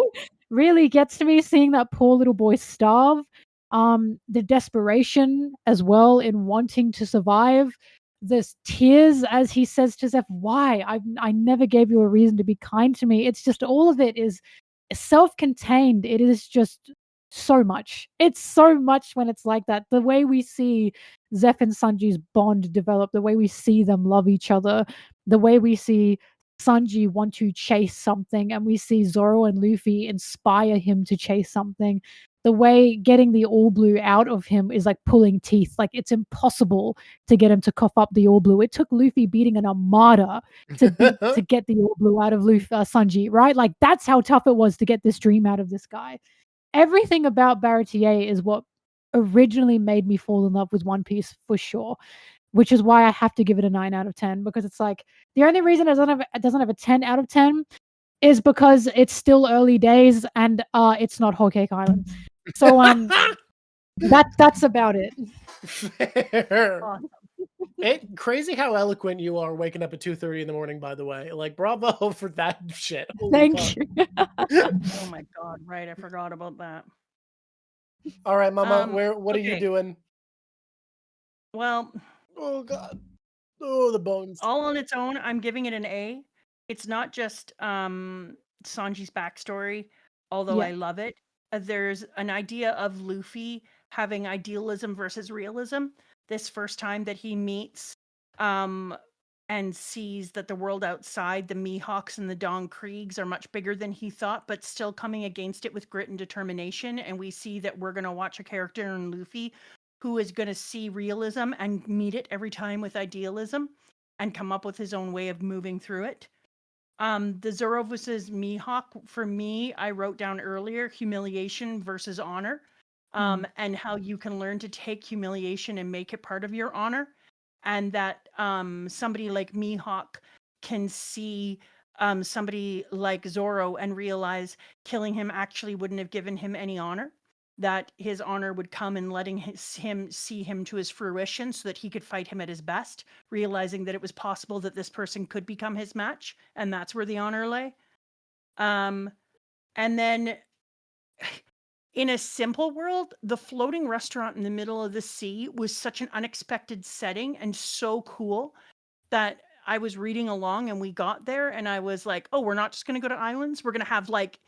Really gets to me seeing that poor little boy starve. The desperation as well in wanting to survive, this tears as he says to Zeph, "Why? I never gave you a reason to be kind to me." It's just all of it is self-contained. It is just so much. It's so much when it's like that. The way we see Zeph and Sanji's bond develop, the way we see them love each other, the way we see Sanji want to chase something, and we see Zoro and Luffy inspire him to chase something. The way getting the all blue out of him is like pulling teeth. Like it's impossible to get him to cough up the all blue. It took Luffy beating an armada to get the all blue out of Sanji, right? Like that's how tough it was to get this dream out of this guy. Everything about Baratie is what originally made me fall in love with One Piece for sure, which is why I have to give it a 9 out of 10, because it's like the only reason it doesn't have a 10 out of 10 is because it's still early days and it's not Whole Cake Island. So that's about it. Fair. Awesome. Crazy how eloquent you are waking up at 2:30 in the morning, by the way. Like, bravo for that shit. Holy fuck. Thank you. Oh my god, right, I forgot about that. All right, Mama, what are you Okay. doing? Well, Oh god. Oh, the bones. all on its own, I'm giving it an A. It's not just Sanji's backstory, although Yeah. I love it. There's an idea of Luffy having idealism versus realism. This first time that he meets and sees that the world outside, the Mihawks and the Don Kriegs, are much bigger than he thought, but still coming against it with grit and determination. And we see that we're going to watch a character in Luffy who is going to see realism and meet it every time with idealism and come up with his own way of moving through it. The Zoro versus Mihawk, for me, I wrote down earlier, humiliation versus honor, and how you can learn to take humiliation and make it part of your honor. And that somebody like Mihawk can see somebody like Zoro and realize killing him actually wouldn't have given him any honor. That his honor would come in letting him see him to his fruition so that he could fight him at his best, realizing that it was possible that this person could become his match, and that's where the honor lay. And then in a simple world, the floating restaurant in the middle of the sea was such an unexpected setting and so cool that I was reading along and we got there and I was like, oh, we're not just going to go to islands. We're going to have like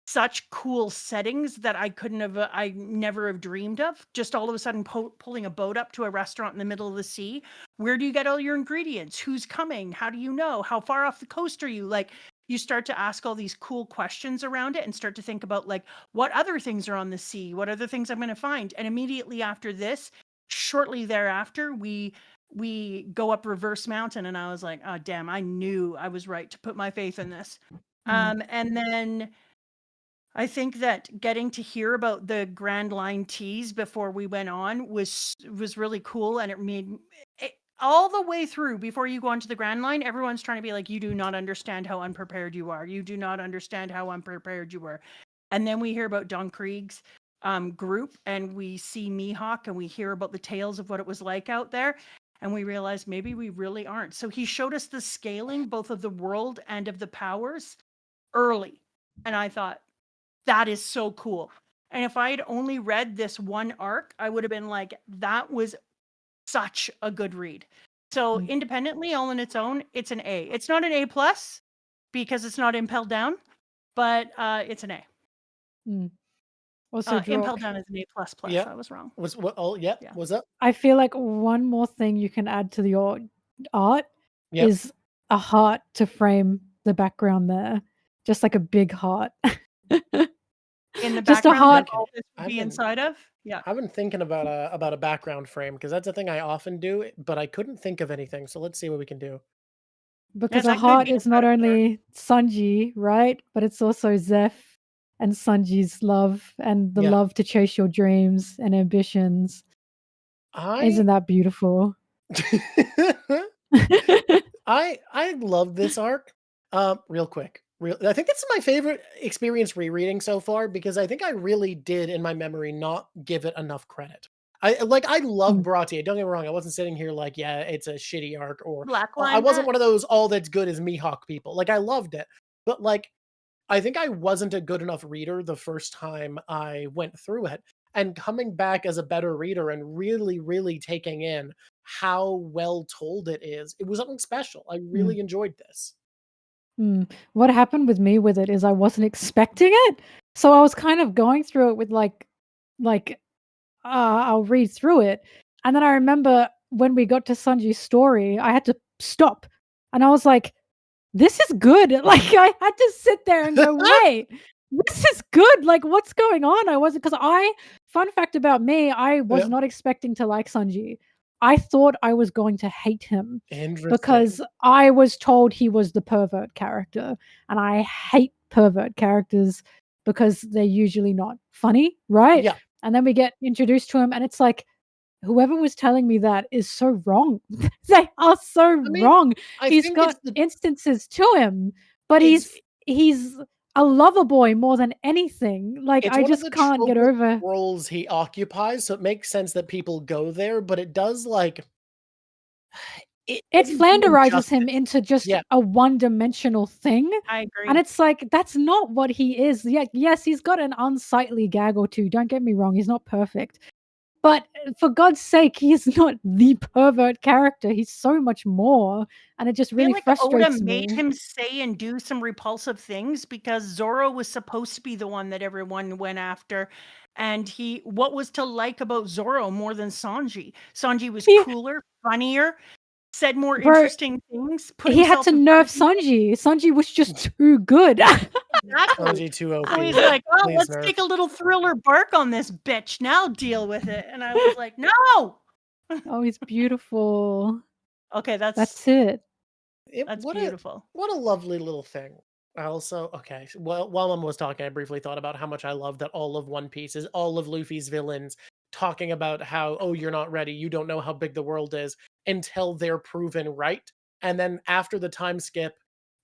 such cool settings that I never have dreamed of. Just all of a sudden pulling a boat up to a restaurant in the middle of the sea. Where do you get all your ingredients? Who's coming? How do you know? How far off the coast are you? Like, you start to ask all these cool questions around it and start to think about, like, what other things are on the sea? What other things I'm going to find? And immediately after this, shortly thereafter, we go up Reverse Mountain, and I was like, oh damn, I knew I was right to put my faith in this. And then I think that getting to hear about the Grand Line teas before we went on was really cool, and it made it, all the way through before you go onto the Grand Line, everyone's trying to be like, you do not understand how unprepared you are. You do not understand how unprepared you were. And then we hear about Don Krieg's group, and we see Mihawk, and we hear about the tales of what it was like out there. And we realize maybe we really aren't. So he showed us the scaling, both of the world and of the powers, early. And I thought, that is so cool. And if I had only read this one arc, I would have been like, that was such a good read. So independently, all on its own, it's an A. It's not an A plus because it's not Impelled Down, but it's an A. Also, Impelled Down is an A plus plus. Yep. I was wrong. Was what? Oh, yeah. What's up? I feel like one more thing you can add to your art Yep. is a heart to frame the background there, just like a big heart. In the Just a background heart. that all this would be inside of. Yeah. I've been thinking about a background frame because that's a thing I often do, but I couldn't think of anything. So let's see what we can do. Because that a could heart be is not inside of only Sanji, right? But it's also Zeph and Sanji's love and the Yeah. love to chase your dreams and ambitions. Isn't that beautiful? I love this arc. Real quick. I think it's my favorite experience rereading so far because I think I really did in my memory not give it enough credit. I love Baratie. Don't get me wrong. I wasn't sitting here like, yeah, it's a shitty arc, or I wasn't one of those all that's good is Mihawk people. Like, I loved it. But like, I think I wasn't a good enough reader the first time I went through it. And coming back as a better reader and really, really taking in how well told it is, it was something special. I really enjoyed this. What happened with me with it is I wasn't expecting it. So I was kind of going through it with I'll read through it. And then I remember when we got to Sanji's story, I had to stop. And I was like, this is good. Like, I had to sit there and go, wait, this is good. Like, what's going on? I wasn't, because fun fact about me, I was not expecting to like Sanji. I thought I was going to hate him because I was told he was the pervert character. And I hate pervert characters because they're usually not funny, right? Yeah. And then we get introduced to him, and it's like, whoever was telling me that is so wrong. They are so wrong. He's got instances to him, but he's a lover boy more than anything. Like, I just can't get over roles he occupies. So it makes sense that people go there, but it does like it flanderizes him into just a one-dimensional thing. I agree. And it's like, that's not what he is. Yeah, yes, he's got an unsightly gag or two. Don't get me wrong, he's not perfect. But for God's sake, he's not the pervert character. He's so much more. And it just really frustrates Oda me. made him say and do some repulsive things because Zoro was supposed to be the one that everyone went after. And what was to like about Zoro more than Sanji? Sanji was cooler, funnier, said more interesting things. He had to nerf Sanji. Sanji was just too good. Sanji too OP. So he's like, oh, let's take a little thriller bark on this bitch. Now deal with it. And I was like, no. Oh, he's beautiful. Okay, that's it. That's beautiful. What a lovely little thing. I also, well, while Mom was talking, I briefly thought about how much I love that all of One Piece is all of Luffy's villains talking about how, oh, you're not ready. You don't know how big the world is until they're proven right. And then after the time skip,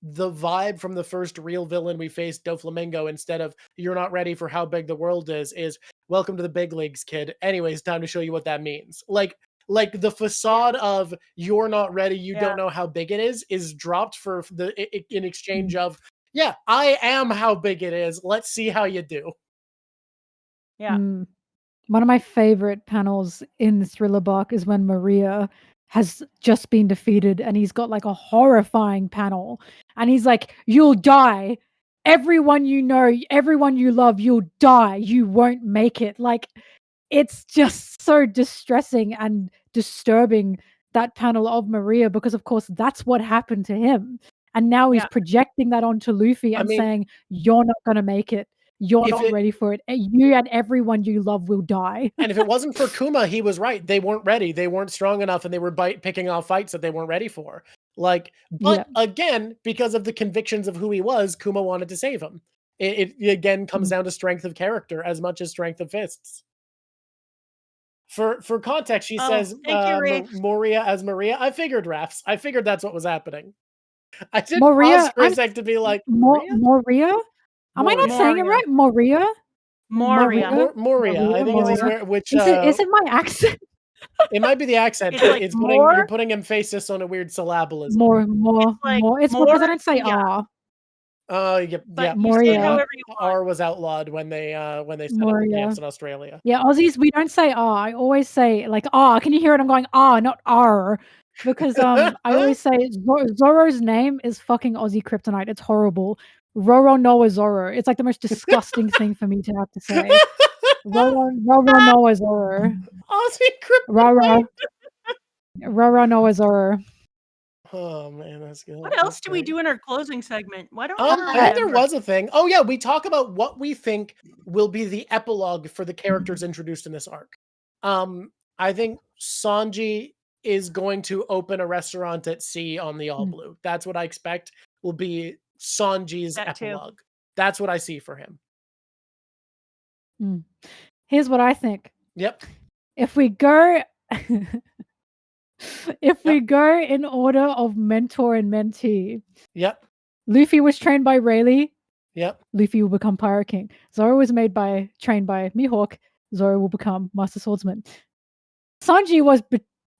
the vibe from the first real villain we faced, Doflamingo, instead of you're not ready for how big the world is welcome to the big leagues, kid. Anyways, time to show you what that means. Like the facade of you're not ready, you don't know how big it is dropped for in exchange of, yeah, I am how big it is. Let's see how you do. Yeah. One of my favorite panels in Thriller Bark is when Maria has just been defeated and he's got like a horrifying panel and he's like, you'll die. everyone you know, everyone you love, you'll die. You won't make it. Like, it's just so distressing and disturbing, that panel of Maria, because of course that's what happened to him. And now he's Yeah. projecting that onto Luffy I and mean, saying, you're not going to make it. You're if not it- ready for it. You and everyone you love will die. and if it wasn't for Kuma, he was right. They weren't ready. They weren't strong enough, and they were picking off fights that they weren't ready for. Like, but again, because of the convictions of who he was, Kuma wanted to save him. It again comes down to strength of character as much as strength of fists. For context, she says thank you, Ray. Moria as Maria. I figured, Raphs. I figured that's what was happening. I did Moria, pause for a sec to be like, Moria? Moria? Am I not saying it Moria. right? Moria? Moria. Moria. I think Moria. is where, which Is it my accent? it might be the accent. It's like It's more? you're putting emphasis on a weird syllabalism. More. like It's more because I don't say Moria. R. Yep. But Yep. you say it Moria. however you want. R was outlawed when they set up the Moria. camps in Australia. Yeah, Aussies, we don't say R. I always say like R. Can you hear it? I'm going R, not R. Because I always say Zoro's name is fucking Aussie kryptonite. It's horrible. Roro Noah Zoro. It's like the most disgusting thing for me to have to say. Roro Noah Zoro. Aussie kryptonite. Roro Noah Zoro. Oh man, that's good. What else do we do in our closing segment? Why don't we I think there was a thing. Oh yeah, we talk about what we think will be the epilogue for the characters introduced in this arc. I think Sanji is going to open a restaurant at sea on the All Blue. That's what I expect will be Sanji's epilogue. That's what I see for him. Here's what I think. Yep. If we go we go in order of mentor and mentee. Yep. Luffy was trained by Rayleigh. Yep. Luffy will become Pirate King. Zoro was trained by Mihawk. Zoro will become Master Swordsman. Sanji was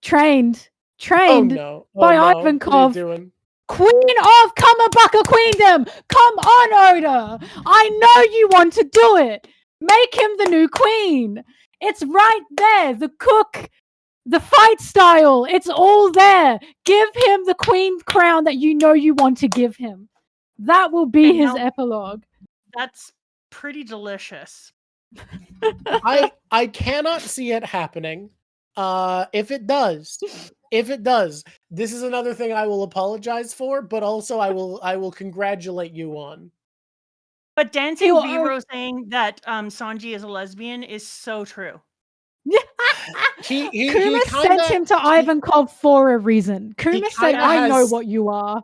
trained by Ivankov. Queen of Kamabaka Queendom! Come on, Oda! I know you want to do it! Make him the new queen! It's right there! The cook, the fight style, it's all there! Give him the queen crown that you know you want to give him. That will be his epilogue. That's pretty delicious. I cannot see it happening. If it does, this is another thing I will apologize for, but also I will congratulate you on. But Dancing Vero saying that Sanji is a lesbian is so true. Kuma sent him to Ivankov for a reason. Kuma said, "I know what you are."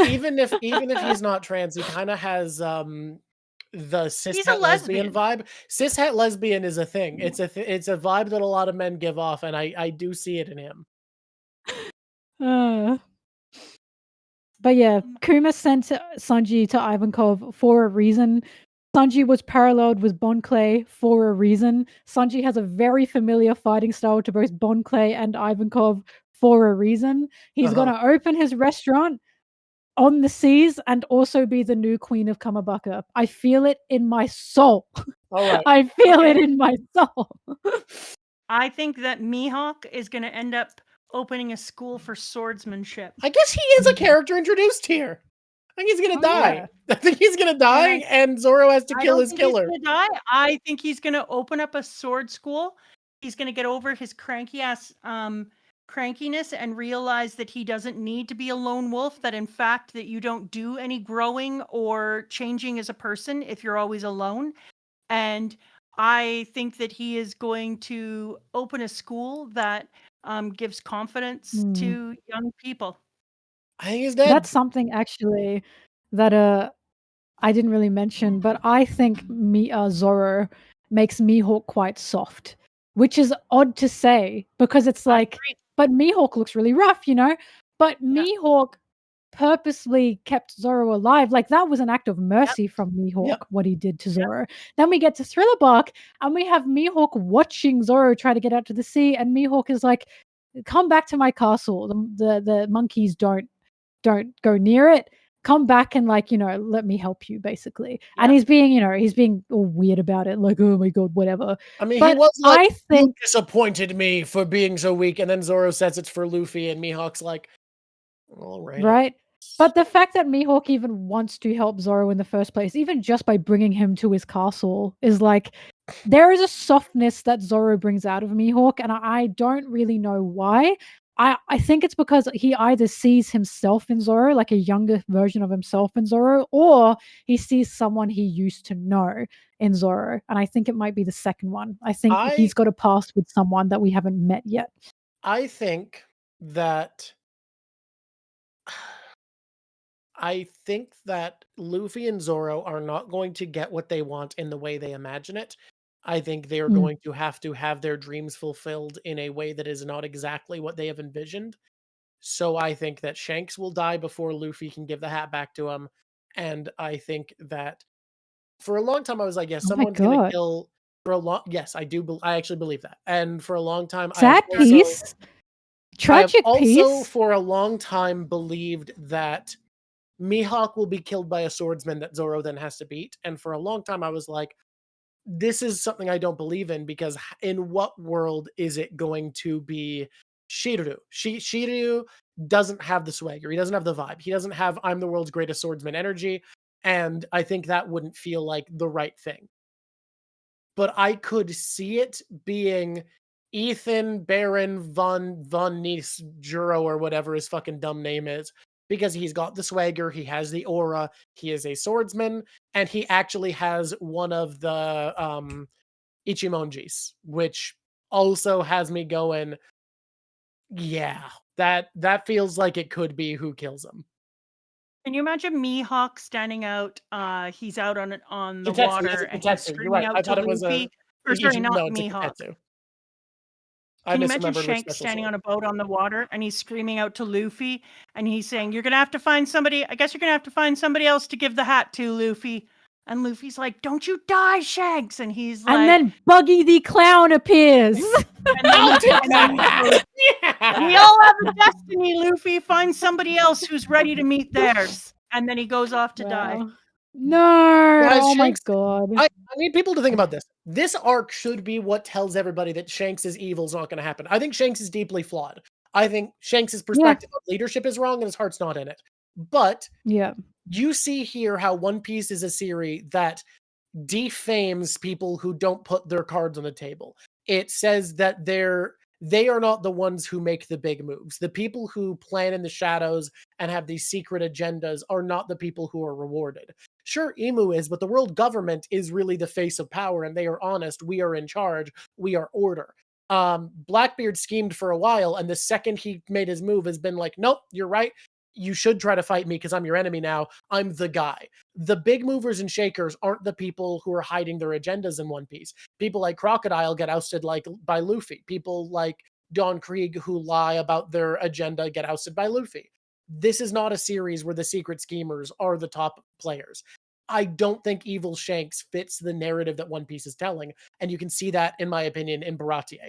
even if he's not trans, he kind of has the cishet lesbian vibe. Cishet lesbian is a thing. It's a vibe that a lot of men give off, and I do see it in him. But yeah, Kuma sent Sanji to Ivankov for a reason. Sanji was paralleled with Bon Clay for a reason. Sanji has a very familiar fighting style to both Bon Clay and Ivankov for a reason. He's going to open his restaurant on the seas and also be the new queen of Kamabaka. I feel it in my soul. All right. I feel it in my soul. I think that Mihawk is going to end up opening a school for swordsmanship. I guess he is a character introduced here. I think he's gonna die. Yeah. I think he's gonna die, and Zoro has to kill his killer. He's gonna die. I think he's gonna open up a sword school. He's gonna get over his cranky ass crankiness and realize that he doesn't need to be a lone wolf. That in fact that you don't do any growing or changing as a person if you're always alone. And I think that he is going to open a school that gives confidence to young people. I think he's dead. That's something actually that I didn't really mention, but I think Zoro makes Mihawk quite soft, which is odd to say because it's like, but Mihawk looks really rough, you know. But Mihawk purposely kept Zoro alive. Like that was an act of mercy from Mihawk, what he did to Zoro. Then we get to Thriller Bark and we have Mihawk watching Zoro try to get out to the sea, and Mihawk is like, come back to my castle. The monkeys don't go near it. Come back and like, you know, let me help you basically. And he's being all weird about it. Like, oh my God, whatever. I mean, but he was like, I think you disappointed me for being so weak. And then Zoro says it's for Luffy and Mihawk's like, all right. Right. But the fact that Mihawk even wants to help Zoro in the first place, even just by bringing him to his castle, is like, there is a softness that Zoro brings out of Mihawk, and I don't really know why. I think it's because he either sees himself in Zoro, like a younger version of himself in Zoro, or he sees someone he used to know in Zoro. And I think it might be the second one. I think he's got a past with someone that we haven't met yet. I think that Luffy and Zoro are not going to get what they want in the way they imagine it. I think they are going to have their dreams fulfilled in a way that is not exactly what they have envisioned. So I think that Shanks will die before Luffy can give the hat back to him. And I think that for a long time I was like, yes, Oh my someone's going to God. kill for a long. Yes, I actually believe that. And for a long time, Sad piece. Tragic also piece. for a long time believed that Mihawk will be killed by a swordsman that Zoro then has to beat. And for a long time, I was like, this is something I don't believe in, because in what world is it going to be Shiryu? Shiryu doesn't have the swagger. He doesn't have the vibe. He doesn't have I'm the world's greatest swordsman energy. And I think that wouldn't feel like the right thing. But I could see it being Ethan Baron von Nice Juro, or whatever his fucking dumb name is, because he's got the swagger, he has the aura, he is a swordsman, and he actually has one of the Ichimonjis, which also has me going, yeah, that feels like it could be who kills him. Can you imagine Mihawk standing out? He's out on the Kitetsu, water and he's Kitetsu, you're screaming right. out I to thought it was Luffy. Or sorry, not no, it's a Mihawk. Kitetsu. Can you imagine Shanks standing on a boat on the water and he's screaming out to Luffy and he's saying, "You're gonna have to find somebody. I guess you're gonna have to find somebody else to give the hat to, Luffy." And Luffy's like, "Don't you die, Shanks!" And he's like, and then Buggy the Clown appears. I'll take that. Yeah. We all have a destiny, Luffy. Find somebody else who's ready to meet theirs. And then he goes off to die. No! Guys, oh Shanks, my God. I need people to think about this. This arc should be what tells everybody that Shanks' evil is not going to happen. I think Shanks is deeply flawed. I think Shanks' perspective of leadership is wrong and his heart's not in it. But you see here how One Piece is a series that defames people who don't put their cards on the table. It says that they are not the ones who make the big moves. The people who plan in the shadows and have these secret agendas are not the people who are rewarded. Sure, Emu is, but the world government is really the face of power, and they are honest. We are in charge. We are order. Blackbeard schemed for a while, and the second he made his move has been like, nope, you're right. You should try to fight me because I'm your enemy now. I'm the guy. The big movers and shakers aren't the people who are hiding their agendas in One Piece. People like Crocodile get ousted by Luffy. People like Don Krieg who lie about their agenda get ousted by Luffy. This is not a series where the secret schemers are the top players. I don't think Evil Shanks fits the narrative that One Piece is telling, and you can see that, in my opinion, in Baratie.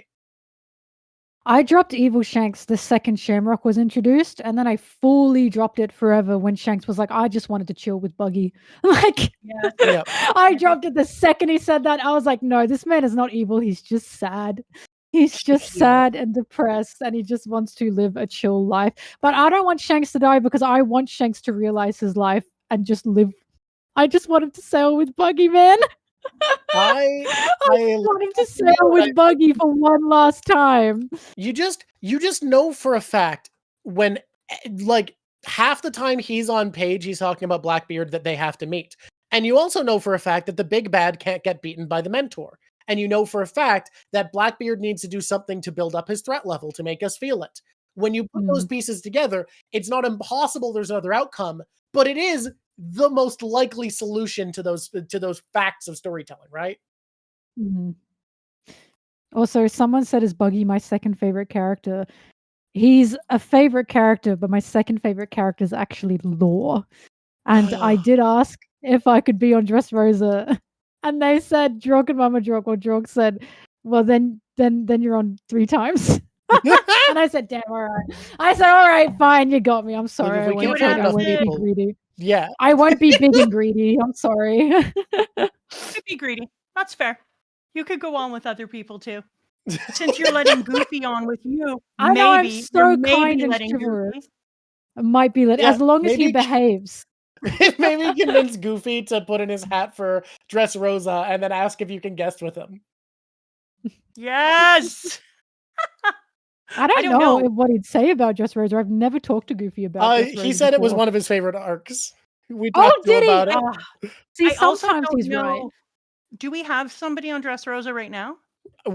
I dropped Evil Shanks the second Shamrock was introduced, and then I fully dropped it forever when Shanks was like, I just wanted to chill with Buggy. I dropped it the second he said that. I was like, no, this man is not evil. He's just sad. He's just sad and depressed, and he just wants to live a chill life. But I don't want Shanks to die because I want Shanks to realize his life and just live. I just want him to sail with Buggy, man. I want him to sail with Buggy for one last time. You just know for a fact when, like, half the time he's on page, he's talking about Blackbeard that they have to meet. And you also know for a fact that the big bad can't get beaten by the mentor. And you know for a fact that Blackbeard needs to do something to build up his threat level to make us feel it. When you put those pieces together, it's not impossible there's another outcome, but it is the most likely solution to those facts of storytelling, right? Also, someone said, is Buggy my second favorite character? He's a favorite character, but my second favorite character is actually Law. And I did ask if I could be on Dressrosa, and they said Drawk and Mama Drawk, or Drawk said, well, then you're on 3 times. And I said, damn, all right. I said, all right, fine, you got me. I'm sorry. I won't be greedy. Yeah. I won't be big and greedy. I'm sorry. You could be greedy. That's fair. You could go on with other people too. Since you're letting Goofy on with you, I know, I'm maybe so you're kind and letting chivalrous. Goofy. might be lit, Yeah, as long as he maybe behaves. maybe convince Goofy to put in his hat for Dressrosa and then ask if you can guest with him. Yes. I don't don't know know. what he'd say about Dressrosa. I've never talked to Goofy about Dressrosa He said it was before. one of his favorite arcs. We Oh, talked to him did he? about it. Ah, see, I also sometimes don't he's right. know. Do we have somebody on Dressrosa right now?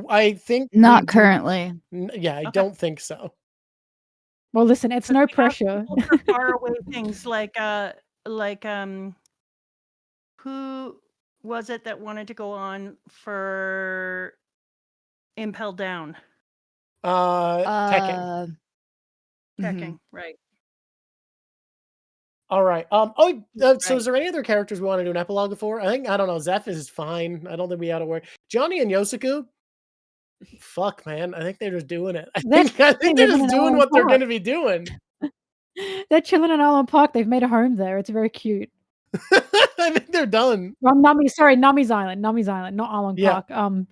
I think Not we do- currently. Yeah, I Okay. don't think so. Well, listen, it's 'Cause no we have pressure. people for faraway things like who was it that wanted to go on for Impel Down? Tekking. Mhm. Checking, right. All right. So Right. is there any other characters we want to do an epilogue for? I don't know. Zeph is fine. I don't think we ought to worry. Johnny and Yosuku, fuck, man. I think they're just doing it. I think they're living just in doing Allen what they're Park. going to be doing. They're chilling in Allen Park. They've made a home there. It's very cute. I think they're done. Well, Nummy's Island, not Allen Yeah. Park.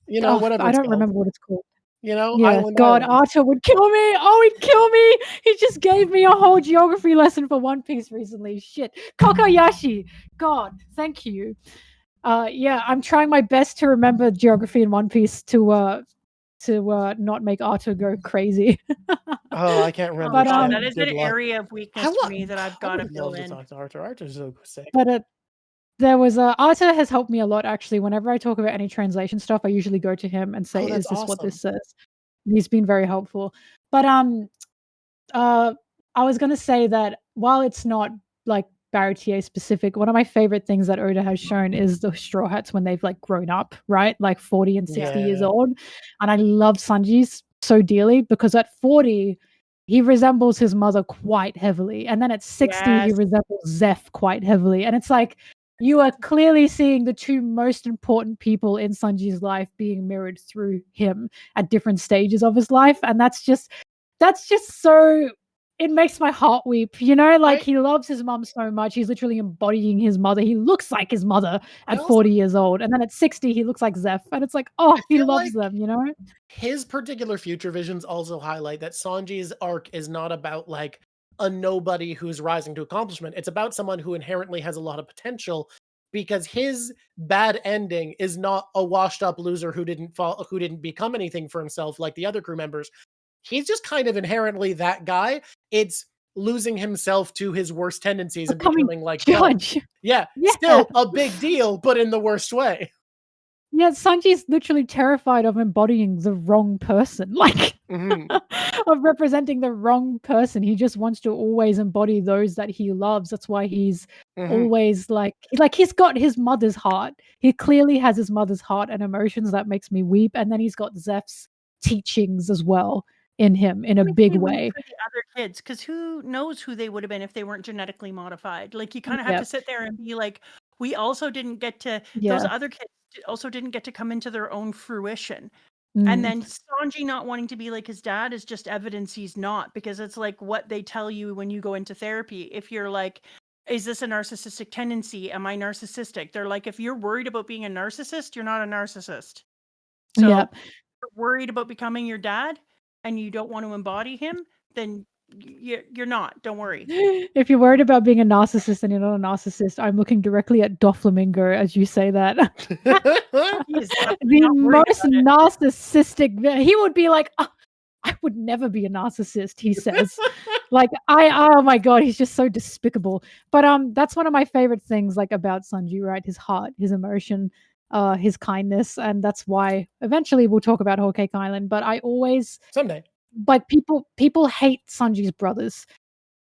You know, Oh, whatever. I it's don't called. remember what it's called. You know, Yeah, Island God, Island. Archer would kill me. Oh, he'd kill me. He just gave me a whole geography lesson for One Piece recently. Shit. Kokoyashi. God, thank you. Yeah, I'm trying my best to remember geography in One Piece to not make Archer go crazy. Oh, I can't remember. But, shit. that is Good an luck. area of weakness for me that I've got to would fill love in. to talk to Archer. Archer's so sick. But there was Arthur has helped me a lot actually. Whenever I talk about any translation stuff, I usually go to him and say, that's "Is this what this awesome. says?" He's been very helpful. But I was gonna say that while it's not like Baratie specific, one of my favorite things that Oda has shown is the Straw Hats when they've like grown up, right? Like 40 and 60 years Yeah. old. And I love Sanji's so dearly because at 40, he resembles his mother quite heavily. And then at 60, he Yes. resembles Zeph quite heavily. And it's like you are clearly seeing the two most important people in Sanji's life being mirrored through him at different stages of his life. And that's just so it makes my heart weep, you know, like he loves his mom so much. He's literally embodying his mother. He looks like his mother at 40 years old. And then at 60, he looks like Zeph. And it's like, oh, he loves them, you know? His particular future visions also highlight that Sanji's arc is not about like a nobody who's rising to accomplishment. It's about someone who inherently has a lot of potential because his bad ending is not a washed up loser who didn't become anything for himself like the other crew members. He's just kind of inherently that guy. It's losing himself to his worst tendencies and becoming like Judge. Yeah, still a big deal, but in the worst way. Yeah, Sanji's literally terrified of embodying the wrong person, like of representing the wrong person. He just wants to always embody those that he loves. That's why he's always like he's got his mother's heart. He clearly has his mother's heart and emotions that makes me weep. And then he's got Zeph's teachings as well in him in a big way. For the other kids, because who knows who they would have been if they weren't genetically modified? Like you kind of have to sit there and be like, we also didn't get to those other kids also didn't get to come into their own fruition. And then Sanji not wanting to be like his dad is just evidence he's not, because it's like what they tell you when you go into therapy. If you're like, is this a narcissistic tendency? Am I narcissistic? They're like, if you're worried about being a narcissist, you're not a narcissist. So if you're worried about becoming your dad and you don't want to embody him, then you're not. Don't worry. If you're worried about being a narcissist and you're not a narcissist, I'm looking directly at Doflamingo as you say that. The most narcissistic. He would be like, oh, I would never be a narcissist, he says. Like, oh my God, he's just so despicable. But that's one of my favorite things like about Sanji, right? His heart, his emotion, his kindness. And that's why eventually we'll talk about Whole Cake Island. But I always someday. But people hate Sanji's brothers,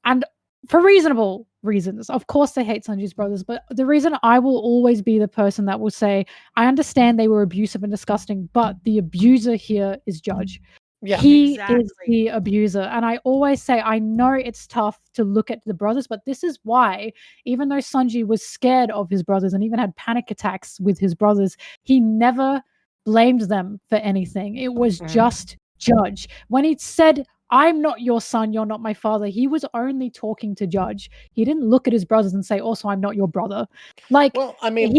and for reasonable reasons. Of course, they hate Sanji's brothers, but the reason I will always be the person that will say, I understand they were abusive and disgusting, but the abuser here is Judge. Yeah, he is the abuser. And I always say, I know it's tough to look at the brothers, but this is why, even though Sanji was scared of his brothers and even had panic attacks with his brothers, he never blamed them for anything. It was just Judge. When he said, I'm not your son, you're not my father, he was only talking to Judge. He didn't look at his brothers and say, also, I'm not your brother. Like, well, I mean,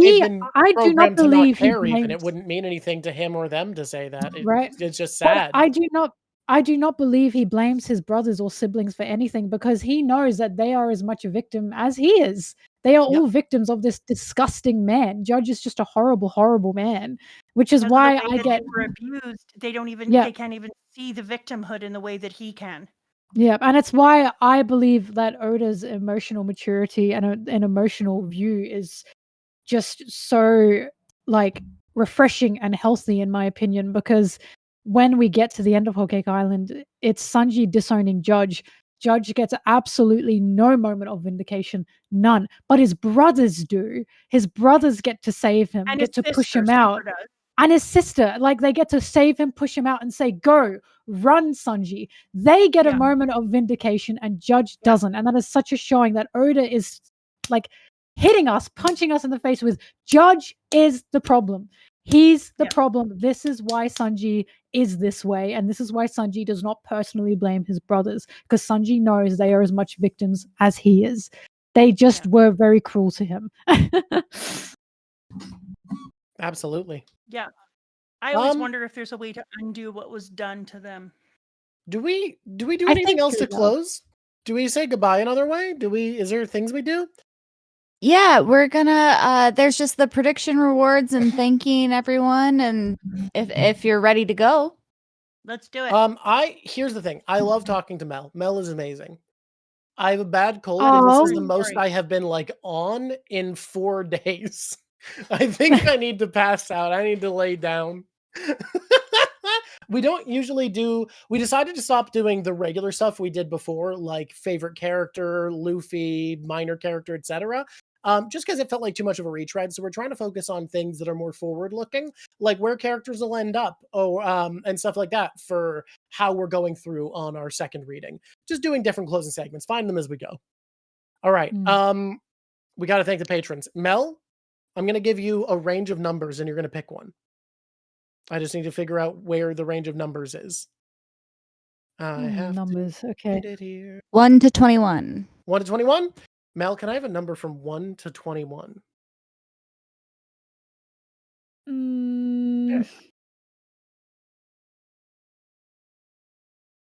I do not believe he even. It wouldn't mean anything to him or them to say that. Right. It's just sad. But I do not I do not believe he blames his brothers or siblings for anything because he knows that they are as much a victim as he is. They are all victims of this disgusting man. Judge is just a horrible, horrible man, which is Because why of the way I that get. they were abused, they don't even Yeah. they can't even see the victimhood in the way that he can. Yeah, and it's why I believe that Oda's emotional maturity and an emotional view is just so like refreshing and healthy, in my opinion, because when we get to the end of Whole Cake Island, it's Sanji disowning Judge. Judge gets absolutely no moment of vindication, none. But his brothers do. His brothers get to save him, And get his to push sister, him out. Super does. And his sister, like they get to save him, push him out, and say, "Go, run, Sanji." They get a moment of vindication, and Judge doesn't, and that is such a showing that Oda is like hitting us, punching us in the face with Judge is the problem. He's the problem. This is why Sanji is this way, and this is why Sanji does not personally blame his brothers, because Sanji knows they are as much victims as he is. They just were very cruel to him. Absolutely. Yeah. I always wonder if there's a way to undo what was done to them. Do we do I anything think else so, to yeah. close? Do we say goodbye another way? Is there things we do? Yeah, we're gonna there's just the prediction rewards and thanking everyone, and if you're ready to go. Let's do it. Here's the thing. I love talking to Mel. Mel is amazing. I have a bad cold, and this is the most I have been like on in 4 days. I think I need to pass out. I need to lay down. We don't usually we decided to stop doing the regular stuff we did before, like favorite character, Luffy, minor character, etc. Just because it felt like too much of a retread. So we're trying to focus on things that are more forward looking, like where characters will end up, and stuff like that for how we're going through on our second reading. Just doing different closing segments. Find them as we go. All right. We got to thank the patrons. Mel, I'm going to give you a range of numbers and you're going to pick one. I just need to figure out where the range of numbers is. I have numbers. to Okay. find it here. 1 to 21. 1 to 21? Mel, can I have a number from 1 to 21? Mm,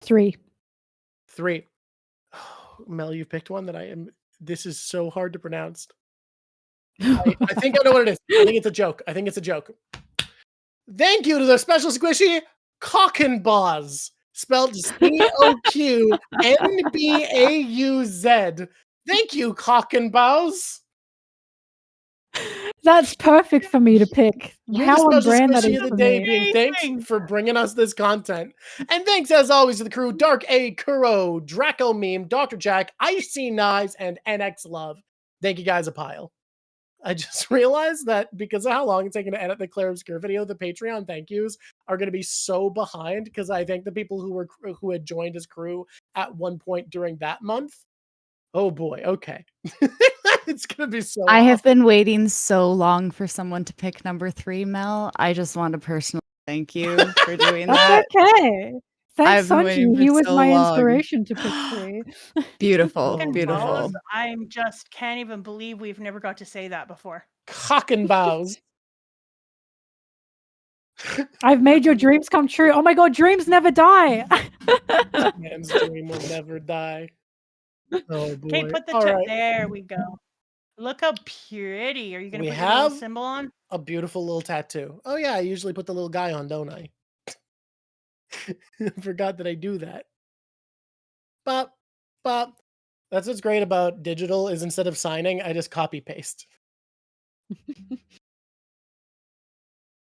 3. 3. Oh, Mel, you picked one that this is so hard to pronounce. I think I know what it is. I think it's a joke. Thank you to the special squishy Cockenbauz, spelled Cockenbauz. Thank you, Cockenbauz. That's perfect for me to pick. You're How the on special brand that squishy is of the for day, me. being thanks for bringing us this content. And thanks as always to the crew, Dark A. Kuro, Draco Meme, Dr. Jack, Icy Knives, and NX Love. Thank you guys a pile. I just realized that because of how long it's taken to edit the Claire Obscure video, the Patreon thank yous are going to be so behind because I thank the people who had joined as crew at one point during that month. Oh boy, okay. It's going to be so I have awful. been waiting so long for someone to pick number 3, Mel. I just want to personally thank you for doing that. That's okay. Thanks, I've been waiting Sanji. for He was so my long. inspiration to pick 3. Beautiful, Oh, beautiful. man. I'm just can't even believe we've never got to say that before. Cockenbauz. I've made your dreams come true. Oh my god, dreams never die. This man's dream will never die. Oh boy. Okay, put the All right. there we go. Look how pretty. Are you gonna We put your little have symbol on? a beautiful little tattoo. Oh yeah, I usually put the little guy on, don't I? I forgot that I do that. But that's what's great about digital is instead of signing, I just copy paste.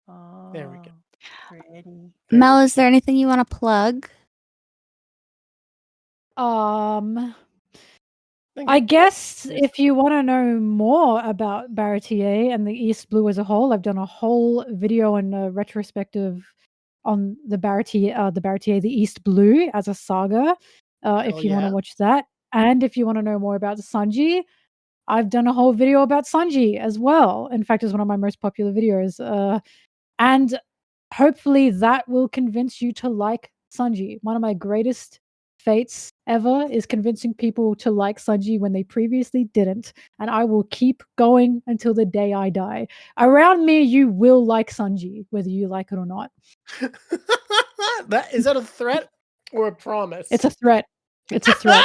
There we go. Pretty. Mel, is there anything you want to plug? I guess if you want to know more about Baratie and the East Blue as a whole, I've done a whole video and a retrospective on the Baratie, the East Blue as a saga. If you want to watch that, and if you want to know more about Sanji, I've done a whole video about Sanji as well. In fact, it's one of my most popular videos, and hopefully that will convince you to like Sanji. One of my greatest fates ever is convincing people to like Sanji when they previously didn't, and I will keep going until the day I die. Around me, you will like Sanji, whether you like it or not. Is that a threat? or a promise? It's a threat. It's a threat.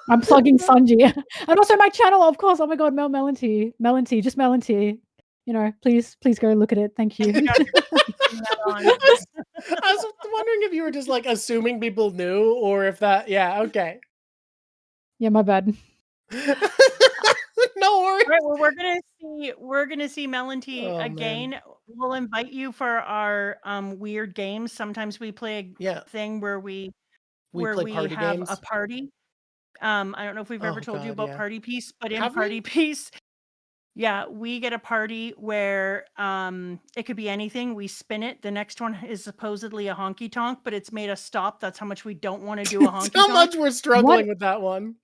I'm plugging Sanji. And also my channel, of course. Oh my god, Melonteee. Melonteee, just Melonteee. You know, please go look at it. Thank you. I was wondering if you were just like assuming people knew or if that, yeah, okay. Yeah, my bad. No worries. All right, well, we're gonna see Melonteee Oh, again. man. We'll invite you for our weird games. Sometimes we play a thing where we play party have games. a party. I don't know if we've ever told you about Party Piece, but in Party Piece, yeah, we get a party where it could be anything. We spin it. The next one is supposedly a honky tonk, but it's made us stop. That's how much we don't want to do a honky tonk. How much we're struggling with that one.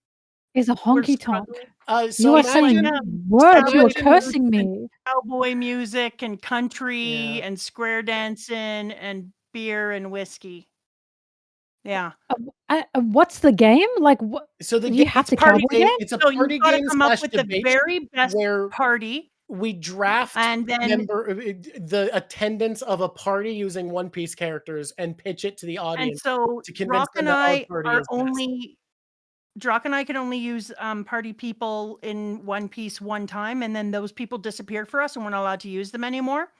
Is a honky tonk. So you are saying words. You are cursing me. Cowboy music and country and square dancing and beer and whiskey. Yeah. What's the game? Like what? So the you have to party game. It's a so party you've got game to come up with the debate very best party. We draft and then the attendance of a party using One Piece characters and pitch it to the audience. And so to convince Drawk and them that I our party are is only. Drawk and I can only use party people in One Piece one time, and then those people disappeared for us, and we're not allowed to use them anymore.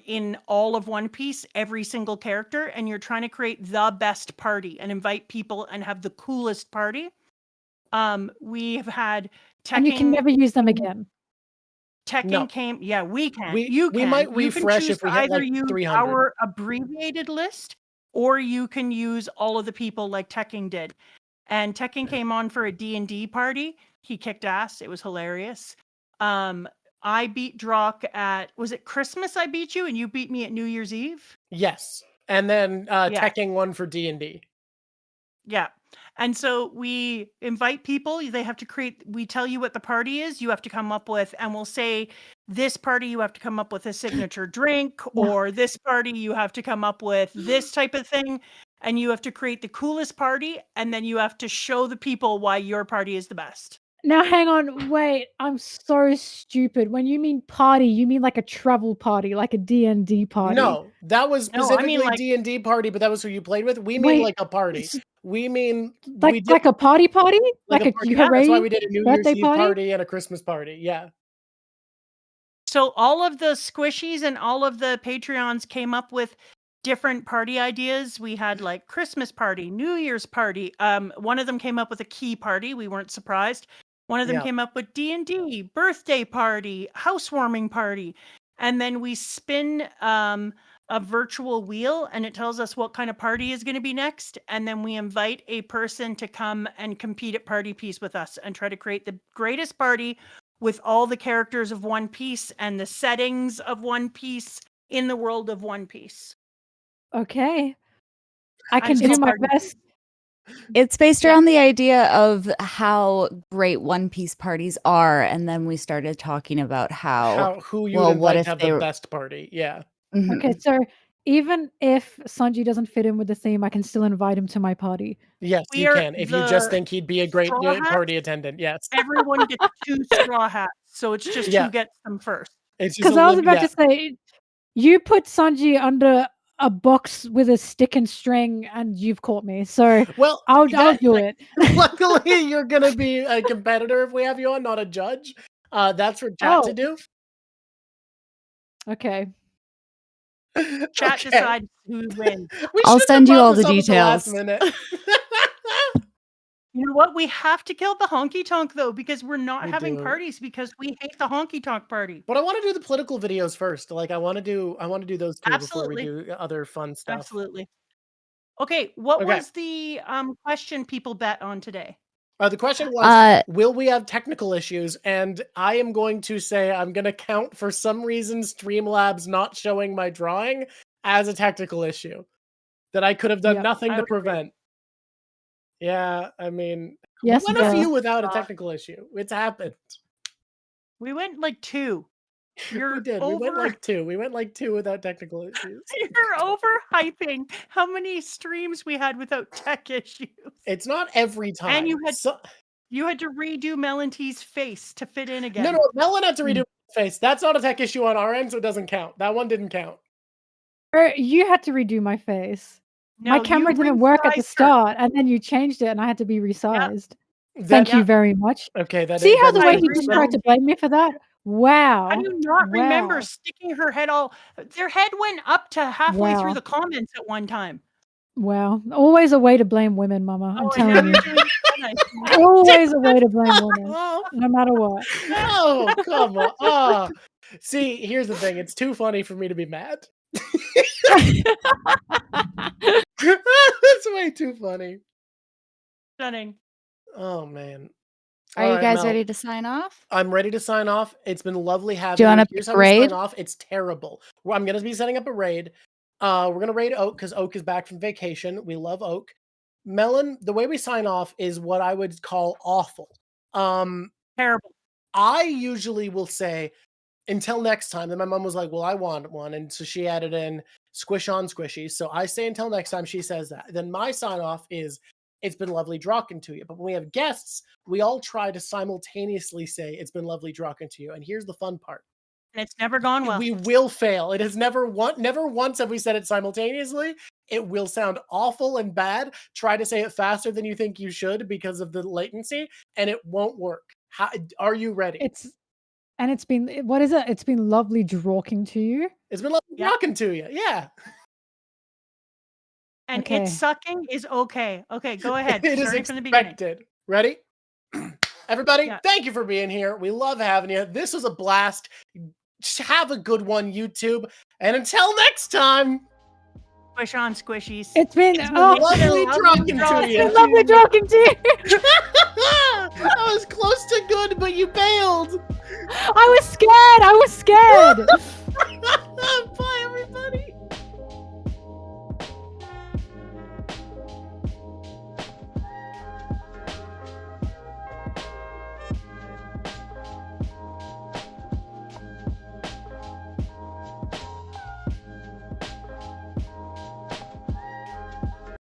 In all of One Piece, every single character, and you're trying to create the best party and invite people and have the coolest party. We have had Tekking, and you can never use them again. Tekking came, yeah, we can. We might refresh if we hit like 300. Our abbreviated list, or you can use all of the people like Tekking did. And Tekking came on for a D&D party. He kicked ass. It was hilarious. I beat Drawk at, was it Christmas I beat you and you beat me at New Year's Eve? Yes. And then Tekking won for D&D. Yeah. And so we invite people. They have to create, we tell you what the party is. You have to come up with, and we'll say, this party, you have to come up with a signature drink, or this party, you have to come up with this type of thing. And you have to create the coolest party, and then you have to show the people why your party is the best. Now, hang on, wait. I'm so stupid. When you mean party, you mean like a travel party, like a D&D party? No, that was specifically D&D party, but that was who you played with. We mean like a party. We mean like a party party? Like a party. That's why we did a New Year's Eve party and a Christmas party. Yeah. So all of the squishies and all of the Patreons came up with different party ideas. We had like Christmas party, New Year's party. One of them came up with a key party. We weren't surprised. One of them came up with D&D, birthday party, housewarming party. And then we spin a virtual wheel, and it tells us what kind of party is going to be next. And then we invite a person to come and compete at Party Piece with us and try to create the greatest party with all the characters of One Piece and the settings of One Piece in the world of One Piece. Okay. I can do my best. It's based around the idea of how great One Piece parties are, and then we started talking about who you invite to have the best party. Yeah. Mm-hmm. Okay, so even if Sanji doesn't fit in with the theme, I can still invite him to my party. Yes, you can. If you just think he'd be a great party attendant, yes. Everyone gets 2 straw hats, so it's just who gets them first. Because I was about to say, you put Sanji under a box with a stick and string, and you've caught me. So I'll do it. Luckily, you're gonna be a competitor if we have you on, not a judge. That's for chat to do. Okay. Chat decides who wins. I'll send you all the details. You know what? We have to kill the honky tonk though, because we're not having parties because we hate the honky tonk party. But I want to do the political videos first. Like I want to do those two before we do other fun stuff. Absolutely. Okay, what was the question people bet on today? The question was, will we have technical issues? And I am going to say I'm going to count for some reason Streamlabs not showing my drawing as a technical issue that I could have done nothing to prevent. Yeah, I mean, we went a few without a technical issue. It's happened. We went like 2. We did. We went like 2 without technical issues. You're overhyping how many streams we had without tech issues. It's not every time. And you had to redo Melontee's face to fit in again. No, Melon had to redo his face. That's not a tech issue on our end, so it doesn't count. That one didn't count. You had to redo my face. No, My you camera didn't work at the resized her. start, and then you changed it, and I had to be resized. That- Thank you very much. Okay, that See is, how that the is way I he very just remember. tried to blame me for that? Wow. How do you not remember Wow. sticking her head all? Their head went up to halfway through Wow. the comments at one time. Wow. Always a way to blame women, Mama. I'm Oh, and telling now you. you're doing it so nice. Always a way to blame women, Oh, no matter what. oh, come on. Ah. See, here's the thing. It's too funny for me to be mad. That's way too funny. Stunning. Oh man. Are All you right, guys Mel, ready to sign off? I'm ready to sign off. It's been lovely having Do you wanna Here's pick how we sign raid? off. It's terrible. Well, I'm gonna be setting up a raid. We're gonna raid Oak because Oak is back from vacation. We love Oak. Melon, the way we sign off is what I would call awful. Terrible. I usually will say until next time. Then my mom was like, well, I want one. And so she added in squish on squishy. So I say until next time she says that. Then my sign off is it's been lovely drawking to you. But when we have guests, we all try to simultaneously say it's been lovely drawking to you. And here's the fun part. And it's never gone well. We will fail. It has never once have we said it simultaneously. It will sound awful and bad. Try to say it faster than you think you should because of the latency, and it won't work. Are you ready? It's been what is it? It's been lovely drawking to you. It's been lovely Yep. talking to you. Yeah. And Okay. it's sucking is okay. Okay, go ahead. It is Starting from the beginning. expected. Ready? Everybody, Yeah. thank you for being here. We love having you. This was a blast. Have a good one, YouTube. And until next time, Squish on squishies. It's been lovely talking to it's you. been lovely talking to you. I was close to good, but you bailed. I was scared.